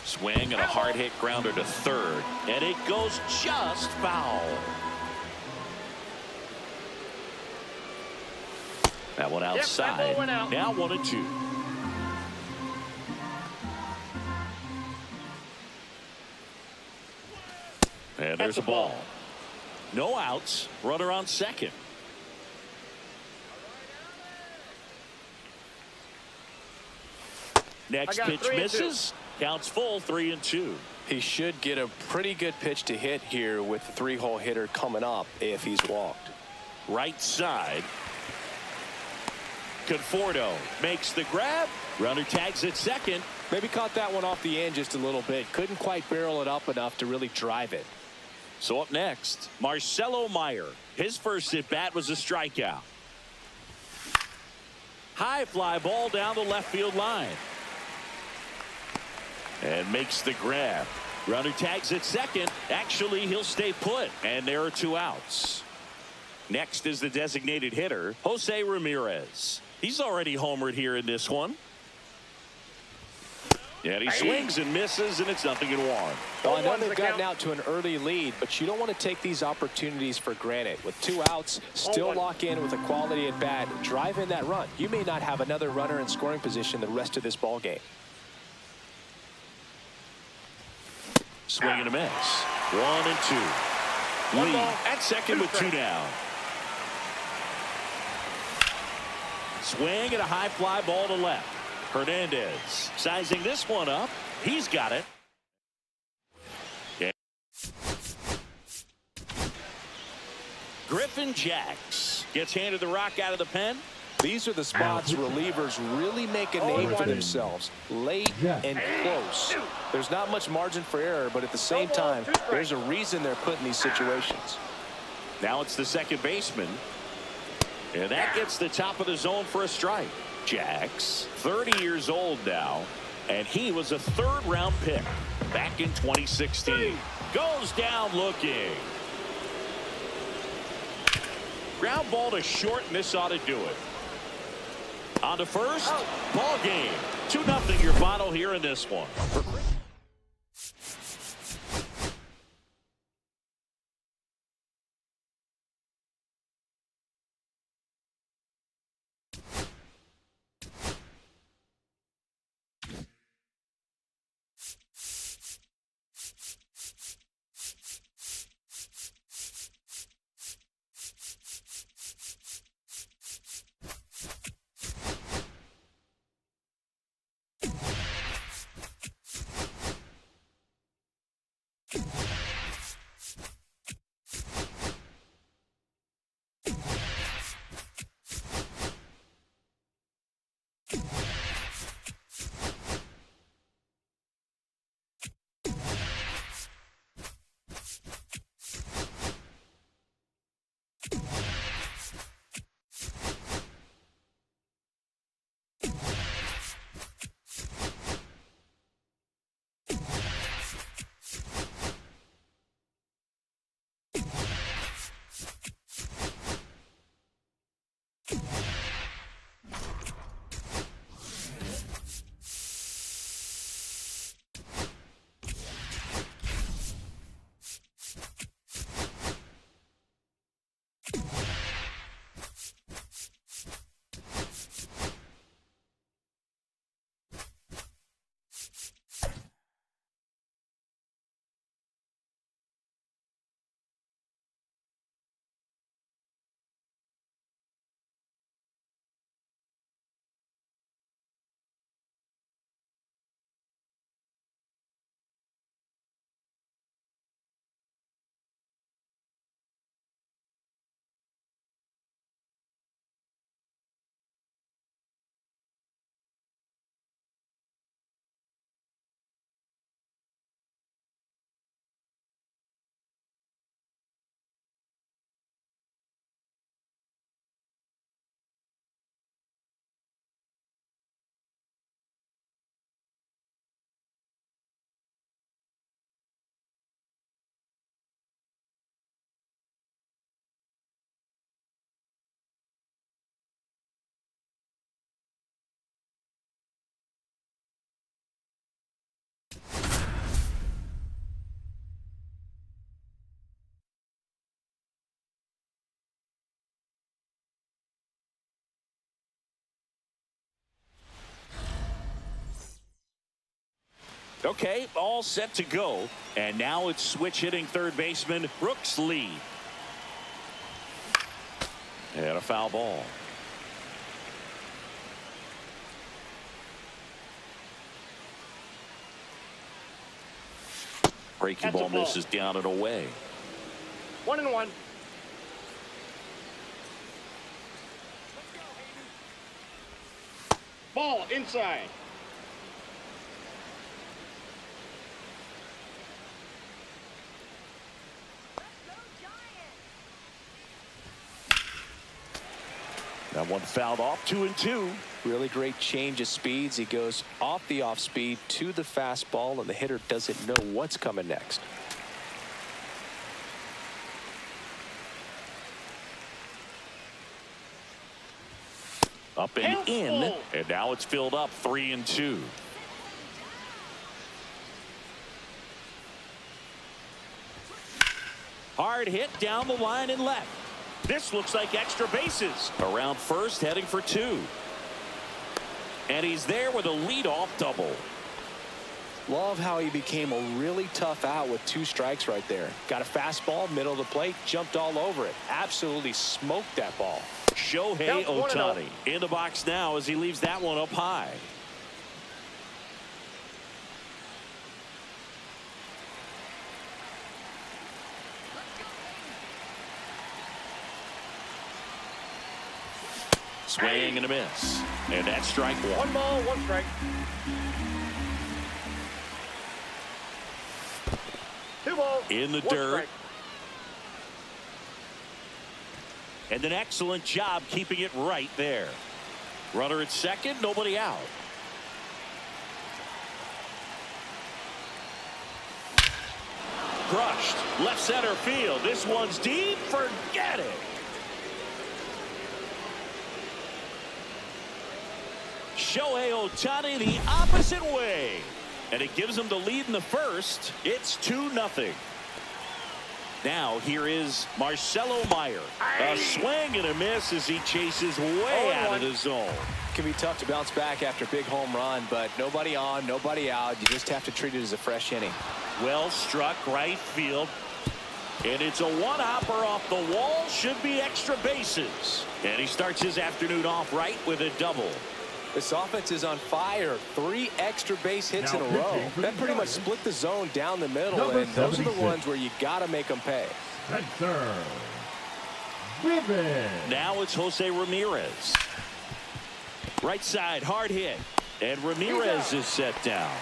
Swing and a hard hit grounder to third, and it goes just foul. That one outside. that ball went out. Now 1-2. And there's a ball. No outs. Runner on second. Next pitch misses. Counts full, 3-2. He should get a pretty good pitch to hit here with the 3-hole hitter coming up if he's walked. Right side. Conforto makes the grab. Runner tags at second. Maybe caught that one off the end just a little bit. Couldn't quite barrel it up enough to really drive it. So up next, Marcelo Meyer. His first at bat was a strikeout. High fly ball down the left field line. And makes the grab. Runner tags at second. Actually, he'll stay put. And there are 2 outs. Next is the designated hitter, Jose Ramirez. He's already homered here in this one. And he swings and misses, and it's 0-1. Well, I know they've gotten out to an early lead, but you don't want to take these opportunities for granted. With 2 outs, still lock in with a quality at bat. Drive in that run. You may not have another runner in scoring position the rest of this ball game. Swing and a miss. 1-2. Lee at second with 2 down. Swing and a high fly ball to left. Hernandez sizing this one up. He's got it. Yeah. Griffin Jacks gets handed the rock out of the pen. These are the spots relievers really make a name for themselves. Late and close. There's not much margin for error, but at the same time, there's a reason they're put in these situations. Now it's the second baseman. And that gets the top of the zone for a strike. Jacks, 30 years old now, and he was a 3rd-round pick back in 2016. Goes down looking. Ground ball to short, and this ought to do it. On to first, ball game. 2-0 your final here in this one. Okay, all set to go. And now it's switch hitting third baseman Brooks Lee. And a foul ball. Breaking ball misses down and away. 1-1. Ball inside. That one fouled off. 2-2. Really great change of speeds. He goes off the off speed to the fastball, and the hitter doesn't know what's coming next. Up and in, and now it's filled up. 3-2. Hard hit down the line and left. This looks like extra bases. Around first, heading for 2. And he's there with a leadoff double. Love how he became a really tough out with 2 strikes right there. Got a fastball, middle of the plate, jumped all over it. Absolutely smoked that ball. Shohei Ohtani in the box now as he leaves that one up high. Swing and a miss. And that's strike 1. 1 ball, 1 strike. 2 balls. In the 1 dirt. strike. And an excellent job keeping it right there. Runner at second, nobody out. Crushed. Left center field. This one's deep. Forget it. Shohei Ohtani the opposite way. And it gives him the lead in the first. It's 2-0. Now here is Marcelo Meyer. A swing and a miss as he chases way out of the zone. Can be tough to bounce back after a big home run, but nobody on, nobody out. You just have to treat it as a fresh inning. Well struck right field. And it's a one-hopper off the wall. Should be extra bases. And he starts his afternoon off right with a double. This offense is on fire. 3 extra base hits in a row. That pretty much split the zone down the middle, and those are the ones where you got to make them pay. Spencer Ribbon. Now it's Jose Ramirez. Right side, hard hit. And Ramirez is set down.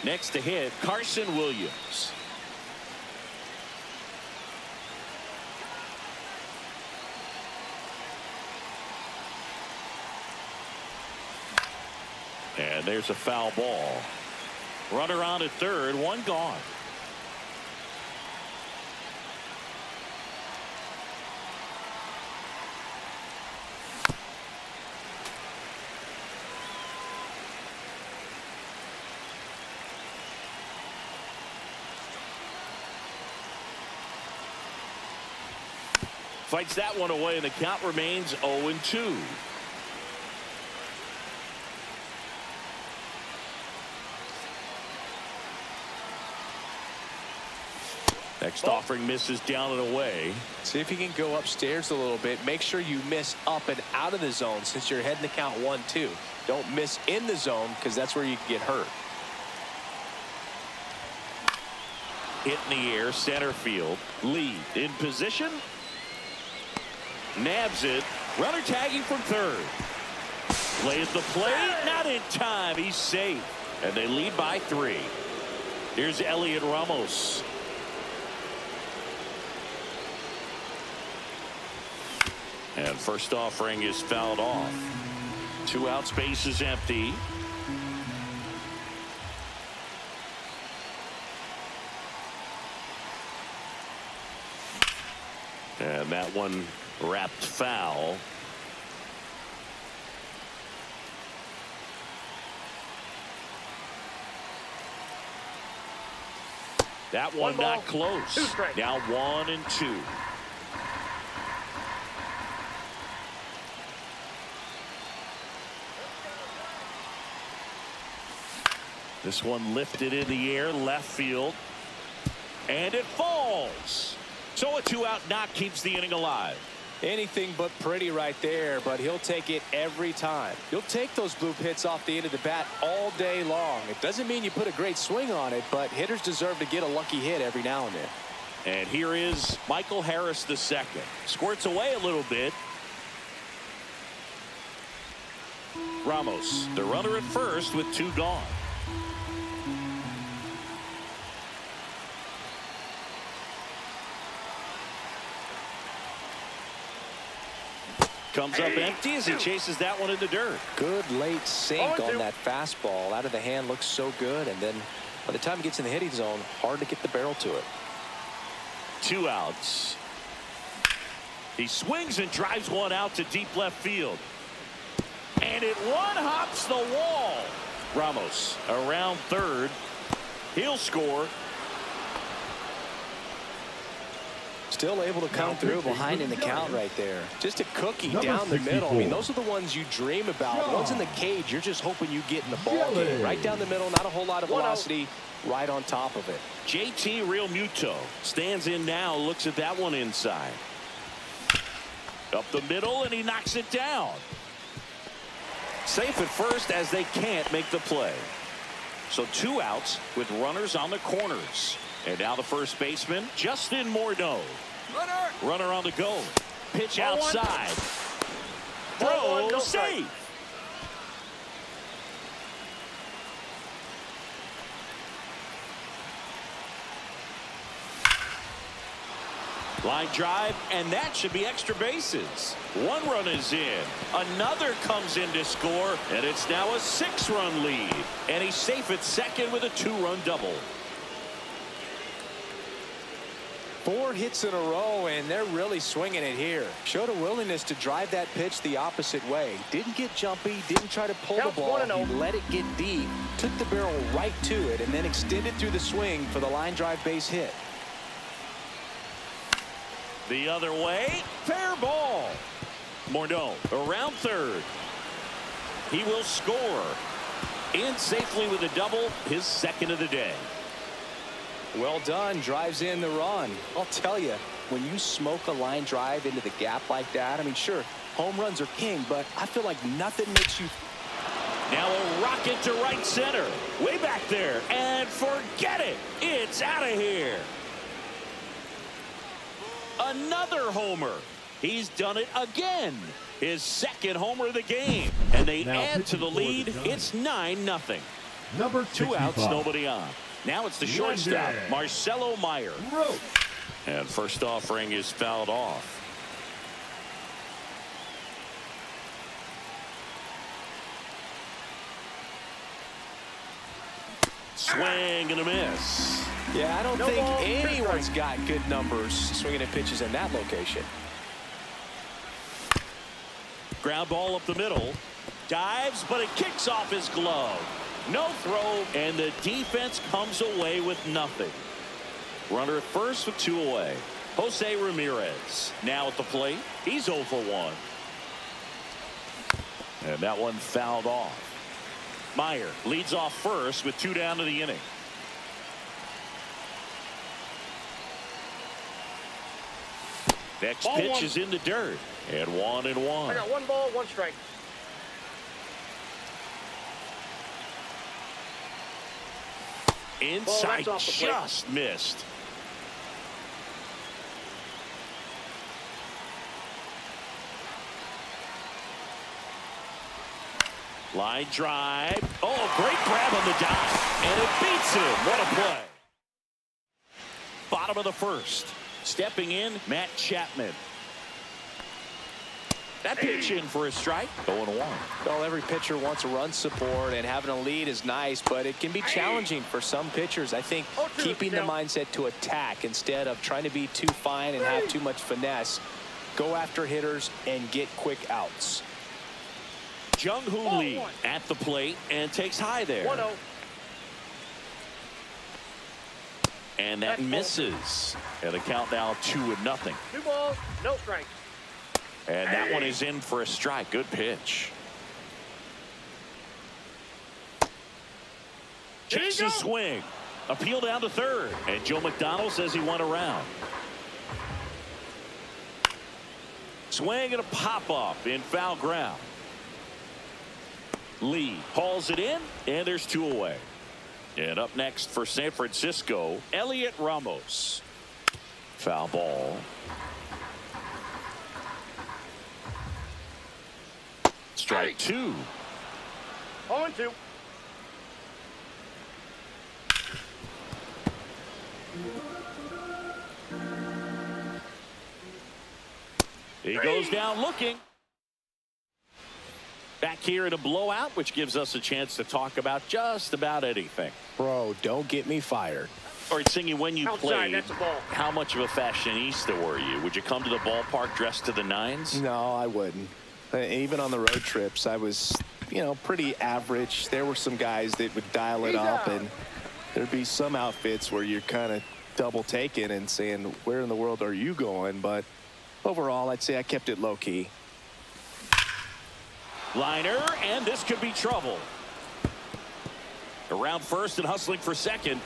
Next to hit, Carson Williams. And there's a foul ball. Runner on at third, 1 gone. Fights that one away, and the count remains 0-2. Next offering misses down and away. See if you can go upstairs a little bit. Make sure you miss up and out of the zone since you're heading to count 1-2. Don't miss in the zone because that's where you can get hurt. Hit in the air, center field. Lee in position. Nabs it. Runner tagging from third. Play at the plate. Not in time. He's safe. And they lead by 3. Here's Elliot Ramos. And first offering is fouled off. 2 outs, base is empty. And that one wrapped foul. That one not close. Now 1-2. This one lifted in the air, left field. And it falls. So a 2-out knock keeps the inning alive. Anything but pretty right there, but he'll take it every time. He'll take those bloop hits off the end of the bat all day long. It doesn't mean you put a great swing on it, but hitters deserve to get a lucky hit every now and then. And here is Michael Harris II. Squirts away a little bit. Ramos, the runner at first with 2 gone. Comes up empty as he chases that one in the dirt. Good late sink on that fastball. Out of the hand, looks so good, and then by the time he gets in the hitting zone, hard to get the barrel to it. 2 outs. He swings and drives one out to deep left field. And it one-hops the wall. Ramos around third. He'll score. Still able to come through behind in the count right there. Just a cookie down the middle. I mean, those are the ones you dream about. The ones in the cage, you're just hoping you get in the ball game. Right down the middle, not a whole lot of velocity, right on top of it. JT Realmuto stands in now, looks at that one inside. Up the middle, and he knocks it down. Safe at first as they can't make the play. So 2 outs with runners on the corners. And now the first baseman, Justin Morneau. Runner on the go. Pitch outside. Throw safe. Line drive, and that should be extra bases. 1 run is in. Another comes in to score, and it's now a 6-run lead. And he's safe at second with a 2-run double. 4 hits in a row, and they're really swinging it here. Showed a willingness to drive that pitch the opposite way. Didn't get jumpy, didn't try to pull the ball. He let it get deep, took the barrel right to it, and then extended through the swing for the line drive base hit. The other way, fair ball. Morneau around third. He will score. In safely with a double, his 2nd of the day. Well done, drives in the run. I'll tell you, when you smoke a line drive into the gap like that, I mean, sure, home runs are king, but I feel like nothing makes you. Now a rocket to right center. Way back there, and forget it. It's out of here. Another homer. He's done it again. His 2nd homer of the game. And they add to the lead. It's 9-0. Number 2 outs, nobody on. Now it's the shortstop, Marcelo Meyer. And first offering is fouled off. Swing and a miss. Yeah, I don't think anyone's got good numbers swinging at pitches in that location. Ground ball up the middle. Dives, but it kicks off his glove. No throw, and the defense comes away with nothing. Runner at first with 2 away. Jose Ramirez now at the plate. He's 0 for 1. And that one fouled off. Meyer leads off first with 2 down to the inning. Next pitch is in the dirt. And 1-1. I got 1 ball, 1 strike. Inside, just missed. Line drive. Oh, great grab on the dive. And it beats him. What a play. Bottom of the first. Stepping in, Matt Chapman. That pitch in for a strike. 0-1. Well, every pitcher wants a run support, and having a lead is nice, but it can be challenging for some pitchers. I think keeping the mindset to attack instead of trying to be too fine and have too much finesse. Go after hitters and get quick outs. Jung-Hoo Lee at the plate and takes high there. 1-0. And that misses. And the count now 2-0. 2 balls, no strikes. And that one is in for a strike. Good pitch. Takes a swing. Appeal down to third. And Joe McDonald says he won around. Swing and a pop-up in foul ground. Lee hauls it in, and there's 2 away. And up next for San Francisco, Elliot Ramos. Foul ball. Strike 2. 0-2. He goes down looking. Back here in a blowout, which gives us a chance to talk about just about anything. Bro, don't get me fired. All right, Singy, when you Outside, played, that's a ball. how much of a fashionista were you? Would you come to the ballpark dressed to the nines? No, I wouldn't. Even on the road trips, I was, pretty average. There were some guys that would dial it up, and there'd be some outfits where you're kind of double taking and saying, where in the world are you going? But overall, I'd say I kept it low key. Liner, and this could be trouble. Around first and hustling for second.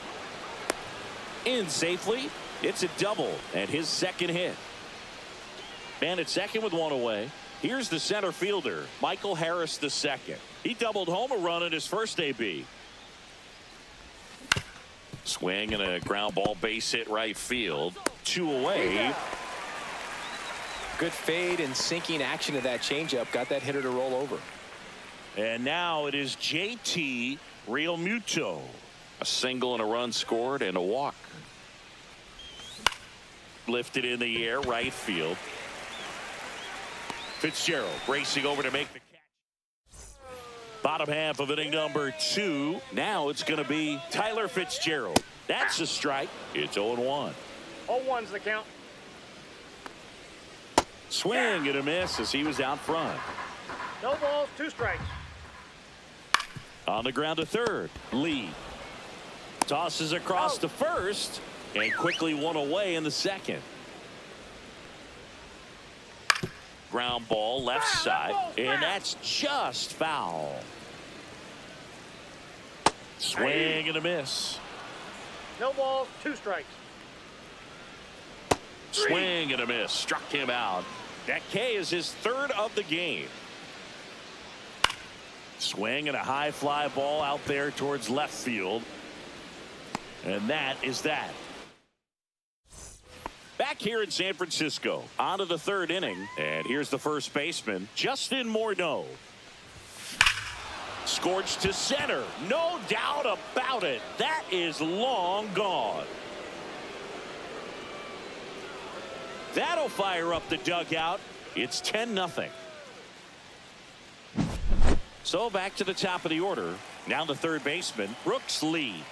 In safely. It's a double and his second hit. Man at second with 1 away. Here's the center fielder, Michael Harris II. He doubled home a run in his first AB. Swing and a ground ball base hit right field. 2 away. Good fade and sinking action of that changeup. Got that hitter to roll over. And now it is JT Realmuto. A single and a run scored and a walk. Lifted in the air, right field. Fitzgerald racing over to make the catch. Bottom half of inning number 2. Now it's going to be Tyler Fitzgerald. That's a strike. It's 0-1. 0-1's the count. Swing and a miss as he was out front. No balls, 2 strikes. On the ground to third. Lee tosses across to first and quickly 1 away in the second. Ground ball left side, and that's just foul. Swing and a miss. No balls, 2 strikes. Swing and a miss. Struck him out. That K is his 3rd of the game. Swing and a high fly ball out there towards left field. And that is that. Back here in San Francisco, on to the 3rd inning. And here's the first baseman, Justin Morneau. Scorched to center. No doubt about it. That is long gone. That'll fire up the dugout. It's 10-0. So back to the top of the order. Now the third baseman, Brooks Lee.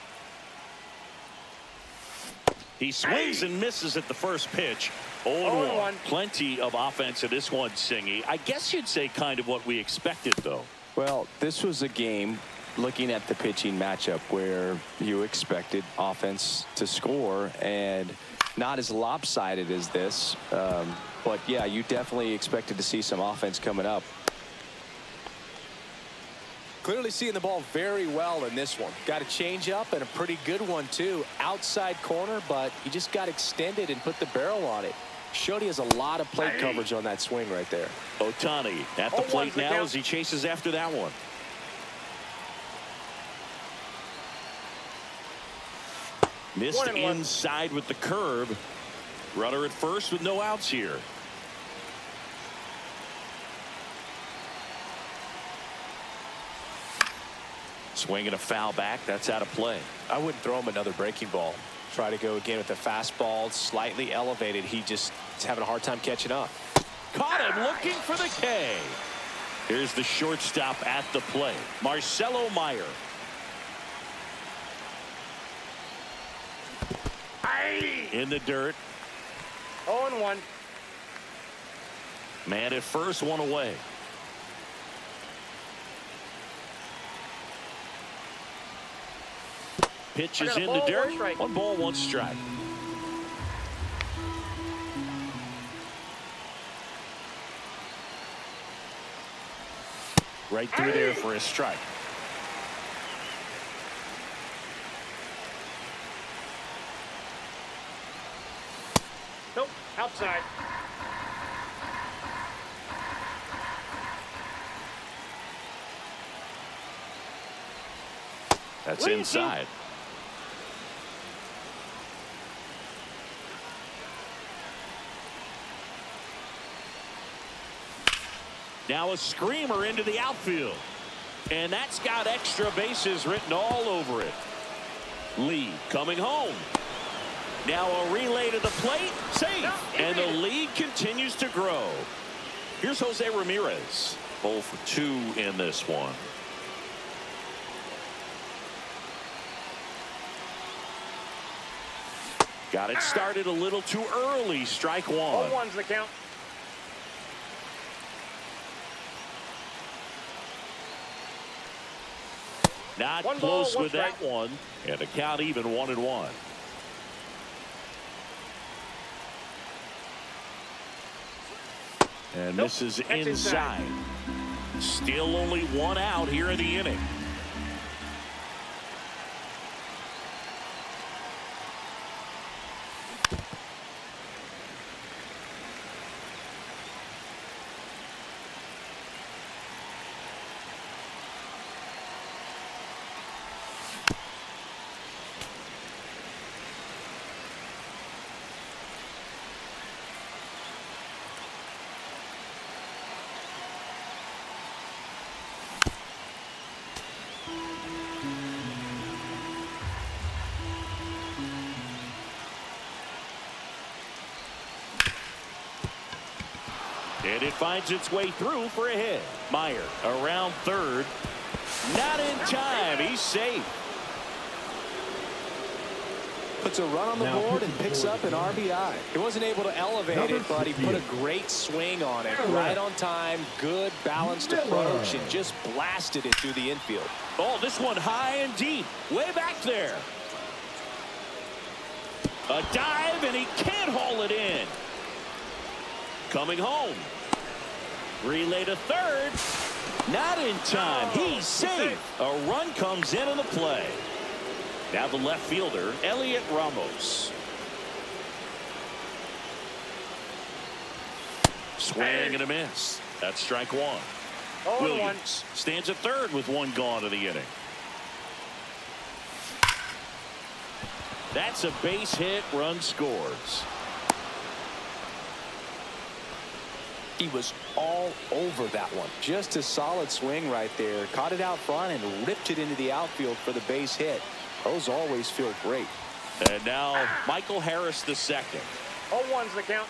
He swings and misses at the first pitch. 0-1. Plenty of offense in this one, Singy. I guess you'd say kind of what we expected, though. Well, this was a game, looking at the pitching matchup, where you expected offense to score, and not as lopsided as this. But, yeah, you definitely expected to see some offense coming up. Clearly seeing the ball very well in this one. Got a change up and a pretty good one, too. Outside corner, but he just got extended and put the barrel on it. Showed he has a lot of plate coverage on that swing right there. Ohtani at the plate now as he chases after that one. Missed inside with the curve. Runner at first with no outs here. Swinging a foul back. That's out of play. I wouldn't throw him another breaking ball. Try to go again with the fastball, slightly elevated. He just is having a hard time catching up. Caught him looking for the K. Here's the shortstop at the plate, Marcelo Meyer. In the dirt. 0-1. Man at first, 1 away. Pitch is in the dirt. 1 ball, 1 strike. Right through there for a strike. outside. That's inside. Now a screamer into the outfield. And that's got extra bases written all over it. Lee coming home. Now a relay to the plate. Safe. And the lead continues to grow. Here's Jose Ramirez. 0 for 2 in this one. Got it started a little too early. Strike one. 0-1's the count. Not One close ball, one with that one. And the count even 1-1. And Nope. this is That's inside. Still only one out here in the inning. And it finds its way through for a hit. Meyer around third. Not in time. He's safe. Puts a run on the Now board and pitching picks for up the an Dodgers. RBI. He wasn't able to elevate Number it, but he put a 68. great swing on it. Miller. Right on time, good balanced Miller. approach, and just blasted it through the infield. Oh, this one high and deep. Way back there. A dive, and he can't haul it in. Coming home. Relay to third. Not in time. He's safe. A run comes in on the play. Now the left fielder, Elliot Ramos. Swing and a miss. That's strike one. 0-1. Williams stands at third with one gone to the inning. That's a base hit. Run scores. He was all over that one. Just a solid swing right there. Caught it out front and ripped it into the outfield for the base hit. Those always feel great. And now Michael Harris the second. 0-1's the count.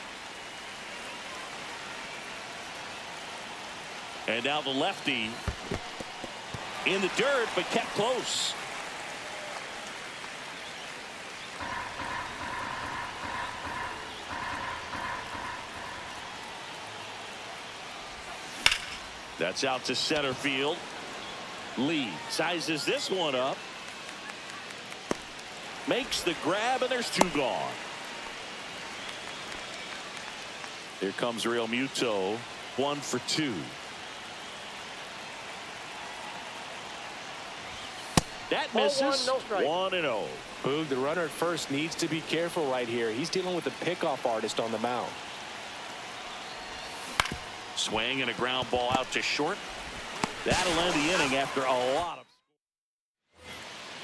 And now the lefty in the dirt, but kept close. That's out to center field. Lee sizes this one up. Makes the grab, and there's two gone. Here comes Real Muto. 1 for 2. That misses. 0-1, no strike. 1-0. Boog, the runner at first needs to be careful right here. He's dealing with a pickoff artist on the mound. Swing and a ground ball out to short. That'll end the inning after a lot of.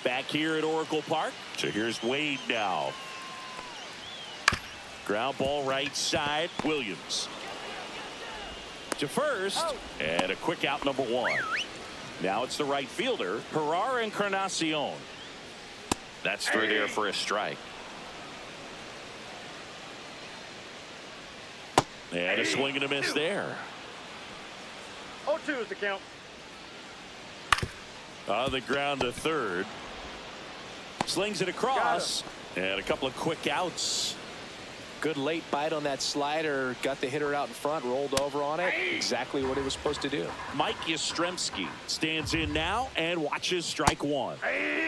Back here at Oracle Park. So here's Wade now. Ground ball right side. Williams to first. And a quick out, number 1. Now it's the right fielder, Herrera Encarnacion. That's through there for a strike. And a swing and a miss there. 0-2 is the count. On the ground to third. Slings it across. And a couple of quick outs. Good late bite on that slider. Got the hitter out in front, rolled over on it. Exactly what he was supposed to do. Mike Yastrzemski stands in now and watches strike 1.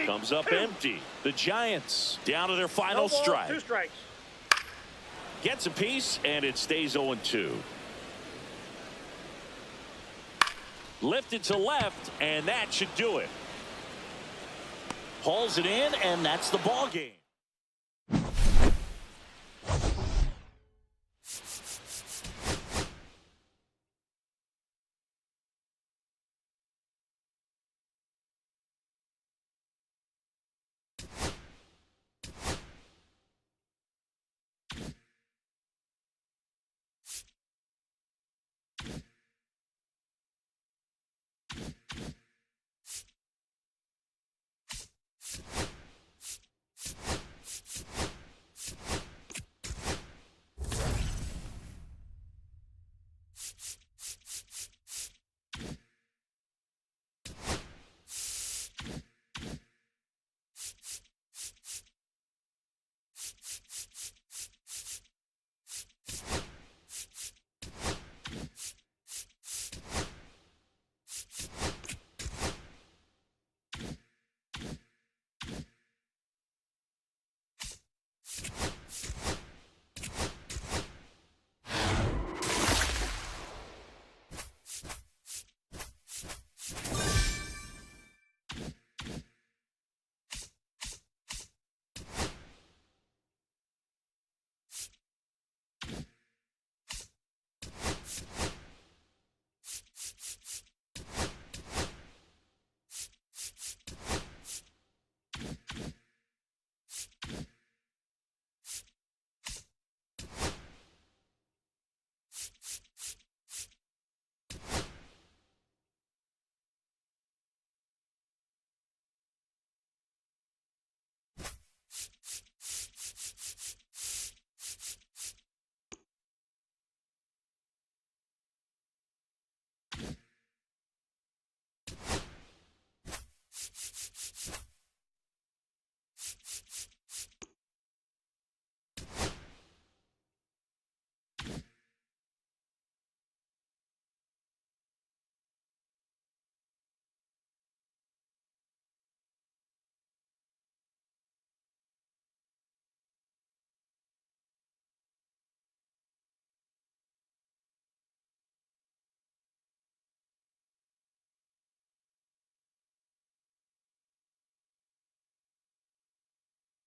Comes up empty. The Giants down to their final No ball, strike. 2 strikes. Gets a piece, and it stays 0-2. Lifted to left, and that should do it. Hauls it in, and that's the ball game.